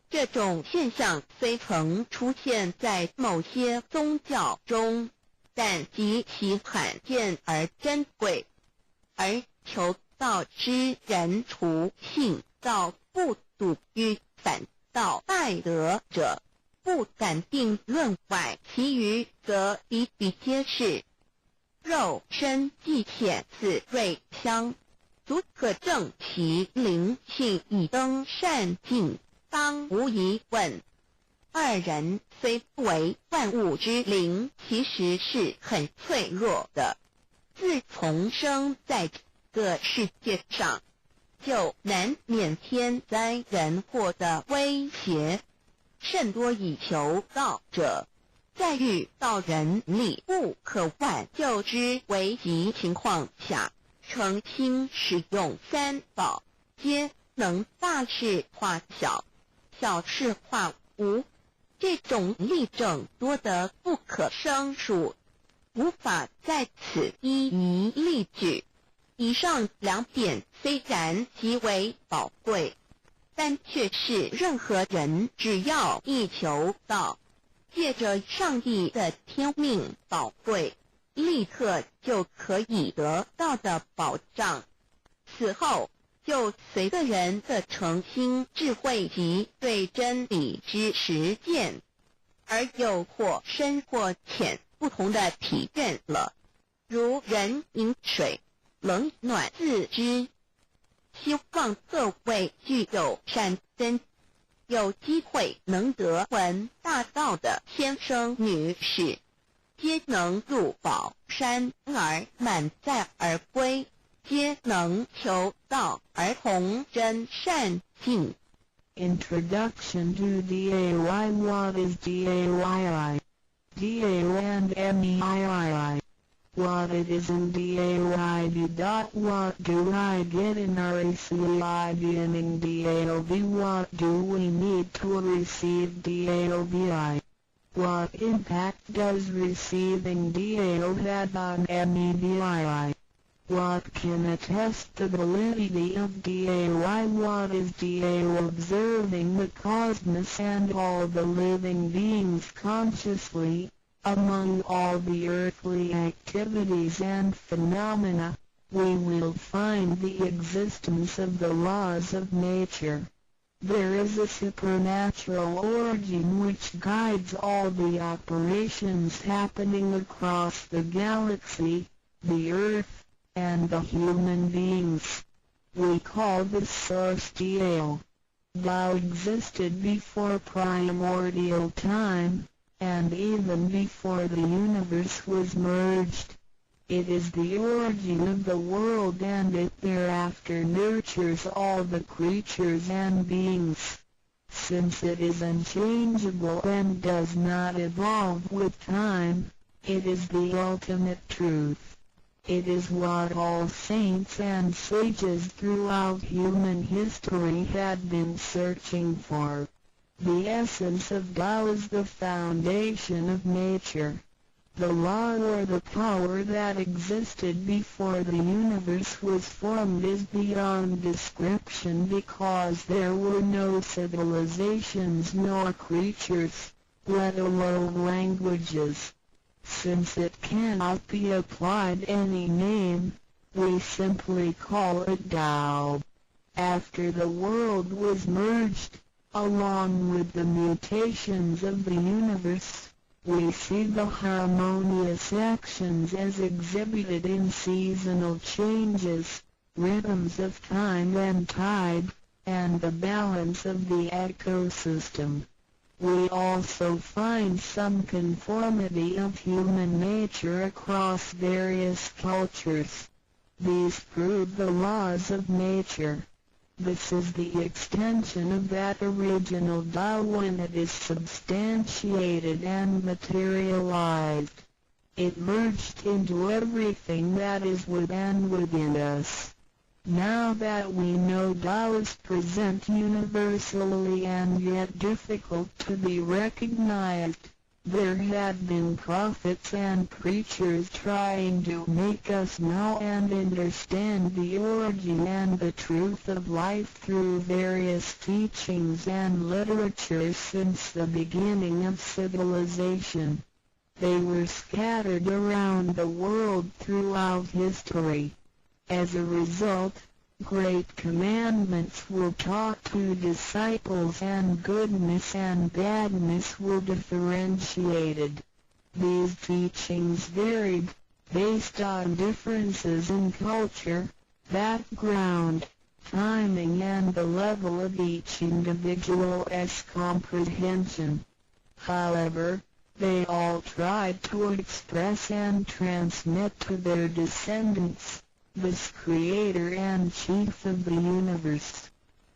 这种现象虽曾出现在某些宗教中，但极其罕见而珍贵，而求道之人除信道不笃于反道拜德者，不敢定论外，其余则比比皆是。肉身既显此瑞香，足可证其灵性已登善境，当无疑问。二人虽不为万物之灵，其实是很脆弱的。自从生在这个世界上，就难免天灾人祸的威胁，甚多以求道者，在遇到人力不可挽救之危急情况下，诚心使用三宝，皆能大事化小，小事化无。这种例证多得不可胜数，无法在此一一例举。以上两点虽然极为宝贵，但却是任何人只要一求道，借着上帝的天命宝贵，立刻就可以得到的保障。此后就随个人的诚心、智慧及对真理之实践，而有或深或浅不同的体验了。如人饮水，冷暖自知。希望各位具有善根，有机会能得闻大道的先生女士，皆能入宝山而满载而归，皆能求道而同真善境。 Introduction to DAY. What is DAY? DAO and MEII. What it is in DAOID. What do I get in RACID and in DAOB? What do we need to receive DAOBI? What impact does receiving DAO have on MEBII? What can attest the validity of DAOI? What is DAO? Observing the cosmos and all the living beings consciously, among all the earthly activities and phenomena, we will find the existence of the laws of nature. There is a supernatural origin which guides all the operations happening across the galaxy, the earth, and the human beings. We call this source DAO. Tao existed before primordial time, and even before the universe was merged. It is the origin of the world, and it thereafter nurtures all the creatures and beings. Since it is unchangeable and does not evolve with time, it is the ultimate truth. It is what all saints and sages throughout human history had been searching for. The essence of Tao is the foundation of nature. The law or the power that existed before the universe was formed is beyond description, because there were no civilizations nor creatures, let alone languages. Since it cannot be applied any name, we simply call it Tao. After the world was merged, along with the mutations of the universe, we see the harmonious actions as exhibited in seasonal changes, rhythms of time and tide, and the balance of the ecosystem. We also find some conformity of human nature across various cultures. These prove the laws of nature. This is the extension of that original Tao when it is substantiated and materialized. It merged into everything that is within us. Now that we know Tao is present universally and yet difficult to be recognized, there had been prophets and preachers trying to make us know and understand the origin and the truth of life through various teachings and literature since the beginning of civilization. They were scattered around the world throughout history. As a result, great commandments were taught to disciples and goodness and badness were differentiated. These teachings varied, based on differences in culture, background, timing and the level of each individual's comprehension. However, they all tried to express and transmit to their descendants this Creator and Chief of the universe.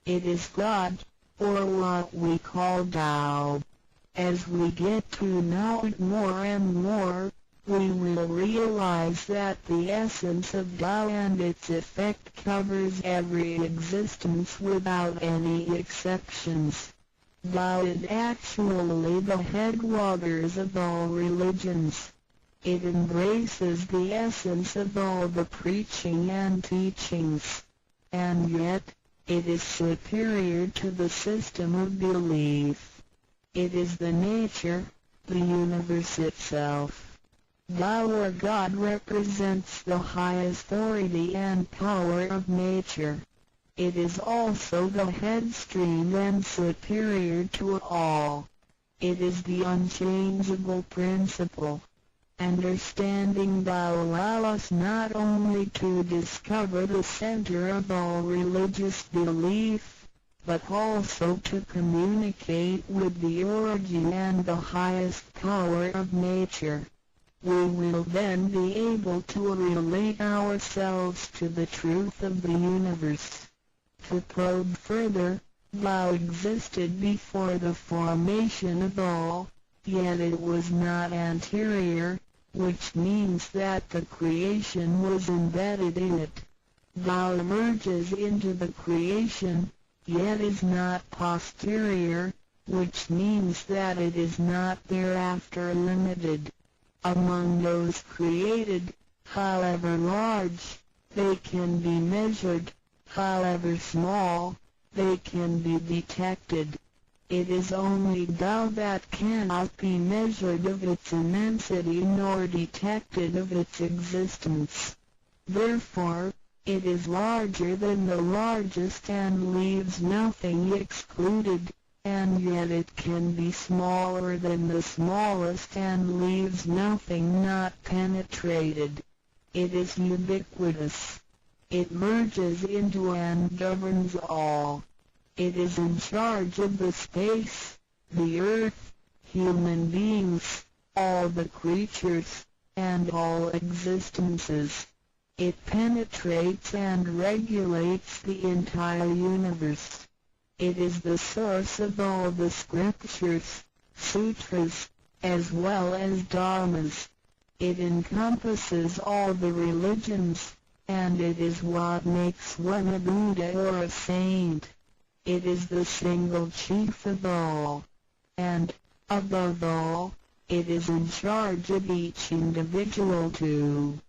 It is God, or what we call Tao. As we get to know it more and more, we will realize that the essence of Tao and its effect covers every existence without any exceptions. Tao is actually the headwaters of all religions. It embraces the essence of all the preaching and teachings, and yet, it is superior to the system of belief. It is the nature, the universe itself. Tao or God represents the high authority and power of nature. It is also the headstream and superior to all. It is the unchangeable principle. Understanding Tao allows us not only to discover the center of all religious belief, but also to communicate with the origin and the highest power of nature. We will then be able to relate ourselves to the truth of the universe. To probe further, Tao existed before the formation of all, yet it was not anterior, which means that the creation was embedded in it. Thou emerges into the creation, yet is not posterior, which means that it is not thereafter limited. Among those created, however large, they can be measured, however small, they can be detected. It is only Tao that cannot be measured of its immensity nor detected of its existence. Therefore, it is larger than the largest and leaves nothing excluded, and yet it can be smaller than the smallest and leaves nothing not penetrated. It is ubiquitous. It merges into and governs all. It is in charge of the space, the earth, human beings, all the creatures, and all existences. It penetrates and regulates the entire universe. It is the source of all the scriptures, sutras, as well as dharmas. It encompasses all the religions, and it is what makes one a Buddha or a saint. It is the single chief of all. And, above all, it is in charge of each individual too.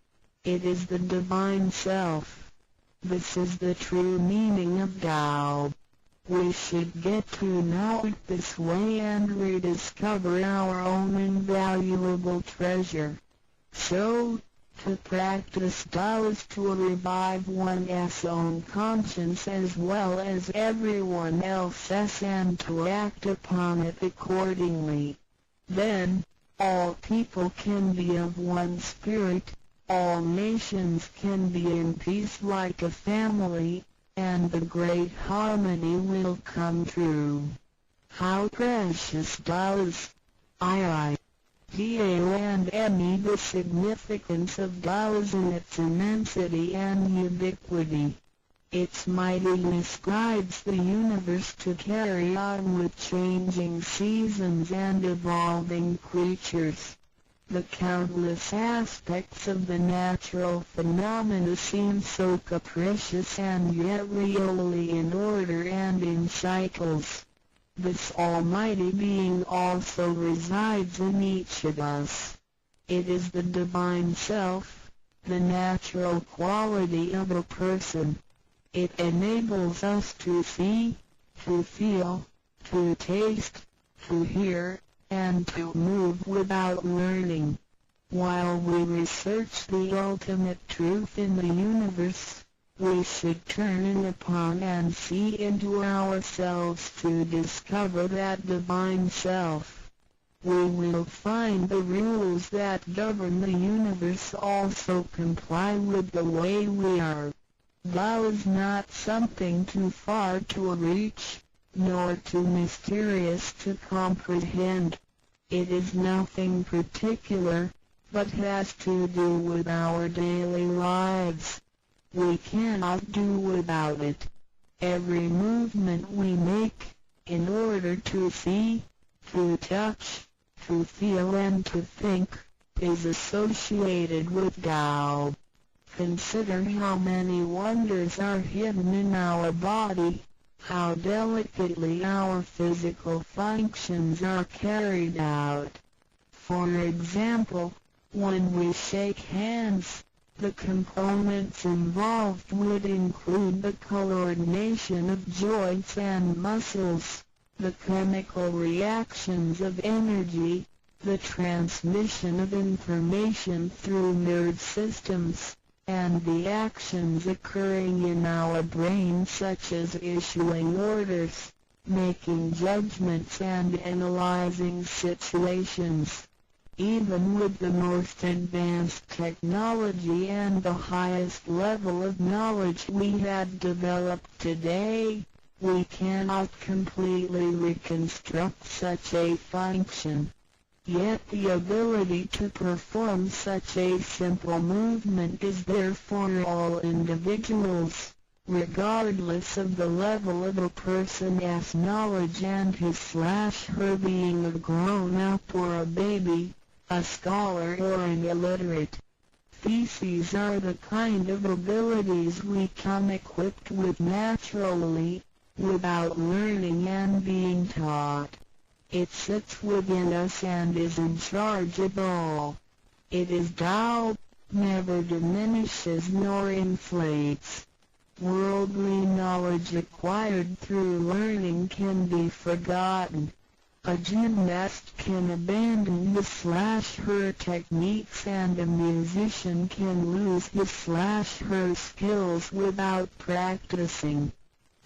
It is the Divine Self. This is the true meaning of Tao. We should get to know it this way and rediscover our own invaluable treasure. So, to practice Tao is to revive one's own conscience as well as everyone else's and to act upon it accordingly. Then, all people can be of one spirit, all nations can be in peace like a family, and the great harmony will come true. How precious does I.D.A.O.N.M.E. The significance of Tao is in its immensity and ubiquity. Its mightiness guides the universe to carry on with changing seasons and evolving creatures. The countless aspects of the natural phenomena seem so capricious and yet really in order and in cycles. This almighty being also resides in each of us. It is the Divine Self, the natural quality of a person. It enables us to see, to feel, to taste, to hear, and to move without learning. While we research the ultimate truth in the universe, we should turn in upon and see into ourselves to discover that Divine Self. We will find the rules that govern the universe also comply with the way we are. Tao is not something too far to reach, nor too mysterious to comprehend. It is nothing particular, but has to do with our daily lives. We cannot do without it. Every movement we make, in order to see, to touch, to feel and to think, is associated with Tao. Consider how many wonders are hidden in our body, how delicately our physical functions are carried out. For example, when we shake hands, the components involved would include the coordination of joints and muscles, the chemical reactions of energy, the transmission of information through nerve systems, and the actions occurring in our brain such as issuing orders, making judgments and analyzing situations. Even with the most advanced technology and the highest level of knowledge we have developed today, we cannot completely reconstruct such a function. Yet the ability to perform such a simple movement is there for all individuals. regardless of the level of a person's knowledge and his/her being a grown-up or a baby, a scholar or an illiterate. These are the kind of abilities we come equipped with naturally, without learning and being taught. It sits within us and is in charge of all. It is Tao, never diminishes nor inflates. Worldly knowledge acquired through learning can be forgotten. A gymnast can abandon his/her techniques and a musician can lose his/her skills without practicing.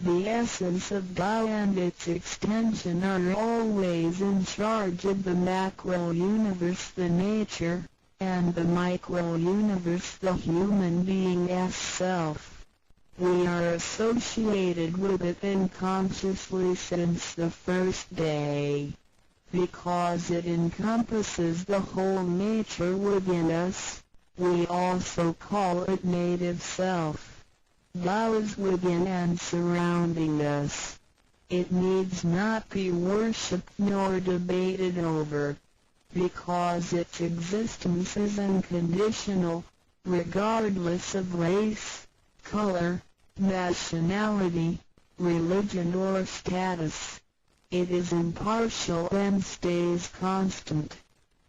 The essence of Tao and its extension are always in charge of the macro-universe, the nature, and the micro-universe, the human being's self. We are associated with it unconsciously since the first day. Because it encompasses the whole nature within us, we also call it native self. Tao is within and surrounding us. It needs not be worshipped nor debated over, because its existence is unconditional, regardless of race, color, nationality, religion or status. It is impartial and stays constant.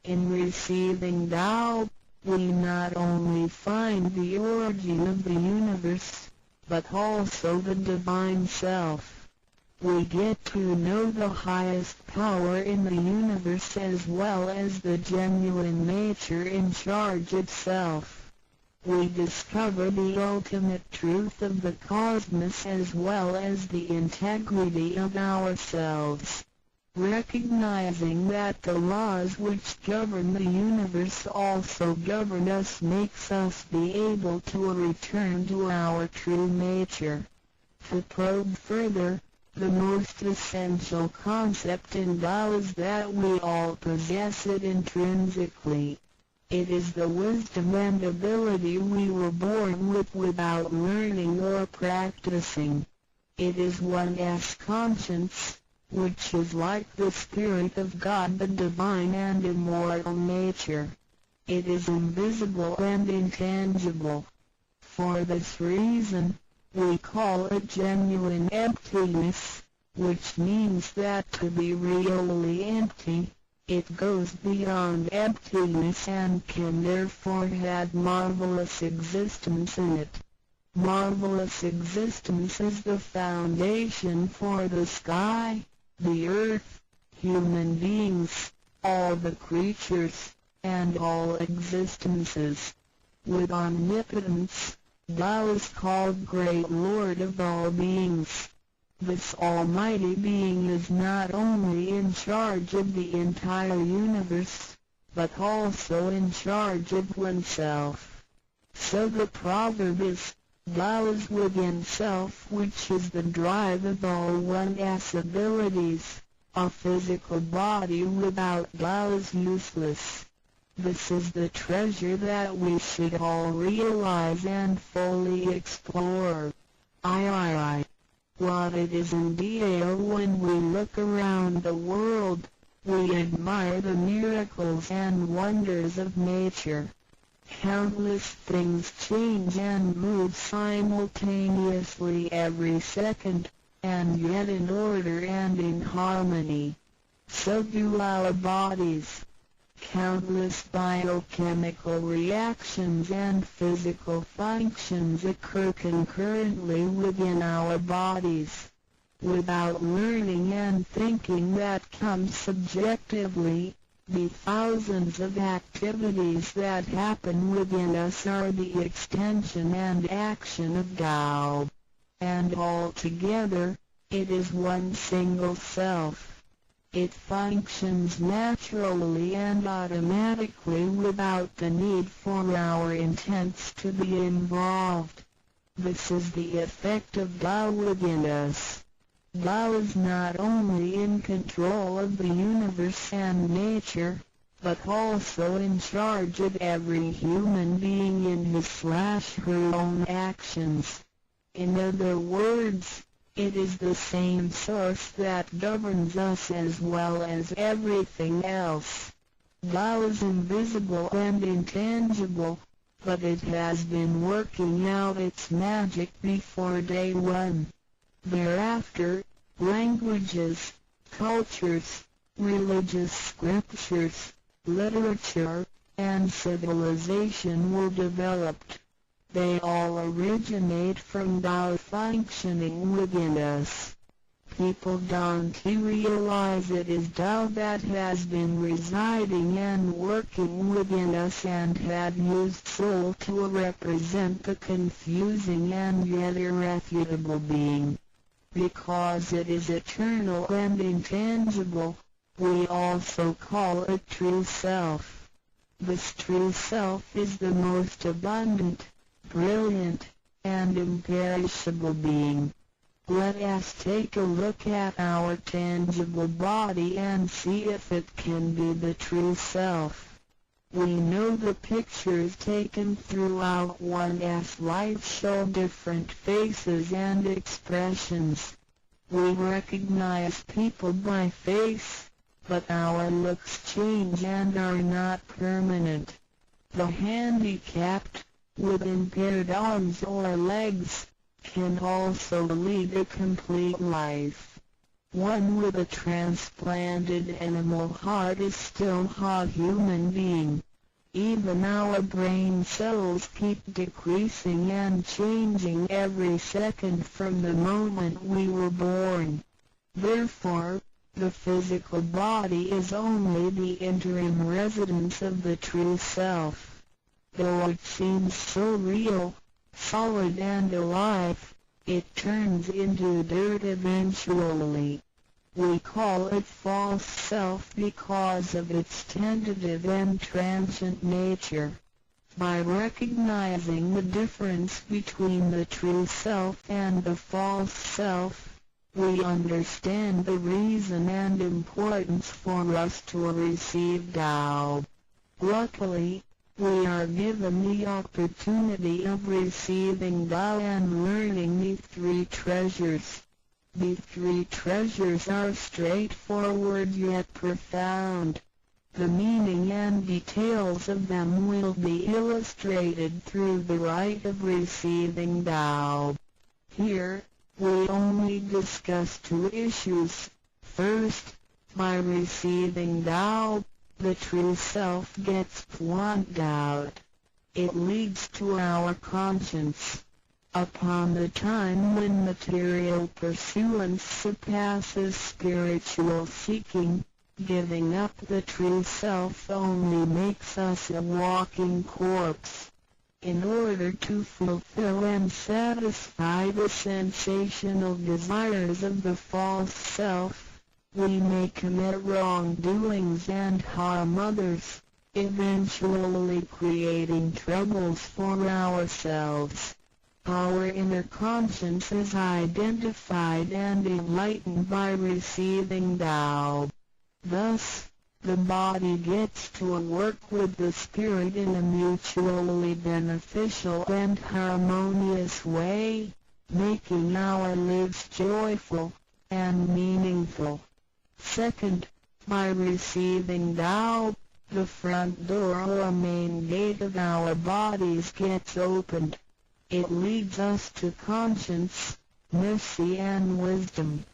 In receiving Tao, we not only find the origin of the universe, but also the divine self. We get to know the highest power in the universe as well as the genuine nature in charge itself. We discover the ultimate truth of the cosmos as well as the integrity of ourselves. Recognizing that the laws which govern the universe also govern us makes us be able to return to our true nature. To probe further, the most essential concept in Tao is that we all possess it intrinsically. It is the wisdom and ability we were born with without learning or practicing. It is one's conscience, which is like the Spirit of God, the divine and immortal nature. It is invisible and intangible. For this reason, we call it genuine emptiness, which means that to be really empty, it goes beyond emptiness and can therefore have marvelous existence in it. Marvelous existence is the foundation for the sky, the earth, human beings, all the creatures, and all existences. With omnipotence, Tao is called Great Lord of all beings. This almighty being is not only in charge of the entire universe, but also in charge of oneself. So the proverb is, Tao is within self, which is the drive of all one's abilities. A physical body without Tao is useless. This is the treasure that we should all realize and fully explore. What it is indeed when we look around the world, we admire the miracles and wonders of nature. Countless things change and move simultaneously every second, and yet in order and in harmony. So do our bodies. Countless biochemical reactions and physical functions occur concurrently within our bodies. Without learning and thinking that comes subjectively, the thousands of activities that happen within us are the extension and action of Tao. And altogether, it is one single self. It functions naturally and automatically without the need for our intents to be involved. This is the effect of Tao within us. Tao is not only in control of the universe and nature, but also in charge of every human being in his/her own actions. In other words, it is the same source that governs us as well as everything else. Tao is invisible and intangible, but it has been working out its magic before day one. Thereafter, languages, cultures, religious scriptures, literature, and civilization were developed. They all originate from Tao functioning within us. People don't realize it is Tao that has been residing and working within us and had used soul to represent the confusing and yet irrefutable being. Because it is eternal and intangible, we also call it true self. This true self is the most abundant, brilliant, and imperishable being. Let us take a look at our tangible body and see if it can be the true self. We know the pictures taken throughout one's life show different faces and expressions. We recognize people by face, but our looks change and are not permanent. The handicapped, with impaired arms or legs, can also lead a complete life. One with a transplanted animal heart is still a human being. Even our brain cells keep decreasing and changing every second from the moment we were born. Therefore, the physical body is only the interim residence of the true self. Though it seems so real, solid and alive, it turns into dirt eventually. We call it false self because of its tentative and transient nature. By recognizing the difference between the true self and the false self, we understand the reason and importance for us to receive Tao. Luckily, we are given the opportunity of receiving Tao and learning the three treasures. The three treasures are straightforward yet profound. The meaning and details of them will be illustrated through the rite of receiving Tao. Here, we only discuss two issues. First, by receiving Tao, the true self gets plucked out. It leads to our conscience. Upon the time when material pursuance surpasses spiritual seeking, giving up the true self only makes us a walking corpse. In order to fulfill and satisfy the sensational desires of the false self, we may commit wrongdoings and harm others, eventually creating troubles for ourselves. Our inner conscience is identified and enlightened by receiving Tao. Thus, the body gets to work with the spirit in a mutually beneficial and harmonious way, making our lives joyful and meaningful. Second, by receiving Tao, the front door or main gate of our bodies gets opened. It leads us to conscience, mercy and wisdom.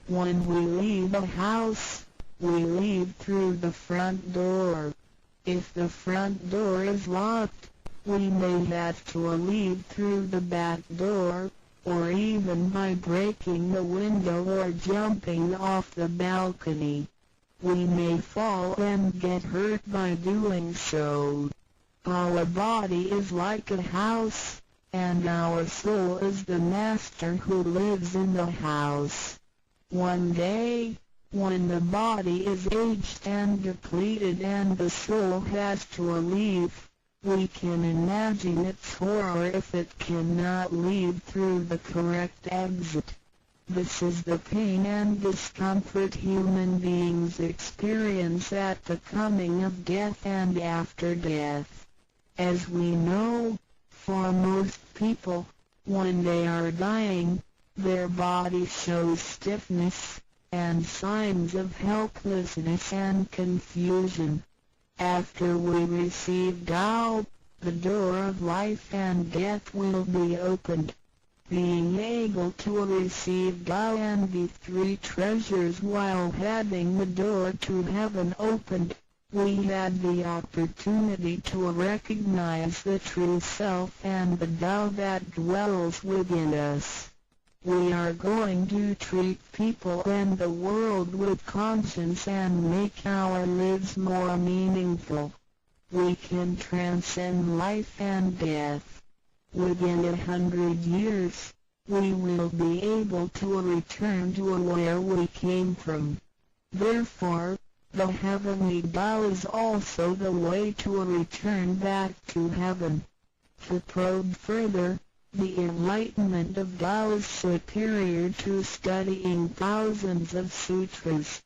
When we leave a house, we leave through the front door. If the front door is locked, we may have to leave through the back door, or even by breaking the window or jumping off the balcony. We may fall and get hurt by doing so. Our body is like a house, and our soul is the master who lives in the house. One day, when the body is aged and depleted and the soul has to leave, we can imagine its horror if it cannot leave through the correct exit. This is the pain and discomfort human beings experience at the coming of death and after death. As we know, for most people, When they are dying, their body shows stiffness, and signs of helplessness and confusion. After we receive Tao, the door of life and death will be opened. Being able to receive Tao and the three treasures while having the door to heaven opened, we had the opportunity to recognize the true self and the Tao that dwells within us. We are going to treat people and the world with conscience and make our lives more meaningful. We can transcend life and death. Within 100 years, we will be able to return to where we came from. Therefore, the heavenly Tao is also the way to return back to heaven. To probe further, the enlightenment of Tao is superior to studying thousands of sutras.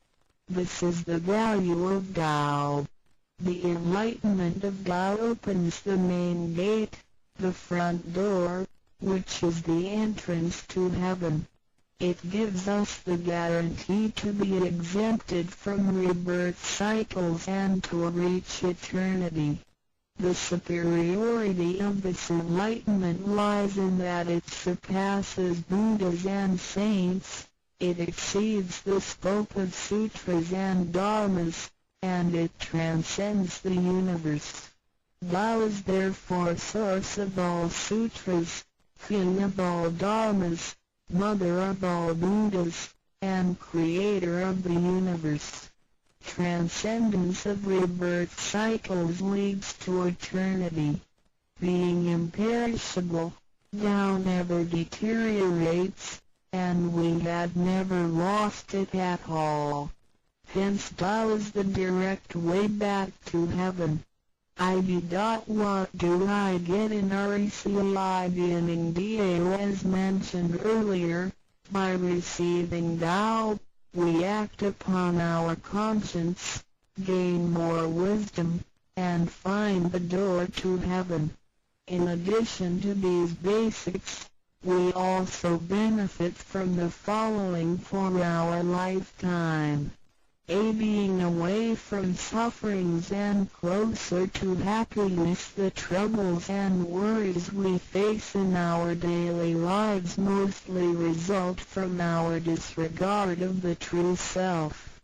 This is the value of Tao. The enlightenment of Tao opens the main gate, the front door, which is the entrance to heaven. It gives us the guarantee to be exempted from rebirth cycles and to reach eternity. The superiority of this enlightenment lies in that it surpasses Buddhas and saints, it exceeds the scope of sutras and dharmas, and it transcends the universe. Tao is therefore source of all sutras, king of all dharmas, mother of all Buddhas, and creator of the universe. Transcendence of rebirth cycles leads to eternity. Being imperishable, Tao never deteriorates, and we had never lost it at all. Hence Tao is the direct way back to heaven. What do I get in RECI beginning DAO as mentioned earlier? By receiving Tao, we act upon our conscience, gain more wisdom, and find the door to heaven. In addition to these basics, we also benefit from the following for our lifetime. Being away from sufferings and closer to happiness. The troubles and worries we face in our daily lives mostly result from our disregard of the true self.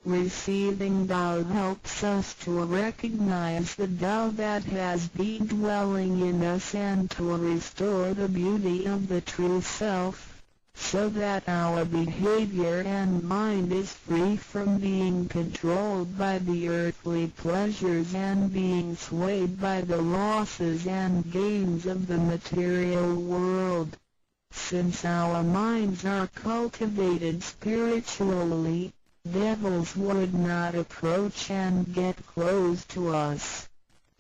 Receiving Tao helps us to recognize the Tao that has been dwelling in us and to restore the beauty of the true self, so that our behavior and mind is free from being controlled by the earthly pleasures and being swayed by the losses and gains of the material world. Since our minds are cultivated spiritually, devils would not approach and get close to us.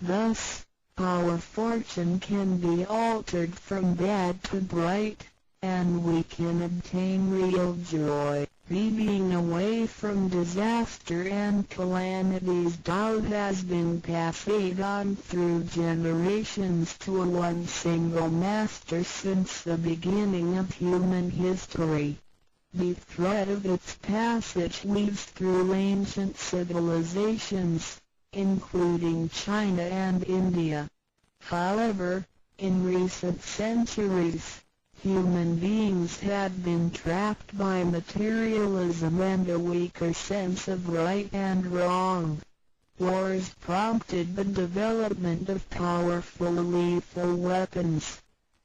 Thus, our fortune can be altered from bad to bright, and we can obtain real joy. Being away from disaster and calamities. Tao has been passed on through generations to one single master since the beginning of human history. The thread of its passage weaves through ancient civilizations, including China and India. However, in recent centuries, human beings had been trapped by materialism and a weaker sense of right and wrong. Wars prompted the development of powerful lethal weapons.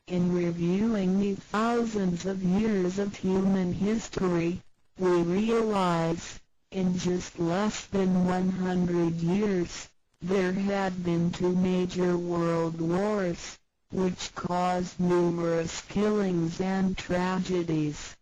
In reviewing the thousands of years of human history, we realize, in just less than 100 years, there had been 2 major world wars, which caused numerous killings and tragedies.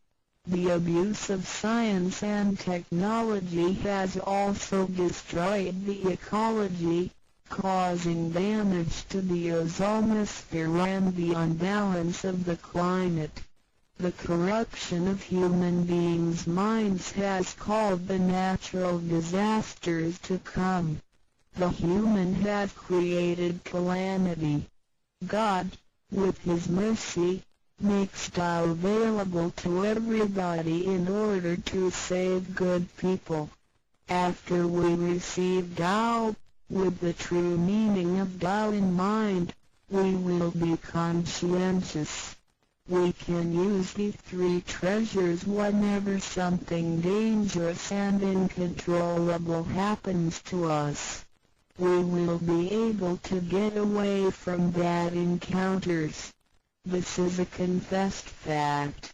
The abuse of science and technology has also destroyed the ecology, causing damage to the ozonosphere and the unbalance of the climate. The corruption of human beings' minds has called the natural disasters to come. The human had created calamity. God, with His mercy, makes Tao available to everybody in order to save good people. After we receive Tao, with the true meaning of Tao in mind, we will be conscientious. We can use the three treasures whenever something dangerous and uncontrollable happens to us. We will be able to get away from bad encounters. This is a confessed fact.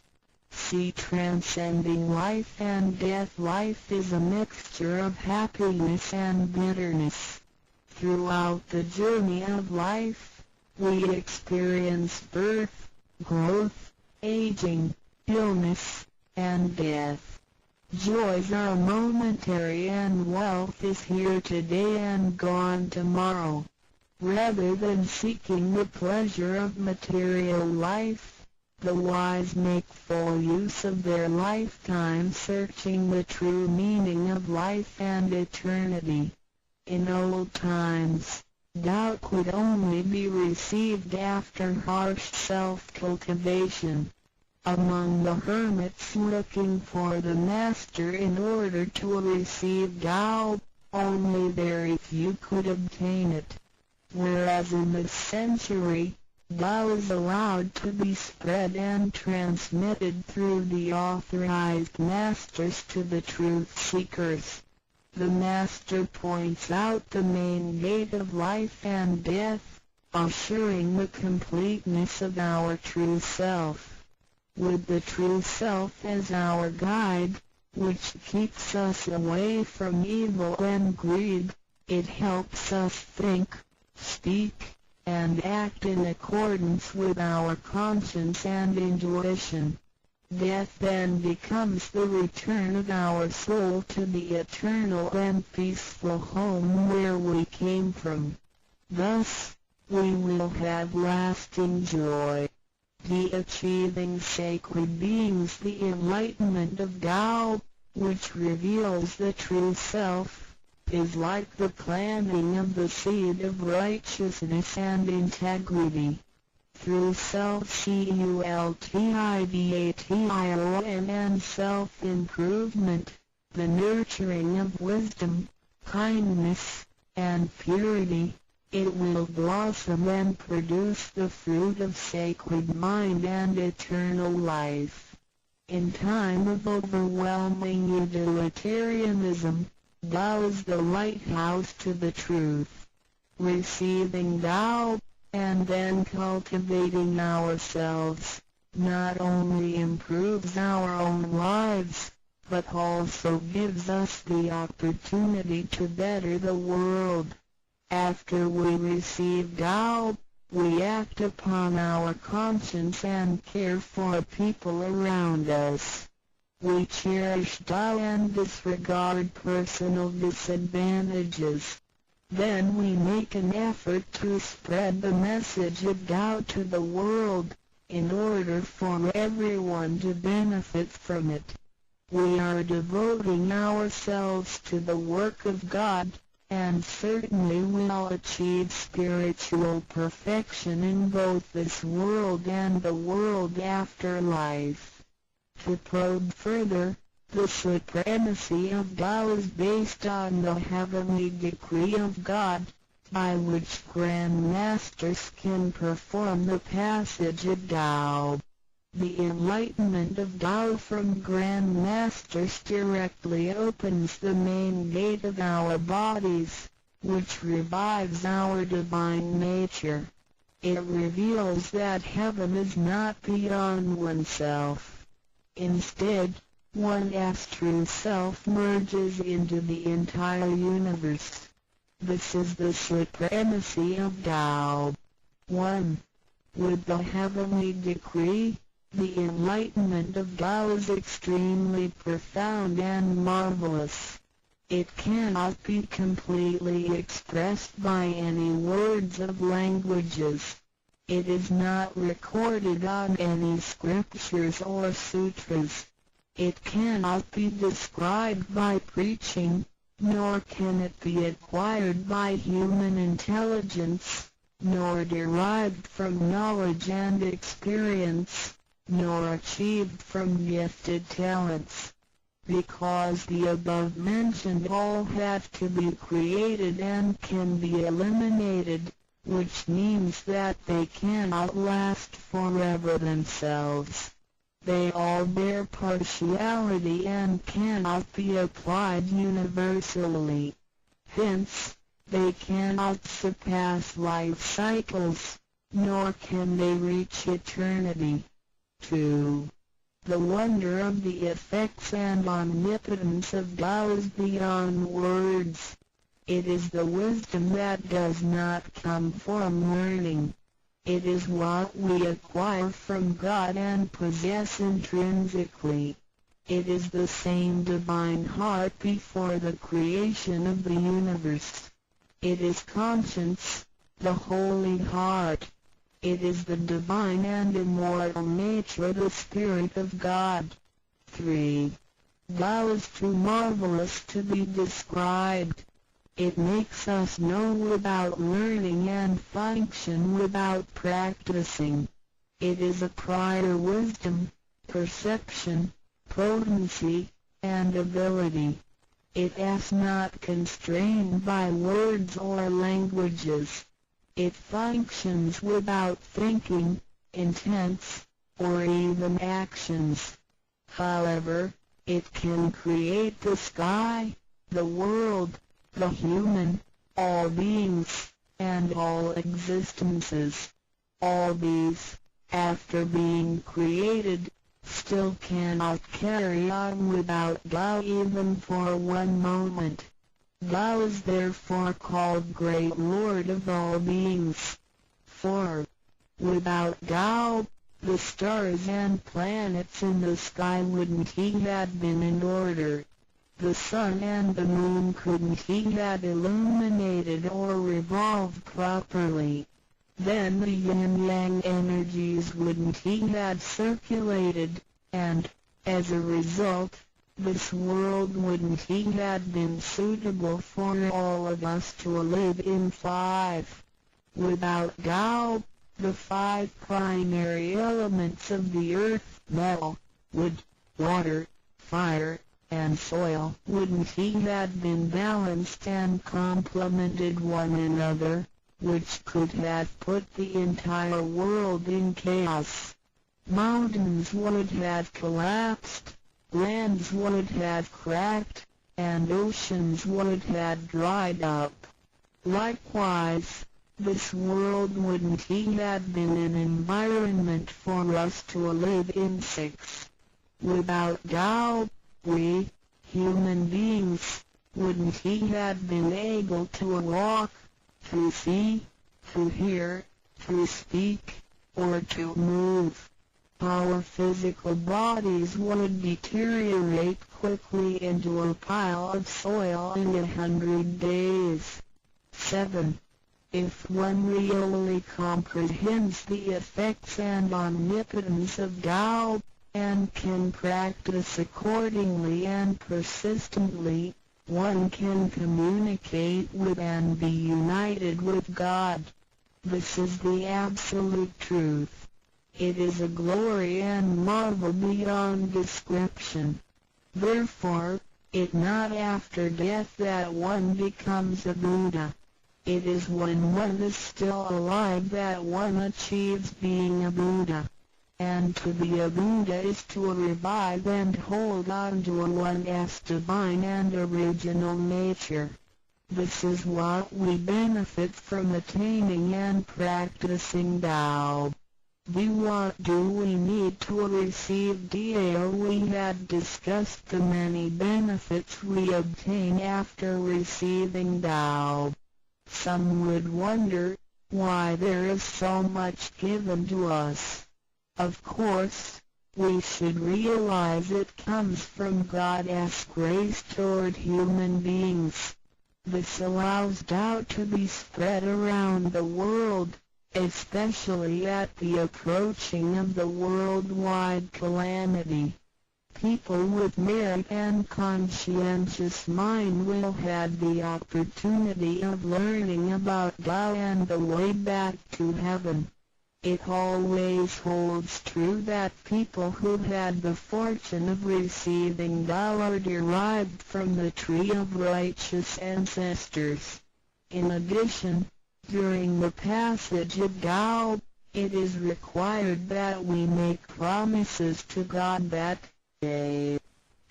See, transcending life and death. Life is a mixture of happiness and bitterness. Throughout the journey of life, we experience birth, growth, aging, illness, and death. Joys are momentary and wealth is here today and gone tomorrow. Rather than seeking the pleasure of material life, the wise make full use of their lifetime searching the true meaning of life and eternity. In old times, Tao could only be received after harsh self-cultivation. Among the hermits looking for the master in order to receive Tao, only very few could obtain it. Whereas in this century, Tao is allowed to be spread and transmitted through the authorized masters to the truth seekers. The master points out the main gate of life and death, assuring the completeness of our true self. With the true self as our guide, which keeps us away from evil and greed, it helps us think, speak, and act in accordance with our conscience and intuition. Death then becomes the return of our soul to the eternal and peaceful home where we came from. Thus, we will have lasting joy. The achieving sacred beings, the enlightenment of Tao, which reveals the true self, is like the planting of the seed of righteousness and integrity. Through self-cultivation and self-improvement, the nurturing of wisdom, kindness, and purity, it will blossom and produce the fruit of sacred mind and eternal life. In time of overwhelming utilitarianism, Tao is the lighthouse to the truth. Receiving Tao, and then cultivating ourselves, not only improves our own lives, but also gives us the opportunity to better the world. After we receive Tao, we act upon our conscience and care for people around us. We cherish Tao and disregard personal disadvantages. Then we make an effort to spread the message of Tao to the world, in order for everyone to benefit from it. We are devoting ourselves to the work of God, and certainly will achieve spiritual perfection in both this world and the world after life. To probe further, the supremacy of Tao is based on the heavenly decree of God, by which Grand Masters can perform the passage of Tao. The enlightenment of Tao from Grand Masters directly opens the main gate of our bodies, which revives our divine nature. It reveals that heaven is not beyond oneself. Instead, one's true self merges into the entire universe. This is the supremacy of Tao. 1. With the heavenly decree, the enlightenment of Tao is extremely profound and marvelous. It cannot be completely expressed by any words of languages. It is not recorded on any scriptures or sutras. It cannot be described by preaching, nor can it be acquired by human intelligence, nor derived from knowledge and experience. nor achieved from gifted talents. Because the above-mentioned all have to be created and can be eliminated, which means that they cannot last forever themselves. They all bear partiality and cannot be applied universally. Hence, they cannot surpass life cycles, nor can they reach eternity. 2. The wonder of the effects and omnipotence of Tao is beyond words. It is the wisdom that does not come from learning. It is what we acquire from God and possess intrinsically. It is the same divine heart before the creation of the universe. It is conscience, the holy heart. It is the divine and immortal nature, the Spirit of God. 3. Tao is too marvelous to be described. It makes us know without learning and function without practicing. It is a prior wisdom, perception, potency, and ability. It is not constrained by words or languages. It functions without thinking, intents, or even actions. However, it can create the sky, the world, the human, all beings, and all existences. All these, after being created, still cannot carry on without Tao even for one moment. Tao is therefore called Great Lord of all beings. 4. Without Tao, the stars and planets in the sky wouldn't have been in order. The sun and the moon couldn't have illuminated or revolved properly. Then the yin-yang energies wouldn't have circulated, and, as a result, this world wouldn't have been suitable for all of us to live in. 5. Without Tao, the 5 primary elements of the earth, metal, wood, water, fire, and soil, wouldn't have been balanced and complemented one another, which could have put the entire world in chaos. Mountains would have collapsed, lands would have cracked, and oceans would have dried up. Likewise, this world wouldn't have been an environment for us to live in. 6. Without Tao, we, human beings, wouldn't have been able to walk, to see, to hear, to speak, or to move. Our physical bodies would deteriorate quickly into a pile of soil in 100 days. 7. If one really comprehends the effects and omnipotence of Tao, and can practice accordingly and persistently, one can communicate with and be united with God. This is the absolute truth. It is a glory and marvel beyond description. Therefore, it is not after death that one becomes a Buddha. It is when one is still alive that one achieves being a Buddha. And to be a Buddha is to revive and hold on to one's divine and original nature. This is what we benefit from attaining and practicing Tao. What do we need to receive Tao? We have discussed the many benefits we obtain after receiving Tao. Some would wonder why there is so much given to us. Of course, we should realize it comes from God's grace toward human beings. This allows Tao to be spread around the world, especially at the approaching of the worldwide calamity. People with merit and conscientious mind will have the opportunity of learning about Tao and the way back to heaven. It always holds true that people who had the fortune of receiving Tao are derived from the tree of righteous ancestors. In addition, during the passage of Tao, it is required that we make promises to God that,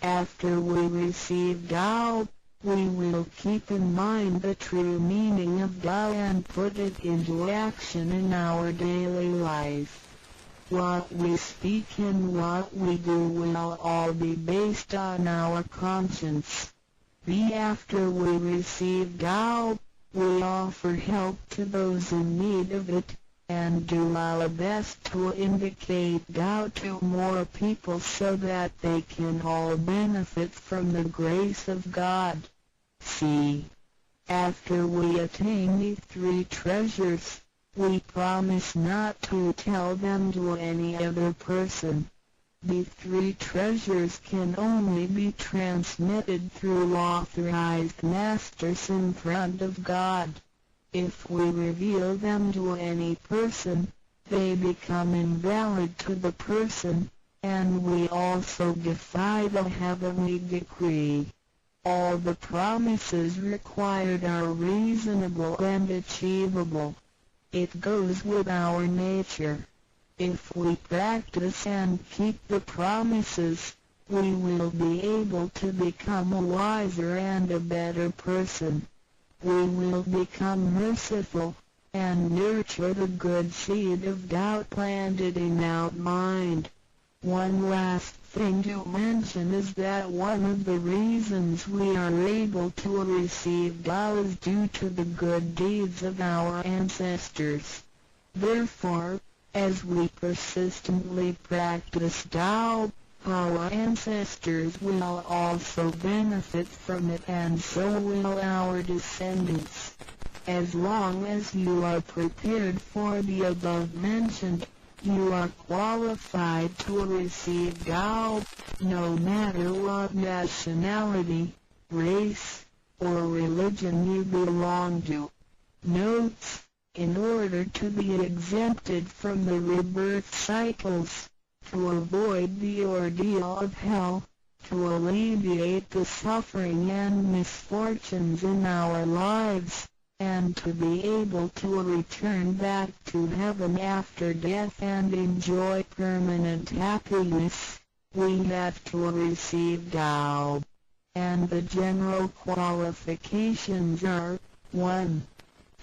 after we receive Tao, we will keep in mind the true meaning of Tao and put it into action in our daily life. What we speak and what we do will all be based on our conscience. After we receive Tao, we offer help to those in need of it, and do our best to indicate Tao to more people so that they can all benefit from the grace of God. After we attain these three treasures, we promise not to tell them to any other person. These three treasures can only be transmitted through authorized masters in front of God. If we reveal them to any person, they become invalid to the person, and we also defy the heavenly decree. All the promises required are reasonable and achievable. It goes with our nature. If we practice and keep the promises, we will be able to become a wiser and a better person. We will become merciful, and nurture the good seed of doubt planted in our mind. One last thing to mention is that one of the reasons we are able to receive Tao is due to the good deeds of our ancestors. Therefore, as we persistently practice Tao, our ancestors will also benefit from it, and so will our descendants. As long as you are prepared for the above mentioned, you are qualified to receive Tao, no matter what nationality, race, or religion you belong to. Notes: in order to be exempted from the rebirth cycles, to avoid the ordeal of hell, to alleviate the suffering and misfortunes in our lives, and to be able to return back to heaven after death and enjoy permanent happiness, we have to receive Tao. And the general qualifications are: 1.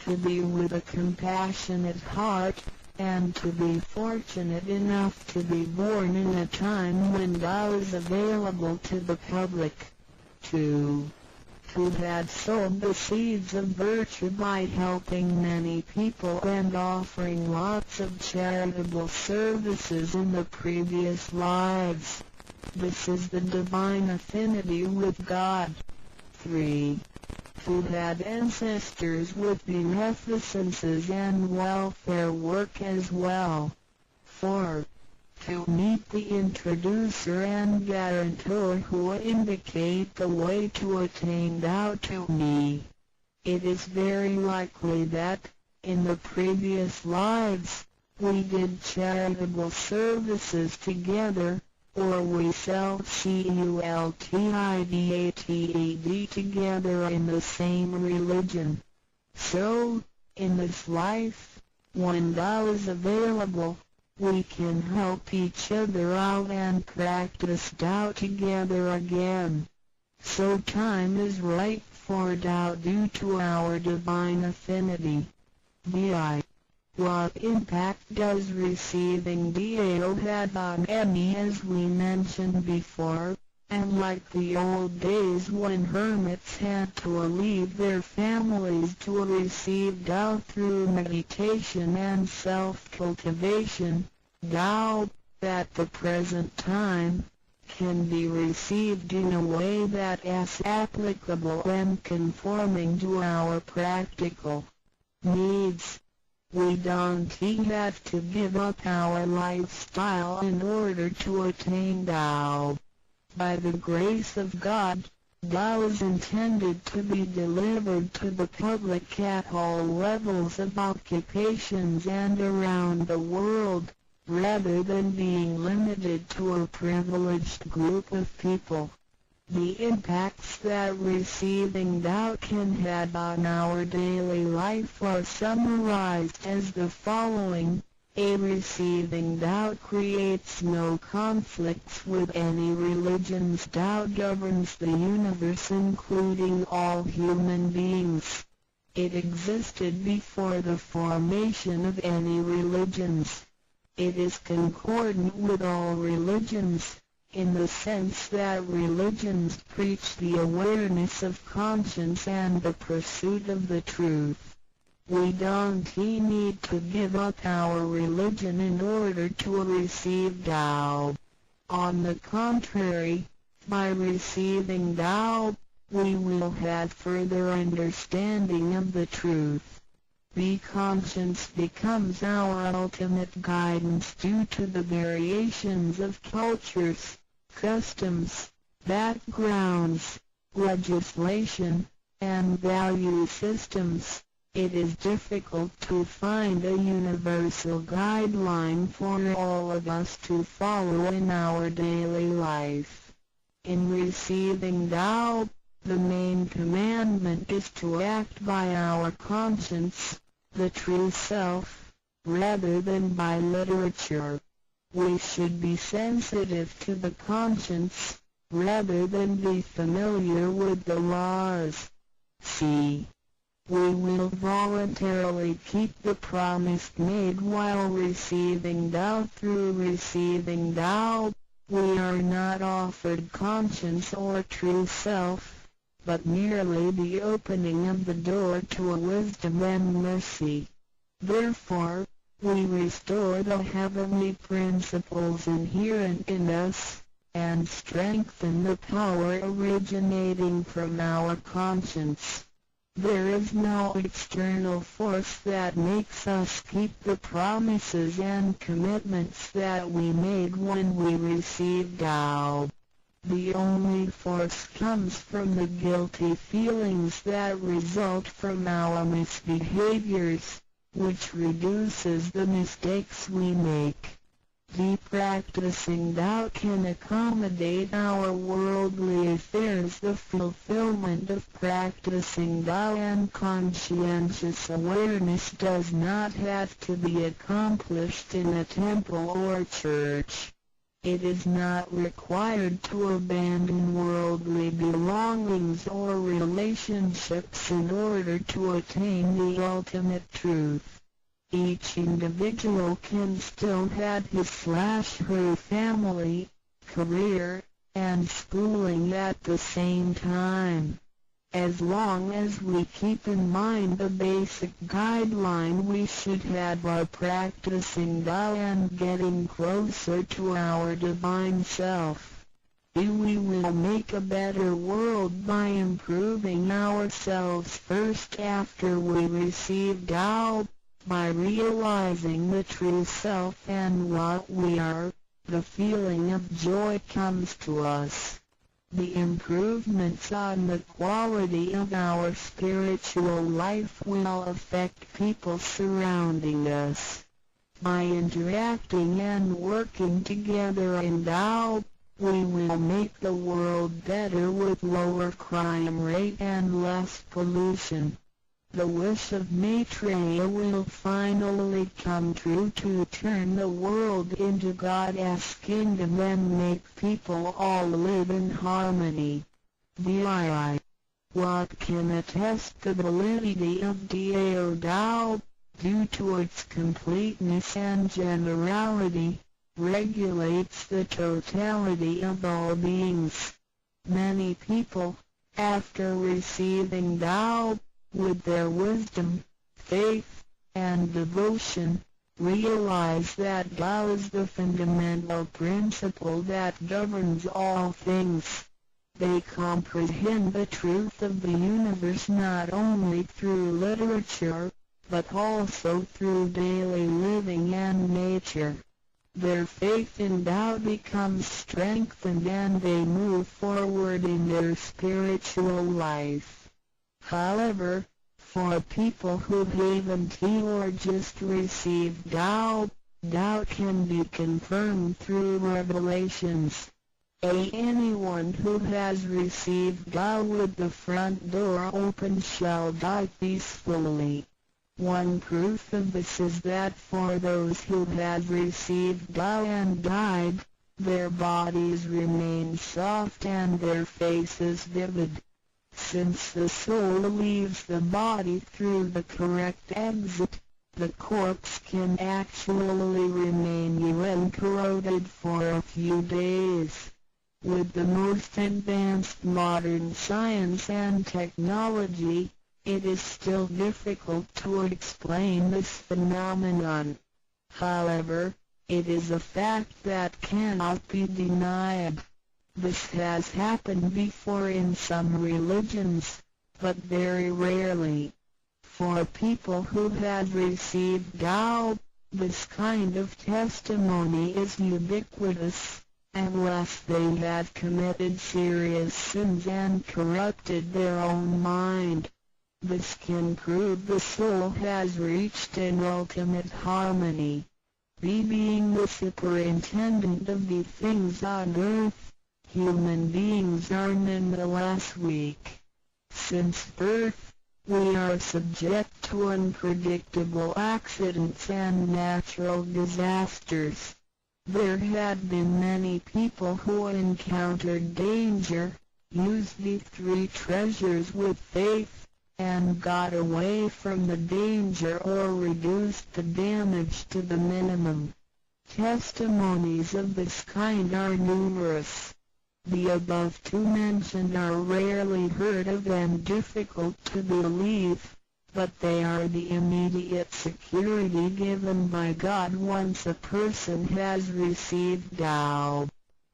To be with a compassionate heart, and to be fortunate enough to be born in a time when Tao is available to the public. 2. To have sowed the seeds of virtue by helping many people and offering lots of charitable services in the previous lives. This is the divine affinity with God. 3. To have ancestors with beneficences and welfare work as well. 4. To meet the introducer and guarantor who indicate the way to attain Tao to me. It is very likely that, in the previous lives, we did charitable services together, or we cultivated together in the same religion. So, in this life, when Tao is available, we can help each other out and practice Tao together again. So time is right for Tao due to our divine affinity. What impact does receiving Tao have on any? As we mentioned before, and like the old days when hermits had to leave their families to receive Tao through meditation and self-cultivation, Tao, at the present time, can be received in a way that is applicable and conforming to our practical needs. We don't have to give up our lifestyle in order to attain Tao. By the grace of God, Tao is intended to be delivered to the public at all levels of occupations and around the world, rather than being limited to a privileged group of people. The impacts that receiving Tao can have on our daily life are summarized as the following. A receiving Tao creates no conflicts with any religions. Tao governs the universe, including all human beings. It existed before the formation of any religions. It is concordant with all religions, in the sense that religions preach the awareness of conscience and the pursuit of the truth. We don't need to give up our religion in order to receive Tao. On the contrary, by receiving Tao, we will have further understanding of the truth. The conscience becomes our ultimate guidance due to the variations of cultures, customs, backgrounds, legislation, and value systems. It is difficult to find a universal guideline for all of us to follow in our daily life. In receiving Tao, the main commandment is to act by our conscience, the true self, rather than by literature. We should be sensitive to the conscience, rather than be familiar with the laws. C. We will voluntarily keep the promise made while receiving Tao. Through receiving Tao, we are not offered conscience or true self, but merely the opening of the door to a wisdom and mercy. Therefore, we restore the heavenly principles inherent in us, and strengthen the power originating from our conscience. There is no external force that makes us keep the promises and commitments that we made when we received Tao. The only force comes from the guilty feelings that result from our misbehaviors, which reduces the mistakes we make. The practicing Tao can accommodate our worldly affairs. The fulfillment of practicing Tao and conscientious awareness does not have to be accomplished in a temple or church. It is not required to abandon worldly belongings or relationships in order to attain the ultimate truth. Each individual can still have his/her family, career, and schooling at the same time. As long as we keep in mind the basic guideline we should have by practicing Tao and getting closer to our divine self, we will make a better world by improving ourselves first after we receive Tao. By realizing the true self and what we are, the feeling of joy comes to us. The improvements on the quality of our spiritual life will affect people surrounding us. By interacting and working together in Tao, we will make the world better with lower crime rate and less pollution. The wish of Maitreya will finally come true to turn the world into God's kingdom and make people all live in harmony. VII. What can attest the validity of Tao, due to its completeness and generality, regulates the totality of all beings. Many people, after receiving Tao, with their wisdom, faith, and devotion, realize that Tao is the fundamental principle that governs all things. They comprehend the truth of the universe not only through literature, but also through daily living and nature. their faith in Tao becomes strengthened and they move forward in their spiritual life. However, for people who haven't or just received Tao, Tao can be confirmed through revelations. Anyone who has received Tao with the front door open shall die peacefully. One proof of this is that for those who have received Tao and died, their bodies remain soft and their faces vivid. Since the soul leaves the body through the correct exit, the corpse can actually remain uncorroded for a few days. With the most advanced modern science and technology, it is still difficult to explain this phenomenon. However, it is a fact that cannot be denied. This has happened before in some religions, but very rarely. For people who have received Tao, this kind of testimony is ubiquitous, unless they have committed serious sins and corrupted their own mind. This can prove the soul has reached an ultimate harmony. Being the superintendent of the things on earth, human beings are nonetheless weak. Since birth, we are subject to unpredictable accidents and natural disasters. There had been many people who encountered danger, used the three treasures with faith, and got away from the danger or reduced the damage to the minimum. Testimonies of this kind are numerous. The above two mentioned are rarely heard of and difficult to believe, but they are the immediate security given by God once a person has received Tao.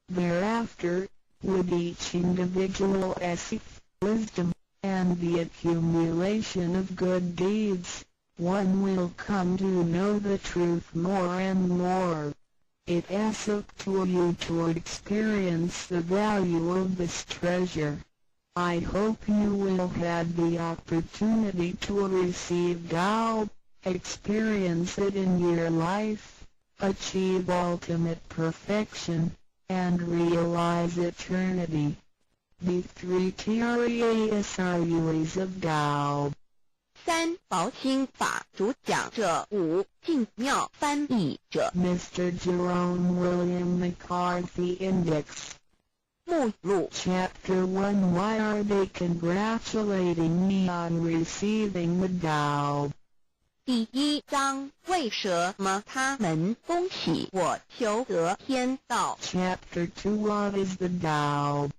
Thereafter, with each individual's wisdom, and the accumulation of good deeds, one will come to know the truth more and more. It is up to you to experience the value of this treasure. I hope you will have the opportunity to receive Tao, experience it in your life, achieve ultimate perfection, and realize eternity. The three TREASRUAs of Tao. 三薄心法主讲者5净妙翻译者 Mr. Jerome William McCarthy Index. 目录 Chapter 1 Why are they congratulating me on receiving the Tao? 第1章为什么他们恭喜我求得天道 Chapter 2 What is the Tao?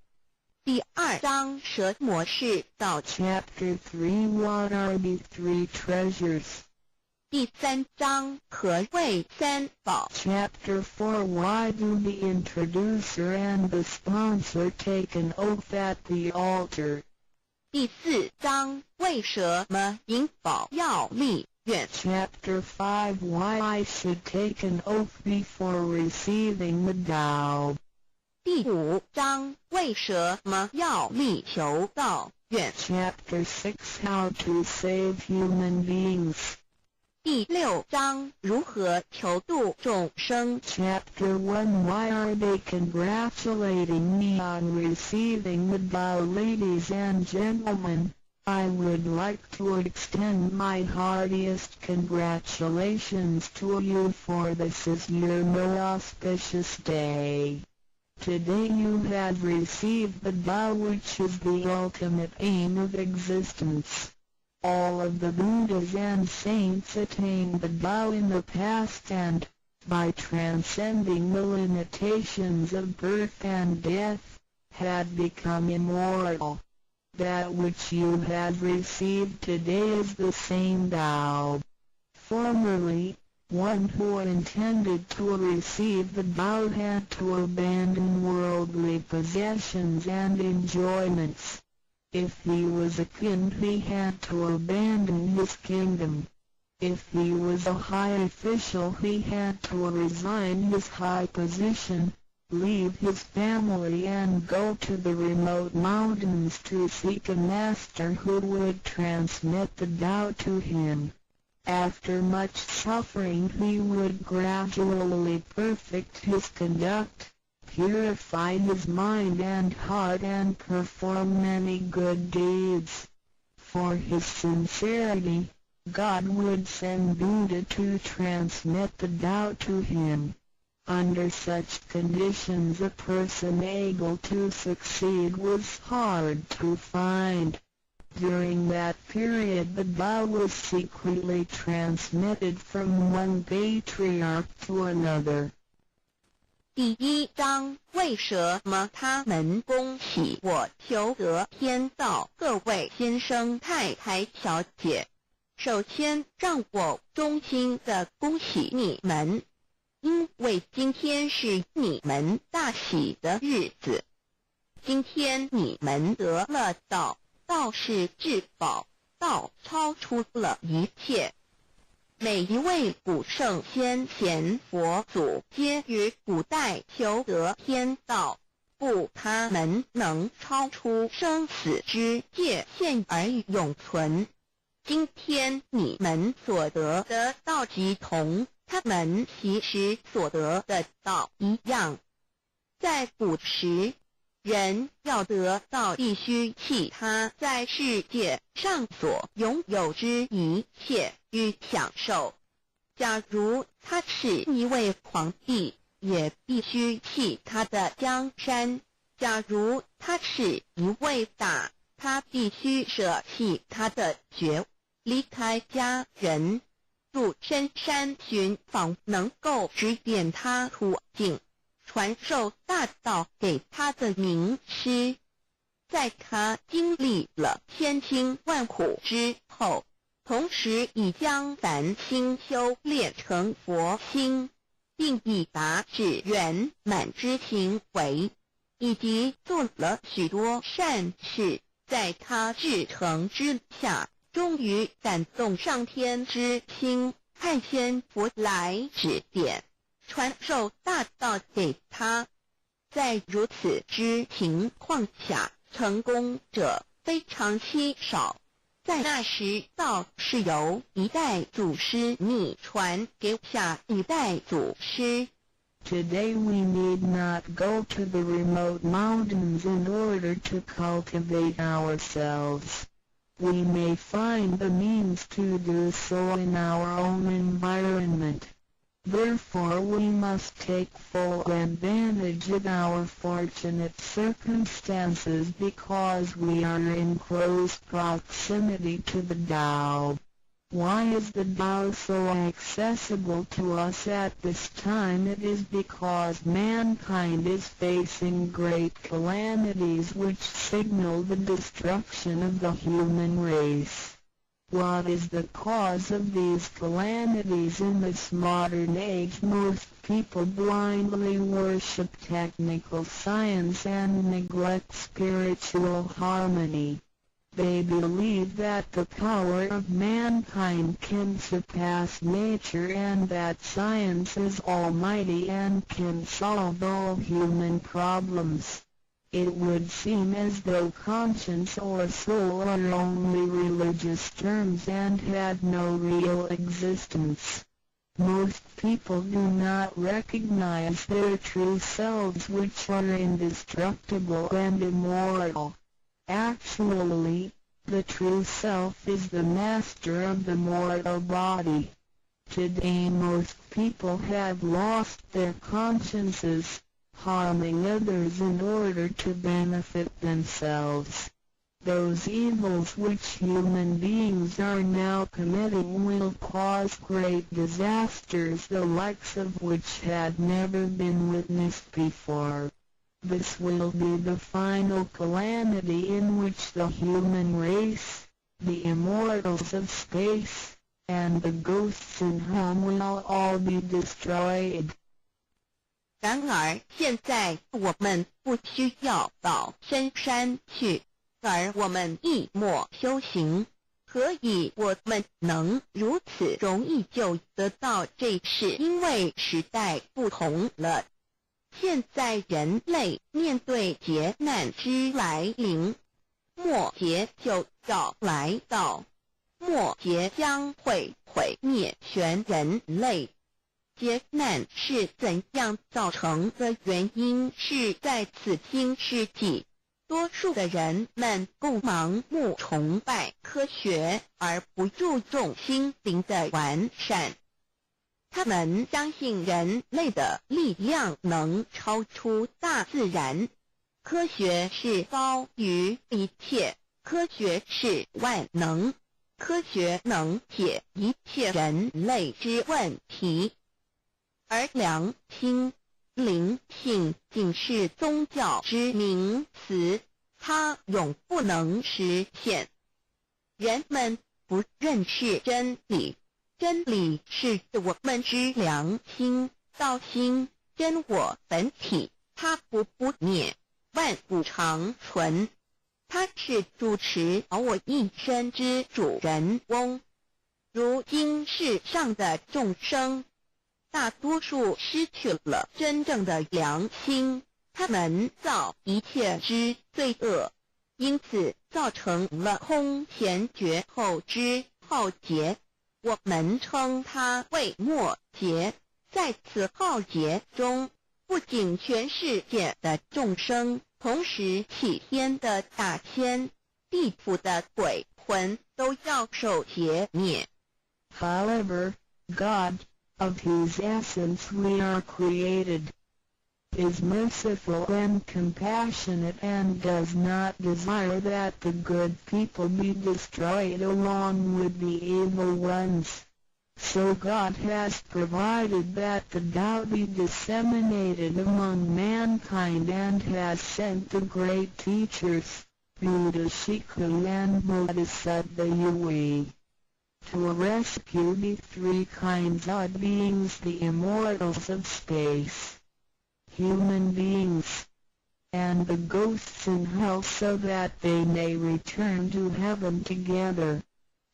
第2章蛇模式道 Chapter 3 What are the three treasures? 第3章何谓三宝 Chapter 4 Why do the introducer and the sponsor take an oath at the altar? 第4章为什么引宝要立愿 Chapter 5 Why I should take an oath before receiving the Tao? 第5章为什么要立求道愿 Chapter 6 How to save human beings. 第6章如何求度众生 Chapter 1 Why are they congratulating me on receiving the Tao? Ladies and gentlemen, I would like to extend my heartiest congratulations to you, for this is your most auspicious day. Today you have received the Tao, which is the ultimate aim of existence. All of the Buddhas and saints attained the Tao in the past and, by transcending the limitations of birth and death, had become immortal. That which you have received today is the same Tao. Formerly, one who intended to receive the Tao had to abandon worldly possessions and enjoyments. If he was a king, he had to abandon his kingdom. If he was a high official, he had to resign his high position, leave his family and go to the remote mountains to seek a master who would transmit the Tao to him. After much suffering he would gradually perfect his conduct, purify his mind and heart and perform many good deeds. For his sincerity, God would send Buddha to transmit the Tao to him. Under such conditions a person able to succeed was hard to find. During that period the Tao was secretly transmitted from one patriarch to another. 第1章，为什么他们恭喜我求得天道？各位先生太太小姐，首先让我衷心地恭喜你们，因为今天是你们大喜的日子。今天你们得了道，道是至宝，道超出了一切。每一位古圣先贤佛祖皆于古代求得天道，故他们能超出生死之界限而永存。今天你们所得的道即同他们其实所得的道一样。在古时，人要得到必须弃他在世界上所拥有之一切与享受。假如他是一位皇帝，也必须弃他的江山；假如他是一位大，他必须舍弃他的觉悟，离开家人，入深山寻访能够指点他途径，传授大道给他的名师。在他经历了千辛万苦之后，同时已将凡心修炼成佛心，并已达至圆满之行为，以及做了许多善事，在他至诚之下，终于感动上天之心，派仙佛来指点，传授大道给他。在如此之情况下，成功者非常稀少。在那时，道是由一代祖师秘传给下一代祖师。Today we need not go to the remote mountains in order to cultivate ourselves. We may find the means to do so in our own environment. Therefore we must take full advantage of our fortunate circumstances because we are in close proximity to the Tao. Why is the Tao so accessible to us at this time? It is because mankind is facing great calamities which signal the destruction of the human race. What is the cause of these calamities? In this modern age, most people blindly worship technical science and neglect spiritual harmony. They believe that the power of mankind can surpass nature and that science is almighty and can solve all human problems. It would seem as though conscience or soul are only religious terms and had no real existence. Most people do not recognize their true selves, which are indestructible and immortal. Actually, the true self is the master of the mortal body. Today most people have lost their consciences, harming others in order to benefit themselves. Those evils which human beings are now committing will cause great disasters, the likes of which had never been witnessed before. This will be the final calamity in which the human race, the immortals of space, and the ghosts in home will all be destroyed. 然而现在我们不需要到深山去，而我们一默修行，何以我们能如此容易就得到这是因为时代不同了。现在人类面对劫难之来临，末劫就要来到，末劫将会毁灭全人类。劫难是怎样造成的原因是在此新世纪，多数的人们不盲目崇拜科学，而不注重心灵的完善。他们相信人类的力量能超出大自然，科学是高于一切，科学是万能，科学能解一切人类之问题。而良心、灵性仅是宗教之名词，它永不能实现。人们不认识真理，真理是我们之良心、道心、真我本体，它不灭，万古长存。它是主持我一生之主人翁。如今世上的众生，大多数失去了真正的良心，他们造一切之罪恶，因此造成了空前绝后之浩劫。我们称它为末劫。在此浩劫中，不仅全世界的众生，同时起天的大千、地府的鬼魂都要受劫灭。However, God, of whose essence we are created, is merciful and compassionate and does not desire that the good people be destroyed along with the evil ones. So God has provided that the Tao be disseminated among mankind and has sent the great teachers, Buddha Shiku and Bodhisattva Yui, to rescue the three kinds of beings, the immortals of space, human beings, and the ghosts in hell, so that they may return to heaven together.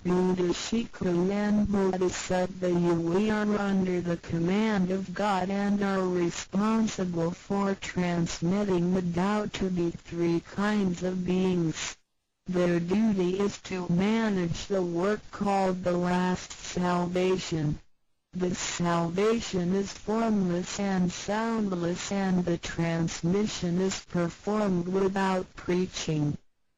Buddha Shiku and Bodhisattva Yui are under the command of God and are responsible for transmitting the Tao to the three kinds of beings. Their duty is to manage the work called the last salvation. This salvation is formless and soundless, and the transmission is performed without preaching.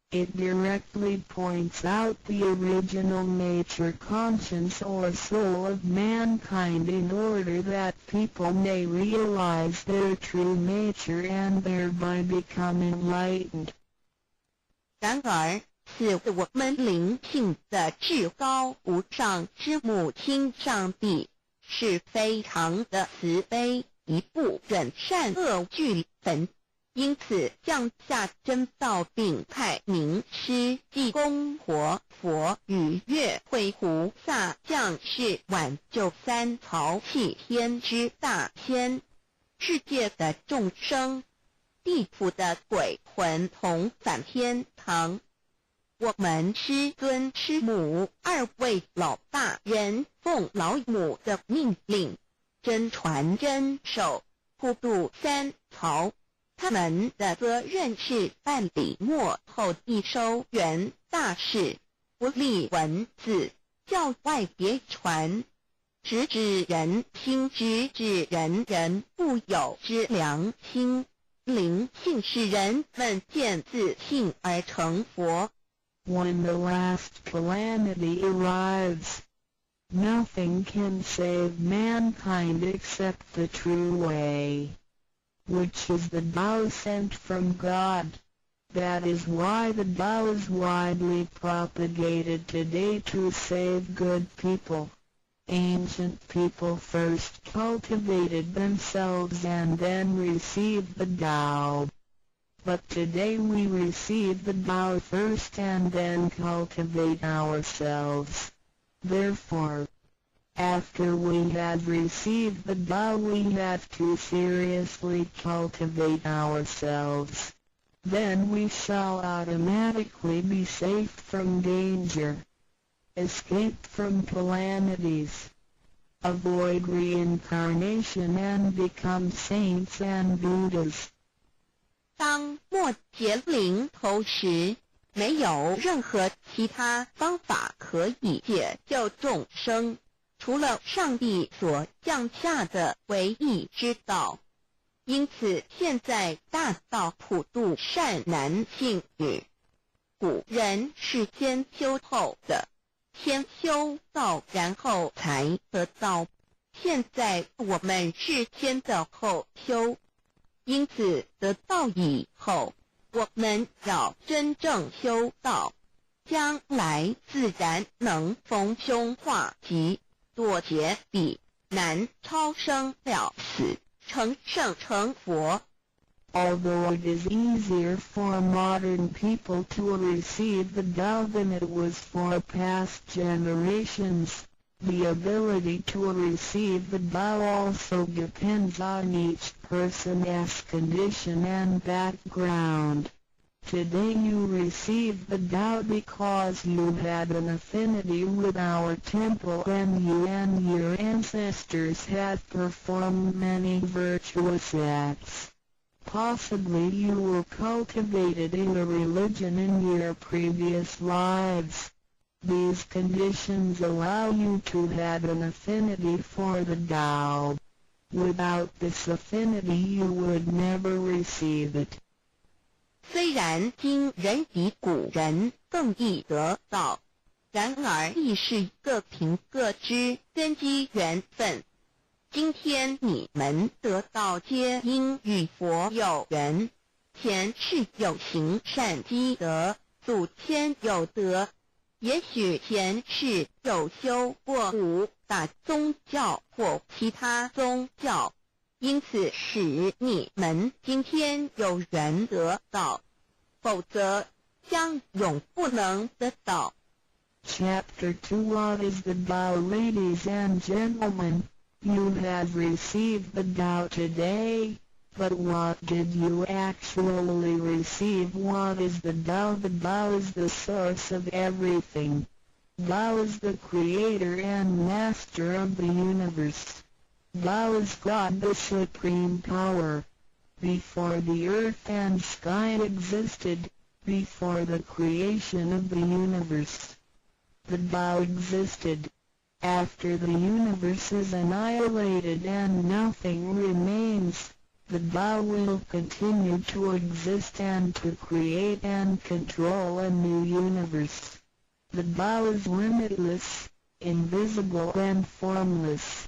It directly points out the original nature, conscience or soul of mankind in order that people may realize their true nature and thereby become enlightened. 然而，是我们灵性的至高无上之母亲上帝是非常的慈悲，一不忍善恶俱焚，因此降下真道，并派名师济公活佛与月慧菩萨降世挽救三曹弃天之大仙。世界的众生，地府的鬼魂同返天堂。我们师尊师母二位老大人奉老母的命令，真传真守，普渡三曹。他们的责任是办理末后一收圆大事，不立文字，教外别传，直指人心，直指人人固有之良心。灵性使人们见自性而成佛。When the last calamity arrives, nothing can save mankind except the true way, which is the Tao sent from God. That is why the Tao is widely propagated today to save good people. Ancient people first cultivated themselves and then received the Tao. But today we receive the Tao first and then cultivate ourselves. Therefore, after we have received the Tao, we have to seriously cultivate ourselves. Then we shall automatically be safe from danger. escape from calamities, avoid reincarnation and become saints and Buddhas. 当末劫临头时，没有任何其他方法可以解救众生，除了上帝所降下的唯一之道。因此现在大道普渡善男信女，古人是先修后的，先修道然后才得道，现在我们是先的后修，因此得道以后，我们要真正修道，将来自然能逢凶化吉，躲劫彼难，超生了死，成圣成佛。Although it is easier for modern people to receive the Tao than it was for past generations, the ability to receive the Tao also depends on each person's condition and background. Today you receive the Tao because you had an affinity with our temple and you and your ancestors had performed many virtuous acts. Possibly you were cultivated in a religion in your previous lives. These conditions allow you to have an affinity for the Tao. Without this affinity you would never receive it. 虽然今人比古人更易得道，然而亦是各凭各知，根基缘分。今天你们得道皆因与佛有缘，前世有行善积德，祖先有德，也许前世有修过五大宗教或其他宗教，因此使你们今天有缘得道，否则将永不能得到。 Chapter 2 What is the Tao? Ladies and gentlemen, you have received the Tao today, but what did you actually receive? What is the Tao? The Tao is the source of everything. Tao is the creator and master of the universe. Tao is God, the supreme power. Before the earth and sky existed, before the creation of the universe, the Tao existed. After the universe is annihilated and nothing remains, the Tao will continue to exist and to create and control a new universe. The Tao is limitless, invisible and formless.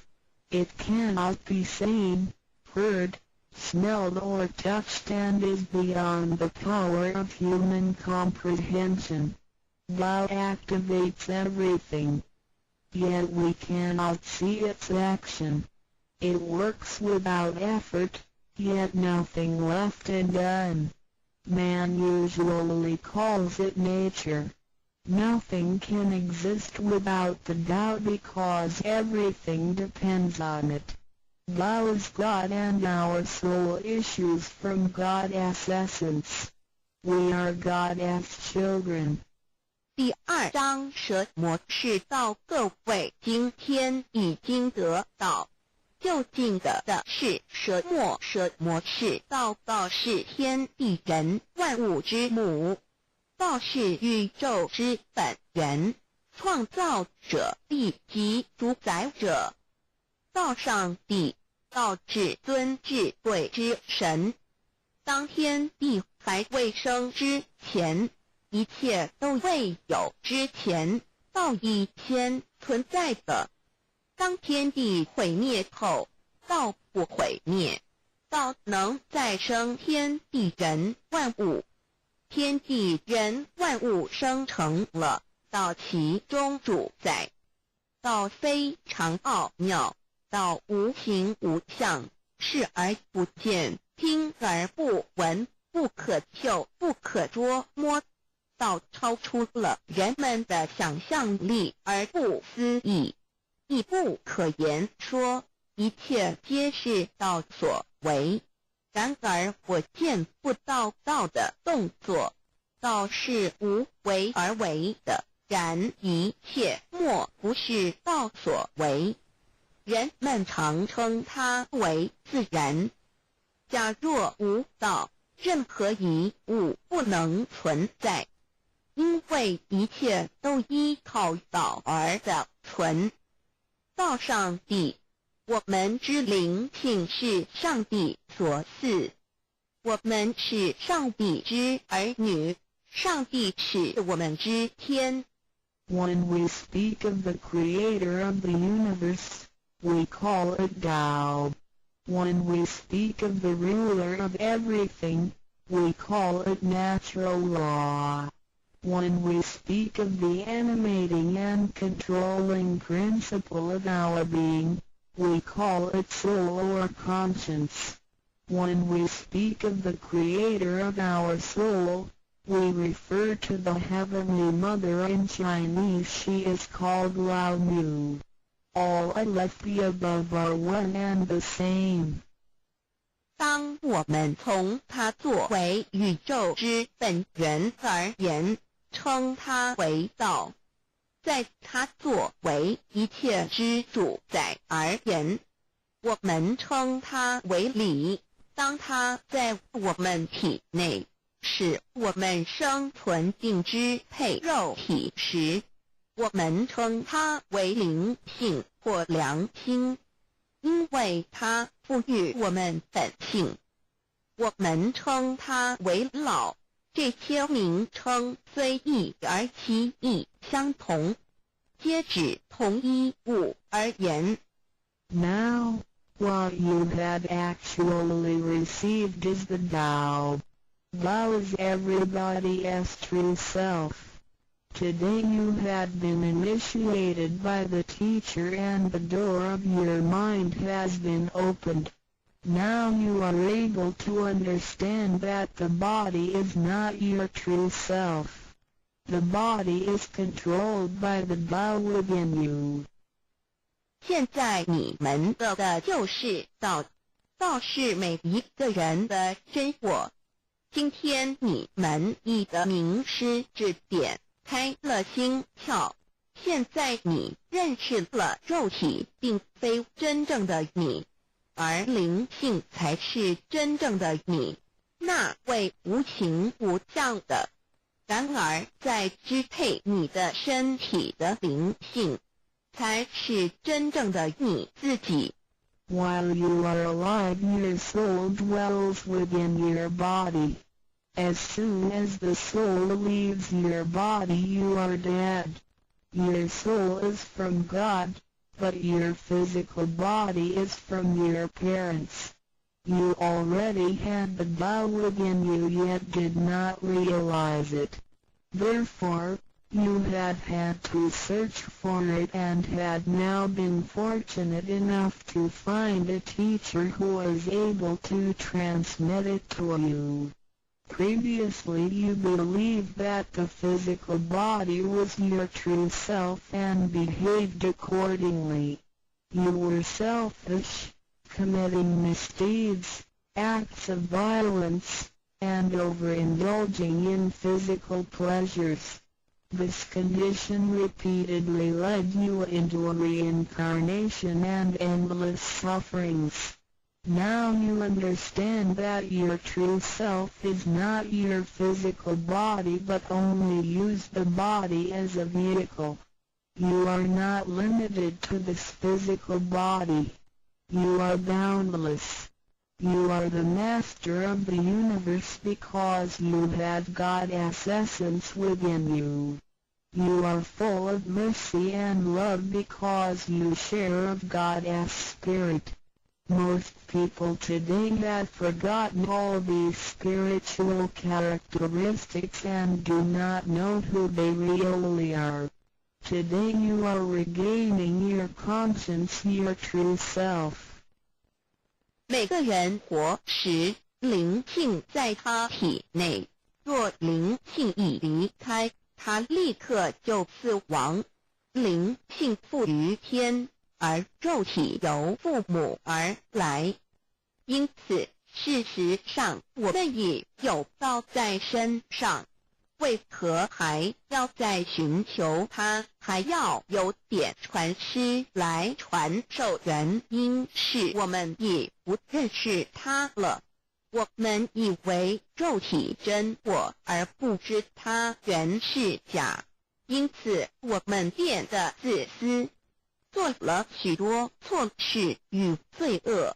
It cannot be seen, heard, smelled or touched and is beyond the power of human comprehension. Tao activates everything. Yet we cannot see its action. It works without effort, yet nothing left undone. Man usually calls it nature. Nothing can exist without the Tao because everything depends on it. Tao is God and our soul issues from God's essence. We are God's children. 第二章蛇魔是道，各位今天已经得道。究竟的是蛇魔，蛇魔是道，道是天地人万物之母，道是宇宙之本源，创造者地及主宰者。道上帝，道至尊至贵之神。当天地还未生之前，一切都未有之前，道已先存在的。当天地毁灭后，道不毁灭，道能再生天地人万物。天地人万物生成了，道其中主宰。道非常奥妙，道无形无相，视而不见，听而不闻，不可嗅，不可捉摸。道超出了人们的想象力而不思议，亦不可言说，一切皆是道所为。然而我见不到道的动作，道是无为而为的，然一切莫不是道所为。人们常称它为自然。假若无道，任何一物不能存在，因为一切都依靠道而的存。道上帝，我们之灵性是上帝所赐，我们是上帝之儿女，上帝是我们之天。When we speak of the creator of the universe, we call it Tao. When we speak of the ruler of everything, we call it natural law. When we speak of the animating and controlling principle of our being, we call it soul or conscience. When we speak of the creator of our soul, we refer to the Heavenly Mother. In Chinese she is called Lao Nu. All of the above are one and the same. 当我们从它作为宇宙之本源而言，称它为道；在它作为一切之主宰而言，我们称它为理。当它在我们体内，使我们生存并支配肉体时，我们称它为灵性或良心，因为它赋予我们本性。我们称它为老，这些名称虽异而其意相同，皆指同一物而言。Now, what you have actually received is the Tao. Tao is everybody's true self. Today you have been initiated by the teacher and the door of your mind has been opened. Now you are able to understand that the body is not your true self. The body is controlled by the Tao within you. 现在你们得的就是道，道是每一个人的真我。今天你们已得名师指点，开了心窍。现在你认识了肉体并非真正的你，而灵性才是真正的你，那位无形无相的。然而在支配你的身体的灵性，才是真正的你自己。While you are alive, your soul dwells within your body. As soon as the soul leaves your body, you are dead. Your soul is from God, but your physical body is from your parents. You already had the Tao within you yet did not realize it. Therefore, you had to search for it and had now been fortunate enough to find a teacher who was able to transmit it to you. Previously you believed that the physical body was your true self and behaved accordingly. You were selfish, committing misdeeds, acts of violence, and overindulging in physical pleasures. This condition repeatedly led you into a reincarnation and endless sufferings. Now you understand that your true self is not your physical body but only use the body as a vehicle. You are not limited to this physical body. You are boundless. You are the master of the universe because you have God's essence within you. You are full of mercy and love because you share of God's spirit. Most people today have forgotten all these spiritual characteristics and do not know who they really are. Today you are regaining your conscience, your true self. 每个人活时，灵性在他体内，若灵性已离开，他立刻就死亡。灵性附于天，而肉体由父母而来。因此，事实上我们也有道在身上。为何还要再寻求他，还要有点传师来传授？原因是我们已不认识他了。我们以为肉体真我，而不知它原是假，因此我们变得自私，做了许多错事与罪恶。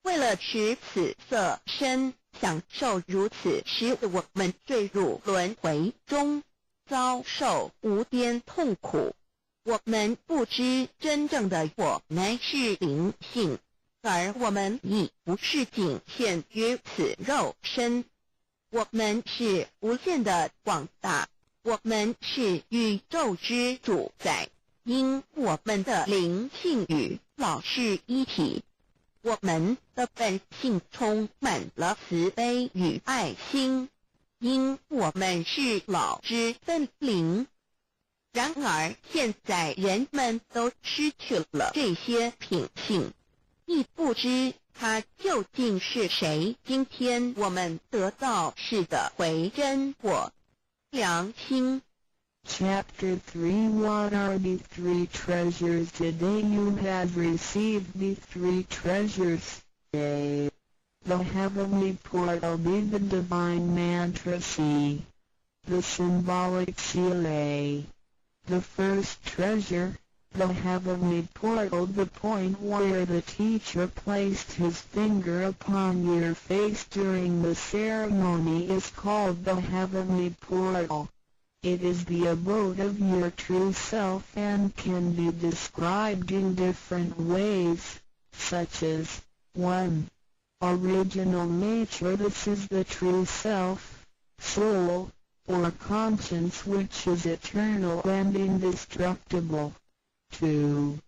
为了使此色身享受如此，使我们坠入轮回中，遭受无边痛苦。我们不知真正的我乃是灵性，而我们已不是仅限于此肉身。我们是无限的广大，我们是宇宙之主宰，因我们的灵性与老是一体。我们的本性充满了慈悲与爱心，因我们是老之分灵。然而现在人们都失去了这些品性，亦不知他究竟是谁。今天我们得到是的回真我良心。Chapter 3 What are the three treasures? Today you have received the three treasures. A. The heavenly portal B. The divine mantra C. The symbolic seal A. The first treasure, the heavenly portal. The point where the teacher placed his finger upon your face during the ceremony is called the heavenly portal. It is the abode of your true self and can be described in different ways, such as 1. Original nature. This is the true self, soul, or conscience which is eternal and indestructible. 2.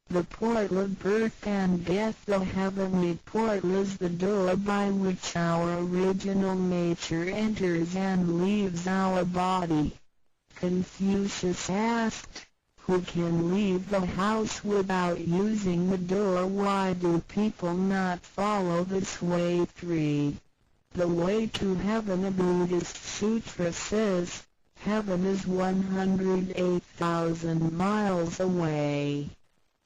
The portal of birth and death. The heavenly portal is the door by which our original nature enters and leaves our body. Confucius asked, who can leave the house without using the door? Why do people not follow this way? 3. The way to heaven. A Buddhist sutra says, heaven is 108,000 miles away.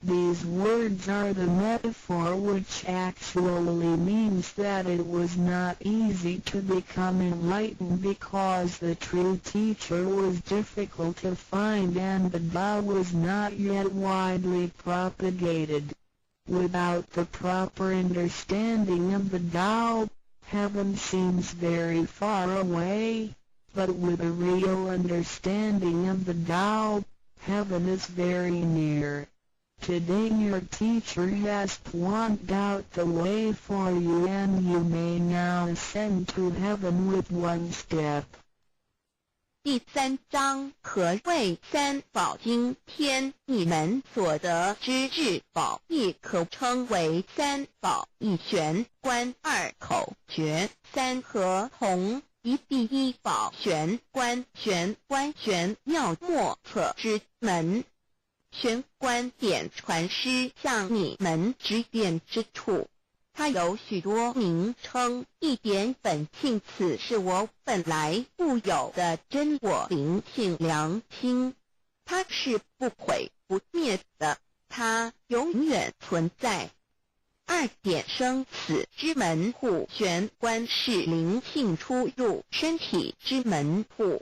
These words are the metaphor which actually means that it was not easy to become enlightened because the true teacher was difficult to find and the Tao was not yet widely propagated. Without the proper understanding of the Tao, heaven seems very far away, but with a real understanding of the Tao, heaven is very near. Today your teacher has pointed out the way for you and you may now ascend to heaven with one step. 第3章何谓三宝经？天你们所得之至宝，亦可称为三宝。一玄观，二口诀，三合同。第一宝玄关，玄关玄妙莫测之门。玄关点传师向你们指点之处，它有许多名称。一点本性，此是我本来固有的真我灵性良心，它是不毁不灭的，它永远存在。二点生死之门户，玄关是灵性出入身体之门户。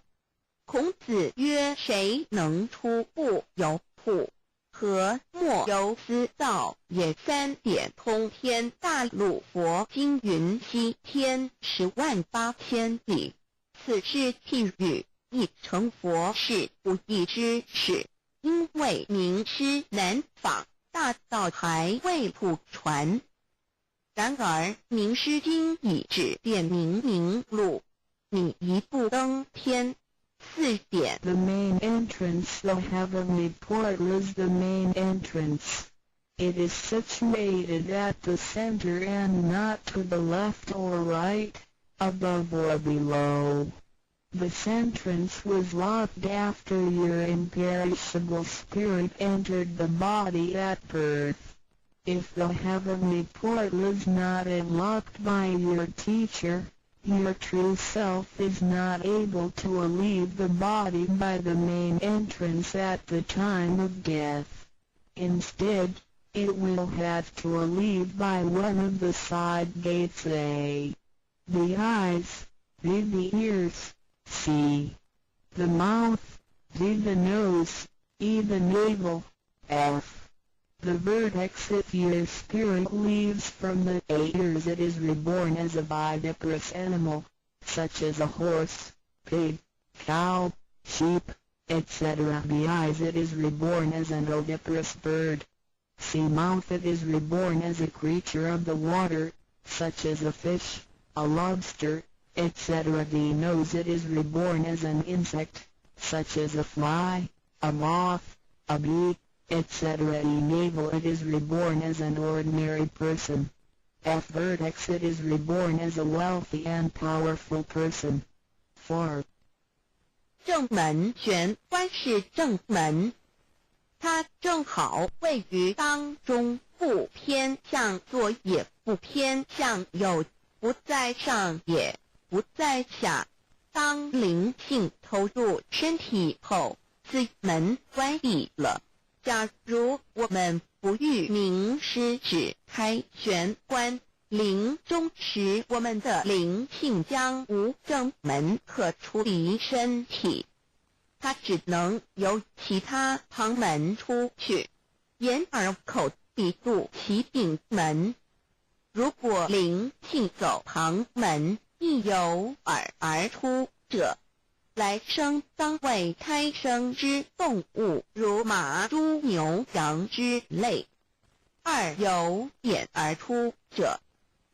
孔子曰：谁能出不由户？何莫由思道也。三点通天大陆佛经云：西天108000里，此是譬喻，亦成佛是不易之事，因为名师难访，大道还未普传。然而名师经已指点明路，你一步登天。4点 The main entrance. The heavenly portal is the main entrance. It is situated at the center and not to the left or right, above or below. This entrance was locked after your imperishable spirit entered the body at birth. If the heavenly portal is not unlocked by your teacher, Your true self is not able to leave the body by the main entrance at the time of death. Instead, it will have to leave by one of the side gates A. The eyes, B. The ears, C. The mouth, D. The nose, E. The navel, F. The vertex. If your spirit leaves from the ears, it is reborn as a viviparous animal, such as a horse, pig, cow, sheep, etc. The eyes, it is reborn as an oviparous bird. C. Mouth, it is reborn as a creature of the water, such as a fish, a lobster, etc. The nose, it is reborn as an insect, such as a fly, a moth, a bee, etc. E. Navel, it is reborn as an ordinary person. F. Vertex, it is reborn as a wealthy and powerful person. 4. 正门玄关是正门，它正好位于当中，不偏向左也不偏向右，不在上也不在下。当灵性投入身体后，此门关闭了。假如我们不欲明师指开玄关，临终时我们的灵性将无正门可出离身体，它只能由其他旁门出去，眼耳口鼻肚脐顶门。如果灵性走旁门，亦由耳而出者，来生当为胎生之动物，如马、猪、牛、羊之类；二由眼而出者，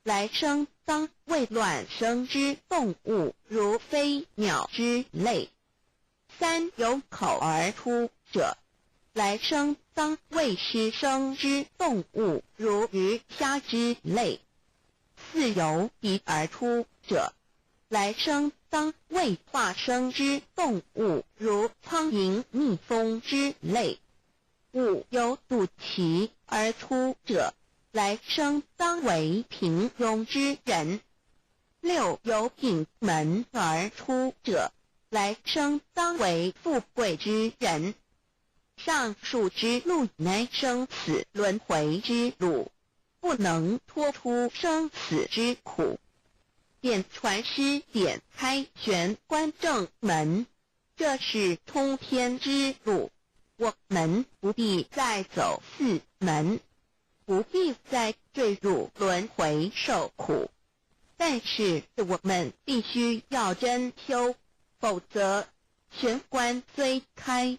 来生当为卵生之动物，如飞鸟之类；三由口而出者，来生当为湿生之动物，如鱼虾之类；四由鼻而出者，来生当为化生之动物，如苍蝇、蜜蜂之类；五由肚脐而出者，来生当为平庸之人；六由顶门而出者，来生当为富贵之人。上述之路乃生死轮回之路，不能脱出生死之苦。点传师点开玄关正门，这是通天之路，我们不必再走四门，不必再坠入轮回受苦。但是我们必须要真修，否则玄关虽开，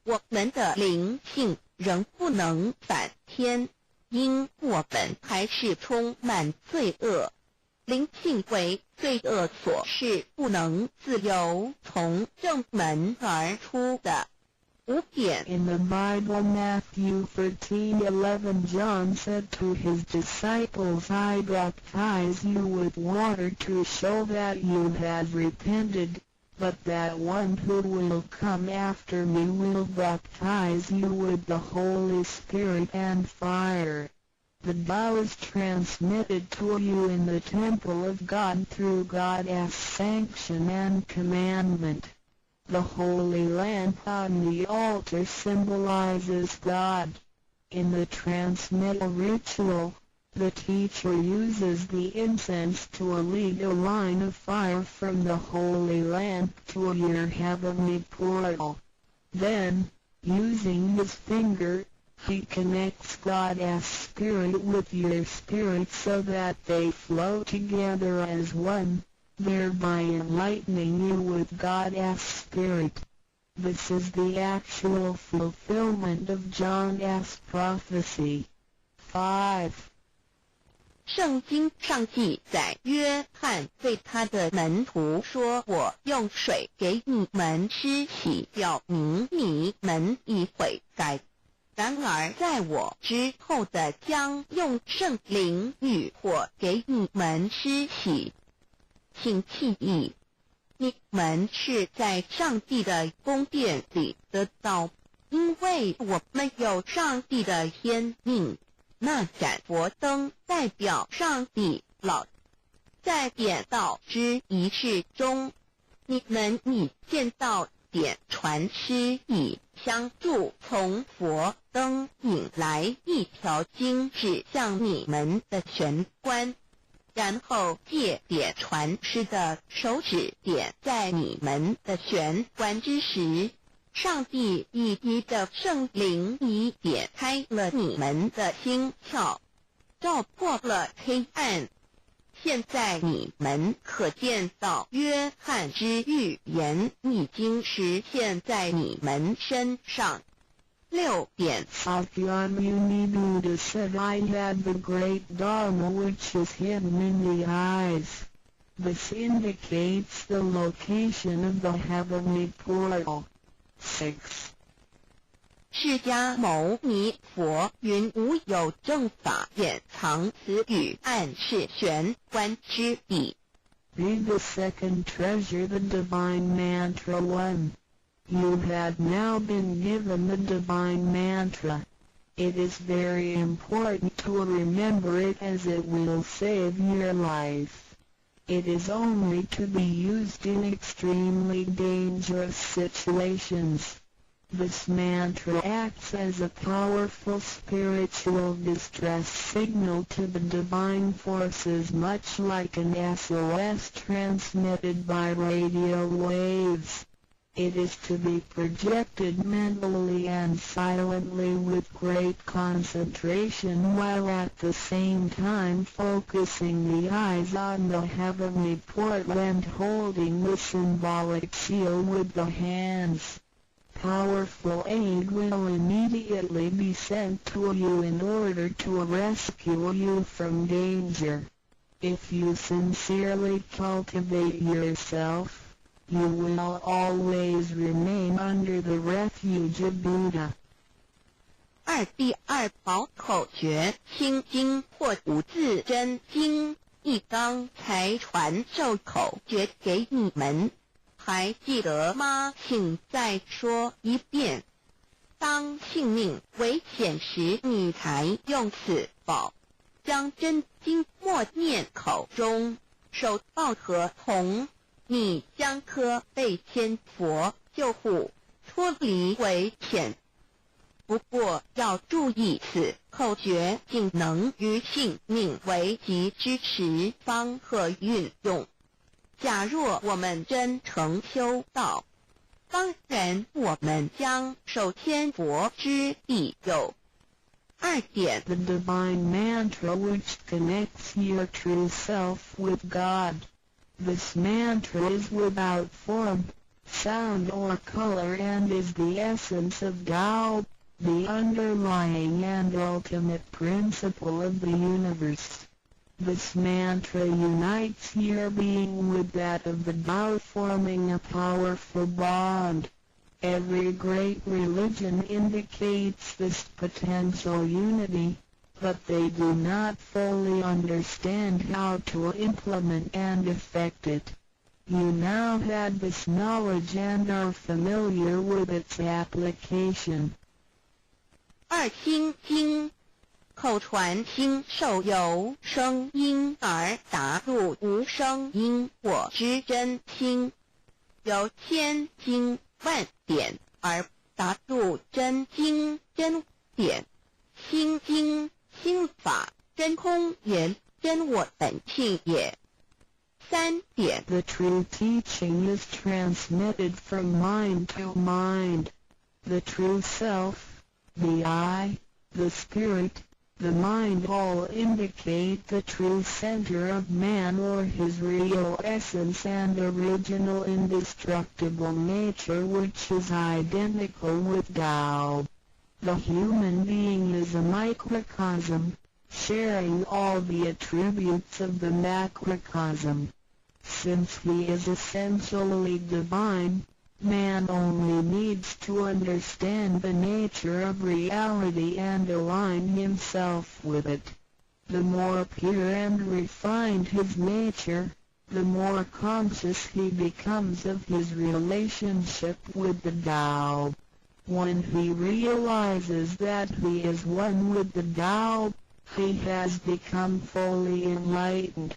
我们的灵性仍不能返天，因我们还是充满罪恶。灵性为罪恶所是不能自由从正门而出的。5点 In the Bible, Matthew 13:11, John said to his disciples, I baptize you with water to show that you have repented, but that one who will come after me will baptize you with the Holy Spirit and fire. The vow is transmitted to you in the temple of God through God's sanction and commandment. The holy lamp on the altar symbolizes God. In the transmittal ritual, the teacher uses the incense to lead a line of fire from the holy lamp to your heavenly portal. Then, using his finger, he connects God's spirit with your spirit so that they flow together as one, thereby enlightening you with God's spirit. This is the actual fulfillment of John's prophecy. 5. 圣经上记载，约翰对他的门徒说：“我用水给你们施洗，表明你们已悔改。然而在我之后的将用圣灵与火给你们施洗。请记忆，你们是在上帝的宫殿里得到，因为我们有上帝的天命。那盏佛灯代表上帝老在点道之仪式中，你们以见到点传师以相助，从佛灯引来一条经指向你们的玄关，然后借点传师的手指点在你们的玄关之时，上帝以你的圣灵已点开了你们的心窍，照破了黑暗。现在你们可见到约翰之预言已经实现在你们身上。6点 Sakyamuni Buddha said, I had the great Dharma which is hidden in the eyes. This indicates the location of the heavenly portal. 6. 释迦牟尼佛云无有正法掩藏此语，暗示玄关之地。Read the second treasure, the divine mantra 1. You had now been given the divine mantra. It is very important to remember it as it will save your life. It is only to be used in extremely dangerous situations. This mantra acts as a powerful spiritual distress signal to the divine forces, much like an SOS transmitted by radio waves. It is to be projected mentally and silently with great concentration, while at the same time focusing the eyes on the heavenly portal and holding the symbolic seal with the hands. Powerful aid will immediately be sent to you in order to rescue you from danger. If you sincerely cultivate yourself, you will always remain under the refuge of Buddha. 第二宝口诀心经或无字真经，一刚才传授口诀给你们。还记得吗？请再说一遍。当性命危险时，你才用此宝。将真经默念口中，手抱合同，你将可被千佛救护，脱离危险。不过要注意，此口诀仅能于性命危急之时方可运用。假若我们真诚修道，当然我们将受千佛之庇佑。2点 The divine mantra which connects your true self with God. This mantra is without form, sound or color and is the essence of Tao, the underlying and ultimate principle of the universe. This mantra unites your being with that of the Tao, forming a powerful bond. Every great religion indicates this potential unity, but they do not fully understand how to implement and effect it. You now have this knowledge and are familiar with its application. 2心经口传心受由声音而达入无声因果之真心，由千经万点而达入真经真点。心经心法真空言，真我本性也。3点 The true teaching is transmitted from mind to mind. The true self, the I, the spirit, the mind all indicate the true center of man or his real essence and original indestructible nature, which is identical with Tao. The human being is a microcosm, sharing all the attributes of the macrocosm. Since he is essentially divine, man only needs to understand the nature of reality and align himself with it. The more pure and refined his nature, the more conscious he becomes of his relationship with the Tao. When he realizes that he is one with the Tao, he has become fully enlightened.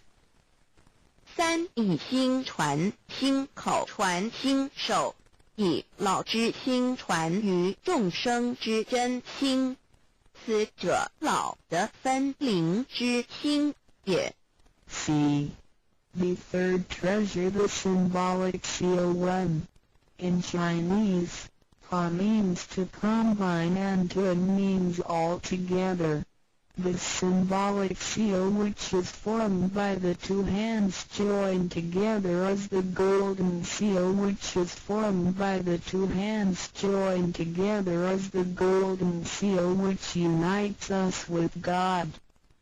三以心传心口传心手，以老之心传于众生之真心，此者老的分灵之心也。 C. The third treasure, the symbolic seal 1. In Chinese, Pa means to combine and Tun means all together. The symbolic seal, which is formed by the two hands joined together, is the golden seal, which is formed by the two hands joined together, is the golden seal which unites us with God.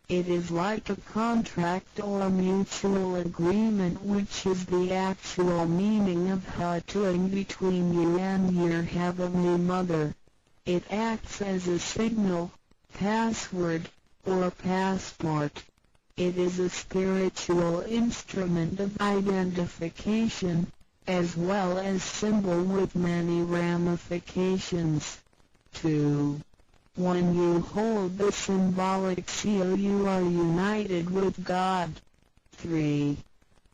It is like a contract or mutual agreement, which is the actual meaning of Hatun between you and your Heavenly Mother. It acts as a signal, password, or passport. It is a spiritual instrument of identification, as well as symbol with many ramifications. 2. When you hold the symbolic seal, you are united with God. 3.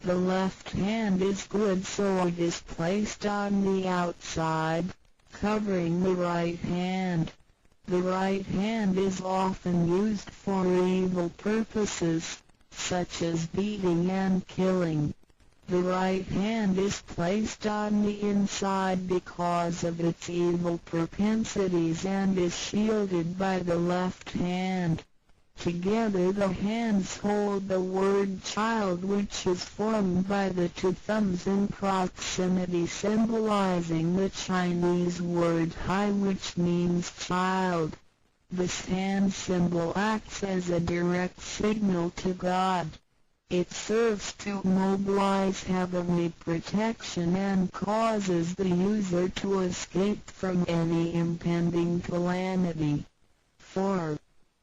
The left hand is good, so it is placed on the outside, covering the right hand. The right hand is often used for evil purposes, such as beating and killing. The right hand is placed on the inside because of its evil propensities and is shielded by the left hand. Together the hands hold the word child, which is formed by the two thumbs in proximity, symbolizing the Chinese word hai, which means child. This hand symbol acts as a direct signal to God. It serves to mobilize heavenly protection and causes the user to escape from any impending calamity. 4.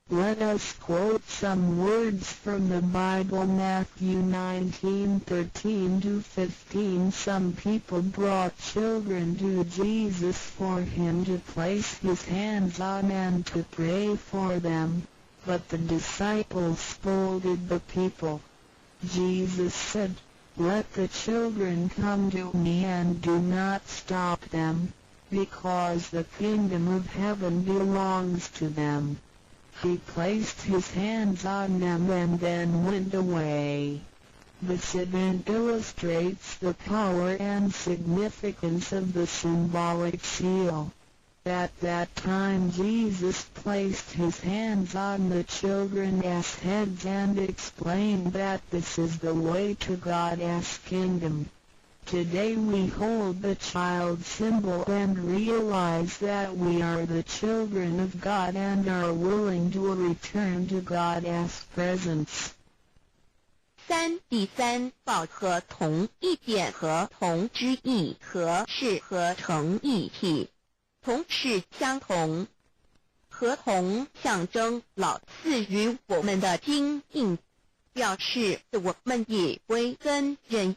Let us quote some words from the Bible. Matthew 19:13-15. Some people brought children to Jesus for him to place his hands on and to pray for them, but the disciples scolded the people. Jesus said, "Let the children come to me and do not stop them, because the kingdom of heaven belongs to them." He placed his hands on them and then went away. This event illustrates the power and significance of the symbolic seal. At that time Jesus placed his hands on the children's heads and explained that this is the way to God's kingdom. Today we hold the child symbol and realize that we are the children of God and are willing to return to God's presence. 3. 第三，抱和同一点和同之意和是合成一体，同是相同，合同象征老赐予我们的经印，表示我们也归跟人。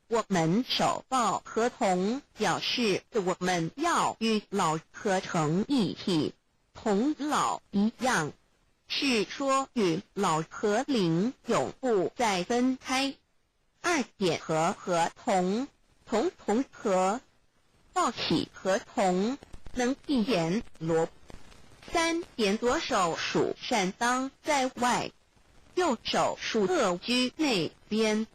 我们手抱合同，表示我们要与老合成一体，同老一样，是说与老和灵永不再分开。2点和合同，同和，抱起合同，能一言罗。3点左手属善当在外，右手属恶居内边。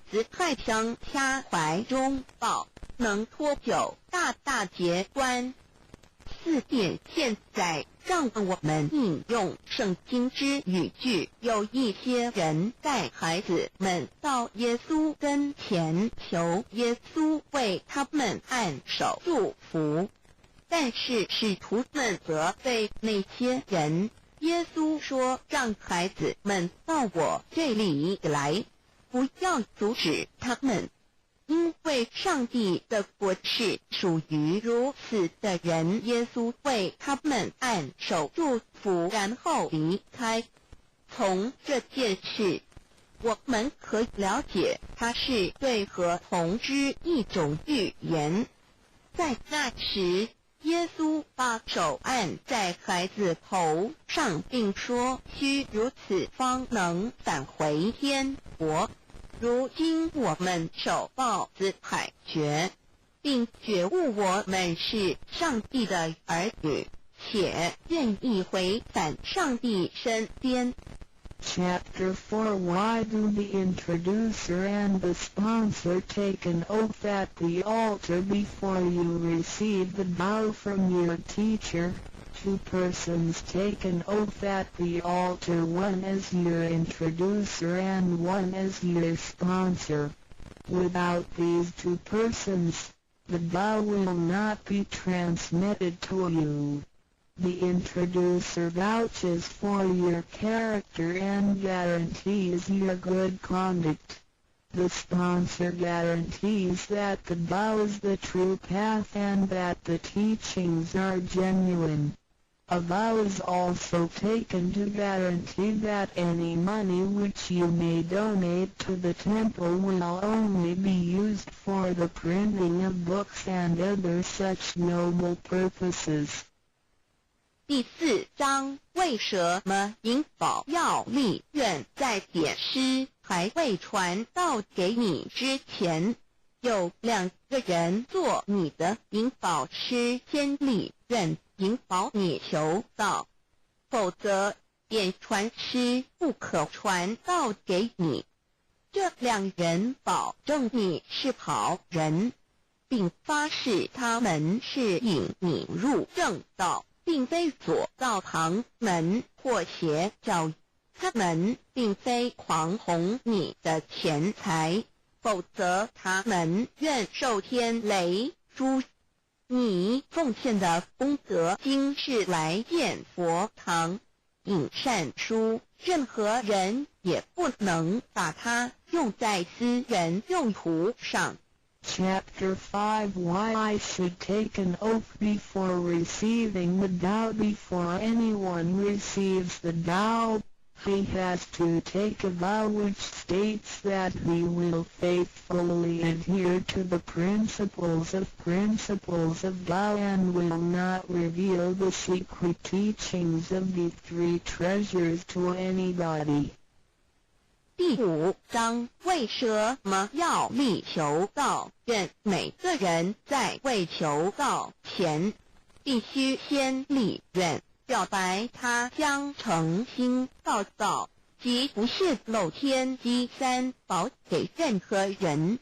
子太枪掐怀中抱，能托久大节关。4点现在让我们引用圣经之语句，有一些人带孩子们到耶稣跟前，求耶稣为他们按手祝福，但是使徒们责备那些人。耶稣说，让孩子们到我这里来，不要阻止他们，因为上帝的国是属于如此的人。耶稣为他们按手祝福，然后离开。从这件事，我们可以了解，它是对合同之一种预言。在那时，耶稣把手按在孩子头上，并说：“须如此，方能返回天国。”如今我们手抱子海觉，并觉悟我们是上帝的儿女，且愿意回返上帝身边。Chapter 4 Why do the introducer and the sponsor take an oath at the altar before you receive the vow from your teacher? Two persons take an oath at the altar, one as your introducer and one as your sponsor. Without these two persons, the vow will not be transmitted to you. The introducer vouches for your character and guarantees your good conduct. The sponsor guarantees that the vow is the true path and that the teachings are genuine. A vow is also taken to guarantee that any money which you may donate to the temple will only be used for the printing of books and other such noble purposes. 第4章为什么银宝要立愿在典诗还未传道给你之前，有2个人做你的银宝师先立愿引导你求道，否则典传师不可传道给你。这2人保证你是好人，并发誓他们是引你入正道，并非左道旁门或邪教，他们并非狂哄你的钱财，否则他们愿受天雷诛。你奉献的功德经是来建佛堂、引善书，任何人也不能把它用在私人用途上。Chapter 5 Why I should take an oath before receiving the vow. Before anyone receives the vow, he has to take a vow which states that he will faithfully adhere to the principles of vow and will not reveal the secret teachings of the 3 treasures to anybody. 第5章为什么要立求道愿？每个人在未求道前，必须先立愿，表白他将诚心道道，即不泄露天机3宝给任何人。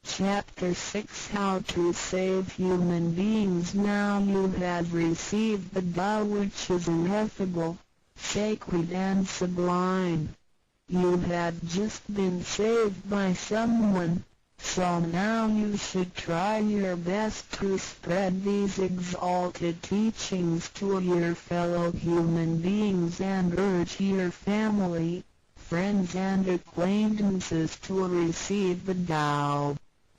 Chapter 6 How to save human beings. Now you have received the vow which is ineffable, sacred and sublime. You have just been saved by someone, so now you should try your best to spread these exalted teachings to your fellow human beings and urge your family, friends and acquaintances to receive the vow.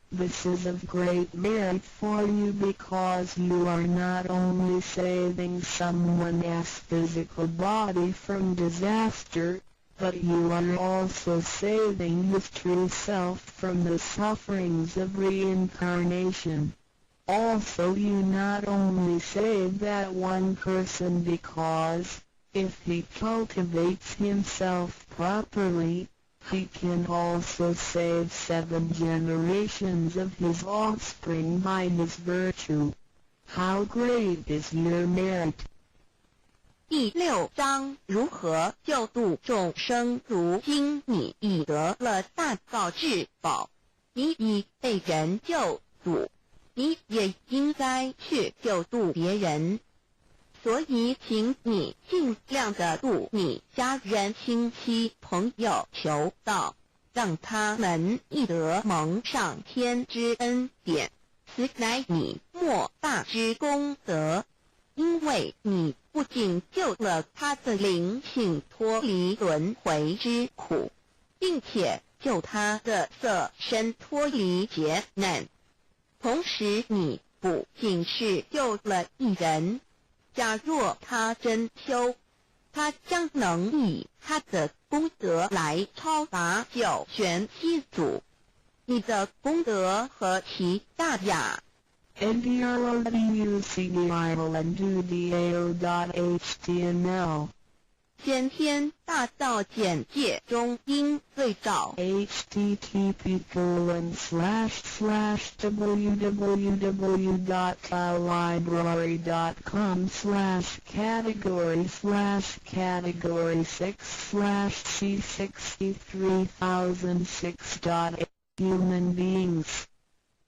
This is of great merit for you because you are not only saving someone's physical body from disaster, but you are also saving his true self from the sufferings of reincarnation. Also you not only save that one person because, if he cultivates himself properly, he can also save 7 generations of his offspring by his virtue. How great is your merit! 第6章如何救度众生。如今你已得了大道至宝，你已被人救度，你也应该去救度别人。所以请你尽量的度你家人、亲戚、朋友求道，让他们亦得蒙上天之恩典，此乃你莫大之功德。因为你不仅救了他的灵性脱离轮回之苦，并且救他的色身脱离劫难，同时你不仅是救了一人，假若他真修，他将能以他的功德来超拔9玄7祖。你的功德何其大呀NDRODUCDILANDUDAO.html 先天大道简介中应对照 http://www.library.com/category/category6/C63006. Human beings.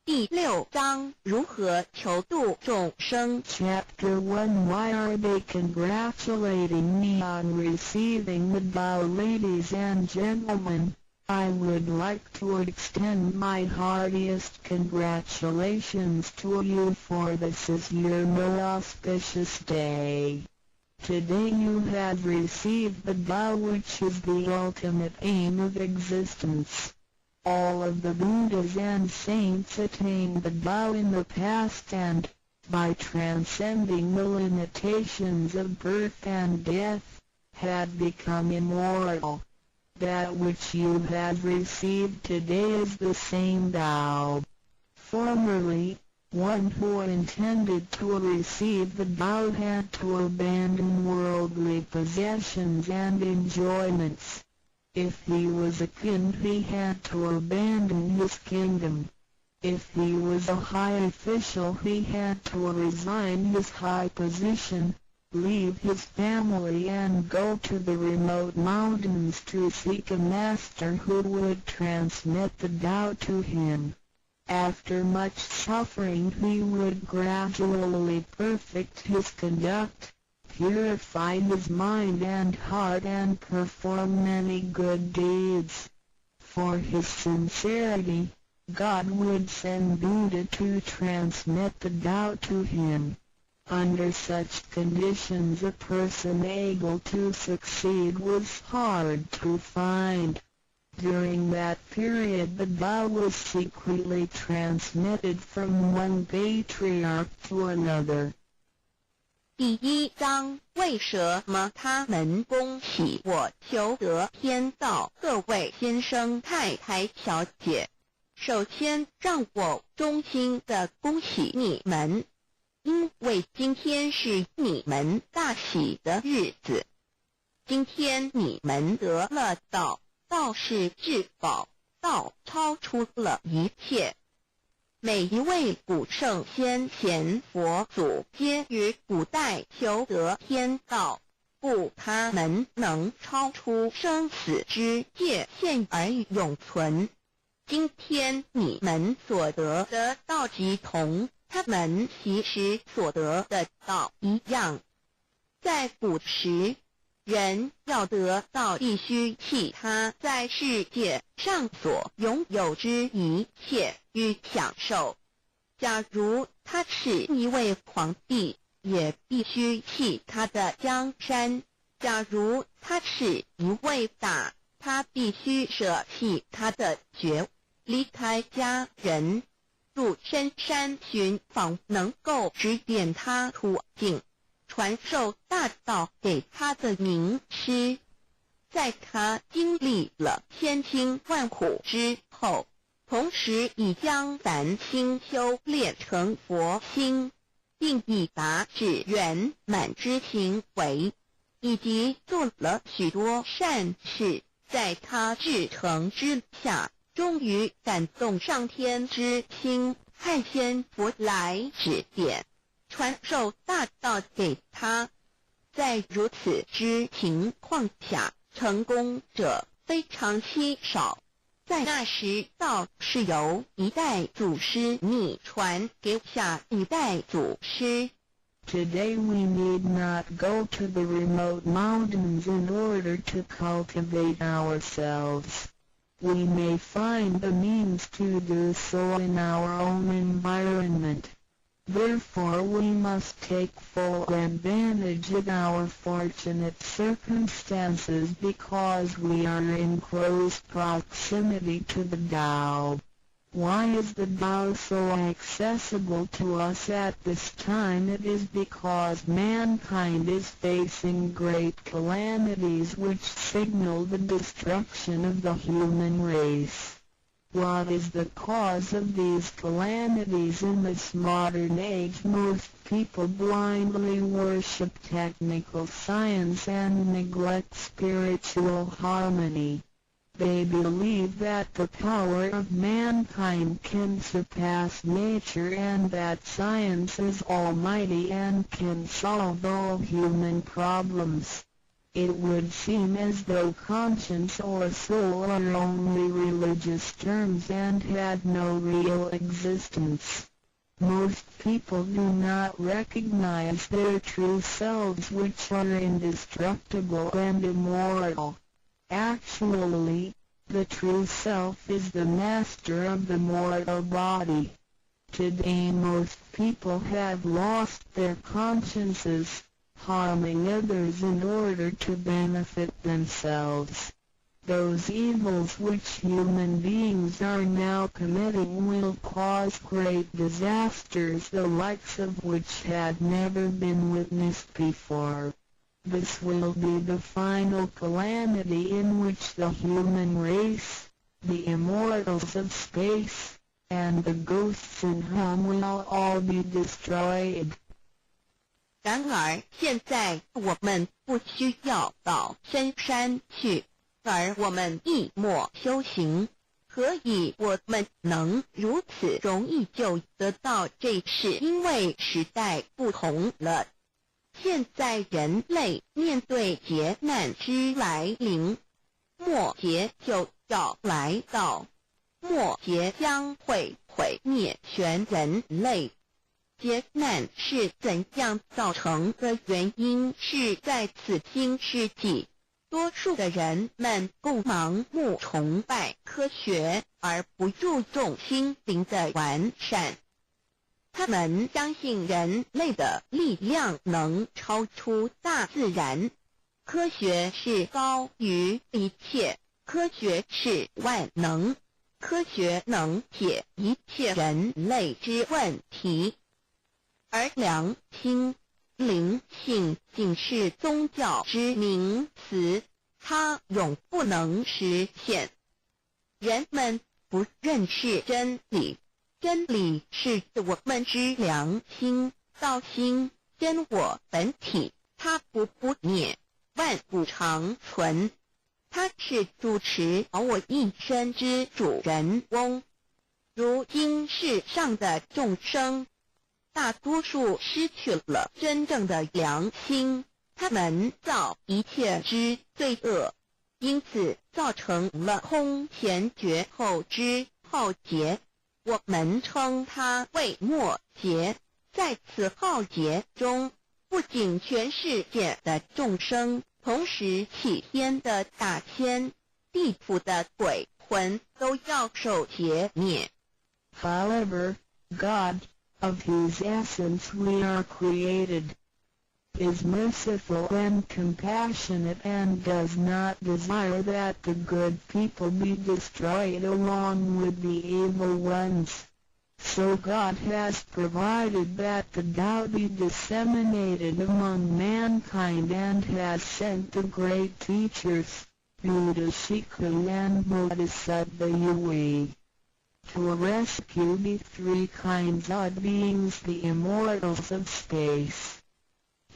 第6章如何求度众生 Chapter 1 Why are they congratulating me on receiving the bow? Ladies and gentlemen, I would like to extend my heartiest congratulations to you, for this is your most auspicious day. Today you have received the bow, which is the ultimate aim of existence. All of the Buddhas and saints attained the bow in the past, and, by transcending the limitations of birth and death, had become immortal. That which you have received today is the same Tao. Formerly, one who intended to receive the bow had to abandon worldly possessions and enjoyments. If he was a king, he had to abandon his kingdom. If he was a high official, he had to resign his high position, leave his family and go to the remote mountains to seek a master who would transmit the Tao to him. After much suffering he would gradually perfect his conduct, purify his mind and heart, and perform many good deeds. For his sincerity, God would send Buddha to transmit the Tao to him. Under such conditions a person able to succeed was hard to find. During that period the Tao was secretly transmitted from one patriarch to another. 第1章为什么他们恭喜我求得天道？各位先生太太小姐，首先让我衷心地恭喜你们，因为今天是你们大喜的日子。今天你们得了道，道是至宝，道超出了一切。每一位古圣先贤佛祖皆于古代求得天道，故他们能超出生死之界限而永存。今天你们所得的道即同他们其时所得的道一样。在古时，人要得道必须弃他在世界上所拥有之一切与享受。假如他是一位皇帝，也必须弃他的江山；假如他是一位大，他必须舍弃他的爵，离开家人，入深山寻访能够指点他途径，传授大道给他的名师。在他经历了千辛万苦之后，同时已将凡心修炼成佛心，并已达至圆满之行为，以及做了许多善事，在他至诚之下，终于感动上天之心，派仙佛来指点，传授大道给他。在如此之情况下，成功者非常稀少。在那时，道是由一代祖师秘传给下一代祖师。Today we need not go to the remote mountains in order to cultivate ourselves. We may find the means to do so in our own environment. Therefore we must take full advantage of our fortunate circumstances because we are in close proximity to the Tao. Why is the Tao so accessible to us at this time? It is because mankind is facing great calamities which signal the destruction of the human race. What is the cause of these calamities in this modern age? Most people blindly worship technical science and neglect spiritual harmony. They believe that the power of mankind can surpass nature and that science is almighty and can solve all human problems. It would seem as though conscience or soul are only religious terms and had no real existence. Most people do not recognize their true selves, which are indestructible and immortal. Actually, the true self is the master of the mortal body. Today most people have lost their consciences, harming others in order to benefit themselves. Those evils which human beings are now committing will cause great disasters, the likes of which had never been witnessed before. This will be the final calamity in which the human race, the immortals of space, and the ghosts in hell will all be destroyed. 然而现在我们不需要到深山去，而我们一默修行。何以我们能如此容易就得到这事？因为时代不同了。现在人类面对劫难之来临，末劫就要来到，末劫将会毁灭全人类。劫难是怎样造成的？原因是在此新世纪，多数的人们不盲目崇拜科学，而不注重心灵的完善。他们相信人类的力量能超出大自然，科学是高于一切，科学是万能，科学能解一切人类之问题。而良心、灵性仅是宗教之名词，它永不能实现。人们不认识真理，真理是我们之良心、道心、真我本体，它不灭，万古长存。它是主持我一生之主人翁。如今世上的众生，大多数失去了真正的良心，他们造一切之罪恶，因此造成了空前绝后之浩劫。我们称它为末劫。在此浩劫中，不仅全世界的众生，同时起天的大千、地府的鬼魂都要受劫灭。However, God, of whose essence we are created, is merciful and compassionate and does not desire that the good people be destroyed along with the evil ones. So God has provided that the Tao be disseminated among mankind and has sent the great teachers, Buddha Shiku and Bodhisattva Yui, to rescue the three kinds of beings, the immortals of space,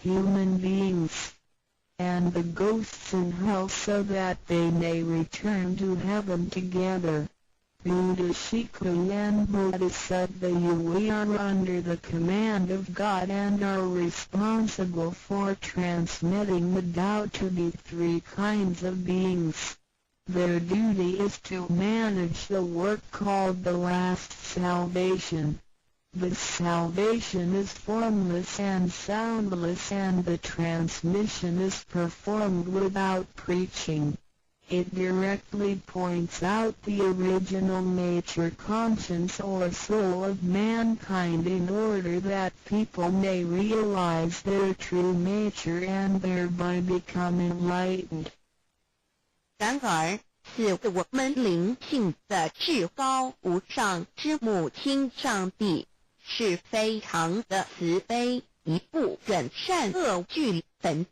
human beings, and the ghosts in hell, so that they may return to heaven together. Buddha Shiku and Bodhisattva Yui are under the command of God and are responsible for transmitting the Tao to the three kinds of beings. Their duty is to manage the work called the last salvation. This salvation is formless and soundless, and the transmission is performed without preaching. It directly points out the original nature, conscience or soul of mankind in order that people may realize their true nature and thereby become enlightened. 然而，是我们灵性的至高无上之母亲上帝，是非常的慈悲，一不忍善恶俱焚。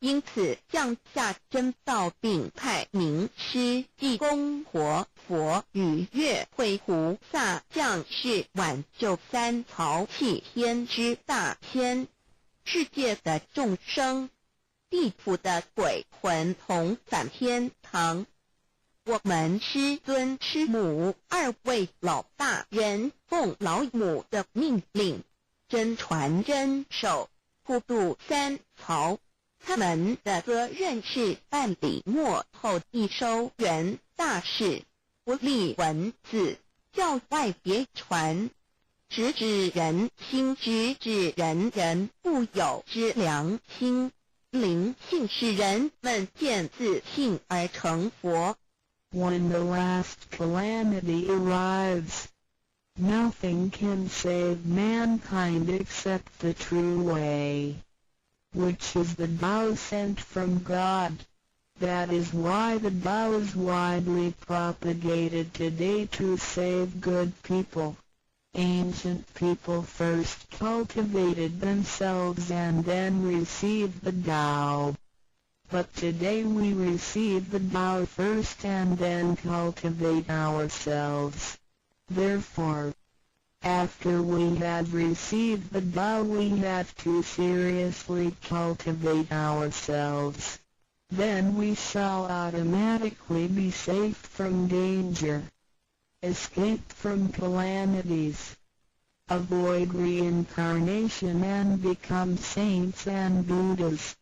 因此降下真道，并派名师济公活佛与月慧菩萨降世，挽救三曹弃天之大仙。世界的众生，地府的鬼魂同返天堂。我们师尊师母二位老大人奉老母的命令，真传真守，普渡三曹。他们的责任是办理末后一收元大事，不立文字，教外别传，直指人心，直指人人不有之良心。灵性使人们见自信而成佛。When the last calamity arrives, nothing can save mankind except the true way, which is the Tao sent from God. That is why the Tao is widely propagated today to save good people. Ancient people first cultivated themselves and then received the Tao. But today we receive the Tao first and then cultivate ourselves. Therefore, after we have received the Tao, we have to seriously cultivate ourselves. Then we shall automatically be safe from danger, escape from calamities, avoid reincarnation and become saints and Buddhas.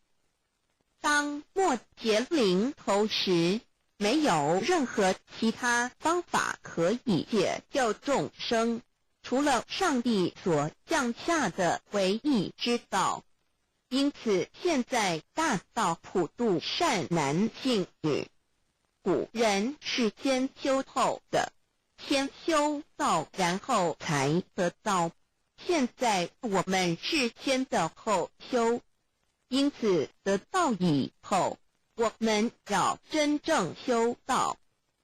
当末劫临头时，没有任何其他方法可以解救众生，除了上帝所降下的唯一之道。因此现在大道普渡善男信女。古人是先修后的，先修道然后才得道，现在我们是先的后修。因此得道以后，我们要真正修道，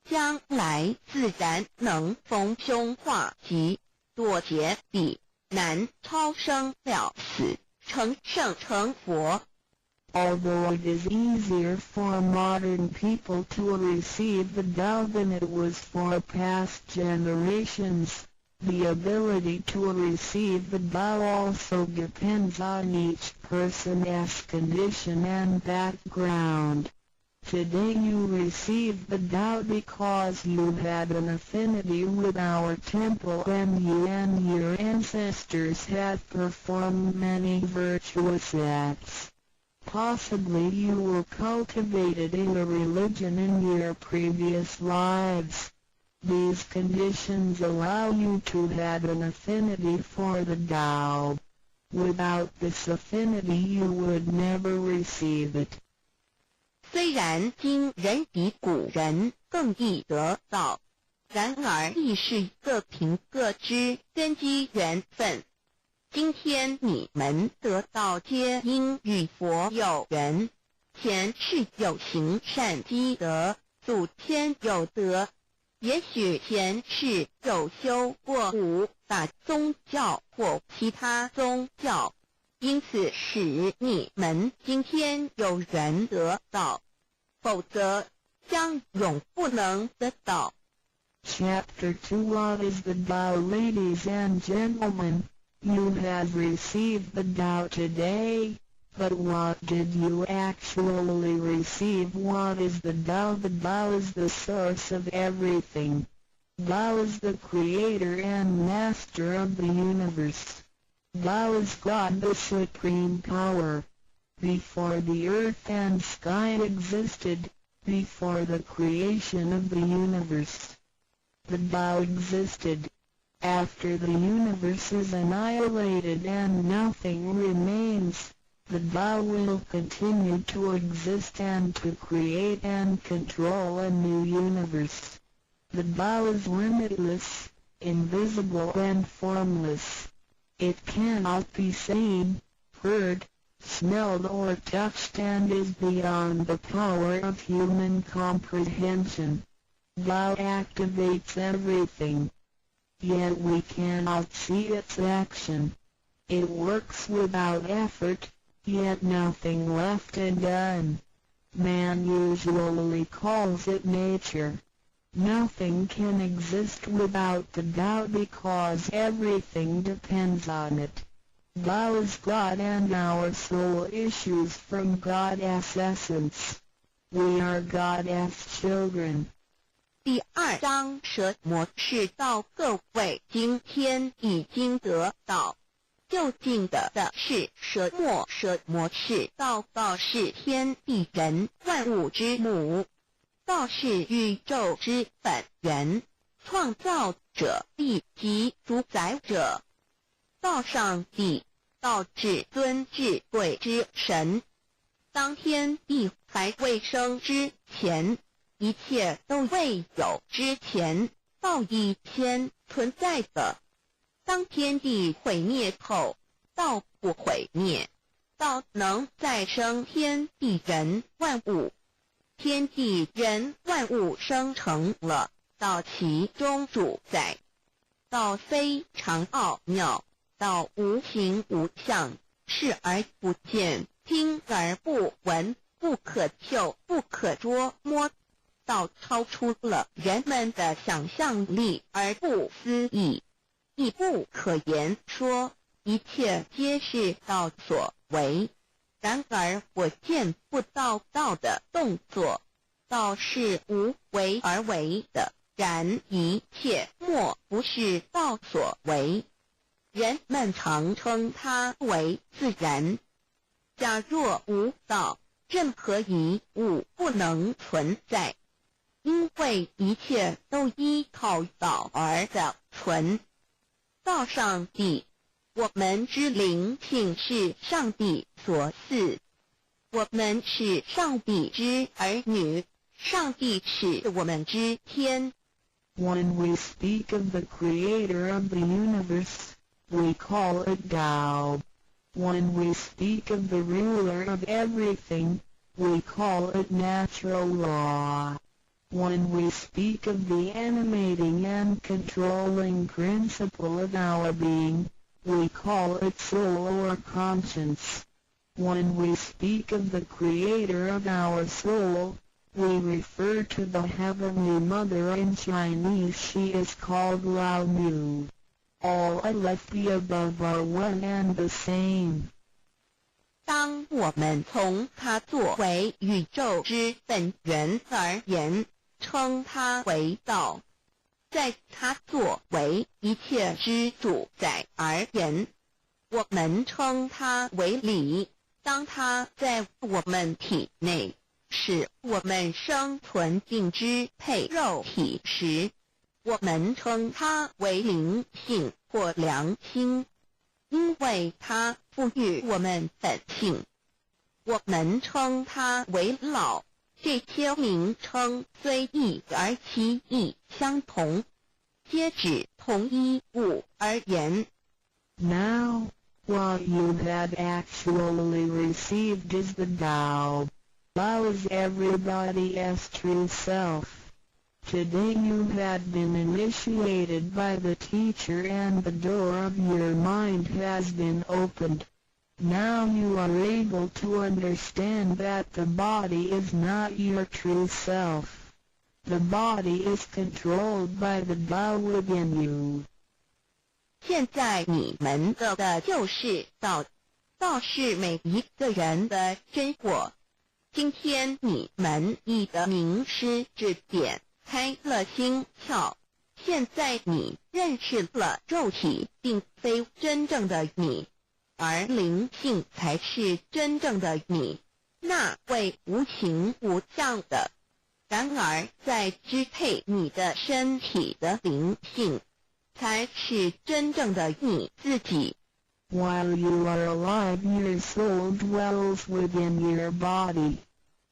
将来自然能逢凶化吉，躲劫彼难，超生了死，成圣成佛。Although it is easier for modern people to receive the Tao than it was for past generations, the ability to receive the Tao also depends on each person's condition and background. Today you receive the Tao because you had an affinity with our temple and you and your ancestors have performed many virtuous acts. Possibly you were cultivated in a religion in your previous lives. These conditions allow you to have an affinity for the Tao. Without this affinity you would never receive it. 虽然今人比古人更易得道，然而亦是各凭各知，根基缘分。今天你们得道皆因与佛有缘，前世有行善积德，祖先有德。也许前世有修过五大宗教或其他宗教，因此使你们今天有缘得道，否则将永不能得到。Chapter 2 What is the Tao? Ladies and gentlemen, you have received the Tao today. But what did you actually receive? What is the Tao? The Tao is the source of everything. Tao is the creator and master of the universe. Tao is God, the supreme power. Before the earth and sky existed, before the creation of the universe, the Tao existed. After the universe is annihilated and nothing remains, the Tao will continue to exist and to create and control a new universe. The Tao is limitless, invisible and formless. It cannot be seen, heard, smelled or touched and is beyond the power of human comprehension. Tao activates everything. Yet we cannot see its action. It works without effort, yet nothing left undone. Man usually calls it nature. Nothing can exist without the Tao because everything depends on it. Tao is God and our soul issues from God's essence. We are God's children. 第2章蛇魔是道，各位今天已经得到。究竟的是蛇魔是道，道是天地人万物之母，道是宇宙之本源，创造者亦即主宰者。道上帝，道至尊至贵之神。当天地还未生之前，一切都未有之前，道已先存在的。当天地毁灭后，道不毁灭，道能再生天地人万物。天地人万物生成了，道其中主宰。道非常奥妙，道无形无相，视而不见，听而不闻，不可嗅，不可捉摸。道超出了人们的想象力而不思议，亦不可言说，一切皆是道所为。然而我见不到道的动作，道是无为而为的，然一切莫不是道所为。人们常称它为自然。假若无道，任何一物不能存在，因为一切都依靠道而的存。道上帝，我们之灵性是上帝所赐，我们是上帝之儿女，上帝是我们之天。When we speak of the creator of the universe, we call it Tao. When we speak of the ruler of everything, we call it natural law. When we speak of the animating and controlling principle of our being, we call it soul or conscience. When we speak of the creator of our soul, we refer to the Heavenly Mother. In Chinese she is called Lao Nu. All of the above are one and the same. 当我们从它作为宇宙之本源而言，称它为道；在它作为一切之主宰而言，我们称它为理。当它在我们体内，使我们生存并支配肉体时，我们称它为灵性或良心，因为它赋予我们本性。我们称它为老，这些名称虽异而其意相同，皆指同一物而言。Now, what you have actually received is the Tao. Tao is everybody's true self. Today you have been initiated by the teacher and the door of your mind has been opened. Now you are able to understand that the body is not your true self. The body is controlled by the Tao within you. 现在你们得的就是道，道是每一个人的真我。今天你们已得名师指点，开了心窍。现在你认识了肉体并非真正的你，而灵性才是真正的你，那位无形无相的。然而在支配你的身体的灵性，才是真正的你自己。While you are alive, your soul dwells within your body.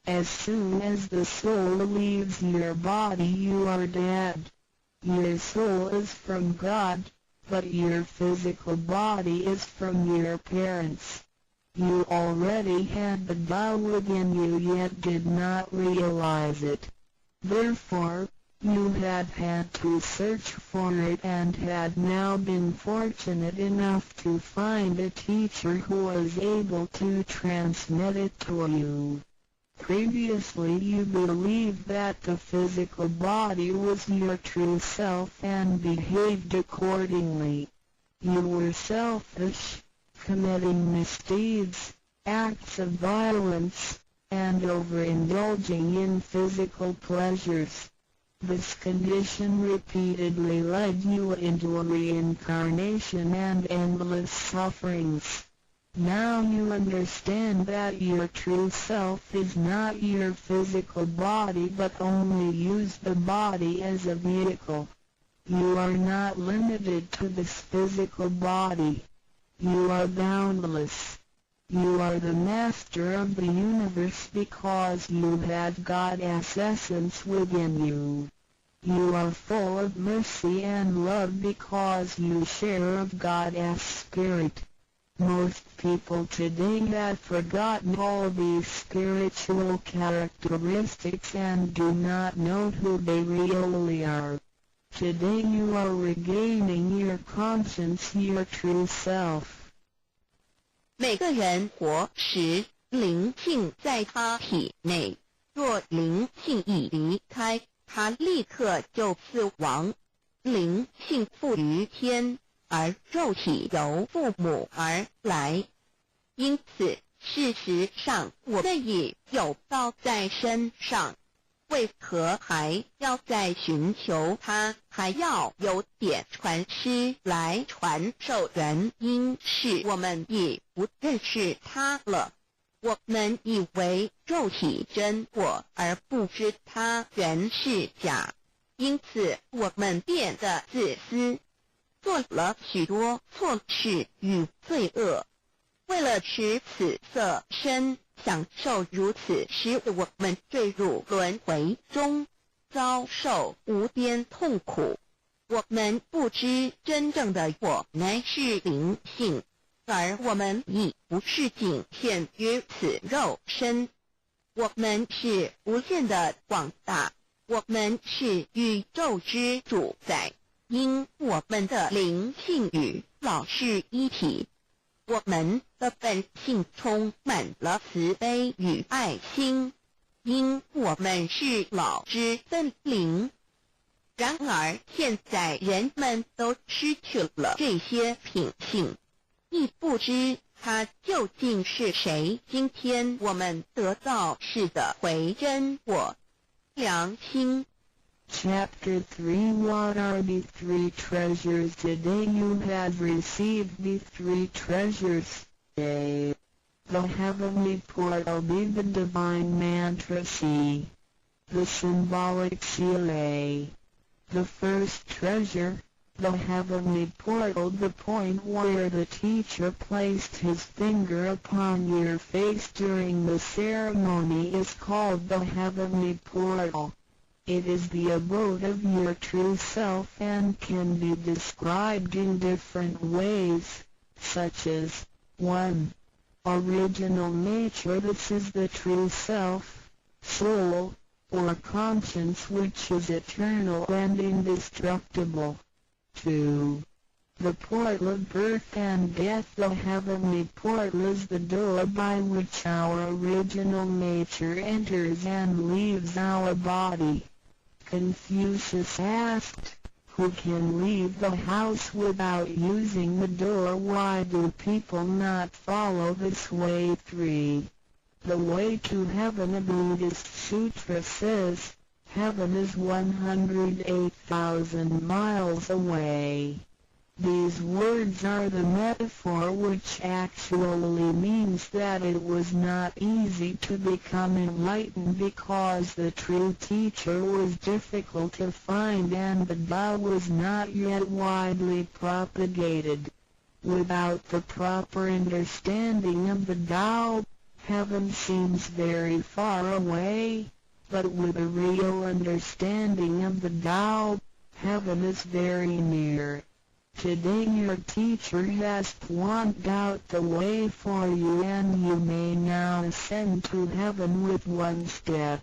As soon as the soul leaves your body, you are dead. Your soul is from God, but your physical body is from your parents. You already had the Tao within you yet did not realize it. Therefore, You had to search for it and had now been fortunate enough to find a teacher who was able to transmit it to you. Previously you believed that the physical body was your true self and behaved accordingly. You were selfish, committing misdeeds, acts of violence, and overindulging in physical pleasures. This condition repeatedly led you into a reincarnation and endless sufferings. Now you understand that your true self is not your physical body but only use the body as a vehicle. You are not limited to this physical body. You are boundless. You are the master of the universe because you have God's essence within you. You are full of mercy and love because you share of God's spirit. Most people today have forgotten all these spiritual characteristics and do not know who they really are. Today you are regaining your conscience, your true self. 每个人活时，灵性在他体内，若灵性已离开，他立刻就死亡。灵性附于天，而肉体由父母而来。因此，事实上我们已有道在身上，为何还要再寻求它？还要有点传师来传授？原因是我们已不认识它了。我们以为肉体真我，而不知它原是假，因此我们变得自私，做了许多错事与罪恶。为了使此色身享受如此，使我们坠入轮回中，遭受无边痛苦。我们不知真正的我乃是灵性，而我们已不是仅限于此肉身。我们是无限的广大，我们是宇宙之主宰，因我们的灵性与老是一体。我们的本性充满了慈悲与爱心，因我们是老之分灵。然而现在人们都失去了这些品性，亦不知他究竟是谁。今天我们得到是的回真我良心。Chapter 3 What are the three treasures? Today you have received the three treasures. A. The heavenly portal. B. The divine mantra. C. The symbolic seal. A. The first treasure, the heavenly portal. The point where the teacher placed his finger upon your face during the ceremony is called the heavenly portal. It is the abode of your true self and can be described in different ways, such as 1. Original nature. This is the true self, soul, or conscience which is eternal and indestructible. 2. The portal of birth and death. The heavenly portal is the door by which our original nature enters and leaves our body. Confucius asked, who can leave the house without using the door? Why do people not follow this way? 3. The way to heaven. A Buddhist sutra says, heaven is 108,000 miles away. These words are the metaphor which actually means that it was not easy to become enlightened because the true teacher was difficult to find and the Tao was not yet widely propagated. Without the proper understanding of the Tao, heaven seems very far away, but with a real understanding of the Tao, heaven is very near. Today your teacher has pointed out the way for you and you may now ascend to heaven with one step.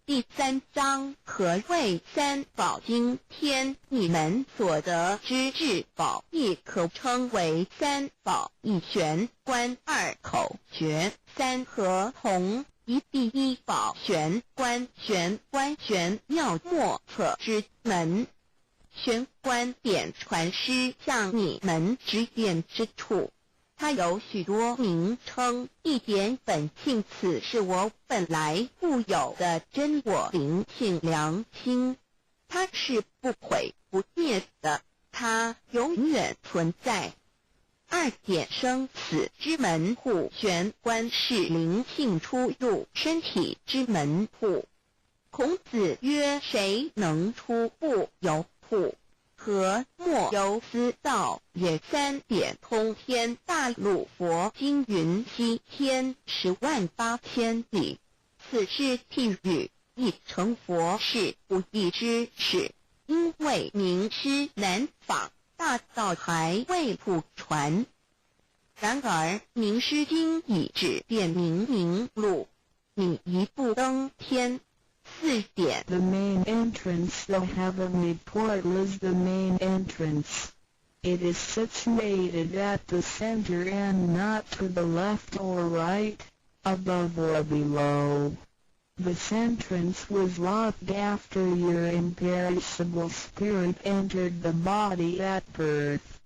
第3章何谓三宝经天，你们所得之至宝，亦可称为三宝一玄关二口诀，三合同。一第一宝玄关，玄关玄妙莫测之门。玄关点传师向你们指点之处，它有许多名称，一点本性，此是我本来固有的真我灵性良心，它是不毁不灭的，它永远存在。二点生死之门户，玄关是灵性出入身体之门户。孔子曰：谁能出不由户？何莫由思道也。三点通天大陆佛经云：西天108000里，此是譬喻，亦成佛是不易之事，因为名师难访，大道还未普传。然而名师经已指点明路，你一步登天。四点 The main entrance, the heavenly portal is the main entrance. It is situated at the center and not to the left or right, above or below. This entrance was locked after your imperishable spirit entered the body at birth.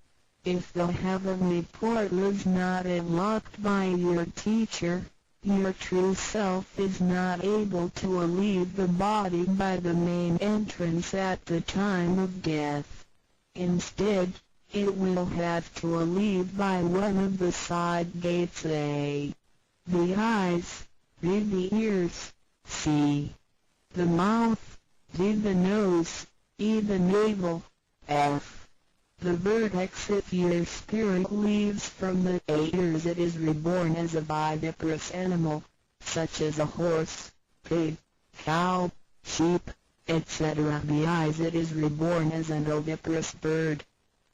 If the heavenly portal is not unlocked by your teacher, your true self is not able to leave the body by the main entrance at the time of death. Instead, it will have to leave by one of the side gates A. The eyes, B. The ears, C. The mouth, D. The nose, E. The navel, F. The vertex. If your spirit leaves from the ears, it is reborn as a viviparous animal, such as a horse, pig, cow, sheep, etc. The eyes, it is reborn as an oviparous bird.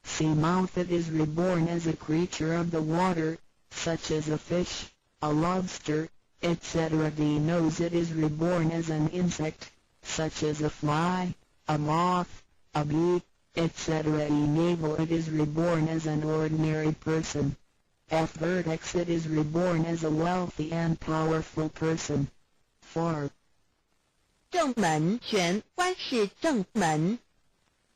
C. Mouth, it is reborn as a creature of the water, such as a fish, a lobster, etc. The nose, it is reborn as an insect, such as a fly, a moth, a bee, etc. E. Navel, it is reborn as an ordinary person. F. Vertex, it is reborn as a wealthy and powerful person. 4. 正门玄关是正门，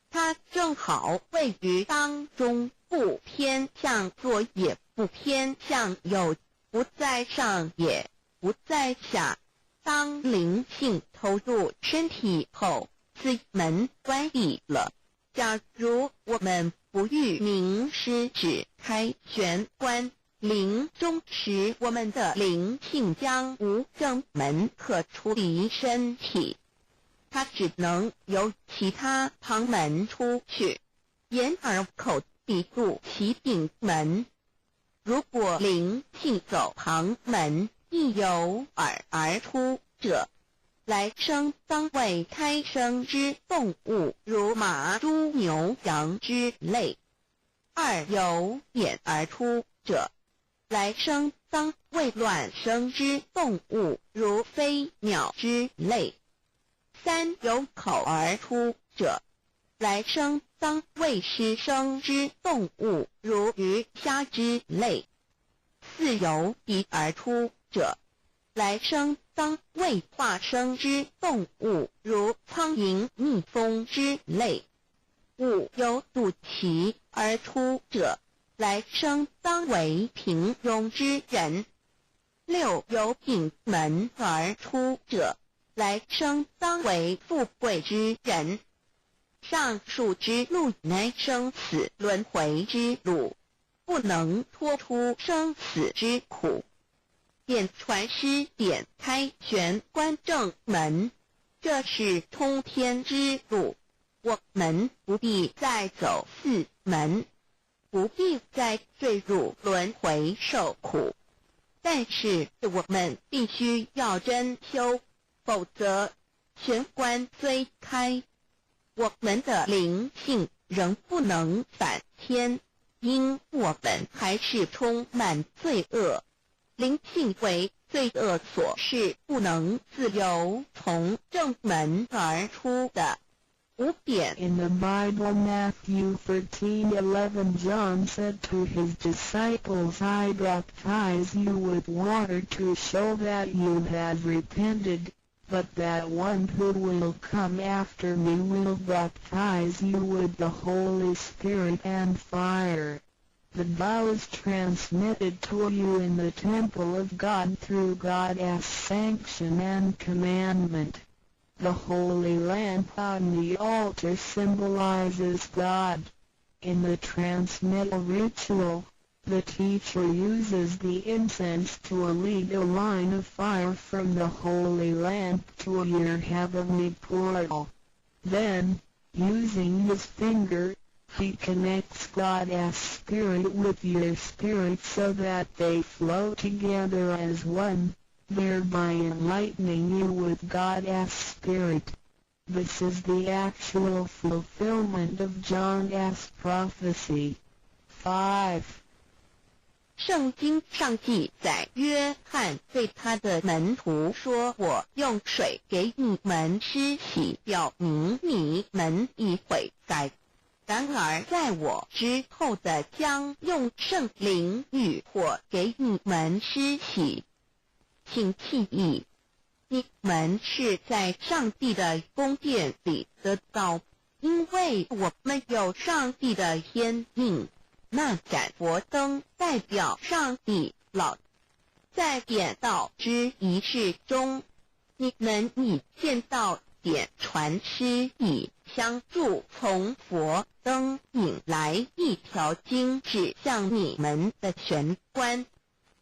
它正好位于当中，不偏向左也不偏向右，不在上也不在下。当灵性投入身体后，此门关闭了。假如我们不遇名师指开玄关，临终时我们的灵性将无正门可出离身体，它只能由其他旁门出去，眼耳口鼻入其顶门。如果灵性走旁门，亦由耳而出者，来生当为胎生之动物，如马、猪、牛、羊之类；二由眼而出者，来生当为卵生之动物，如飞鸟之类；三由口而出者，来生当为湿生之动物，如鱼虾之类；四由鼻而出者，来生当为化生之动物，如苍蝇、蜜蜂之类；五由肚脐而出者，来生当为平庸之人；六由顶门而出者，来生当为富贵之人。上述之路乃生死轮回之路，不能脱出生死之苦。点传师点开玄关正门，这是通天之路，我们不必再走四门，不必再坠入轮回受苦。但是我们必须要真修，否则玄关虽开，我们的灵性仍不能返天，因我们还是充满罪恶。灵性为罪恶所是不能自由从正门而出的。5点 In the Bible, Matthew 13:11, John said to his disciples, I baptize you with water to show that you have repented, but that one who will come after me will baptize you with the Holy Spirit and fire. The vow is transmitted to you in the temple of God through God's sanction and commandment. The holy lamp on the altar symbolizes God. In the transmittal ritual, the teacher uses the incense to lead a line of fire from the holy lamp to your heavenly portal. Then, using his finger, he connects God's spirit with your spirit so that they flow together as one, thereby enlightening you with God's Spirit. This is the actual fulfillment of John's prophecy. 5. 圣经上记载，约翰对他的门徒说：“我用水给你们施洗，表明你们已悔改。然而在我之后的将用圣灵与火给你们施洗。请记忆，你们是在上帝的宫殿里得到，因为我们有上帝的天命。那盏佛灯代表上帝老。在点道之仪式中，你们已见到点传师以香柱从佛灯引来一条经指向你们的玄关。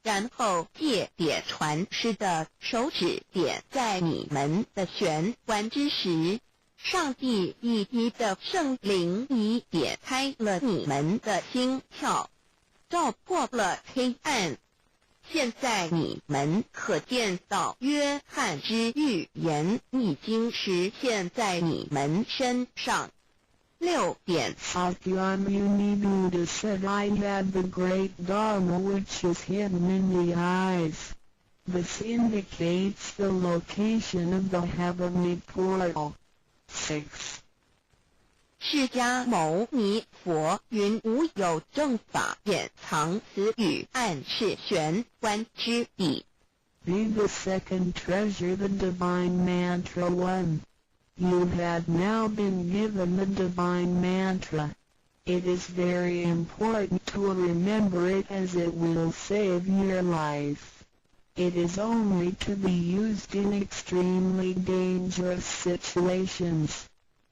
然后借点传师的手指点在你们的玄关之时，上帝以你的圣灵已点开了你们的心窍，照破了黑暗。现在你们可见到约翰之预言已经实现在你们身上。6点 Sakyamuni said, I had the great Dharma which is hidden in the eyes. This indicates the location of the heavenly portal. 6. 释迦牟尼佛云无有正法掩藏此语，暗示玄关之地。Be the second treasure, the divine mantra 1. You have now been given the divine mantra. It is very important to remember it as it will save your life. It is only to be used in extremely dangerous situations.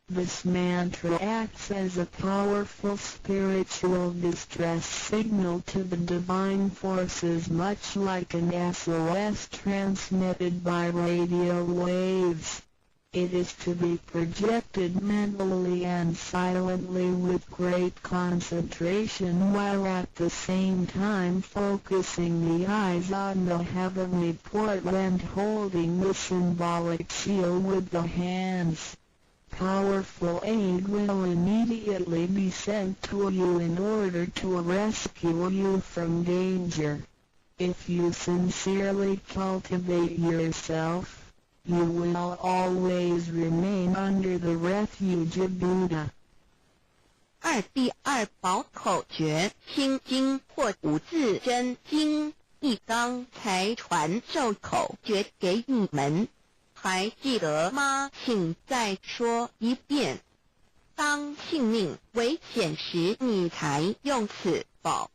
This mantra acts as a powerful spiritual distress signal to the divine forces, much like an SOS transmitted by radio waves. It is to be projected mentally and silently with great concentration, while at the same time focusing the eyes on the heavenly portal and holding the symbolic seal with the hands. Powerful aid will immediately be sent to you in order to rescue you from danger. If you sincerely cultivate yourself, you will always remain under the refuge of Buddha. 第二宝口诀：心经或五字真经，一刚才传授口诀给你们，还记得吗？请再说一遍。当性命危险时，你才用此宝。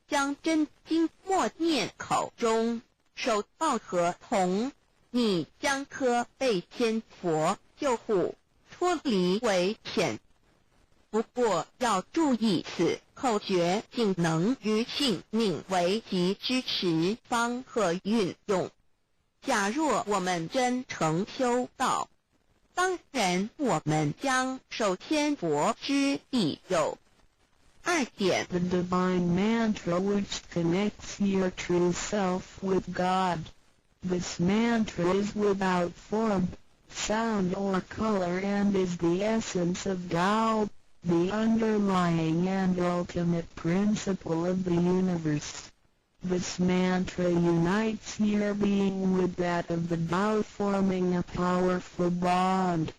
将真经默念口中，手抱合同。你将可被天佛救护，脱离危险。不过要注意，此口诀仅能于性命危急之时方可运用。假若我们真诚修道，当然我们将受天佛之庇佑。2点 The divine mantra which connects your true self with God. This mantra is without form, sound or color and is the essence of Tao, the underlying and ultimate principle of the universe. This mantra unites your being with that of the Tao, forming a powerful bond.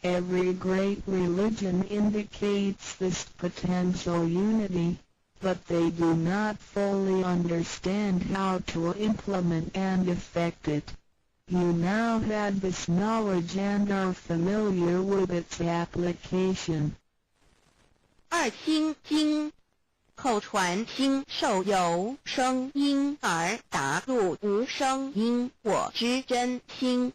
Every great religion indicates this potential unity, but they do not fully understand how to implement and effect it. You now have this knowledge and are familiar with its application. 二心经，口传心受由声音而达入无声因果之真心，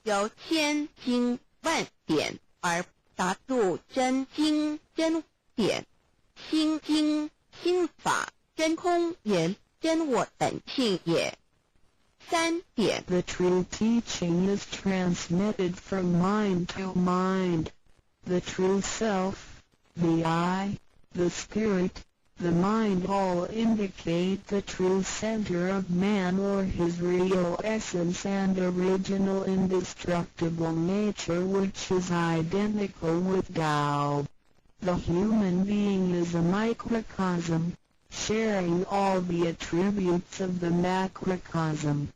由千经万典而达入真经真典。心经心法真空言真我本性也。三点 The true teaching is transmitted from mind to mind. The true self, the I, the spirit, the mind all indicate the true center of man or his real essence and original indestructible nature, which is identical with Tao. The human being is a microcosm, sharing all the attributes of the macrocosm.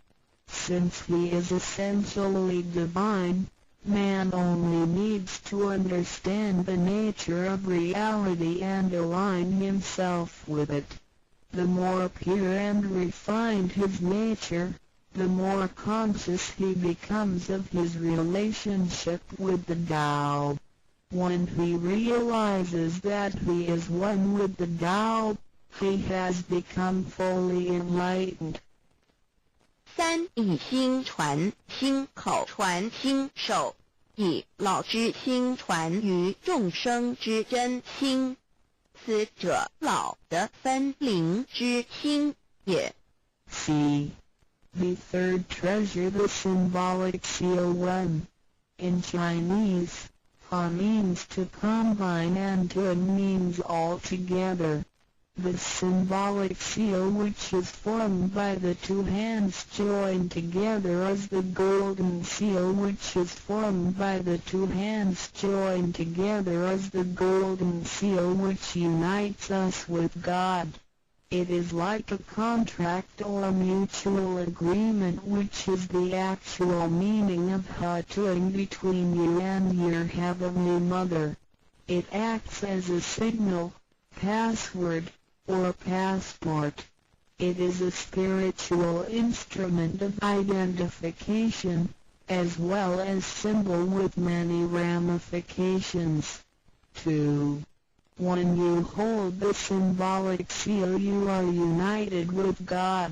Since he is essentially divine, man only needs to understand the nature of reality and align himself with it. The more pure and refined his nature, the more conscious he becomes of his relationship with the Tao. When he realizes that he is one with the Tao, he has become fully enlightened. 三以心传心口传心手，以老之心传于众生之真心，此者老的分灵之心也。 C. The third treasure, the symbolic seal 1. In Chinese, Ha means to combine and Tun means all together. The symbolic seal, which is formed by the two hands joined together, is the golden seal, which is formed by the two hands joined together, is the golden seal which unites us with God. It is like a contract or mutual agreement, which is the actual meaning of Ha-Tuing between you and your Heavenly Mother. It acts as a signal, password, or passport. It is a spiritual instrument of identification, as well as symbol with many ramifications. 2. When you hold the symbolic seal, you are united with God.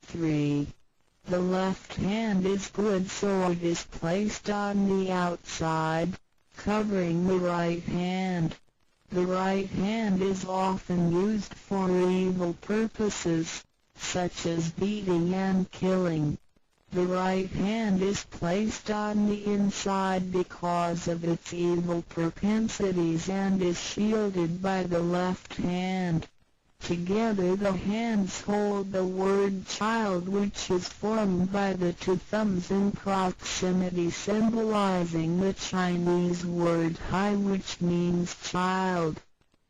3. The left hand is good, so it is placed on the outside, covering the right hand. The right hand is often used for evil purposes, such as beating and killing. The right hand is placed on the inside because of its evil propensities and is shielded by the left hand. Together the hands hold the word child, which is formed by the two thumbs in proximity, symbolizing the Chinese word hai, which means child.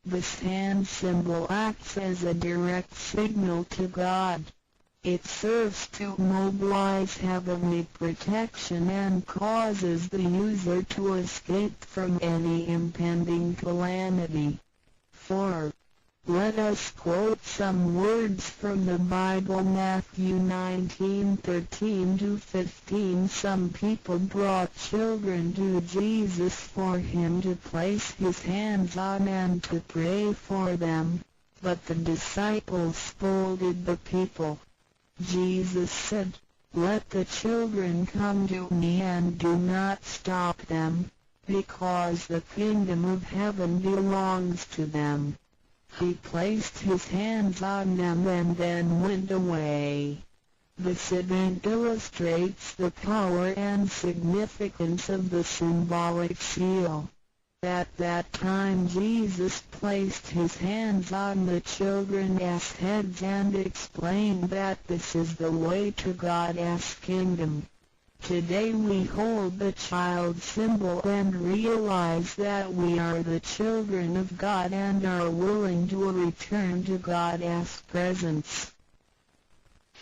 This hand symbol acts as a direct signal to God. It serves to mobilize heavenly protection and causes the user to escape from any impending calamity. 4. Let us quote some words from the Bible. Matthew 19:13-15. Some people brought children to Jesus for him to place his hands on and to pray for them, but the disciples scolded the people. Jesus said, "Let the children come to me and do not stop them, because the kingdom of heaven belongs to them." He placed his hands on them and then went away. This event illustrates the power and significance of the symbolic seal. At that time Jesus placed his hands on the children's heads and explained that this is the way to God's kingdom. Today we hold the child symbol and realize that we are the children of God and are willing to return to God's presence.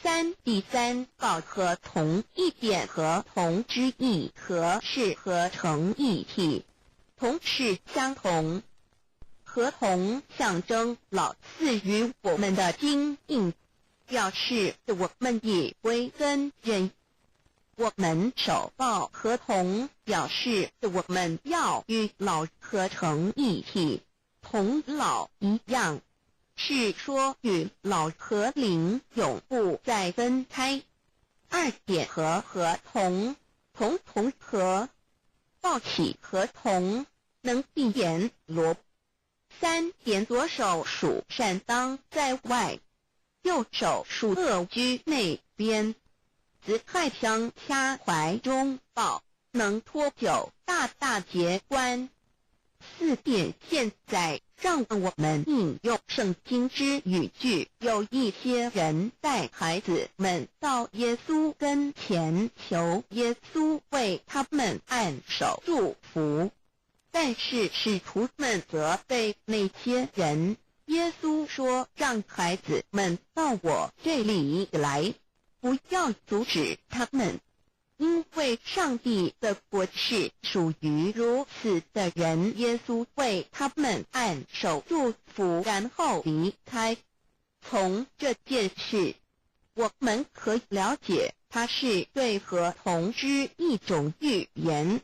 3第3告合同一点合同之意和是合成一体，同是相同。合同象征老赐予我们的经印，表示我们已归跟人。我们守抱合同，表示我们要与老合成一体，同老一样，是说与老和灵永不再分开。2点合同，同合，抱起合同，能闭眼罗。3点左手属善当在外，右手属恶居内边。子亥相掐怀中抱，能脱臼大节关。4点现在让我们引用圣经之语句，有一些人带孩子们到耶稣跟前，求耶稣为他们按手祝福，但是使徒们责备那些人。耶稣说，让孩子们到我这里来，不要阻止他们，因为上帝的国是属于如此的人。耶稣为他们按手祝福，然后离开。从这件事，我们可以了解，它是对合同之一种预言。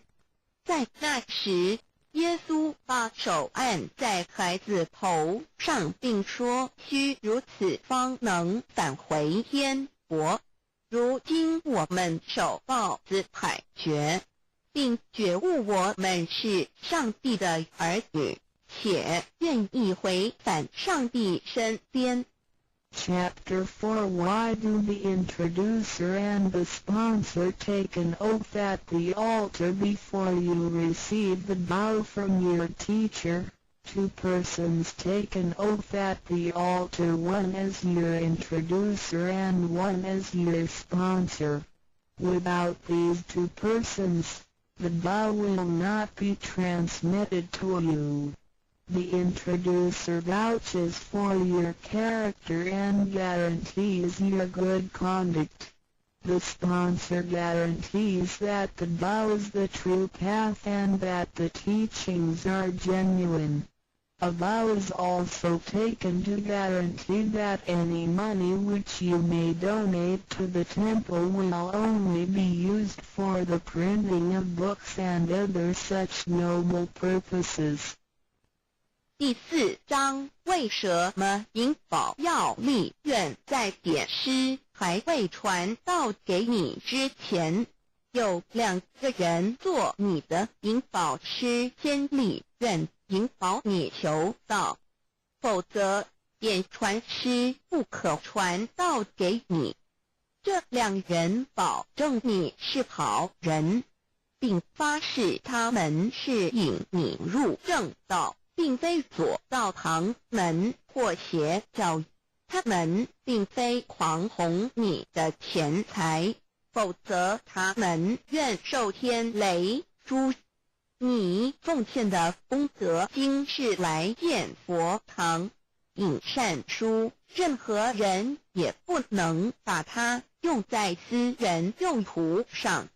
在那时，耶稣把手按在孩子头上，并说，须如此方能返回天国。如今我们守抱子海觉，并觉悟我们是上帝的儿女，且愿意回返上帝身边。Chapter 4 Why do the introducer and the sponsor take an oath at the altar before you receive the vow from your teacher? 2 persons take an oath at the altar, one as your introducer and one as your sponsor. Without these 2 persons, the vow will not be transmitted to you. The introducer vouches for your character and guarantees your good conduct. The sponsor guarantees that the vow is the true path and that the teachings are genuine. A vow is also taken to guarantee that any money which you may donate to the temple will only be used for the printing of books and other such noble purposes. 第4章，为什么银宝要立愿在典诗还未传到给你之前，有2个人做你的银宝师先立愿，引导你求道，否则典传诗不可传到给你。这2人保证你是好人，并发誓他们是引你入正道，并非左道旁门或邪教。他们并非狂哄你的钱财，否则他们愿受天雷诛。你奉献的功德经是来见佛堂，引善书，任何人也不能把它用在私人用途上。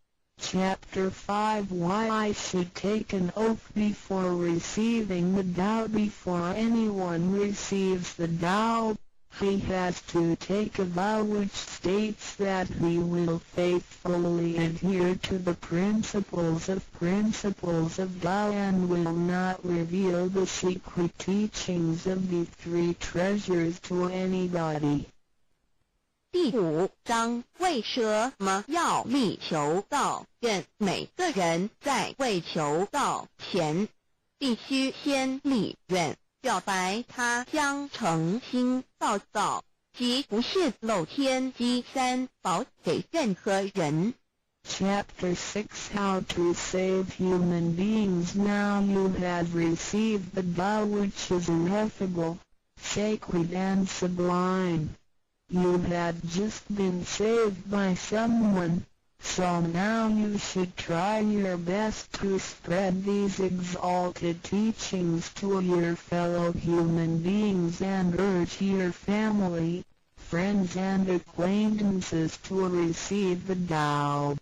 Chapter 5 Why I should take an oath before receiving the vow. Before anyone receives the vow, he has to take a vow which states that he will faithfully adhere to the principles of vow and will not reveal the secret teachings of the 3 treasures to anybody. 第5章，为什么要立求道愿？每个人在未求道前，必须先立愿，表白他将诚心道道，即不泄露天机3宝给任何人。Chapter 6 How to save human beings. Now you have received the vow which is ineffable, sacred and sublime. You had just been saved by someone, so now you should try your best to spread these exalted teachings to your fellow human beings and urge your family, friends and acquaintances to receive the Tao.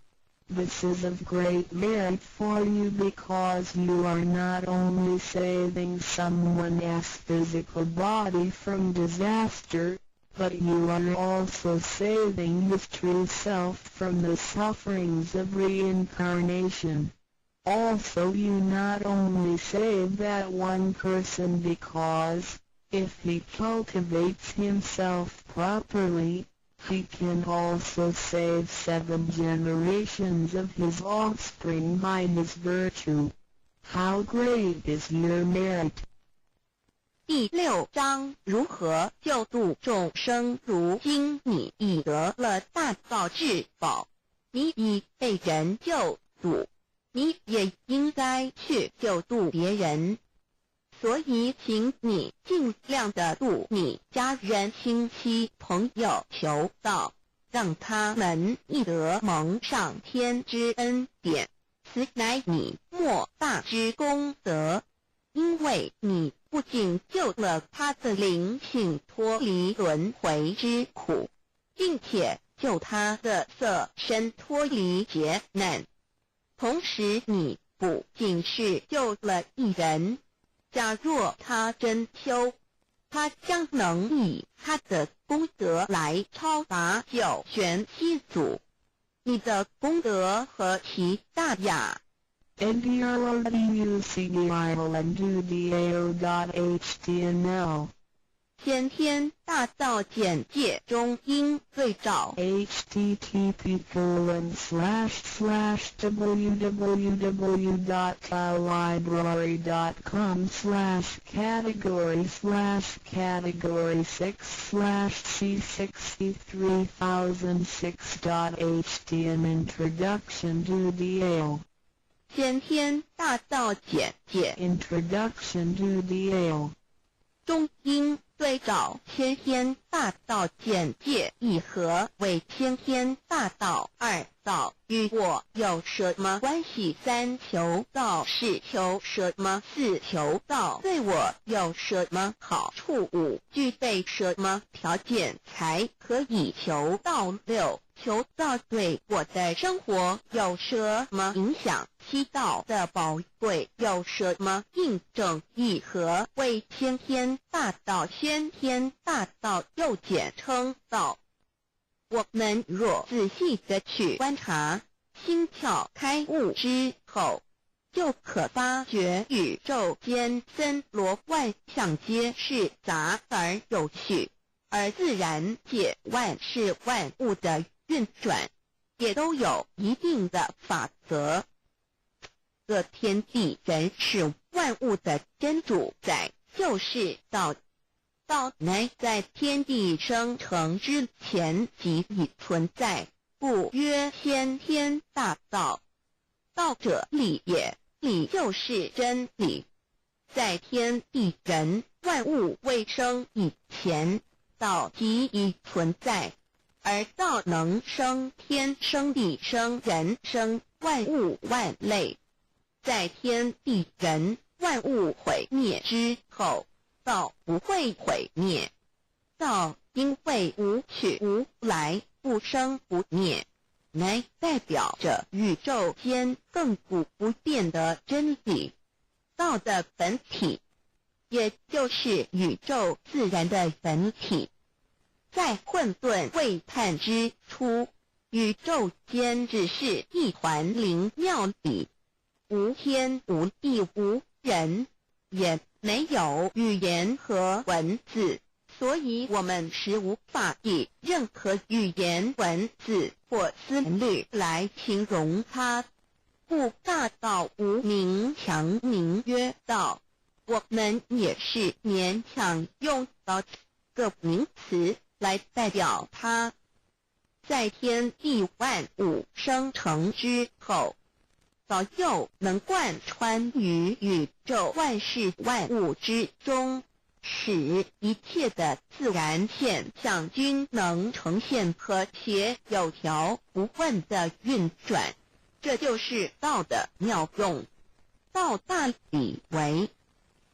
This is of great merit for you because you are not only saving someone's physical body from disaster, but you are also saving his true self from the sufferings of reincarnation. Also you not only save that one person because, if he cultivates himself properly, he can also save 7 generations of his offspring by his virtue. How great is your merit! 第6章如何救度众生。如今你已得了大道至宝，你已被人救度，你也应该去救度别人。所以请你尽量的度你家人、亲戚、朋友，求道，让他们亦得蒙上天之恩典，此乃你莫大之功德。因为你不仅救了他的灵性脱离轮回之苦，并且救他的色身脱离劫难，同时你不仅是救了一人，假若他真修，他将能以他的功德来超拔九玄七祖。你的功德何其大呀！NDRODUCDILANDUDAO.html 先天大道简介中应最早 http://www.library.com/category/category6/c63006.htm Introduction to DAO 先天大道简介 Introduction to DAO 中应对照先天大道简介一盒为先天大道2道与我有什么关系？3求道是求什么？4求道对我有什么好处？5具备什么条件才可以求道？6求道对我的生活有什么影响？7道的宝贵有什么印证？一盒为先天大道，先天大道又简称道。我们若仔细地去观察，心窍开悟之后，就可发觉宇宙间森罗万象皆是杂而有序，而自然界万事万物的运转也都有一定的法则。这天地人是万物的真主宰，就是道。道乃在天地生成之前即已存在，故曰先天大道。道者理也，理就是真理。在天地人万物未生以前，道即已存在，而道能生天、生地、生人、生万物万类。在天地人万物毁灭之后，道不会毁灭。道因为无去无来，不生不灭，乃代表着宇宙间亘古不变的真理。道的本体，也就是宇宙自然的本体。在混沌未探之初，宇宙间只是一团灵妙理，无天无地无人，也没有语言和文字，所以我们实无法以任何语言、文字或思虑来形容它。故大道无名强名曰道，我们也是勉强用到这个名词来代表它。在天地万物生成之后，早就能贯穿于宇宙万事万物之中，使一切的自然现象均能呈现和谐有条不紊的运转。这就是道的妙用。道大理为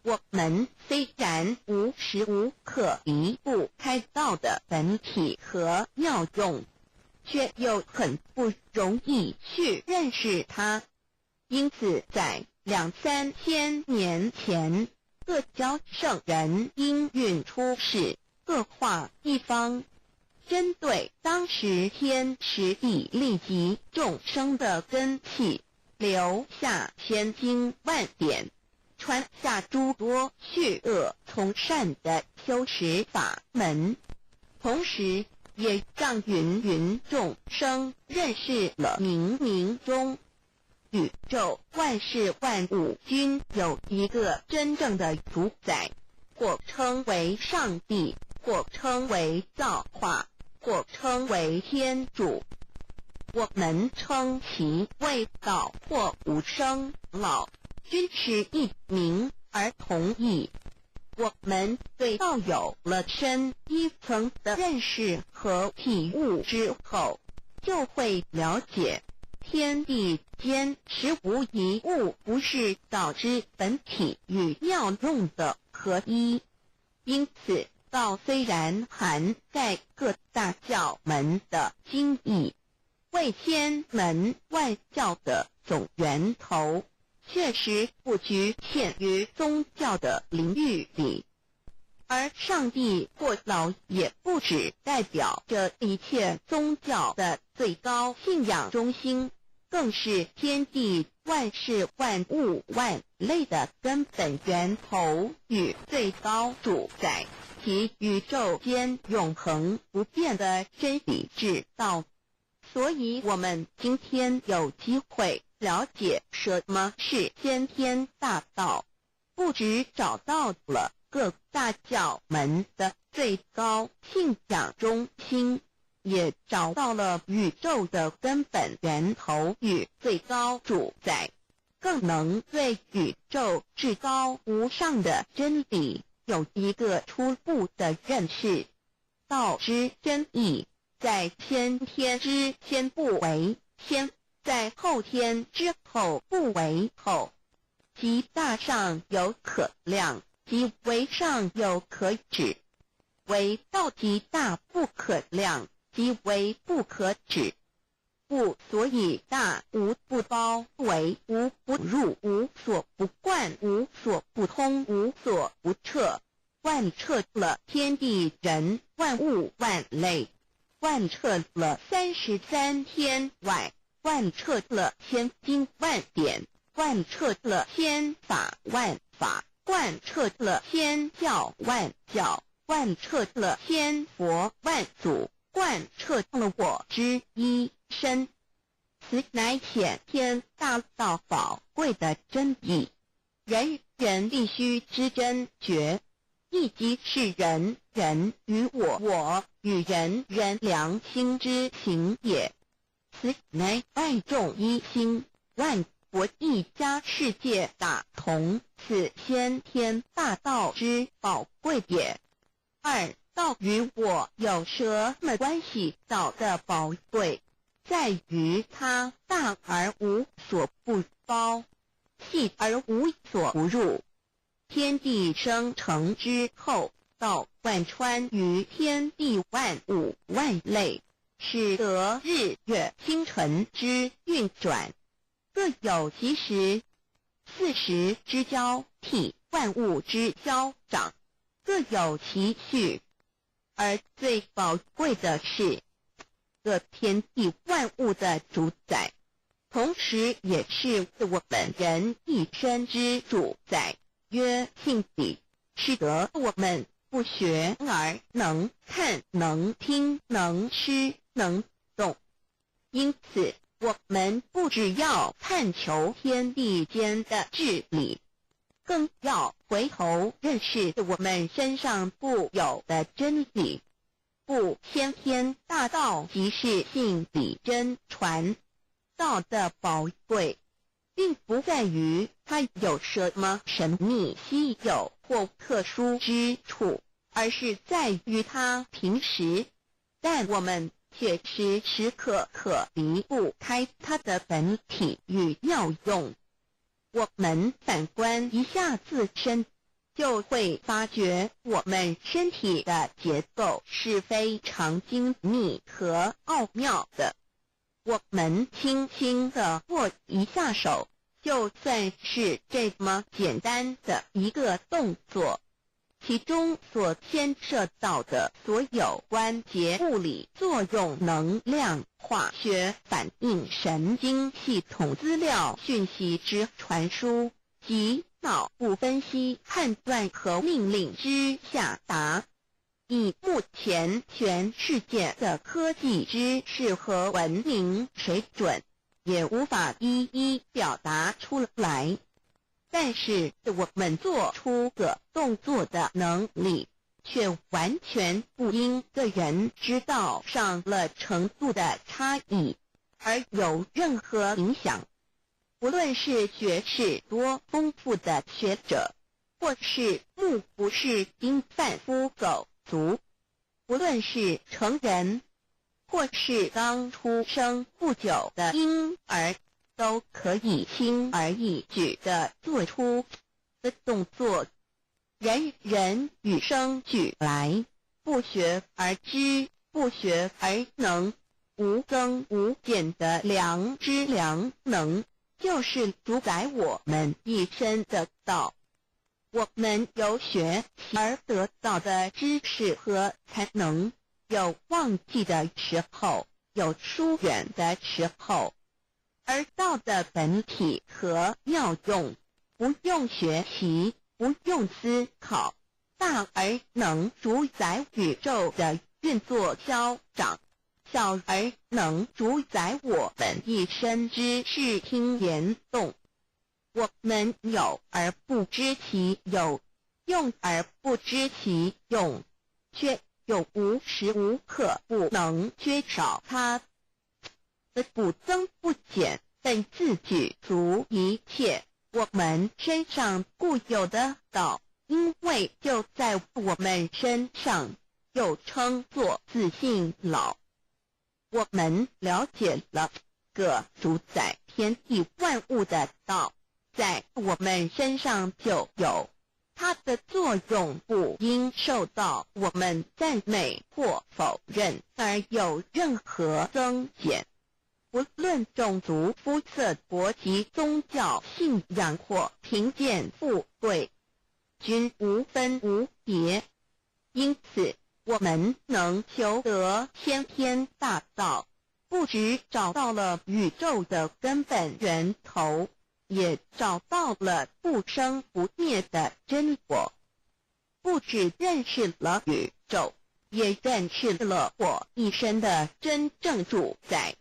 我们虽然无时无刻离不开道的本体和妙用，却又很不容易去认识它。因此在2-3千年前，各教圣人因运出世，各化一方，针对当时天时地利及众生的根器，留下千经万典，传下诸多去恶从善的修持法门，同时也让芸芸众生认识了冥冥中宇宙万事万物均有一个真正的主宰，或称为上帝，或称为造化，或称为天主。我们称其为道或无生老，均是一名而同义。我们对道有了深一层的认识和体悟之后，就会了解天地间实无一物不是道之本体与妙用的合一。因此道虽然含在各大教门的经义，为千门万教的总源头，确实不局限于宗教的领域里。而上帝或老也不只代表着一切宗教的最高信仰中心，更是天地万事万物万类的根本源头与最高主宰，及宇宙间永恒不变的真理之道。所以我们今天有机会了解什么是先天大道，不只找到了各大教门的最高信仰中心，也找到了宇宙的根本源头与最高主宰，更能对宇宙至高无上的真理有一个初步的认识。道之真义，在先天之先不为先，在后天之后不为后，即大上有可量，即为上有可止，为道即大不可量，即为不可止。故所以大无不包，为无不入，无所不贯，无所不通，无所不彻，贯彻了天地人万物万类，贯彻了33天外，贯彻了千经万典，贯彻了千法万法，贯彻了千教万教，贯彻了千佛万祖，贯彻了我之一身。此乃显天大道宝贵的真义，人人必须知真觉，亦即是人人与我，我与人人良心之行也。此乃万众一心，万国一家，世界大同，此先天大道之宝贵也。二，道与我有什么关系？道的宝贵在于它大而无所不包，细而无所不入。天地生成之后，道贯穿于天地万物万类，使得日月星辰之运转各有其时，四时之交替，万物之交长各有其序。而最宝贵的是各天地万物的主宰，同时也是我们人一生之主宰，曰性理，使得我们不学而能看，能听，能吃，能动。因此我们不只要探求天地间的治理，更要回头认识我们身上固有的真理。故先天大道即是性理真传。道的宝贵并不在于它有什么神秘稀有或特殊之处，而是在于它平时，但我们却时时刻刻离不开它的本体与妙用。我们反观一下自身，就会发觉我们身体的结构是非常精密和奥妙的。我们轻轻地握一下手，就算是这么简单的一个动作，其中所牵涉到的所有关节物理作用、能量、化学反应、神经系统资料讯息之传输及脑部分析、判断和命令之下达，以目前全世界的科技知识和文明水准，也无法一一表达出来。但是我们做出个动作的能力，却完全不因个人知道上了程度的差异而有任何影响。无论是学识多丰富的学者，或是目不识丁贩夫狗卒，无论是成人，或是刚出生不久的婴儿，都可以轻而易举地做出的动作。人人与生俱来，不学而知，不学而能，无增无减的良知良能，就是主宰我们一生的道。我们由学习而得到的知识和才能，有忘记的时候，有疏远的时候，而道的本体和妙用，不用学习，不用思考，大而能主宰宇宙的运作消长，小而能主宰我们一生之视听言动。我们有而不知其有，用而不知其用，却又无时无刻不能缺少它的不增不减，本自具足一切我们身上固有的道，因为就在我们身上，又称作自性老。我们了解了个主宰天地万物的道，在我们身上就有，它的作用不应受到我们赞美或否认而有任何增减。无论种族、肤色、国籍、宗教、信仰或贫贱富贵，均无分无别。因此，我们能求得先天大道，不只找到了宇宙的根本源头，也找到了不生不灭的真我。不只认识了宇宙，也认识了我一生的真正主宰。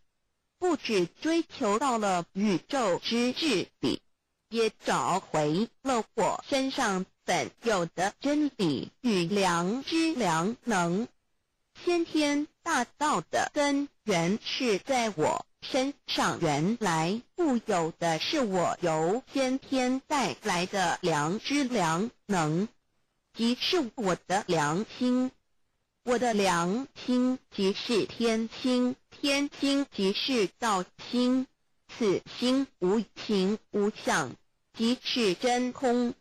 不只追求到了宇宙之至理，也找回了我身上本有的真理与良知良能。先天大道的根源是在我身上，原来固有的是我由先天带来的良知良能，即是我的良心。我的良心即是天心，天心即是道心，此心无形无相，即是真空。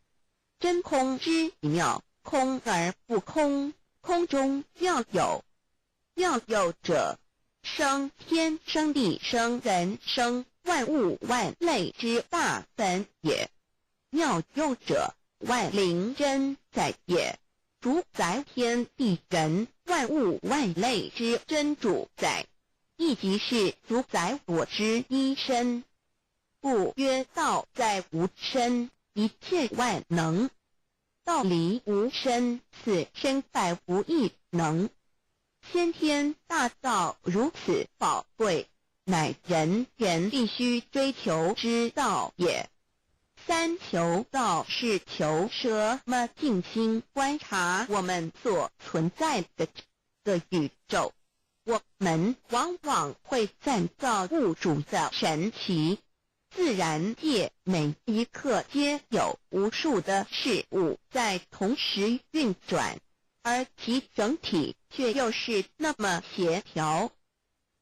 真空之妙，空而不空，空中要有，要有者生天生地生人生万物万类之大本也，妙用者万灵真在也，主宰天地人万物万类之真主宰，亦即是主宰我之一身。故曰道在无身，一切万能；道离无身，此身在无一能。先天大道如此宝贵，乃人人必须追求之道也。三求道是求什么？静心观察我们所存在的这个宇宙，我们往往会赞造物主的神奇。自然界每一刻皆有无数的事物在同时运转，而其整体却又是那么协调。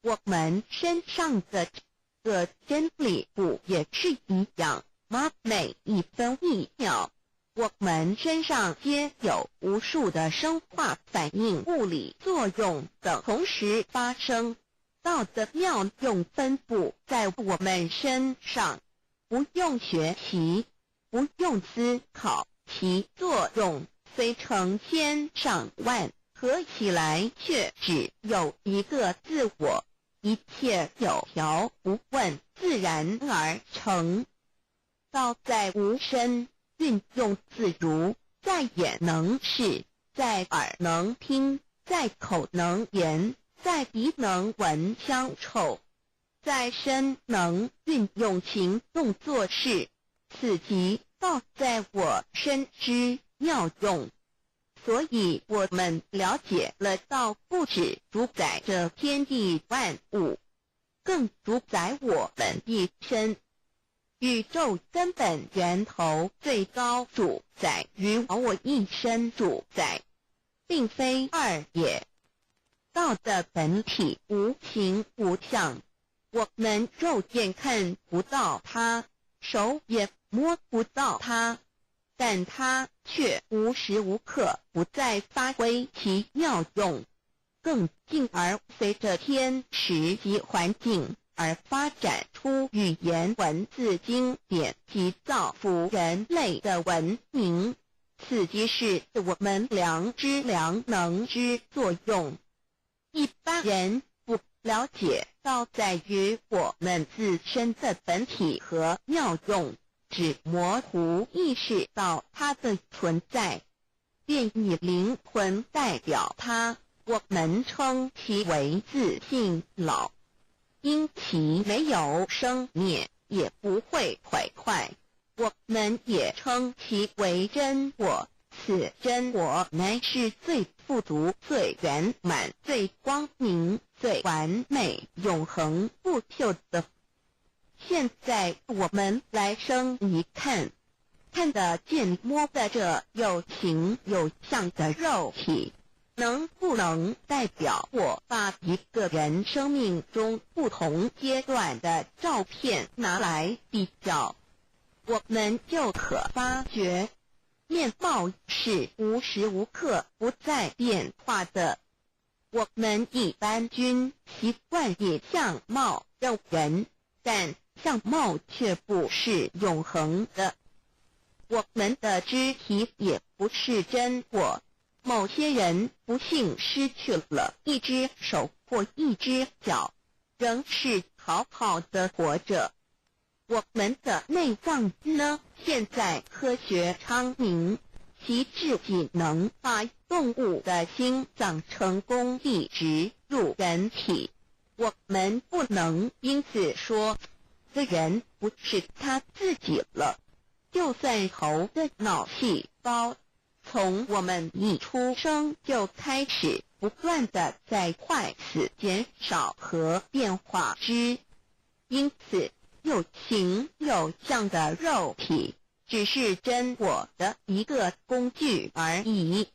我们身上的这个真理不也是一样吗？每一分一秒，我们身上皆有无数的生化反应、物理作用等同时发生，道的妙用分布在我们身上，不用学习，不用思考，其作用虽成千上万，合起来却只有一个自我，一切有条不紊，自然而成。道在无身，运用自如，在眼能视，在耳能听，在口能言，在鼻能闻香臭，在身能运用行动做事，此即道在我身之妙用。所以我们了解了道不只主宰着天地万物，更主宰我们一身。宇宙根本源头最高主宰与我一身主宰，并非二也。道的本体无形无相，我们肉眼看不到它，手也摸不到它，但它却无时无刻不在发挥其妙用，更进而随着天时及环境而发展出语言文字经典及造福人类的文明，此即是我们良知良能之作用。一般人不了解道在于我们自身的本体和妙用，只模糊意识到它的存在，便以灵魂代表它，我们称其为自性老。因其没有生灭，也不会毁坏，我们也称其为真我。此真我乃是最富足、最圆满、最光明、最完美、永恒不朽的。现在我们来生一看，看得见摸得着有形有相的肉体，能不能代表我把一个人生命中不同阶段的照片拿来比较，我们就可发觉，面貌是无时无刻不在变化的。我们一般均习惯以相貌认人，但相貌却不是永恒的。我们的肢体也不是真我。某些人不幸失去了一只手或一只脚，仍是好好的活着。我们的内脏呢？现在科学昌明，其至仅能把动物的心脏成功地植入人体。我们不能因此说这人不是他自己了。就算头的脑细胞从我们一出生就开始不断的在坏死、减少和变化之，因此有形有相的肉体只是真我的一个工具而已。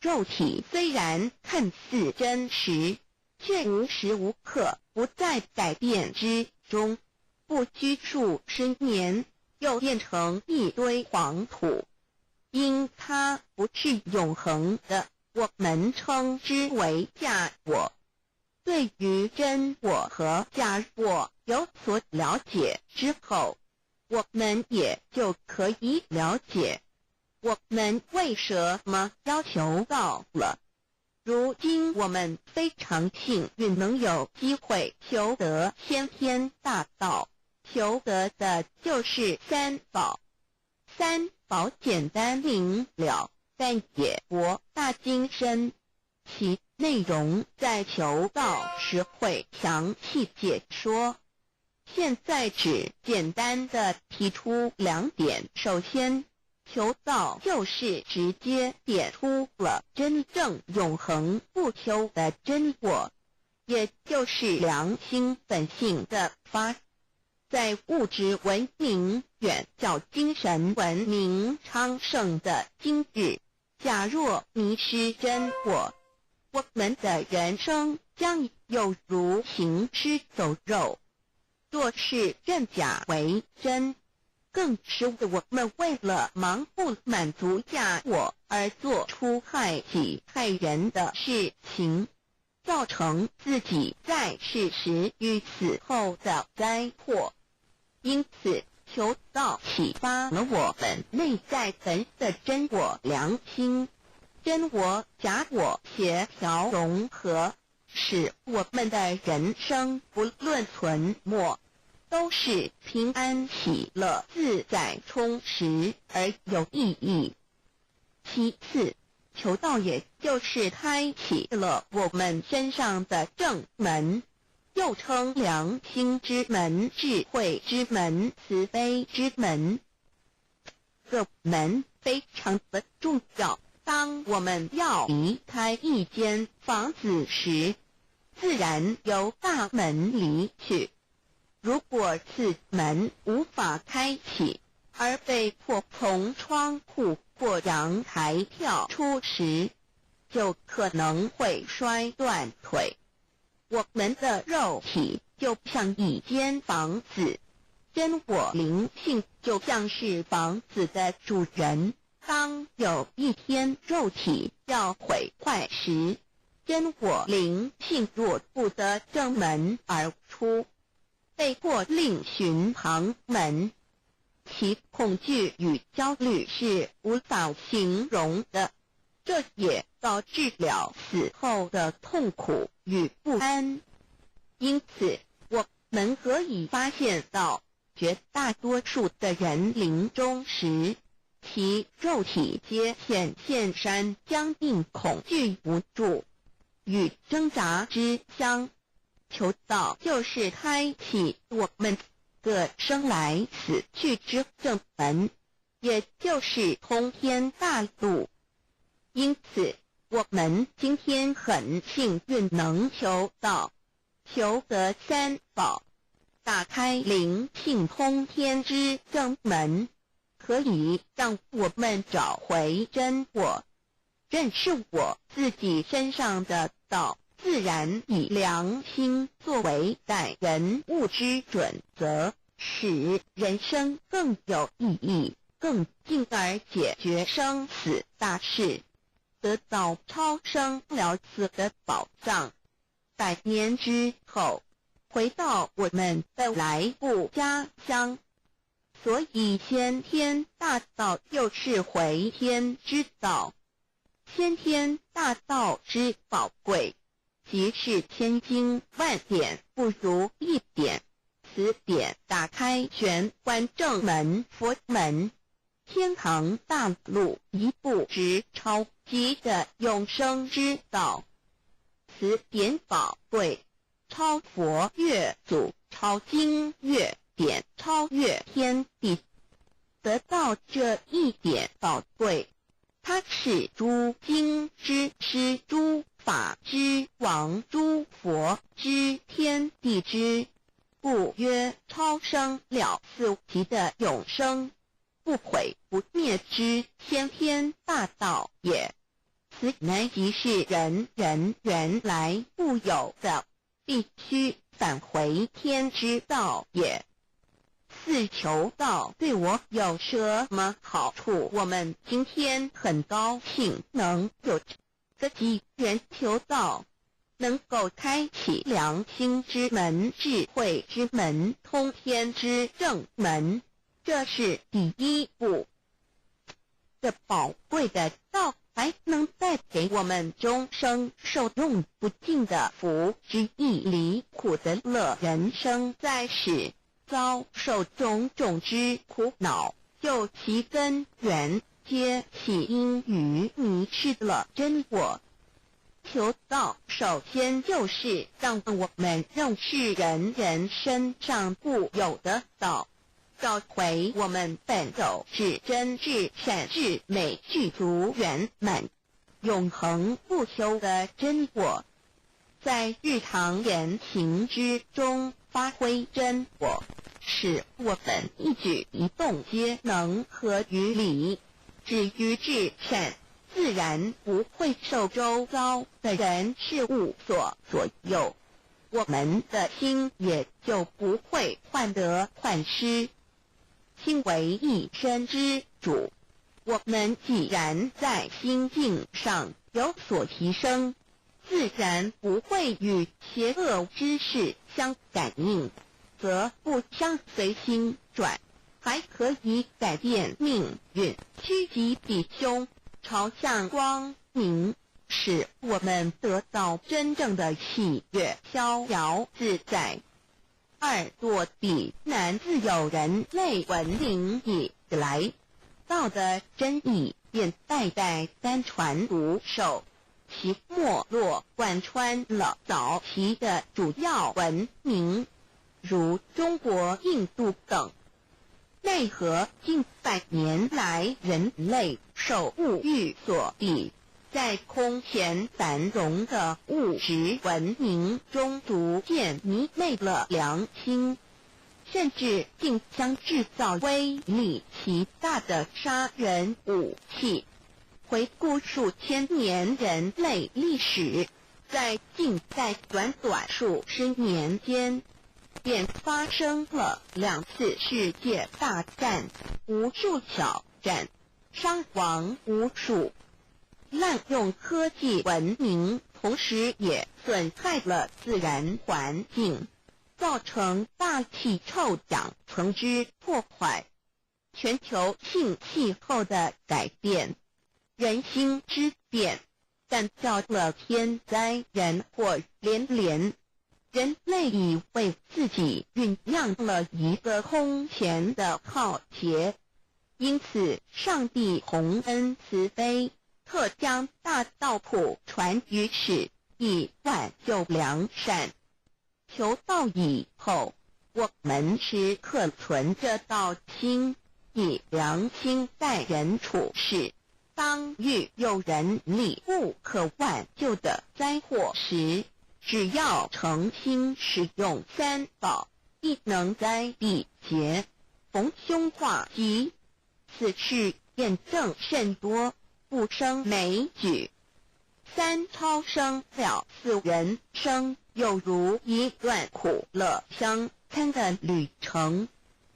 肉体虽然看似真实，却无时无刻不在改变之中，不拘束10年又变成一堆黄土。因它不是永恒的，我们称之为假我。对于真我和假我有所了解之后，我们也就可以了解我们为什么要求道了。如今我们非常幸运能有机会求得先天大道，求得的就是三宝。三宝简单明了，但也博大精深，其内容在求道时会详细解说。现在只简单的提出2点。首先，求道就是直接点出了真正永恒不朽的真我，也就是良心本性的发。在物质文明远较精神文明昌盛的今日，假若迷失真我，我们的人生将有如行尸走肉。若是认假为真，更使我们为了盲目满足假我而做出害己害人的事情，造成自己在世时与死后的灾祸。因此，求道启发了我们内在本的真我良心，真我假我协调融合，使我们的人生不论存没，都是平安喜乐自在充实而有意义。其次，求道也就是开启了我们身上的正门，又称良心之门、智慧之门、慈悲之门。这门非常的重要。当我们要离开一间房子时，自然由大门离去。如果此门无法开启，而被迫从窗户或阳台跳出时，就可能会摔断腿。我们的肉体就像一间房子，真我灵性就像是房子的主人。当有一天肉体要毁坏时，真我灵性若不得正门而出，被迫另寻旁门，其恐惧与焦虑是无法形容的，这也导致了死后的痛苦与不安。因此，我们可以发现到，绝大多数的人临终时，其肉体皆显现山僵硬、恐惧无助与挣扎之相。求道就是开启我们个生来死去之正门，也就是通天大路。因此，我们今天很幸运能求道，求得三宝，打开灵性通天之正门，可以让我们找回真我，认识我自己身上的道，自然以良心作为待人物之准则，使人生更有意义，更进而解决生死大事，得到超生了死的保障。100年之后，回到我们的来故家乡。所以先天大道就是回天之道，先天大道之宝贵，即是千经万典不如一点。此典打开玄关正门佛门，天堂大路一步直超级的永生之道。此典宝贵，超佛越祖，超经越典，超越天地。得到这一点宝贵，它是诸经之师，诸法之王，诸佛之天地之，故曰超生了四极的永生，不毁不灭之先天大道也。此乃即是人原来固有的，必须返回天之道也。四求道对我有什么好处？我们今天很高兴能有这个机缘求道，能够开启良心之门、智慧之门、通天之正门，这是第一步。这宝贵的道还能带给我们终生受用不尽的福之益，离苦的乐。人生在世，遭受种种之苦恼，就其根源皆起因于迷失了真我。求道首先就是让我们认识人身上固有的道，找回我们本有至真至善至美具足圆满永恒不朽的真我，在日常言行之中发挥真我，使我们一举一动皆能合于理，止于至善，自然不会受周遭的人事物所左右，我们的心也就不会患得患失。心为一身之主。我们既然在心境上有所提升，自然不会与邪恶之事相感应，则不相随心转，还可以改变命运，趋吉避凶，朝向光明，使我们得到真正的喜悦，逍遥自在。二堕地难自有人类文明以来，道的真义便代代单传独授，其没落贯穿了早期的主要文明，如中国、印度等。奈何近百年来人类受物欲所逼，在空前繁荣的物质文明中逐渐迷昧了良心，甚至竟将制造威力极大的杀人武器。回顾数千年人类历史，在近代短短数十年间，便发生了2次世界大战，无数挑战，伤亡无数。滥用科技文明，同时也损害了自然环境，造成大气臭氧层之破坏，全球性气候的改变，人心之变，干造了天灾人祸连连。人类已为自己酝酿了一个空前的浩劫，因此上帝洪恩慈悲，特将大道谱传于世，以挽救良善。求道以后，我们时刻存着道心，以良心待人处事。当遇有人力不可挽救的灾祸时，只要诚心使用三宝，亦能灾必劫，逢凶化吉。此事验证甚多，不胜枚举。三超生了4人生，有如一段苦乐相参的旅程，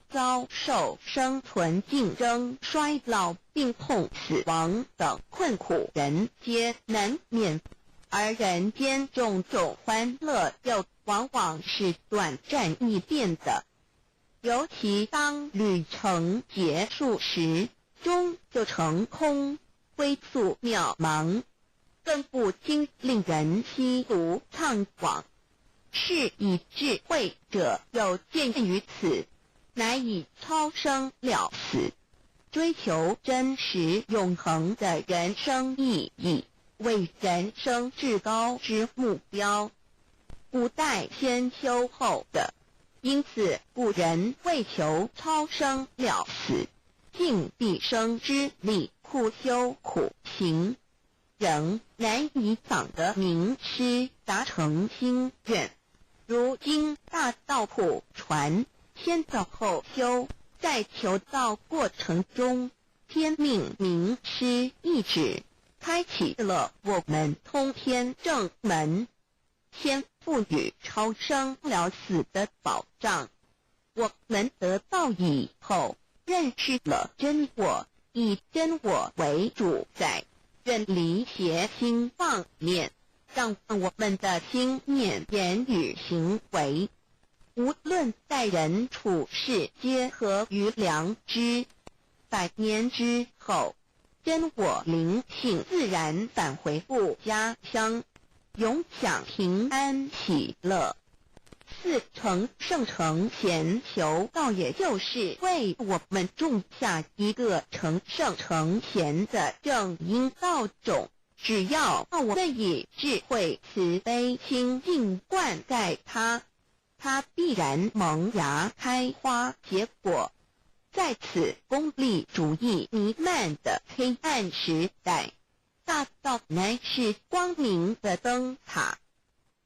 遭受生存竞争、衰老、病痛、死亡等困苦，人皆难免。而人间种种欢乐又往往是短暂易变的，尤其当旅程结束时，终就成空，归宿渺茫，更不禁令人凄独怅惘。是以智慧者有见于此，乃以超生了死，追求真实永恒的人生意义，为人生至高之目标，不待先修后的。因此古人为求超生了死，尽毕生之力，苦修苦行，仍难以访得名师，达成心愿。如今大道谱传，先造后修，在求道过程中，天命名师一指，开启了我们通天正门，先赋予超生了死的保障。我们得道以后，认识了真我，以真我为主宰，远离邪心妄念，让我们的心念、言语、行为，无论待人处事，皆合于良知。100年之后，真我灵性自然返回故家乡，永享平安喜乐。4成圣成贤求道，也就是为我们种下一个成圣成贤的正因道种。只要我们以智慧、慈悲、清净灌溉它，它必然萌芽开花结果。在此功利主义弥漫的黑暗时代，大道乃是光明的灯塔。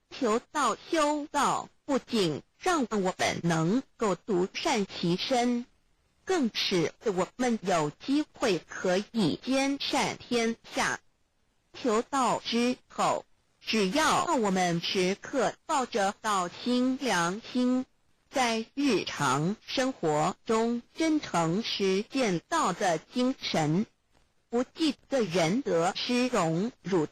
求道修道，不仅让我们能够独善其身，更使我们有机会可以兼善天下。求道之后，只要我们时刻抱着道心、良心，在日常生活中真诚实践道的精神，不计个人得失荣辱，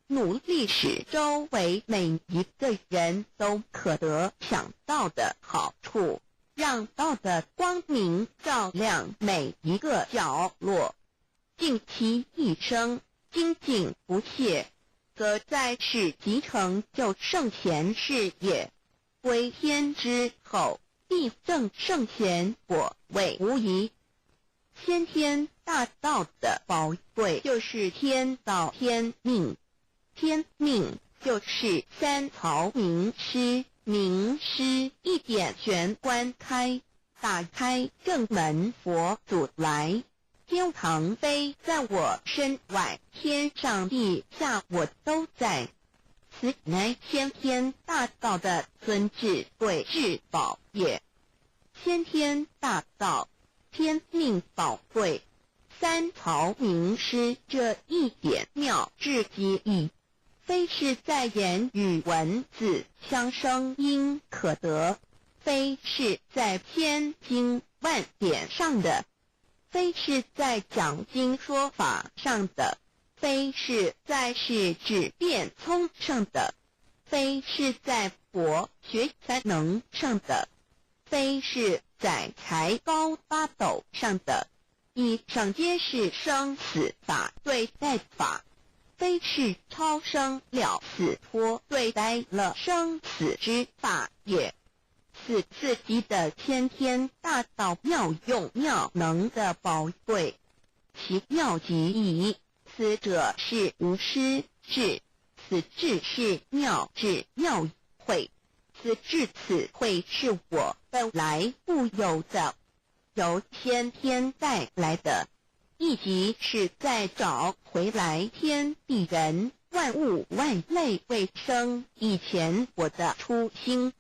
努力使周围每一个人都可得享道的好处，让道的光明照亮每一个角落，尽其一生精进不懈，则在世即成就圣贤事业，归天之后必证圣贤果位无疑。先天大道的宝贵就是天道天命，天命就是三曹名师，名师一点玄关开，打开正门佛祖来，天堂飞在我身外，天上地下我都在，此乃先天大道的尊至贵至宝也。先天大道天命宝贵，三曹名师这一点妙至极意，非是在言语文字相声音可得，非是在千经万典上的，非是在讲经说法上的，非是在是智辩聪上的，非是在博学才能上的，非是在才高八斗上的，以上皆是生死法对待法，非是超生了死脱对待了生死之法也。此次级的先天大道妙用妙能的宝贵，其妙极矣。此者是无师智，此智是妙智妙慧，此智此慧是我本来固有的，由先天带来的，亦即是再找回来天地人万物万类未生以前我的初心，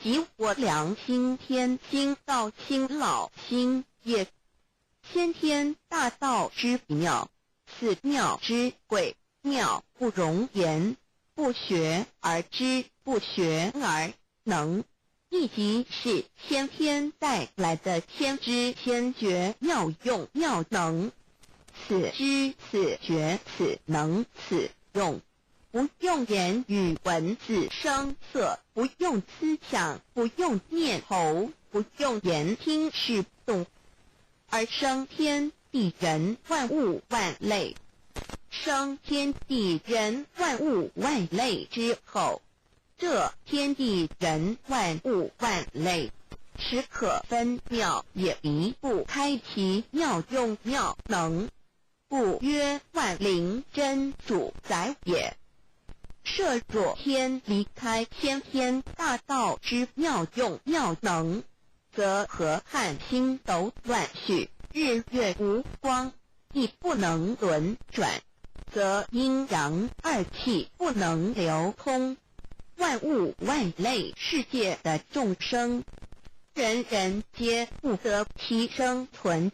即我良心天心道心老心也。先天大道之妙，此妙之贵，妙不容言，不学而知，不学而能，亦即是先天带来的先知先觉妙用妙能。此知此觉此能此用，不用言语文字声色，不用思想，不用念头，不用言听是动，而生天地人万物万类。生天地人万物万类之后，这天地人万物万类实可分妙，也离不开其妙用妙能，故曰万灵真主宰也。设若天离开先天大道之妙用妙能，则河汉星斗乱序，日月无光，亦不能轮转，则阴阳二气不能流通，万物万类世界的众生，人人皆不得其生存。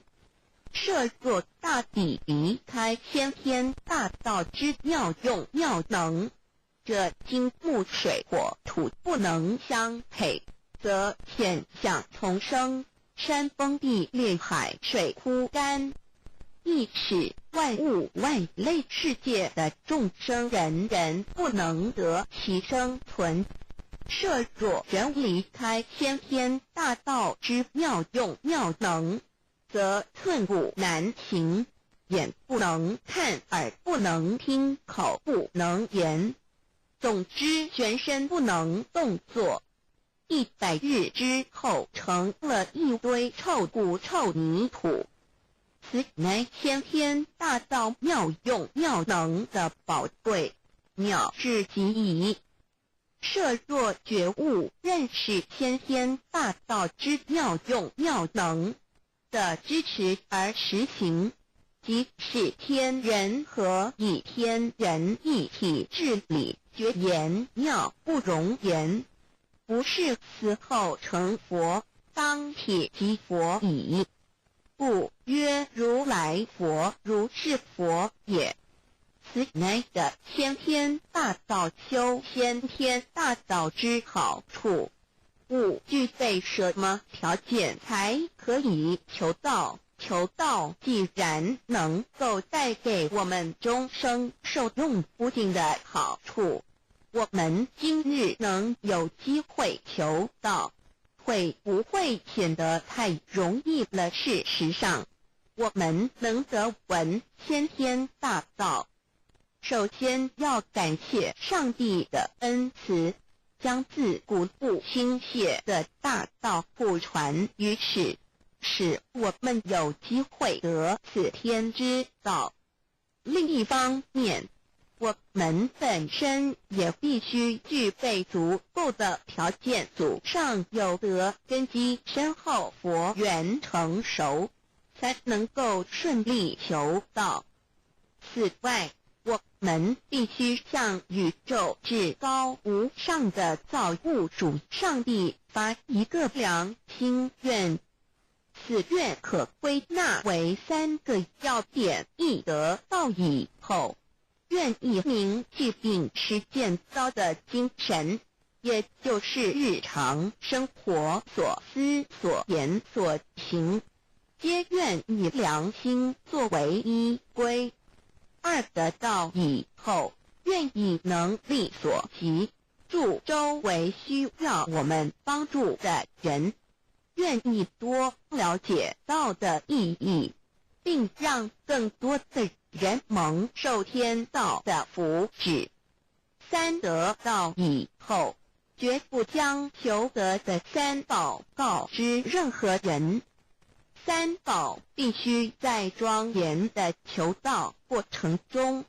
设若大地离开先天大道之妙用妙能，这金木水火土不能相配，则天象丛生，山崩地裂，海水枯干，亦使万物万类世界的众生人人不能得其生存。设若人离开先天大道之妙用妙能，则寸步难行，眼不能看，耳不能听，口不能言，总之全身不能动作。100日之后，成了一堆臭骨臭泥土。此乃先天大道妙用妙能的宝贵，妙至极矣。设若觉悟认识先天大道之妙用妙能的支持而实行，即是天人合一，天人一体治理，绝言妙不容言，不是死后成佛，当体即佛矣。故曰如来佛，如是佛也。此乃的先天大道修先天大道之好处，物具备什么条件才可以求道？求道既然能够带给我们终生受用不尽的好处，我们今日能有机会求道，会不会显得太容易了？事实上，我们能得闻先天大道，首先要感谢上帝的恩慈，将自古不倾泻的大道普传于世，使我们有机会得此天之道。另一方面，我们本身也必须具备足够的条件，祖上有德，根基深厚，佛缘成熟，才能够顺利求道。此外，我们必须向宇宙至高无上的造物主上帝发一个良心愿，此愿可归纳为3个要点：一得道以后，愿以明疾病实践道的精神，也就是日常生活所思所言所行，皆愿以良心作为依归。二得道以后，愿以能力所及，助周围需要我们帮助的人，愿意多了解道的意义，并让更多的人蒙受天道的福祉。三得道以后，绝不将求得的3宝告知任何人。3宝必须在庄严的求道过程中，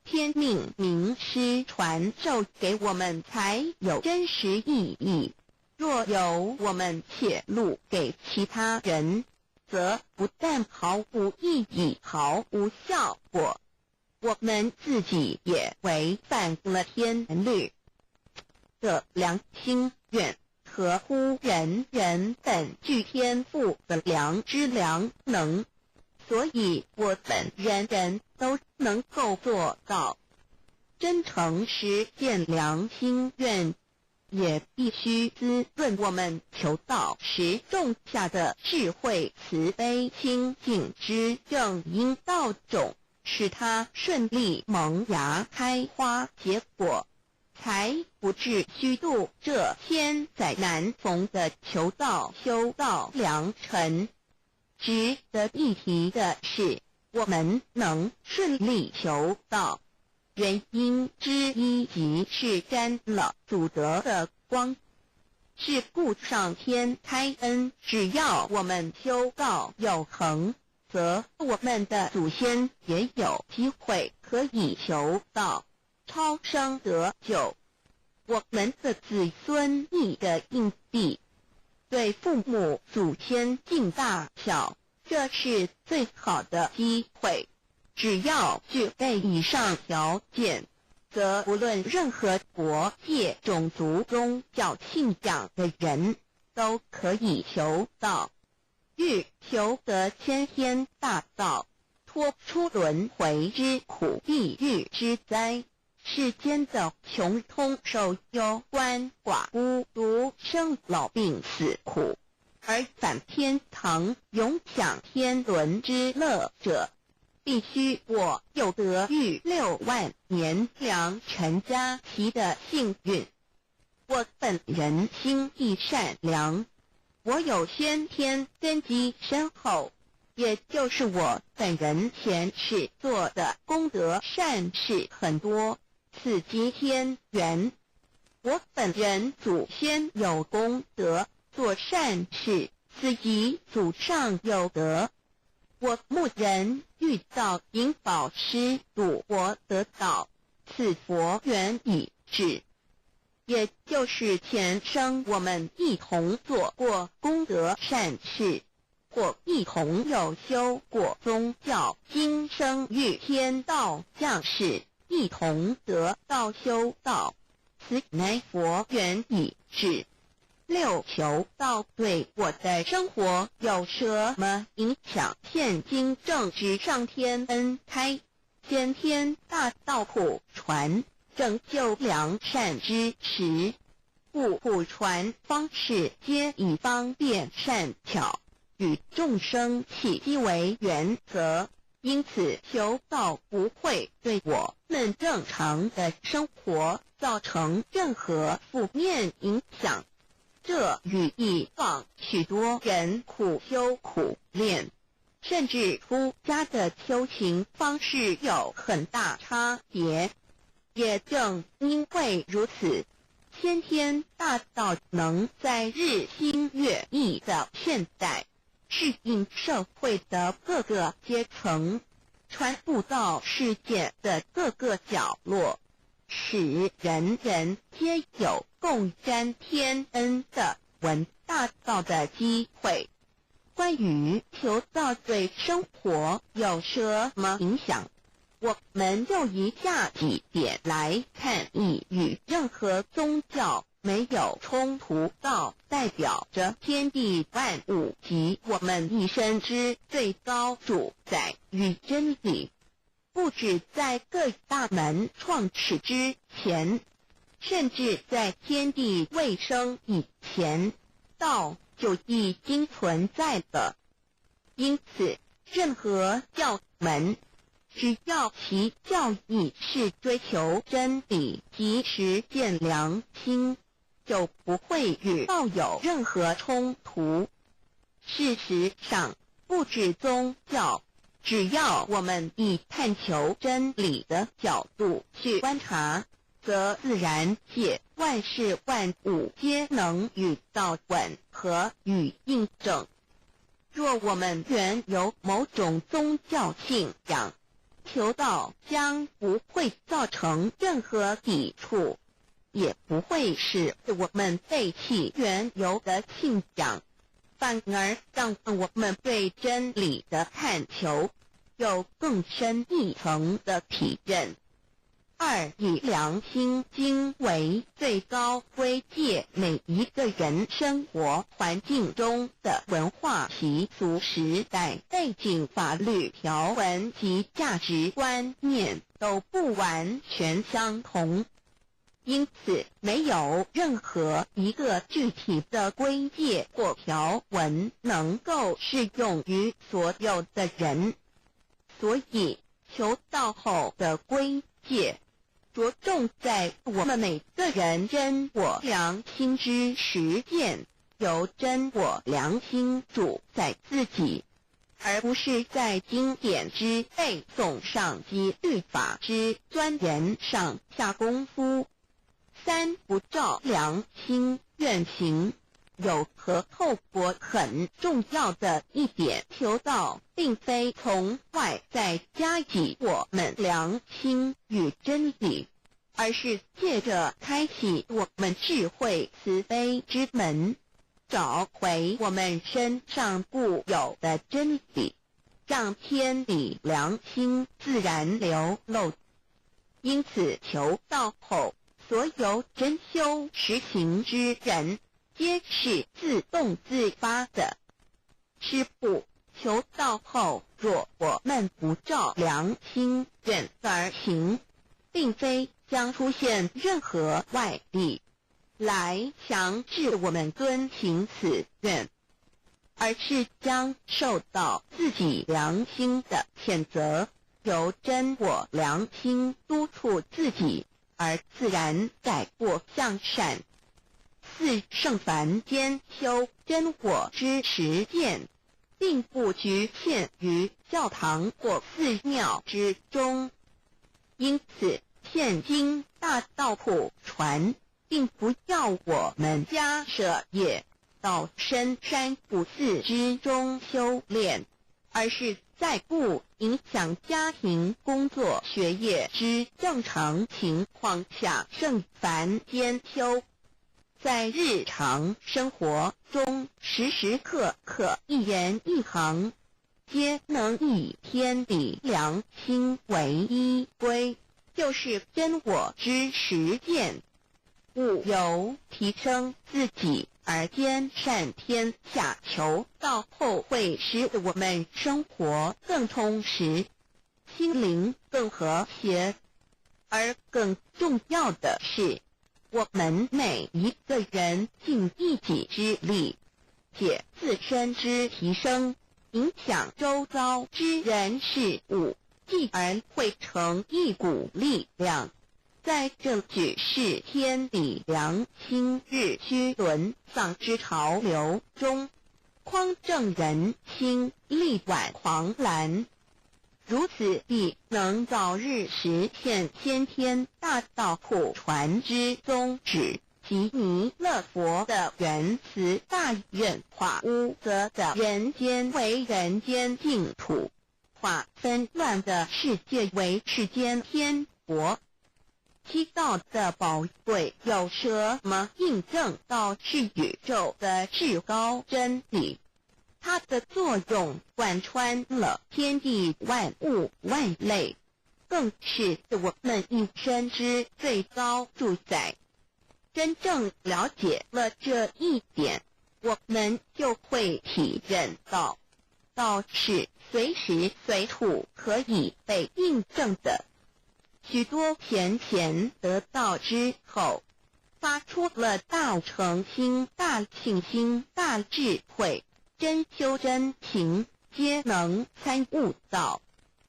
天命名师传授给我们，才有真实意义。若由我们泄露给其他人，则不但毫无意义、毫无效果，我们自己也违反了天律。这良心愿合乎人人本具天赋的良知良能，所以我们人人都能够做到。真诚实践良心愿，也必须滋润我们求道时种下的智慧、慈悲、清净之正因道种，使它顺利萌芽、开花结果，才不至虚度这千载难逢的求道修道良辰。值得一提的是，我们能顺利求道，原因之一即是沾了祖德的光，是故上天开恩，只要我们修道有恒，则我们的祖先也有机会可以求道超生得救。我们的子孙一个硬币，对父母祖先尽大小，这是最好的机会。只要具备以上条件，则无论任何国界、种族、宗教信仰的人，都可以求道。欲求得先天大道，脱出轮回之苦、地狱之灾，世间的穷通受忧、鳏寡孤独生老病死苦，而返天堂永享天伦之乐者，必须我有得遇6万年良辰佳期的幸运。我本人心地善良，我有先天根基深厚，也就是我本人前世做的功德善事很多，此即天缘。我本人祖先有功德，做善事，此即祖上有德。我目人遇到引导师度我得道，此佛缘已至，也就是前生我们一同做过功德善事，或一同有修过宗教，今生遇天道降世，一同得道修道，此乃佛缘已至。6求道对我的生活有什么影响？现今正值上天恩开，先天大道普传，拯救良善之时，故普传方式皆以方便善巧，与众生契机为原则，因此求道不会对我们正常的生活造成任何负面影响。这与以往许多人苦修苦练，甚至出家的修行方式有很大差别。也正因为如此，先天大道能在日新月异的现代适应社会的各个阶层，传布到世界的各个角落，使人人皆有共沾天恩的闻大道的机会。关于求道对生活有什么影响，我们就以下几点来看。一、与任何宗教没有冲突，道代表着天地万物及我们一生之最高主宰与真理。不止在各大门创始之前，甚至在天地未生以前，道就已经存在了。因此，任何教门，只要其教义是追求真理及实践良心，就不会与道有任何冲突。事实上，不止宗教，只要我们以探求真理的角度去观察，则自然界万事万物皆能与道吻合与印证。若我们原有某种宗教信仰，求道将不会造成任何抵触，也不会使我们背弃原有的信仰，反而让我们对真理的探求有更深一层的体认。二、以良心经为最高规戒每一个人生活环境中的文化习俗、时代背景、法律条文及价值观念都不完全相同，因此没有任何一个具体的规戒或条文能够适用于所有的人。所以求道后的规戒着重在我们每个人真我良心之实践，由真我良心主宰自己，而不是在经典之背诵上及律法之钻研上下功夫。三、不照良心愿行。有和后果很重要的一点，求道并非从外在加给我们良心与真理，而是借着开启我们智慧慈悲之门，找回我们身上固有的真理，让天理良心自然流露。因此求道后，所有真修实行之人皆是自动自发的。师父，求道后，若我们不照良心愿而行，并非将出现任何外力来强制我们遵行此愿，而是将受到自己良心的谴责，由真我良心督促自己，而自然改过向善。四、圣凡间修真我之实践，并不局限于教堂或寺庙之中。因此，现今大道普传，并不要我们家舍业到深山古寺之中修炼，而是在不影响家庭、工作、学业之正常情况下圣凡间修。在日常生活中，时时刻刻一言一行，皆能以天理良心为依归，就是真我之实践。务由提升自己而兼善天下，求道后会使我们生活更充实，心灵更和谐。而更重要的是，我们每一个人尽一己之力，且自身之提升，影响周遭之人事物，继而汇成一股力量。在这举世天理良心日趋沦丧之潮流中，匡正人心，力挽狂澜。如此必能早日实现先天大道普传之宗旨及弥勒佛的原慈大愿，化污浊的人间为人间净土，化纷乱的世界为世间天国。七道的宝贵有什么印证到是宇宙的至高真理？它的作用贯穿了天地万物万类，更是我们一生之最高主宰。真正了解了这一点，我们就会体认到，道是随时随处可以被印证的。许多贤贤得道之后，发出了大诚心、大信心、大智慧，真修真行，皆能参悟到，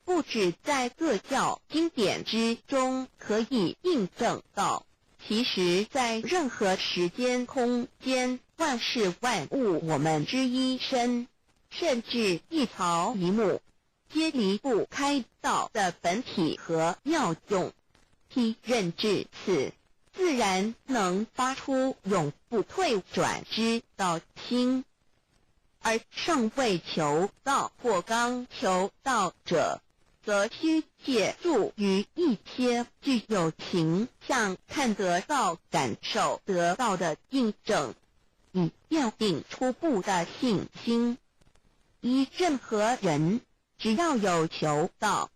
不止在各教经典之中可以印证到，其实在任何时间空间、万事万物我们之一身，甚至一草一木，皆离不开道的本体和妙用。体认至此，自然能发出永不退转之道心。而尚未求道或刚求道者，则需借助于一些具有形象看得到、感受得到的印证，以奠定初步的信心。依任何人，只要有求道，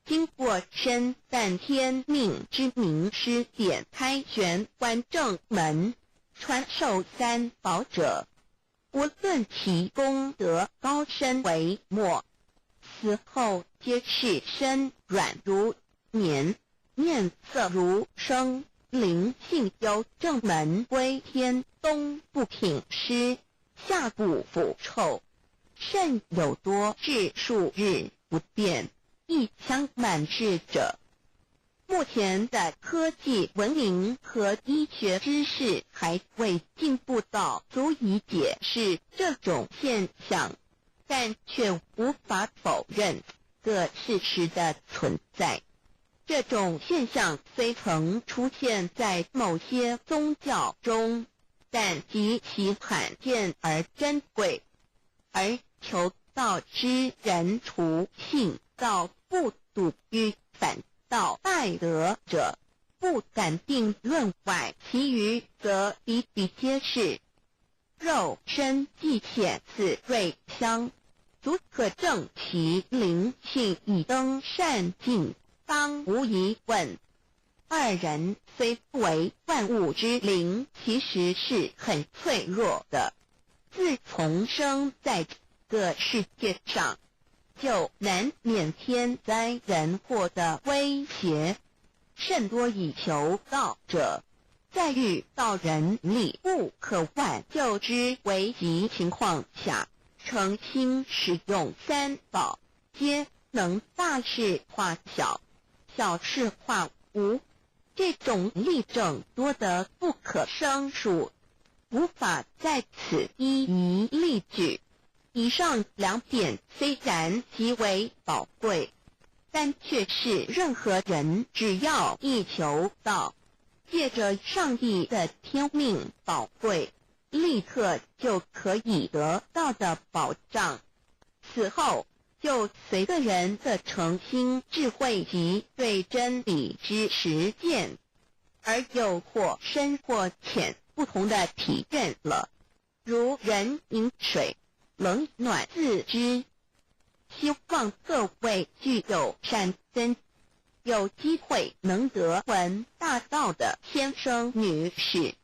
经过身但天命之名师点开玄关正门，传授三宝者，无论其功德高深为末，死后皆是身软如棉，面色如生，灵性由正门归天，东不品湿，下不腐臭，甚有多至数日不变，一腔满志者。目前的科技文明和医学知识还未进步到足以解释这种现象，但却无法否认这事实的存在。这种现象虽曾出现在某些宗教中，但极其罕见而珍贵，而求道之人除信道不笃于反道败德者，不敢定论外，其余则比比皆是。肉身既显似瑞香，足可证其灵性已登善境，当无疑问。二人虽不为万物之灵，其实是很脆弱的。自从生在这世界上，就难免天灾人祸的威胁，甚多以求道者，在遇到人力不可挽救之危急情况下，诚心使用三宝，皆能大事化小，小事化无。这种例证多得不可胜数，无法在此一一例举。以上两点虽然极为宝贵，但却是任何人只要一求道，借着上帝的天命宝贵，立刻就可以得到的保障。此后就随个人的诚心、智慧及对真理之实践，而有或深或浅不同的体认了。如人饮水，冷暖自知。希望各位具有善根，有机会能得闻大道的先生女士，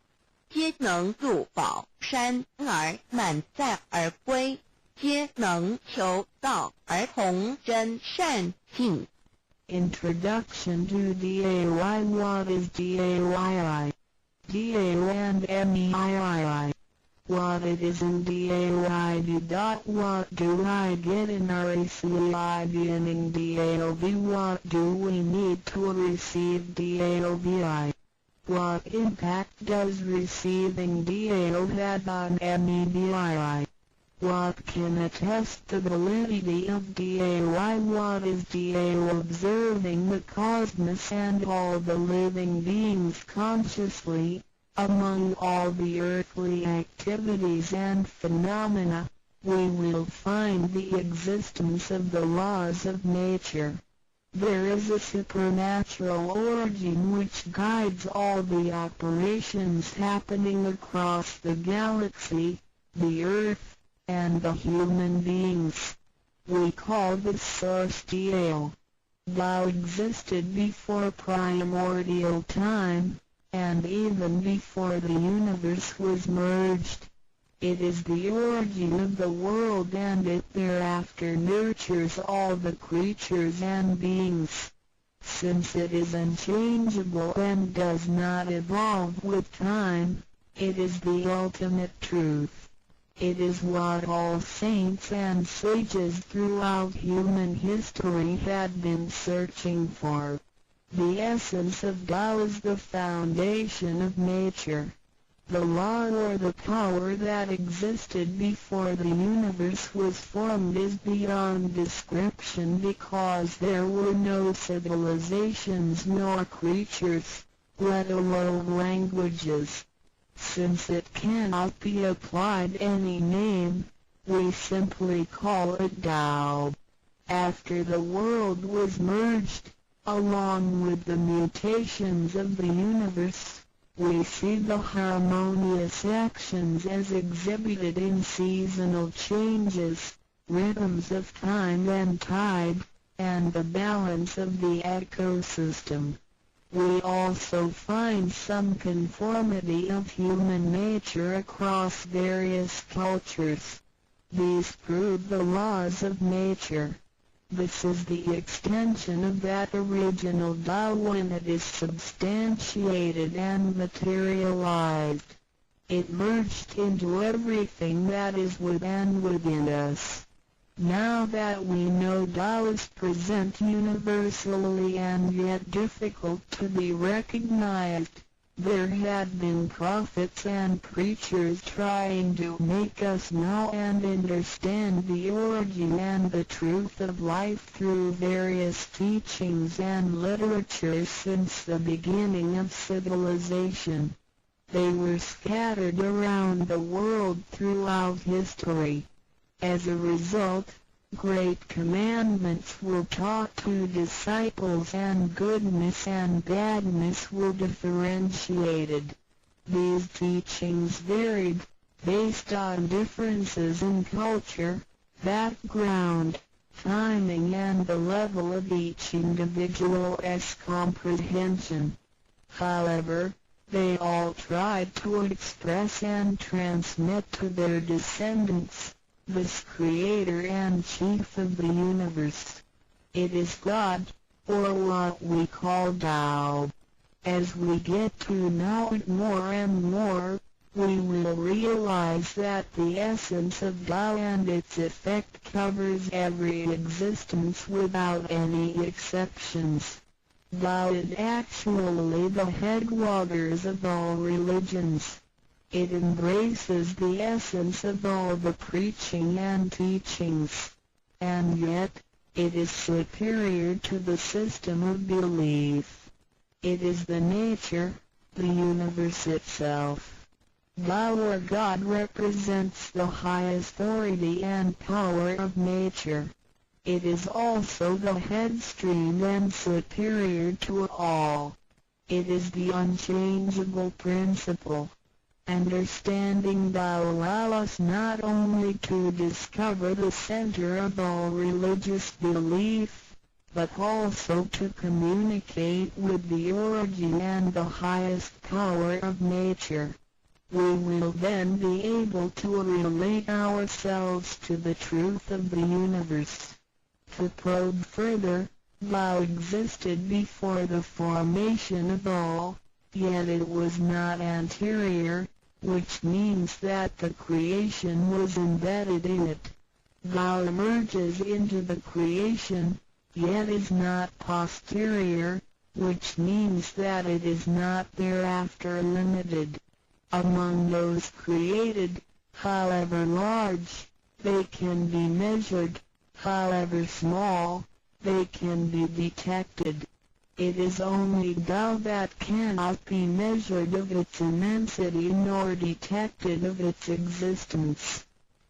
皆能入宝山而满载而归，皆能求道而同真善境。 Introduction to DAY. What is DAY? DAO and MEII. What it is in DAOID. What do I get in RACI beginning DAOB? What do we need to receive DAOBI? What impact does receiving DAO have on MEBII? What can attest the validity of DAOI? What is DAO? Observing the cosmos and all the living beings consciously, among all the earthly activities and phenomena, we will find the existence of the laws of nature. There is a supernatural origin which guides all the operations happening across the galaxy, the earth, and the human beings. We call this source DAO. Thou existed before primordial time, and even before the universe was merged. It is the origin of the world, and it thereafter nurtures all the creatures and beings. Since it is unchangeable and does not evolve with time, it is the ultimate truth. It is what all saints and sages throughout human history had been searching for. The essence of Tao is the foundation of nature. The law or the power that existed before the universe was formed is beyond description, because there were no civilizations nor creatures, let alone languages. Since it cannot be applied any name, we simply call it Tao. After the world was merged, along with the mutations of the universe, we see the harmonious actions as exhibited in seasonal changes, rhythms of time and tide, and the balance of the ecosystem. We also find some conformity of human nature across various cultures. These prove the laws of nature. This is the extension of that original Tao when it is substantiated and materialized. It merged into everything that is within us. Now that we know Tao is present universally and yet difficult to be recognized, there had been prophets and preachers trying to make us know and understand the origin and the truth of life through various teachings and literature since the beginning of civilization. They were scattered around the world throughout history. As a result, great commandments were taught to disciples and goodness and badness were differentiated. These teachings varied, based on differences in culture, background, timing and the level of each individual's comprehension. However, they all tried to express and transmit to their descendants this Creator and Chief of the universe. It is God, or what we call Tao. As we get to know it more and more, we will realize that the essence of Tao and its effect covers every existence without any exceptions. Tao is actually the headwaters of all religions. It embraces the essence of all the preaching and teachings, and yet, it is superior to the system of belief. It is the nature, the universe itself. Tao or God represents the high authority and power of nature. It is also the headstream and superior to all. It is the unchangeable principle. Understanding Tao allows us not only to discover the center of all religious belief, but also to communicate with the origin and the highest power of nature. We will then be able to relate ourselves to the truth of the universe. To probe further, Tao existed before the formation of all, yet it was not anterior, which means that the creation was embedded in it. Thou emerges into the creation, yet is not posterior, which means that it is not thereafter limited. Among those created, however large, they can be measured, however small, they can be detected. It is only Tao that cannot be measured of its immensity nor detected of its existence.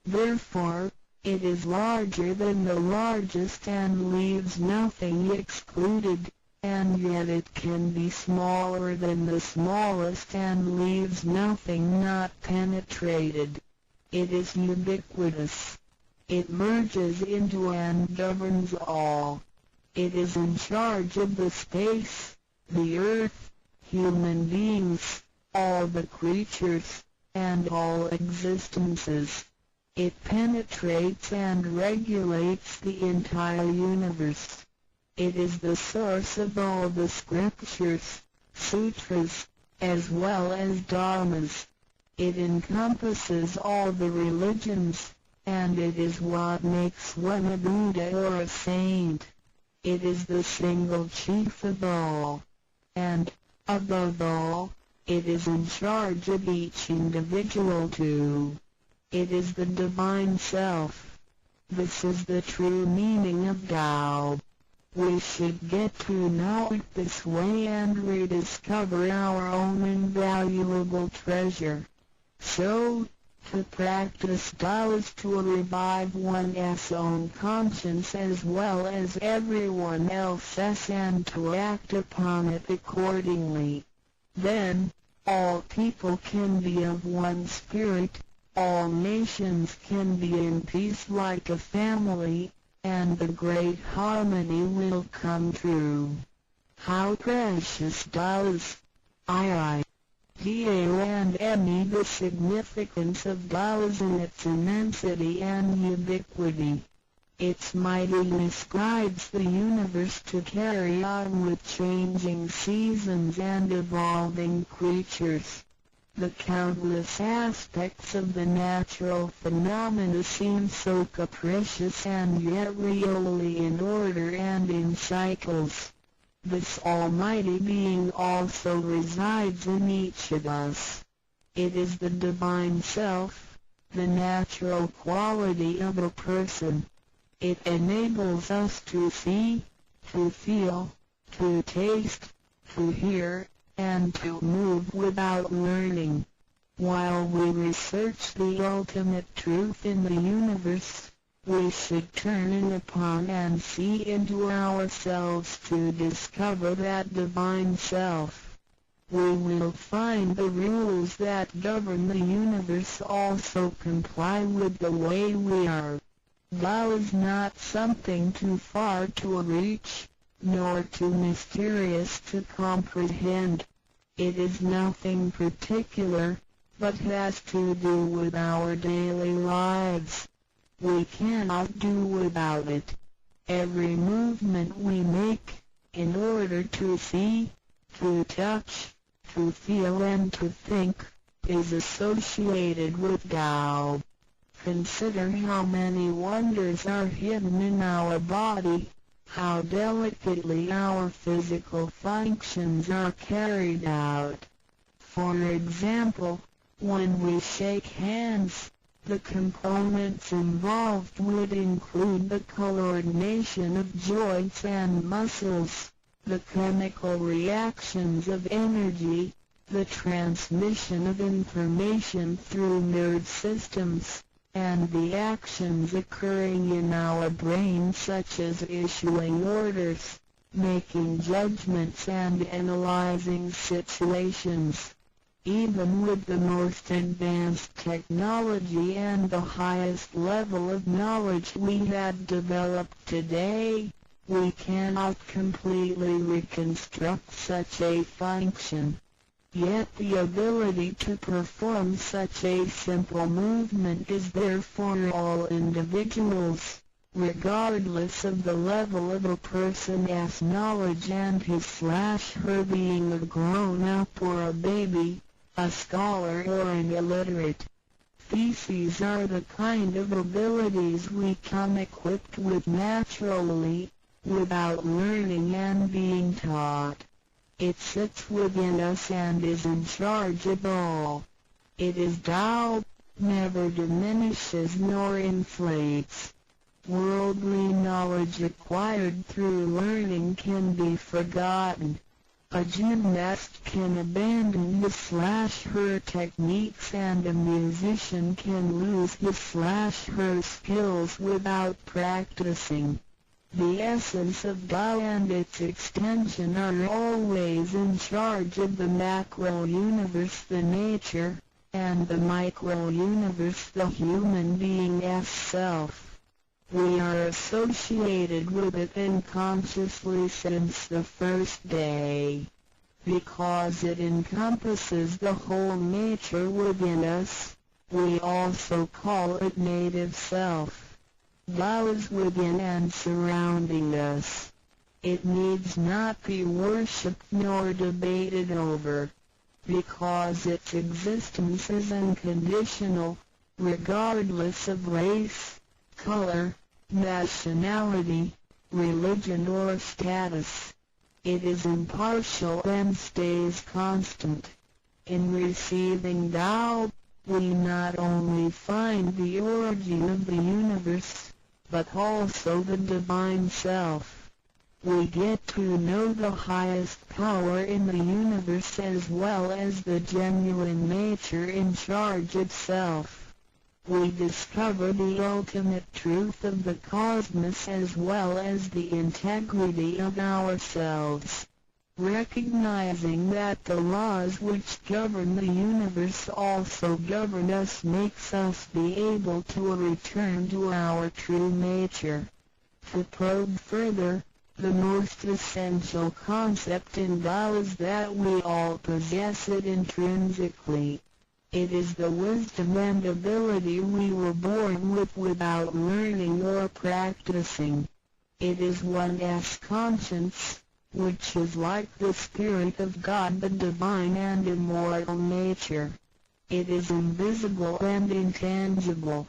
Therefore, it is larger than the largest and leaves nothing excluded, and yet it can be smaller than the smallest and leaves nothing not penetrated. It is ubiquitous. It merges into and governs all. It is in charge of the space, the earth, human beings, all the creatures, and all existences. It penetrates and regulates the entire universe. It is the source of all the scriptures, sutras, as well as dharmas. It encompasses all the religions, and it is what makes one a Buddha or a saint. It is the single chief of all. And, above all, it is in charge of each individual too. It is the Divine Self. This is the true meaning of Tao. We should get to know it this way and rediscover our own invaluable treasure. So, to practice Tao is to revive one's own conscience as well as everyone else's and to act upon it accordingly. Then, all people can be of one spirit, all nations can be in peace like a family, and the great harmony will come true. How precious does Tao and the significance of Tao is in its immensity and ubiquity. Its mightiness guides the universe to carry on with changing seasons and evolving creatures. The countless aspects of the natural phenomena seem so capricious and yet really in order and in cycles. This almighty being also resides in each of us. It is the Divine Self, the natural quality of a person. It enables us to see, to feel, to taste, to hear, and to move without learning. While we research the ultimate truth in the universe, we should turn in upon and see into ourselves to discover that Divine Self. We will find the rules that govern the universe also comply with the way we are. Tao is not something too far to reach, nor too mysterious to comprehend. It is nothing particular, but has to do with our daily lives. We cannot do without it. Every movement we make, in order to see, to touch, to feel and to think, is associated with Tao. Consider how many wonders are hidden in our body, how delicately our physical functions are carried out. For example, when we shake hands, the components involved would include the coordination of joints and muscles, the chemical reactions of energy, the transmission of information through nerve systems, and the actions occurring in our brain such as issuing orders, making judgments and analyzing situations. Even with the most advanced technology and the highest level of knowledge we have developed today, we cannot completely reconstruct such a function. Yet the ability to perform such a simple movement is there for all individuals. regardless of the level of a person's knowledge and his/her being a grown-up or a baby, a scholar or an illiterate. These are the kind of abilities we come equipped with naturally, without learning and being taught. It sits within us and is in charge of all. It is Tao, never diminishes nor inflates. Worldly knowledge acquired through learning can be forgotten. A gymnast can abandon his/her techniques and a musician can lose his/her skills without practicing. The essence of Tao and its extension are always in charge of the macro-universe, the nature, and the micro-universe, the human being's self. We are associated with it unconsciously since the first day. Because it encompasses the whole nature within us, we also call it native self. Tao is within and surrounding us. It needs not be worshipped nor debated over, because its existence is unconditional, regardless of race, color, nationality, religion or status. It is impartial and stays constant. In receiving Tao, we not only find the origin of the universe, but also the divine self. We get to know the highest power in the universe as well as the genuine nature in charge itself. We discover the ultimate truth of the cosmos as well as the integrity of ourselves. Recognizing that the laws which govern the universe also govern us makes us be able to return to our true nature. To probe further, the most essential concept in Tao is that we all possess it intrinsically. It is the wisdom and ability we were born with without learning or practicing. It is one's conscience, which is like the Spirit of God, the divine and immortal nature. It is invisible and intangible.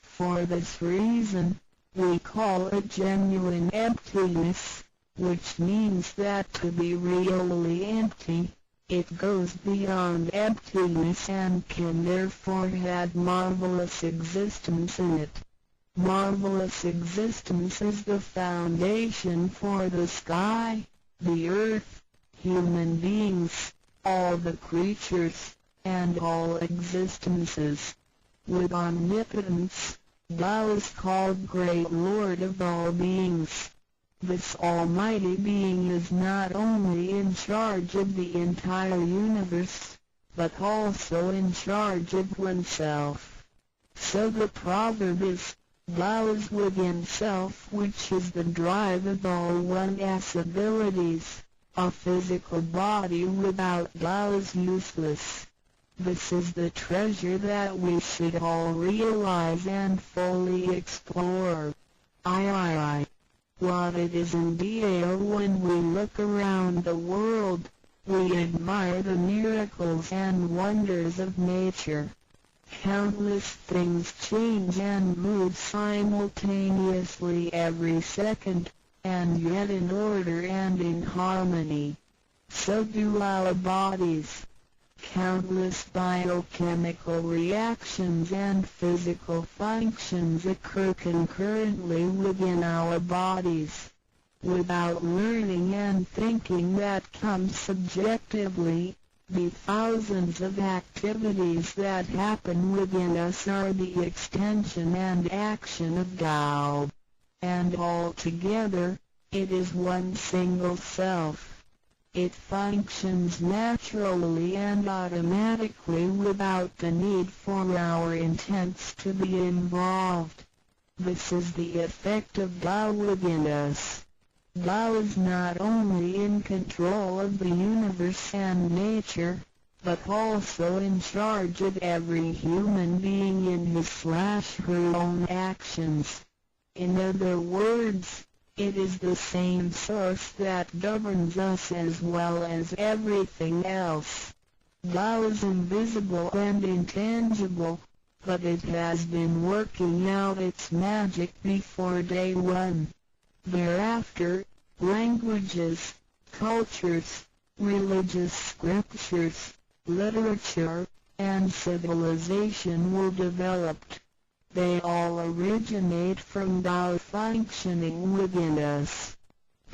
For this reason, we call it genuine emptiness, which means that to be really empty, it goes beyond emptiness and can therefore have marvelous existence in it. Marvelous existence is the foundation for the sky, the earth, human beings, all the creatures, and all existences. With omnipotence, Tao is called Great Lord of all beings. This almighty being is not only in charge of the entire universe, but also in charge of oneself. So the proverb is, Tao is within self, which is the drive of all one's abilities. A physical body without Tao is useless. This is the treasure that we should all realize and fully explore. What it is indeed when we look around the world, we admire the miracles and wonders of nature. Countless things change and move simultaneously every second, and yet in order and in harmony. So do our bodies. Countless biochemical reactions and physical functions occur concurrently within our bodies. Without learning and thinking that comes subjectively, the thousands of activities that happen within us are the extension and action of Tao. And altogether, it is one single self. It functions naturally and automatically without the need for our intents to be involved. This is the effect of Tao within us. Tao is not only in control of the universe and nature, but also in charge of every human being in his/her own actions. In other words, it is the same source that governs us as well as everything else. Tao is invisible and intangible, but it has been working out its magic before day one. Thereafter, languages, cultures, religious scriptures, literature, and civilization were developed. They all originate from Tao functioning within us.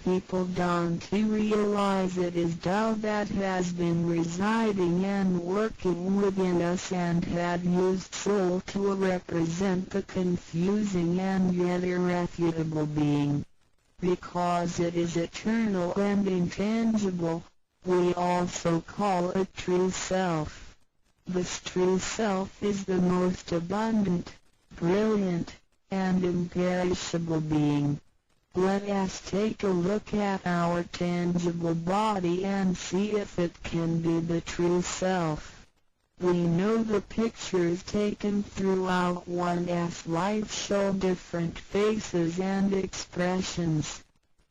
People don't realize it is Tao that has been residing and working within us and had used soul to represent the confusing and yet irrefutable being. Because it is eternal and intangible, we also call it true self. This true self is the most abundant, brilliant, and imperishable being. Let us take a look at our tangible body and see if it can be the true self. We know the pictures taken throughout one's life show different faces and expressions.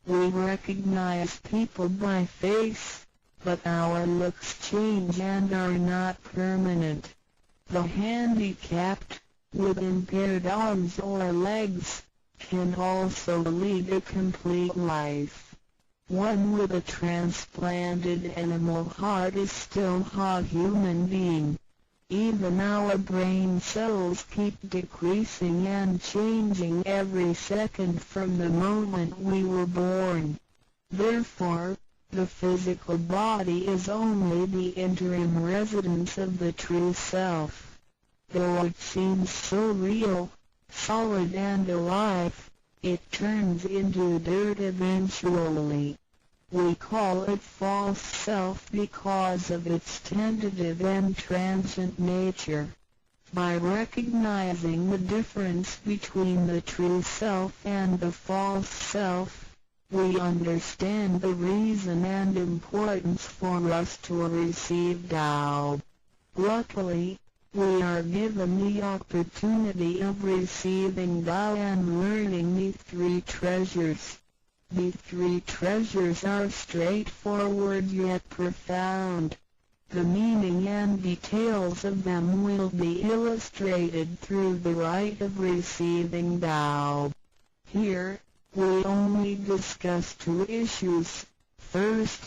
We recognize people by face, but our looks change and are not permanent. The handicapped, with impaired arms or legs, can also lead a complete life. One with a transplanted animal heart is still a human being. Even our brain cells keep decreasing and changing every second from the moment we were born. Therefore, the physical body is only the interim residence of the true self. Though it seems so real, solid and alive, it turns into dirt eventually. We call it false self because of its tentative and transient nature. By recognizing the difference between the true self and the false self, we understand the reason and importance for us to receive Tao. Luckily, we are given the opportunity of receiving Tao and learning the three treasures. The three treasures are straightforward yet profound. The meaning and details of them will be illustrated through the rite of receiving Tao. Here, we only discuss two issues. First,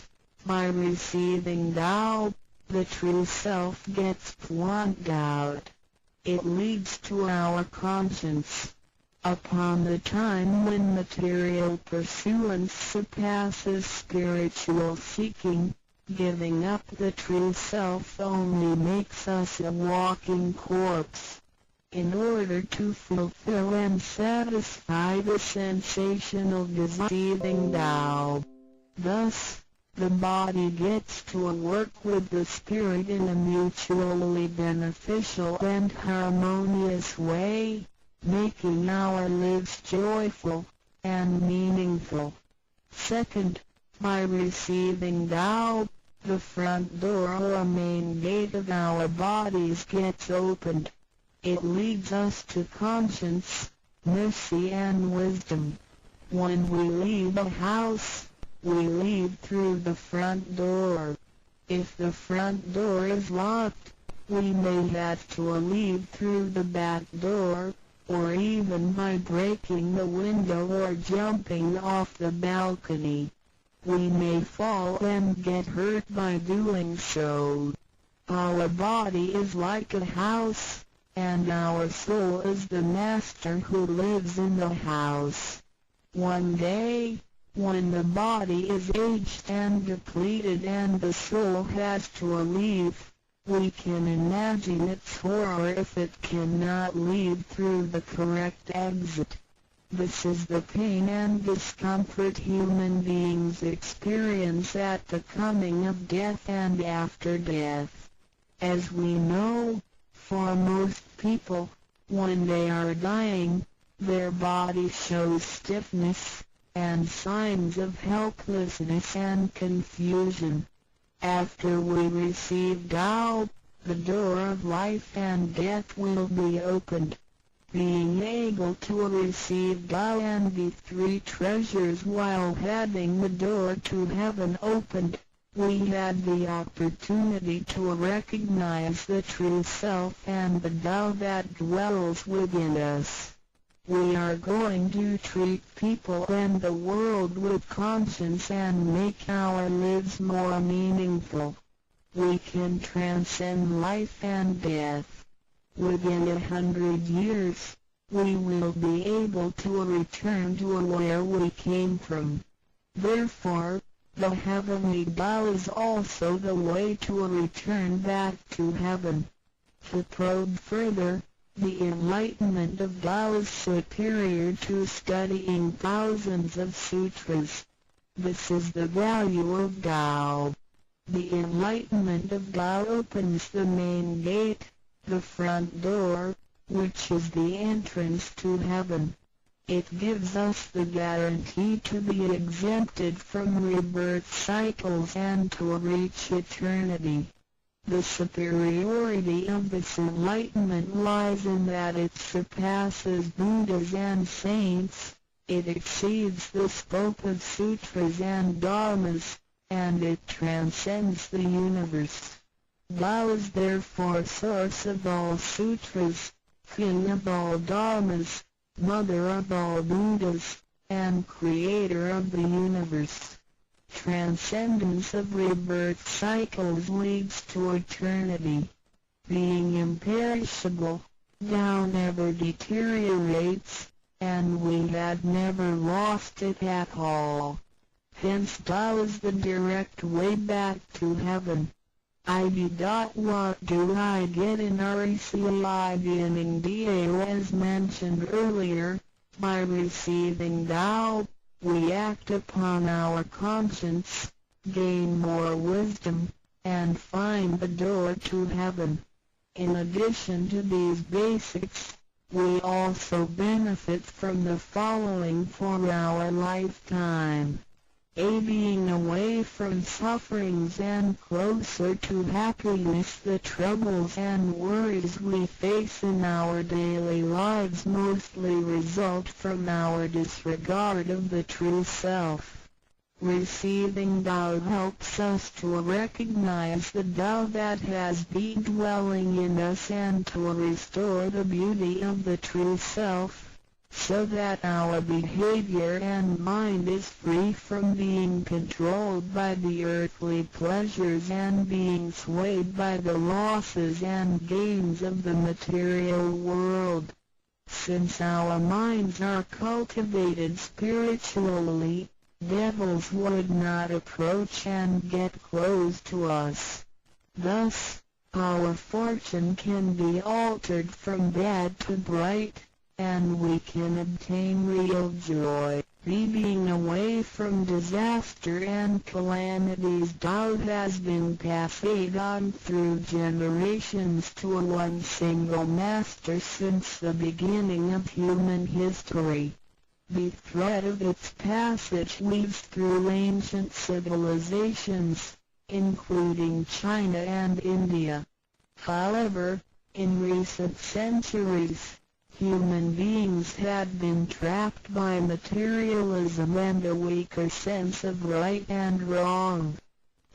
by receiving Tao, the true self gets plucked out. It leads to our conscience. Upon the time when material pursuance surpasses spiritual seeking, giving up the true self only makes us a walking corpse. In order to fulfill and satisfy the sensational deceiving Tao, thus, the body gets to work with the spirit in a mutually beneficial and harmonious way, making our lives joyful and meaningful. Second, by receiving Tao, the front door or main gate of our bodies gets opened. It leads us to conscience, mercy and wisdom. When we leave a house, we leave through the front door. If the front door is locked, we may have to leave through the back door, or even by breaking the window or jumping off the balcony. We may fall and get hurt by doing so. Our body is like a house, and our soul is the master who lives in the house. One day, when the body is aged and depleted and the soul has to leave, we can imagine its horror if it cannot leave through the correct exit. This is the pain and discomfort human beings experience at the coming of death and after death. As we know, for most people, when they are dying, their body shows stiffness and signs of helplessness and confusion. After we receive Tao, the door of life and death will be opened. being able to receive Tao and the three treasures while having the door to heaven opened. We had the opportunity to recognize the true self and the Tao that dwells within us. We are going to treat people and the world with conscience and make our lives more meaningful. We can transcend life and death. Within 100 years, we will be able to return to where we came from. Therefore, the heavenly Tao is also the way to return back to heaven. To probe further, the enlightenment of Tao is superior to studying thousands of sutras. This is the value of Tao. The enlightenment of Tao opens the main gate, the front door, which is the entrance to heaven. It gives us the guarantee to be exempted from rebirth cycles and to reach eternity. The superiority of this enlightenment lies in that it surpasses Buddhas and saints, it exceeds the scope of sutras and dharmas, and it transcends the universe. Tao is therefore source of all sutras, king of all dharmas, mother of all Buddhas, and creator of the universe. Transcendence of rebirth cycles leads to eternity. Being imperishable, Tao never deteriorates, and we had never lost it at all. Hence Tao is the direct way back to heaven. What do I get in RECI beginning DAO as mentioned earlier? By receiving Tao, we act upon our conscience, gain more wisdom, and find the door to heaven. In addition to these basics, we also benefit from the following for our lifetime. Being away from sufferings and closer to happiness. The troubles and worries we face in our daily lives mostly result from our disregard of the true self. Receiving Tao helps us to recognize the Tao that has been dwelling in us and to restore the beauty of the true self, so that our behavior and mind is free from being controlled by the earthly pleasures and being swayed by the losses and gains of the material world. Since our minds are cultivated spiritually, devils would not approach and get close to us. Thus, our fortune can be altered from bad to bright, and we can obtain real joy. Being away from disaster and calamities. Tao has been passed on through generations to one single master since the beginning of human history. The thread of its passage weaves through ancient civilizations, including China and India. However, in recent centuries, human beings had been trapped by materialism and a weaker sense of right and wrong.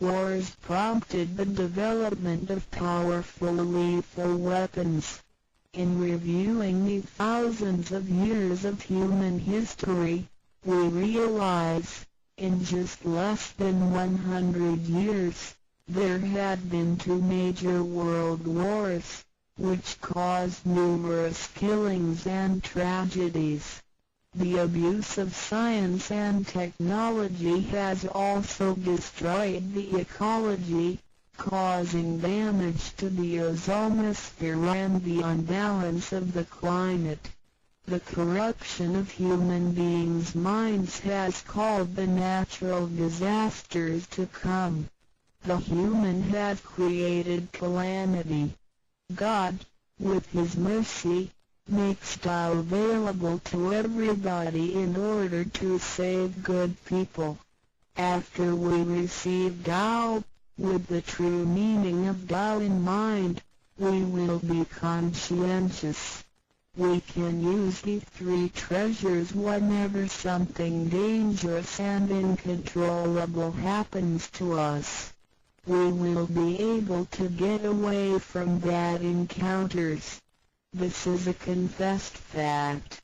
Wars prompted the development of powerful lethal weapons. In reviewing the thousands of years of human history, we realize, in just less than 100 years, there had been 2 major world wars, which caused numerous killings and tragedies. The abuse of science and technology has also destroyed the ecology, causing damage to the ozonosphere and the unbalance of the climate. The corruption of human beings' minds has caused the natural disasters to come. The human has created calamity. God, with His mercy, makes Tao available to everybody in order to save good people. After we receive Tao, with the true meaning of Tao in mind, we will be conscientious. We can use these three treasures whenever something dangerous and uncontrollable happens to us. We will be able to get away from bad encounters. This is a confessed fact.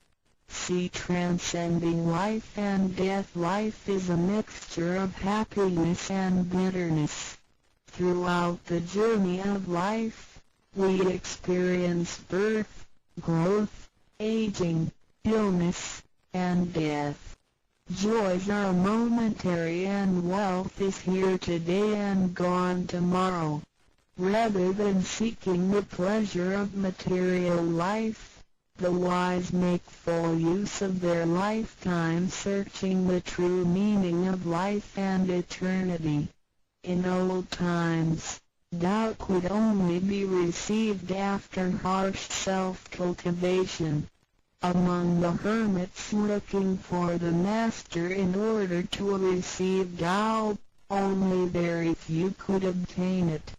See, transcending life and death. Life is a mixture of happiness and bitterness. Throughout the journey of life, we experience birth, growth, aging, illness, and death. Joys are momentary and wealth is here today and gone tomorrow. Rather than seeking the pleasure of material life, the wise make full use of their lifetime searching the true meaning of life and eternity. In old times, Tao could only be received after harsh self-cultivation. Among the hermits looking for the Master in order to receive Tao, only very few could obtain it.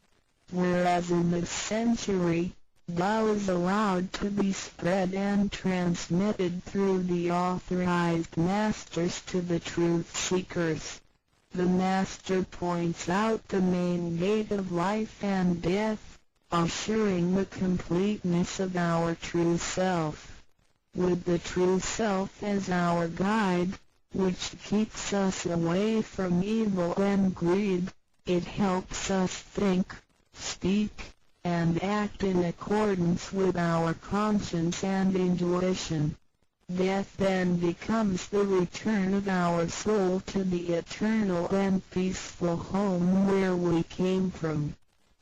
Whereas in this century, Tao is allowed to be spread and transmitted through the authorized masters to the truth seekers. The Master points out the main gate of life and death, assuring the completeness of our true self. With the true self as our guide, which keeps us away from evil and greed, it helps us think, speak, and act in accordance with our conscience and intuition. Death then becomes the return of our soul to the eternal and peaceful home where we came from.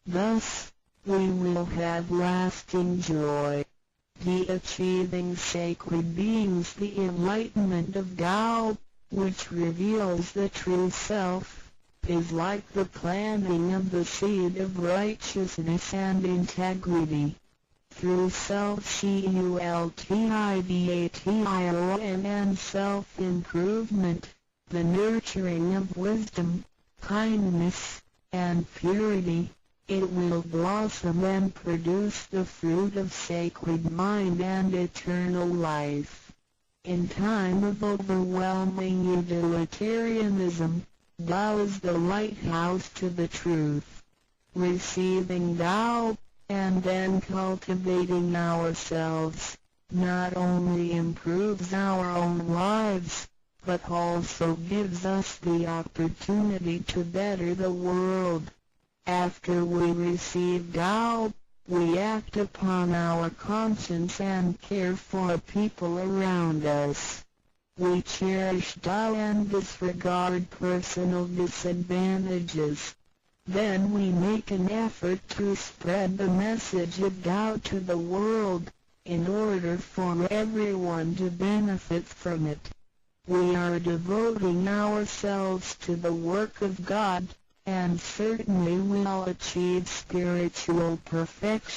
Thus, we will have lasting joy. The achieving sacred beings, the enlightenment of Tao, which reveals the true self, is like the planting of the seed of righteousness and integrity. Through self-cultivation and self-improvement, the nurturing of wisdom, kindness, and purity, it will blossom and produce the fruit of sacred mind and eternal life. In time of overwhelming utilitarianism, Tao is the lighthouse to the truth. Receiving Tao, and then cultivating ourselves, not only improves our own lives, but also gives us the opportunity to better the world. After we receive Tao, we act upon our conscience and care for people around us. We cherish Tao and disregard personal disadvantages. Then we make an effort to spread the message of Tao to the world, in order for everyone to benefit from it. We are devoting ourselves to the work of God, and certainly will achieve spiritual perfection.